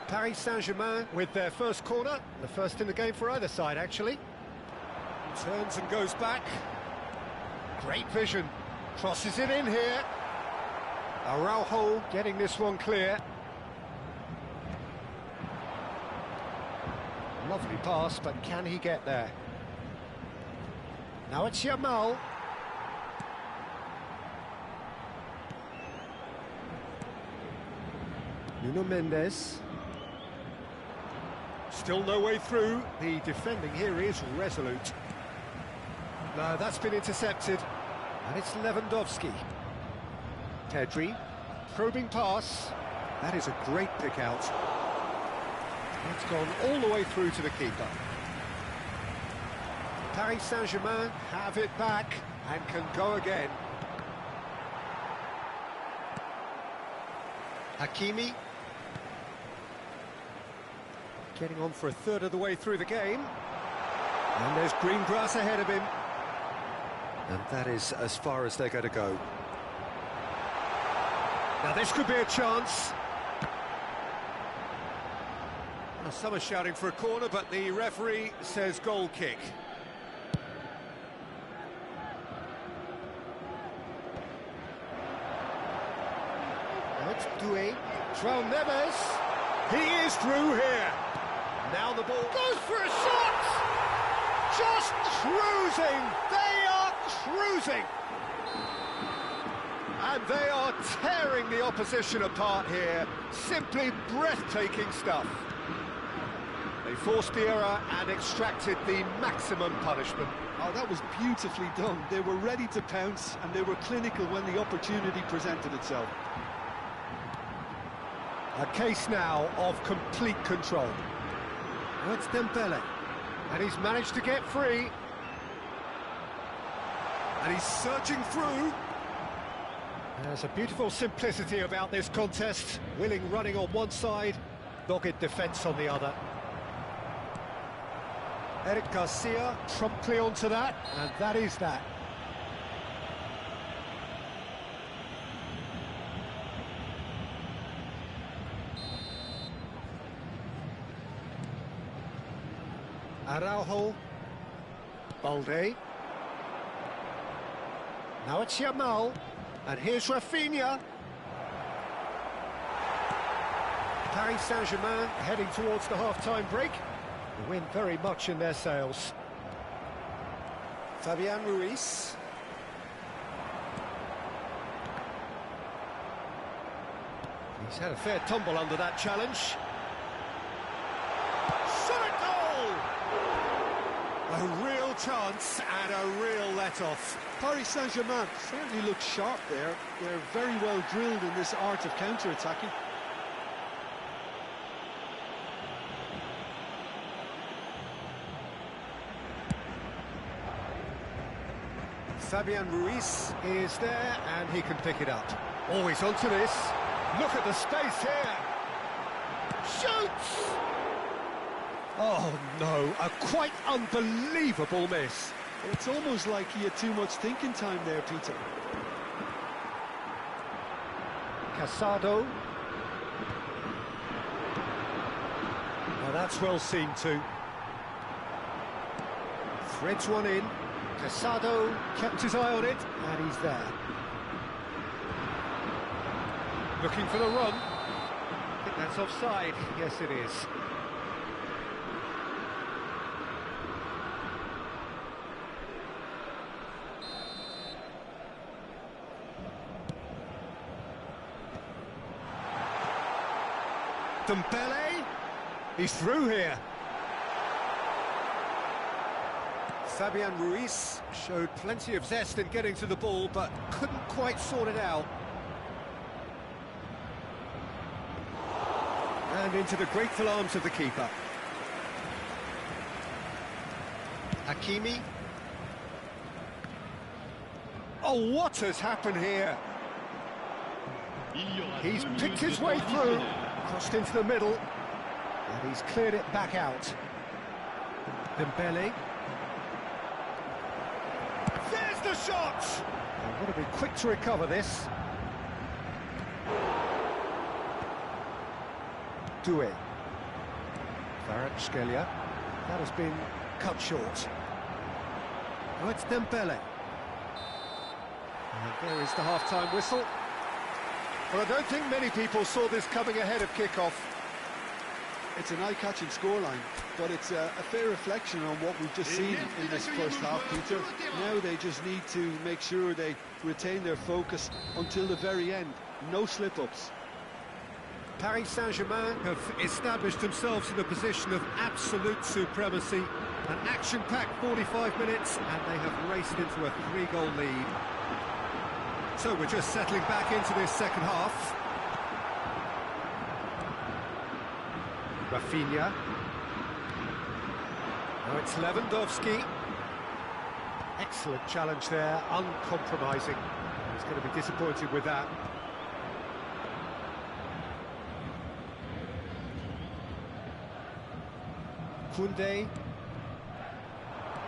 Paris Saint-Germain with their first corner, the first in the game for either side, actually. Turns and goes back. Great vision. Crosses it in here. Araujo getting this one clear. Lovely pass, but can he get there? Now it's Yamal. Nuno Mendes. Still no way through. The defending here is resolute. No, that's been intercepted. And it's Lewandowski. Pedri. Probing pass. That is a great pick out. It's gone all the way through to the keeper. Paris Saint-Germain have it back and can go again. Hakimi. Getting on for a third of the way through the game. And there's green grass ahead of him. And that is as far as they're going to go. Now this could be a chance. Now some are shouting for a corner, but the referee says goal kick. Now it's Doué. João Neves. He is through here. Now the ball goes for a shot! Just cruising! They are cruising! And they are tearing the opposition apart here. Simply breathtaking stuff. They forced the error and extracted the maximum punishment. Oh, that was beautifully done. They were ready to pounce and they were clinical when the opportunity presented itself. A case now of complete control. Now it's Dembele, and he's managed to get free. And he's searching through. There's a beautiful simplicity about this contest. Willing running on one side, dogged defence on the other. Eric Garcia promptly onto that, and that is that. Araujo. Balde. Now it's Yamal. And here's Rafinha. Paris Saint-Germain heading towards the half-time break. The wind very much in their sails. Fabian Ruiz. He's had a fair tumble under that challenge. A real chance and a real let-off. Paris Saint-Germain certainly looked sharp there. They're very well drilled in this art of counter-attacking. Fabian Ruiz is there and he can pick it up. Always onto this. Look at the space here. Shoots! Oh no, a quite unbelievable miss. It's almost like he had too much thinking time there, Peter. Casado. Now that's well seen too. Threads one in. Casado kept his eye on it, and he's there. Looking for the run. I think that's offside. Yes, it is. Dembele, he's through here. Fabian Ruiz showed plenty of zest in getting to the ball, but couldn't quite sort it out. And into the grateful arms of the keeper. Hakimi. Oh, what has happened here? He's picked his way through. Crossed into the middle, and he's cleared it back out. Dembele. There's the shot! They've got to be quick to recover this. Doué. Kvaratskhelia. That has been cut short. Now it's Dembele. And there is the half-time whistle. Well, I don't think many people saw this coming ahead of kick-off. it's an eye-catching scoreline, but it's a fair reflection on what we've just seen in this first half, Peter. Now they just need to make sure they retain their focus until the very end. No slip-ups. Paris Saint-Germain have established themselves in a position of absolute supremacy. An action-packed 45 minutes, and they have raced into a 3-goal lead. So we're just settling back into this second half. Rafinha. Now it's Lewandowski. Excellent challenge there, uncompromising. He's going to be disappointed with that. Koundé.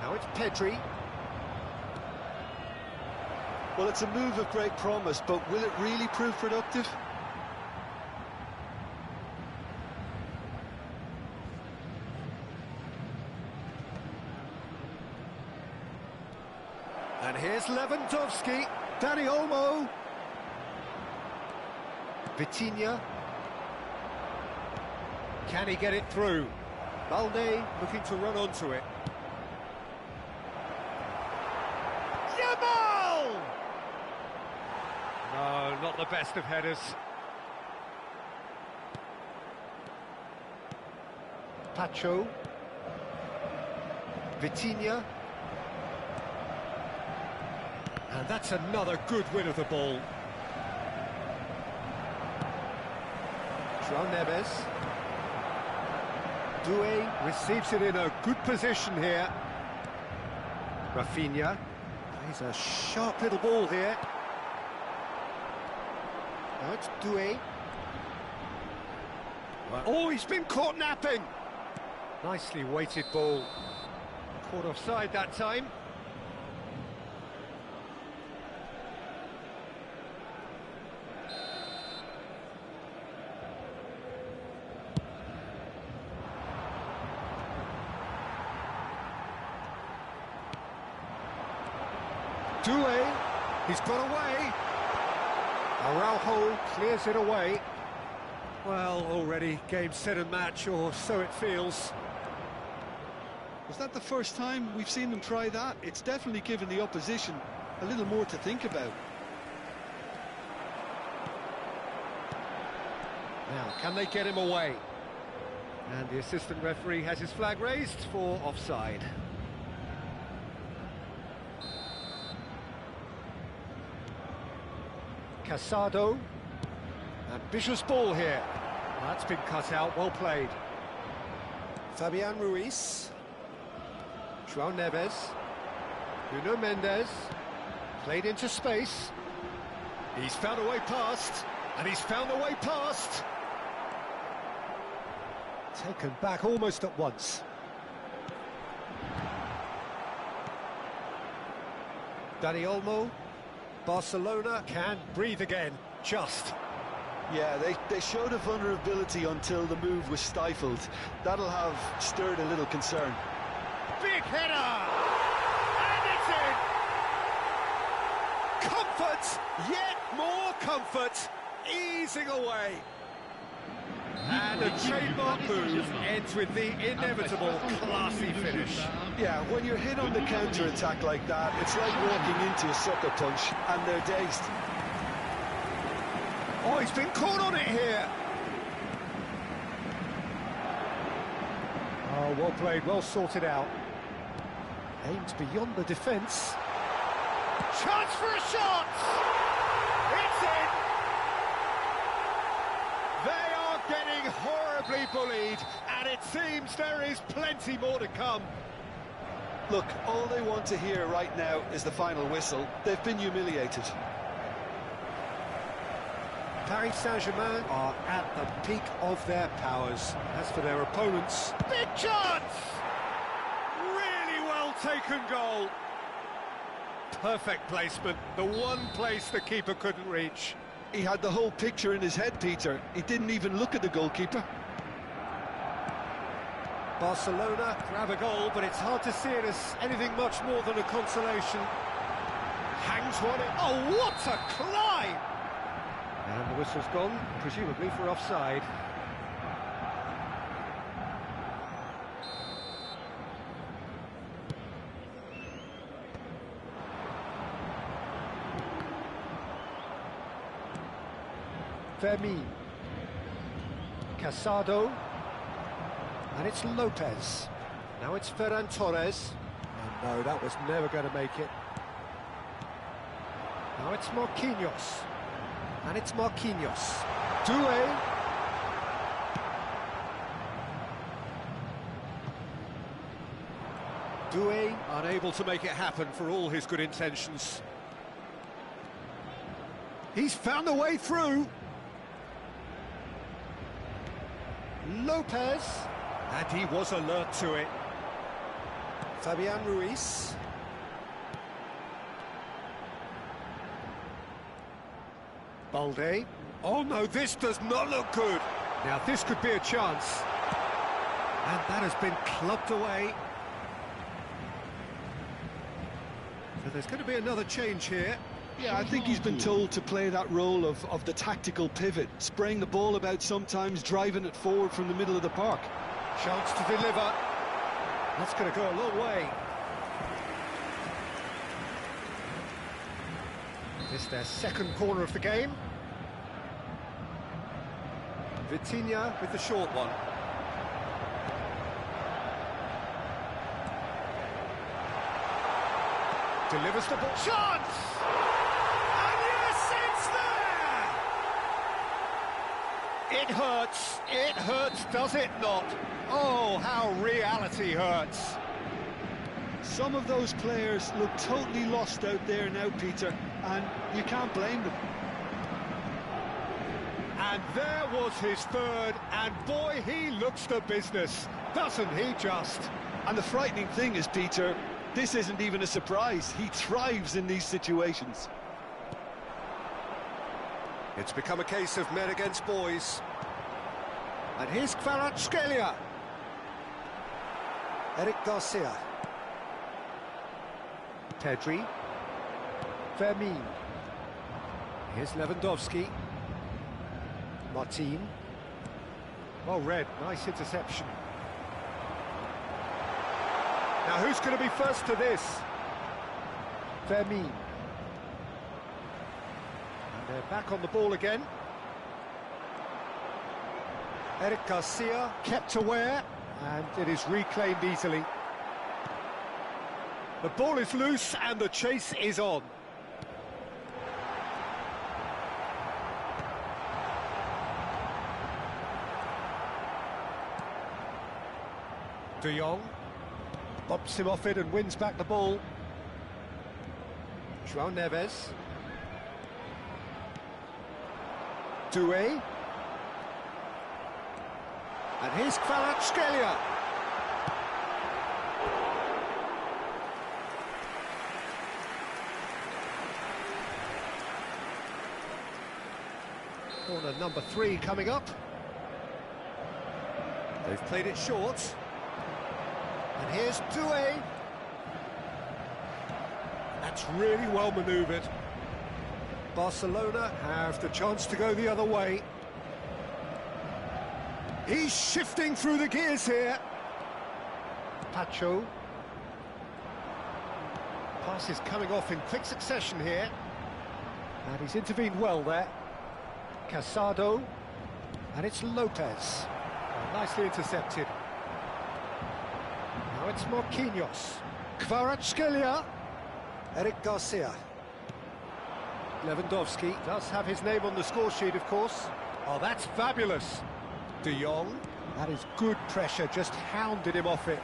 Now it's Pedri. Well, it's a move of great promise, but will it really prove productive? And here's Lewandowski. Dani Olmo. Vitinha. Can he get it through? Balde looking to run onto it. Yamal! No, not the best of headers. Pacho. Vitinha. And that's another good win of the ball. João Neves. Doué receives it in a good position here. Rafinha plays a sharp little ball here. Now it's Doué. Oh, he's been caught napping. Nicely weighted ball. Caught offside that time. Doué, he's got away. Araujo clears it away. Well, already game, set and match, or so it feels. Was that the first time we've seen them try that? It's definitely given the opposition a little more to think about. Now, can they get him away? And the assistant referee has his flag raised for offside. Casado. Ambitious ball here. That's been cut out, well played. Fabian Ruiz. João Neves. Nuno Mendes. Played into space. He's found a way past. And he's found a way past. Taken back almost at once. Dani Olmo. Barcelona can breathe again, just. Yeah, they showed a vulnerability until the move was stifled. That'll have stirred a little concern. Big header! And it's in! Comfort! Yet more comfort! Easing away. And a trademark move ends with the inevitable classy finish. Yeah, when you're hit on the counter-attack like that, it's like walking into a sucker punch, and they're dazed. Oh, he's been caught on it here. Oh, well played, well sorted out. Aimed beyond the defence. Chance for a shot! It's in! They are getting horribly bullied, and it seems there is plenty more to come. Look, all they want to hear right now is the final whistle. They've been humiliated. Paris Saint-Germain are at the peak of their powers. As for their opponents, big chance! Really well taken goal. Perfect placement, the one place the keeper couldn't reach. He had the whole picture in his head, Peter. He didn't even look at the goalkeeper. Barcelona grab a goal, but it's hard to see it as anything much more than a consolation. Hangs one in. Oh, what a climb! And the whistle's gone, presumably for offside. Fermin. Casado. And it's Lopez. Now it's Ferran Torres. And no, that was never going to make it. Now it's Marquinhos. And it's Marquinhos. Doué. Doué unable to make it happen for all his good intentions. He's found a way through. Lopez. And he was alert to it. Fabian Ruiz. Balde. Oh no, this does not look good. Now this could be a chance. And that has been clubbed away. So there's going to be another change here. Yeah, I think he's been told to play that role of the tactical pivot, spraying the ball about sometimes, driving it forward from the middle of the park. Chance to deliver. That's going to go a long way. This is their second corner of the game. Vitinha with the short one. Delivers the ball. Chance! And yes, it's there! It hurts, does it not? Oh, how reality hurts. Some of those players look totally lost out there now, Peter, and you can't blame them. And there was his third, and boy, he looks the business, doesn't he just? And the frightening thing is, Peter, this isn't even a surprise. He thrives in these situations. It's become a case of men against boys. And here's Kvaratskhelia. Eric Garcia. Pedri. Fermin. Here's Lewandowski. Martin. Well read, nice interception. Now who's going to be first to this? Fermin. And they're back on the ball again. Eric Garcia kept aware, and it is reclaimed easily. The ball is loose and the chase is on. De Jong bumps him off it and wins back the ball. João Neves. Doué. And here's Kvaratskhelia. Corner number 3 coming up. They've played it short. And here's Doué. That's really well manoeuvred. Barcelona have the chance to go the other way. He's shifting through the gears here. Pacho. Pass is coming off in quick succession here. And he's intervened well there. Casado. And it's Lopez. Oh, nicely intercepted. Now it's Marquinhos. Kvaratskhelia. Eric Garcia. Lewandowski does have his name on the score sheet, of course. Oh, that's fabulous. De Jong. That is good pressure, just hounded him off it.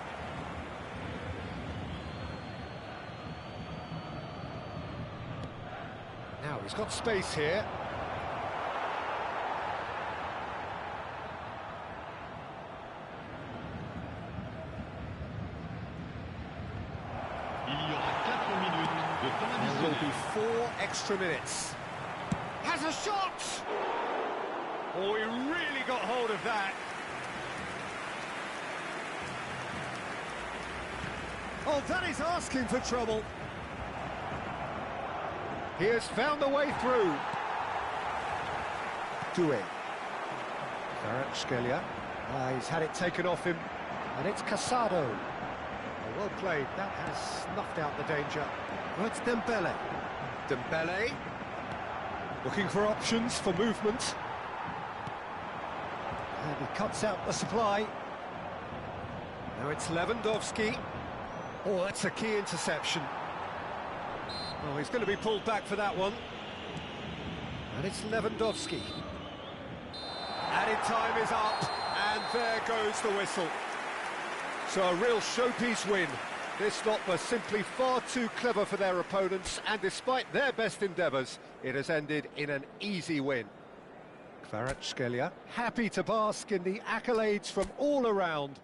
Now he's got space here. There will be 4 extra minutes. Has a shot! Oh, he really got hold of that. Oh, that is asking for trouble. He has found a way through. Doué. Kvaratskhelia. He's had it taken off him. And it's Casado. Oh, well played. That has snuffed out the danger. Well, it's Dembele. Dembele. Looking for options for movement. And he cuts out the supply. Now it's Lewandowski. Oh, that's a key interception. Oh, he's going to be pulled back for that one. And it's Lewandowski. Added time is up, and there goes the whistle. So a real showpiece win. This lot were simply far too clever for their opponents, and despite their best endeavours, it has ended in an easy win. Kvaratskhelia happy to bask in the accolades from all around.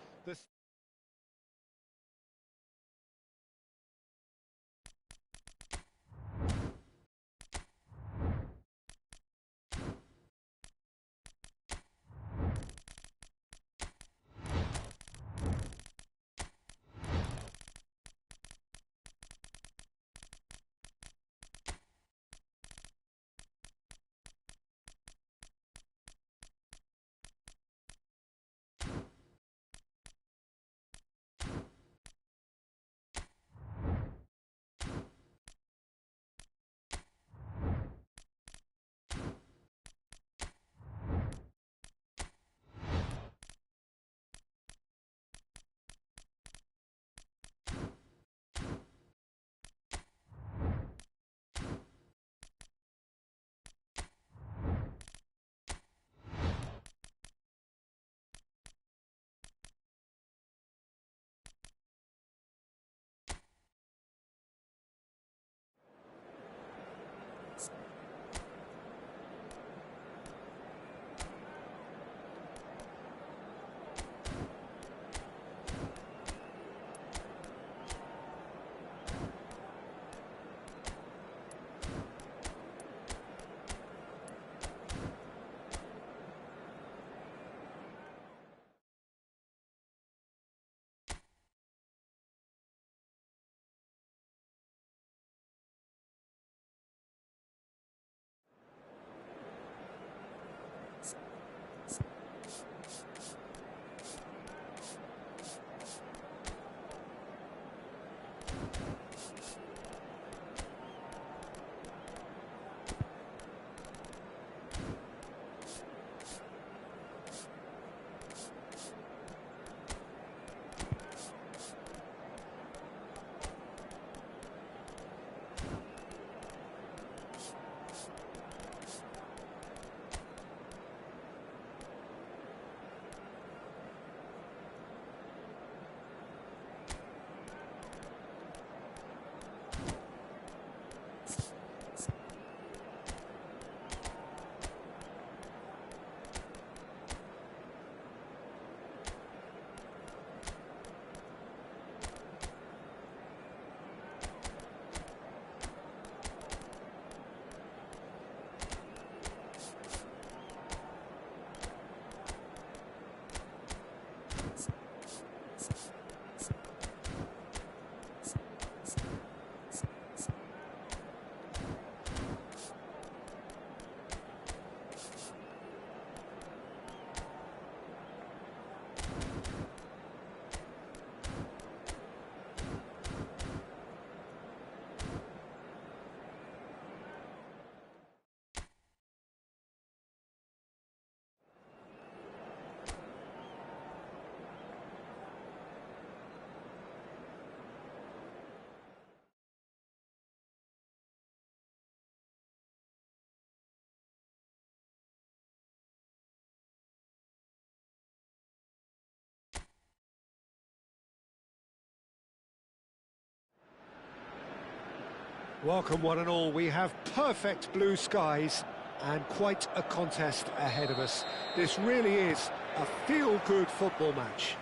Welcome one and all, we have perfect blue skies and quite a contest ahead of us. This really is a feel-good football match.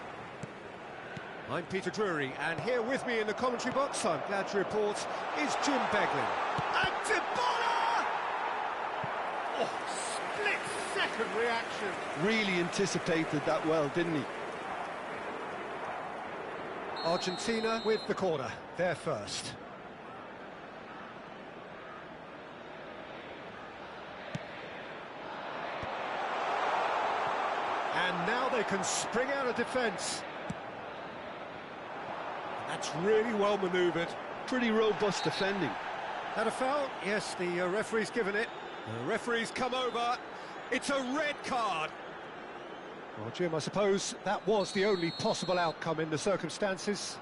I'm Peter Drury, and here with me in the commentary box, I'm glad to report, is Jim Beglin. And Dybala! Oh, split-second reaction. Really anticipated that well, didn't he? Argentina with the corner, they're first. And now they can spring out of defence. That's really well manoeuvred. Pretty robust defending. Had a foul? Yes, the referee's given it. The referee's come over. It's a red card. Well, Jim, I suppose that was the only possible outcome in the circumstances.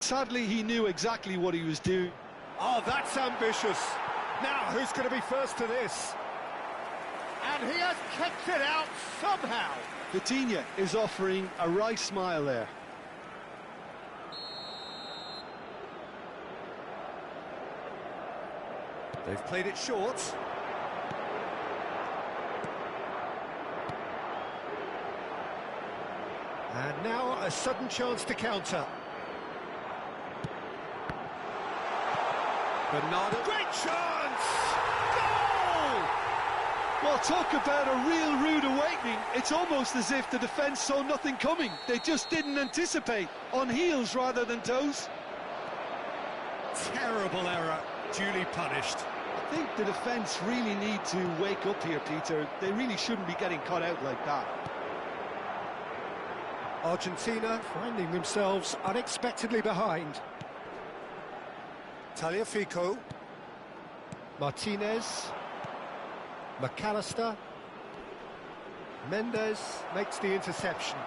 Sadly, he knew exactly what he was doing. Oh, that's ambitious. Now, who's going to be first to this? And he has kicked it out somehow. Vitinha is offering a wry smile there. They've played it short. And now a sudden chance to counter. Bernardo, great chance! Goal! Well, talk about a real rude awakening. It's almost as if the defence saw nothing coming. They just didn't anticipate. On heels rather than toes. Terrible error, duly punished. I think the defence really need to wake up here, Peter. They really shouldn't be getting caught out like that. Argentina finding themselves unexpectedly behind. Tagliafico. Martinez. McAllister. Mendes makes the interception.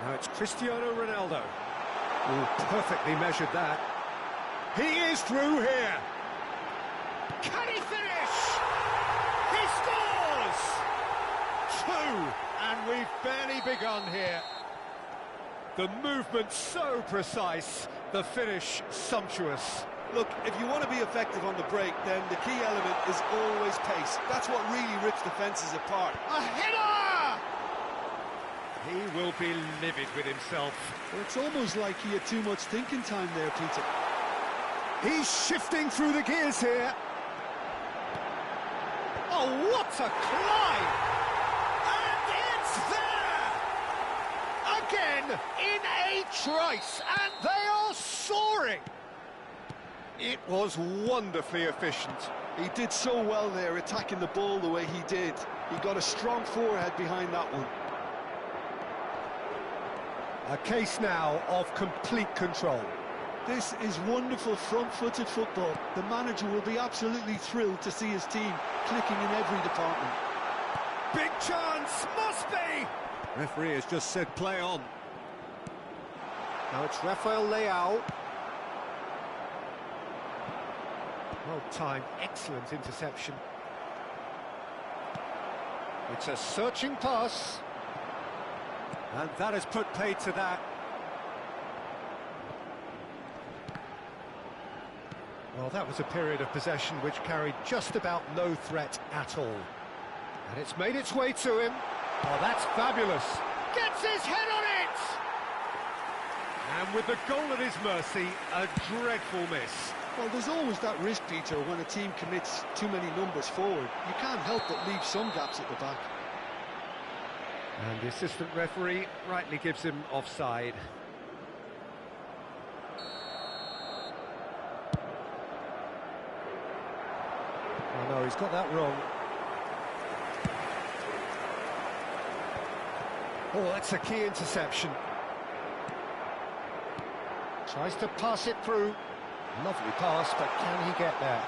Now it's Cristiano Ronaldo. Oh, perfectly measured that. He is through here. Can he finish? He scores! 2, and we've barely begun here. The movement so precise, the finish sumptuous. Look, if you want to be effective on the break, then the key element is always pace. That's what really rips defences apart. A header! He will be livid with himself. Well, it's almost like he had too much thinking time there, Peter. He's shifting through the gears here. Oh, what a climb! And it's there! Again, in a trice, and they are soaring! It was wonderfully efficient. He did so well there, attacking the ball the way he did. He got a strong forehead behind that one. A case now of complete control. This is wonderful front-footed football. The manager will be absolutely thrilled to see his team clicking in every department. Big chance, must be! Referee has just said play on. Now it's Rafael Leao. Well timed, excellent interception. It's a searching pass. And that has put paid to that. Well, that was a period of possession which carried just about no threat at all. And it's made its way to him. Oh, that's fabulous. Gets his head on it! And with the goal at his mercy, a dreadful miss. Well, there's always that risk, Peter, when a team commits too many numbers forward. You can't help but leave some gaps at the back. And the assistant referee rightly gives him offside. Oh no, he's got that wrong. Oh, that's a key interception. Tries to pass it through. Lovely pass, but can he get there?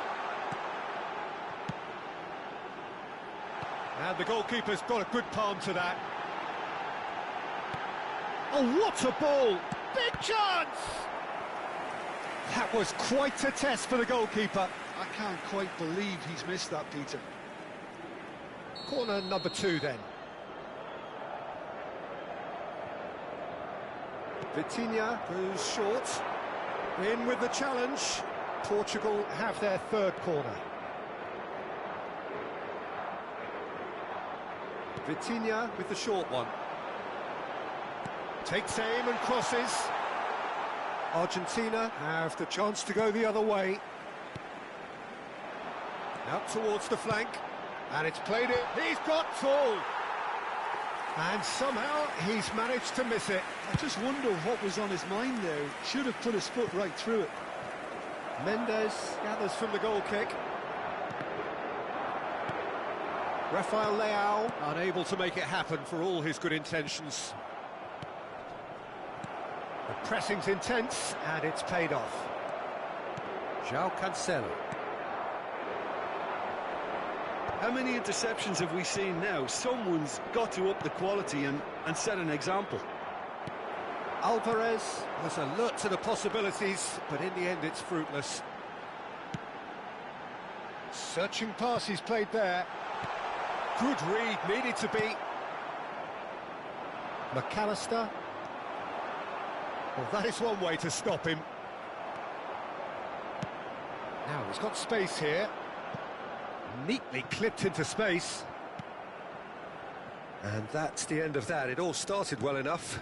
And the goalkeeper's got a good palm to that. Oh, what a ball! Big chance! That was quite a test for the goalkeeper. I can't quite believe he's missed that, Peter. Corner number 2 then. Vitinha goes short. In with the challenge. Portugal have their 3rd corner. Vitinha with the short one. Takes aim and crosses. Argentina have the chance to go the other way. Out towards the flank. And it's played it. He's got tall. And somehow he's managed to miss it. I just wonder what was on his mind there. Should have put his foot right through it. Mendes gathers from the goal kick. Rafael Leao unable to make it happen for all his good intentions. The pressing's intense and it's paid off. João Cancelo. How many interceptions have we seen now? Someone's got to up the quality and set an example. Alvarez was alert to the possibilities, but in the end it's fruitless. Searching pass he's played there. Good read, needed to be. McAllister. Well, that is one way to stop him. Now, he's got space here. Neatly clipped into space. And that's the end of that. It all started well enough.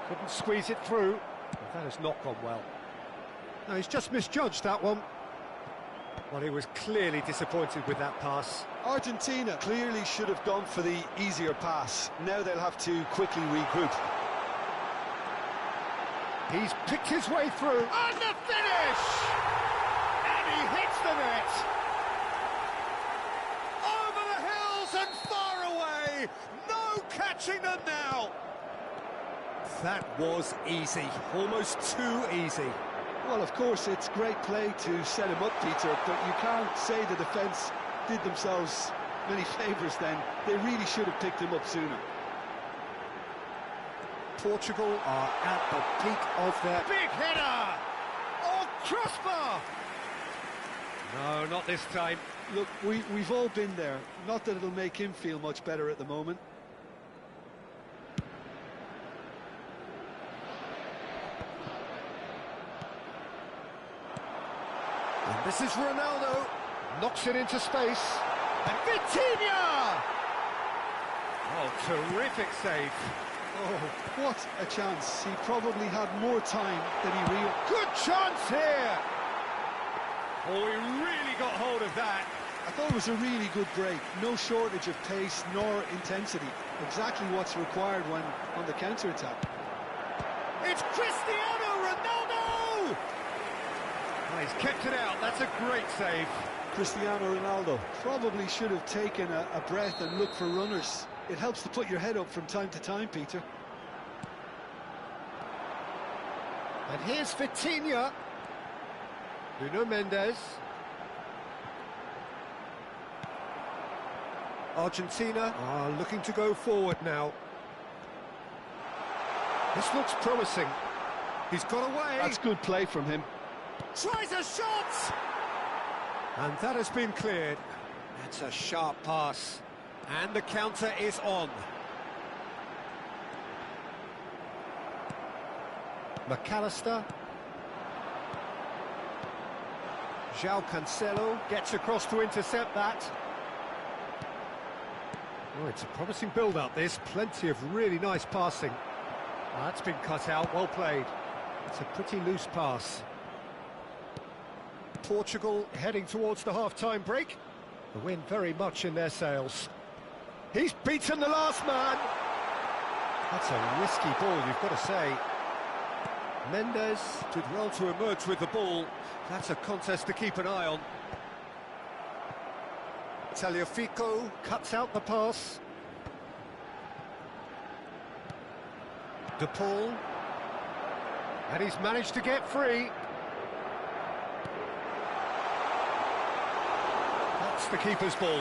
Couldn't squeeze it through. But that has not gone well. No, he's just misjudged that one. Well, he was clearly disappointed with that pass. Argentina clearly should have gone for the easier pass. Now they'll have to quickly regroup. He's picked his way through. And the finish! And he hits the net! Over the hills and far away! No catching them now! That was easy, almost too easy. Well, of course, it's great play to set him up, Peter, but you can't say the defence did themselves many favours then. They really should have picked him up sooner. Portugal are at the peak of their... Big header! Oh, crossbar! No, not this time. Look, we've all been there. Not that it'll make him feel much better at the moment. And this is Ronaldo. Knocks it into space. And Vitinha! Oh, terrific save. Oh, what a chance. He probably had more time than he realized. Good chance here! Oh, he really got hold of that. I thought it was a really good break. No shortage of pace nor intensity. Exactly what's required when on the counter-attack. It's Cristiano Ronaldo! Oh, he's kept it out. That's a great save. Cristiano Ronaldo probably should have taken a breath and looked for runners. It helps to put your head up from time to time, Peter. And here's Vitinha. Nuno Mendes. Argentina are looking to go forward now. This looks promising. He's got away. That's good play from him. Tries a shot! And that has been cleared. That's a sharp pass. And the counter is on. McAllister. João Cancelo gets across to intercept that. Oh, it's a promising build-up, this. Plenty of really nice passing. Oh, that's been cut out, well played. It's a pretty loose pass. Portugal heading towards the half-time break. The win very much in their sails. He's beaten the last man. That's a risky ball, you've got to say. Mendes did well to emerge with the ball. That's a contest to keep an eye on. Tagliafico cuts out the pass. De Paul. And he's managed to get free. That's the keeper's ball.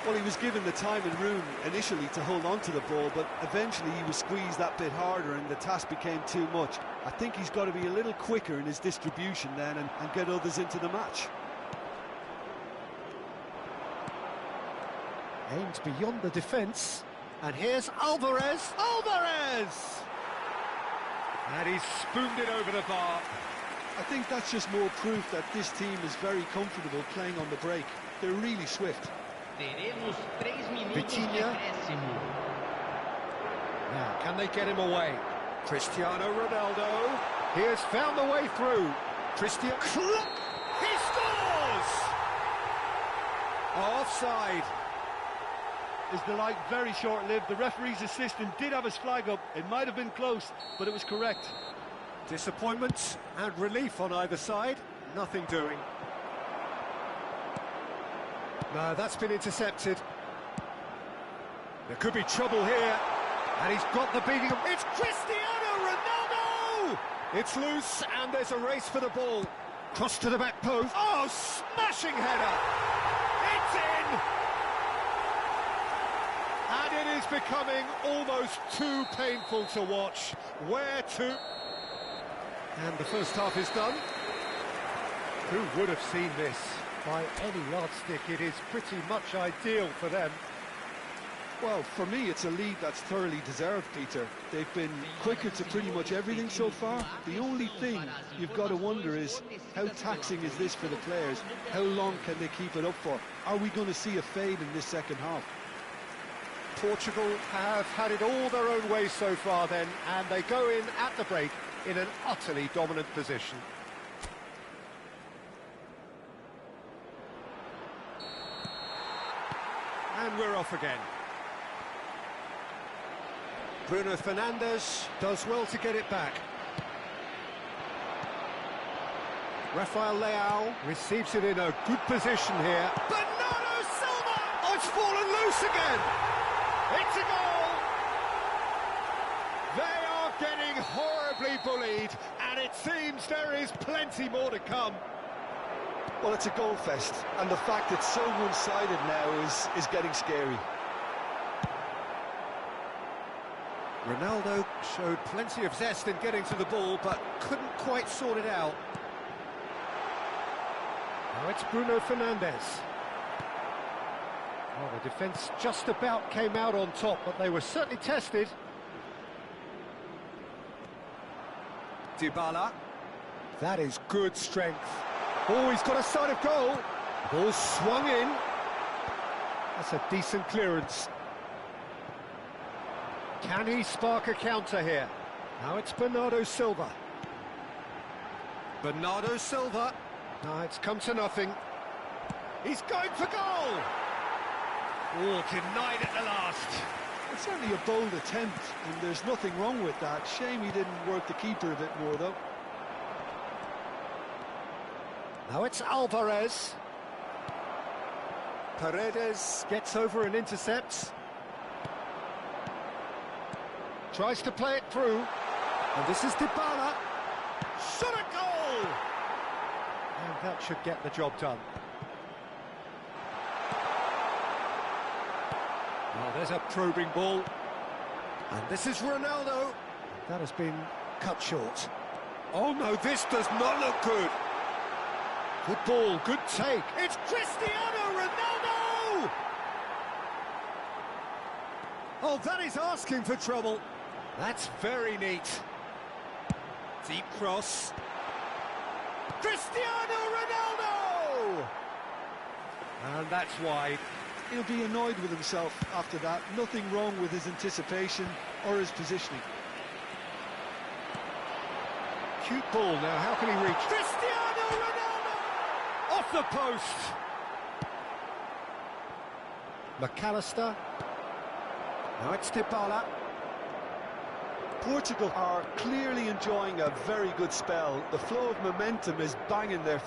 Well, he was given the time and room initially to hold on to the ball, but eventually he was squeezed that bit harder and the task became too much. I think he's got to be a little quicker in his distribution then and get others into the match. Aims beyond the defence. And here's Alvarez. Alvarez! And he's spooned it over the bar. I think that's just more proof that this team is very comfortable playing on the break. They're really swift. Vitinha. Now, can they get him away? Cristiano Ronaldo. He has found the way through. Cristiano. He scores! Offside. Is the light very short-lived? The referee's assistant did have his flag up. It might have been close, but it was correct. Disappointment and relief on either side. Nothing doing. No, that's been intercepted. There could be trouble here. And he's got the beating of... It's Cristiano Ronaldo! It's loose, and there's a race for the ball. Cross to the back post. Oh, smashing header! It's in! And it is becoming almost too painful to watch. Where to? And the first half is done. Who would have seen this? By any yardstick, it is pretty much ideal for them. Well, for me, it's a lead that's thoroughly deserved, Peter. They've been quicker to pretty much everything so far. The only thing you've got to wonder is, how taxing is this for the players? How long can they keep it up for? Are we going to see a fade in this second half? Portugal have had it all their own way so far then, and they go in at the break in an utterly dominant position. And we're off again. Bruno Fernandes does well to get it back. Rafael Leao receives it in a good position here. Bernardo Silva! Oh, it's fallen loose again! It's a goal! They are getting horribly bullied, and it seems there is plenty more to come. Well, it's a goal fest, and the fact it's so one-sided now is getting scary. Ronaldo showed plenty of zest in getting to the ball, but couldn't quite sort it out. Now it's Bruno Fernandes. Well, the defence just about came out on top, but they were certainly tested. Dybala. That is good strength. Oh, he's got a sight of goal. Ball swung in. That's a decent clearance. Can he spark a counter here? Now it's Bernardo Silva. Bernardo Silva. No, it's come to nothing. He's going for goal! Oh, denied at the last. It's certainly a bold attempt, and there's nothing wrong with that. Shame he didn't work the keeper a bit more, though. Now it's Alvarez. Paredes gets over and intercepts. Tries to play it through. And this is Dybala. Shot a goal! And that should get the job done. Well, there's a probing ball. And this is Ronaldo. That has been cut short. Oh no, this does not look good. Good ball, good take. It's Cristiano Ronaldo! Oh, that is asking for trouble. That's very neat. Deep cross. Cristiano Ronaldo! And that's wide. He'll be annoyed with himself after that. Nothing wrong with his anticipation or his positioning. Cute ball now, how can he reach? Cristiano Ronaldo! Off the post! McAllister. Now it's Dybala. Portugal are clearly enjoying a very good spell. The flow of momentum is banging their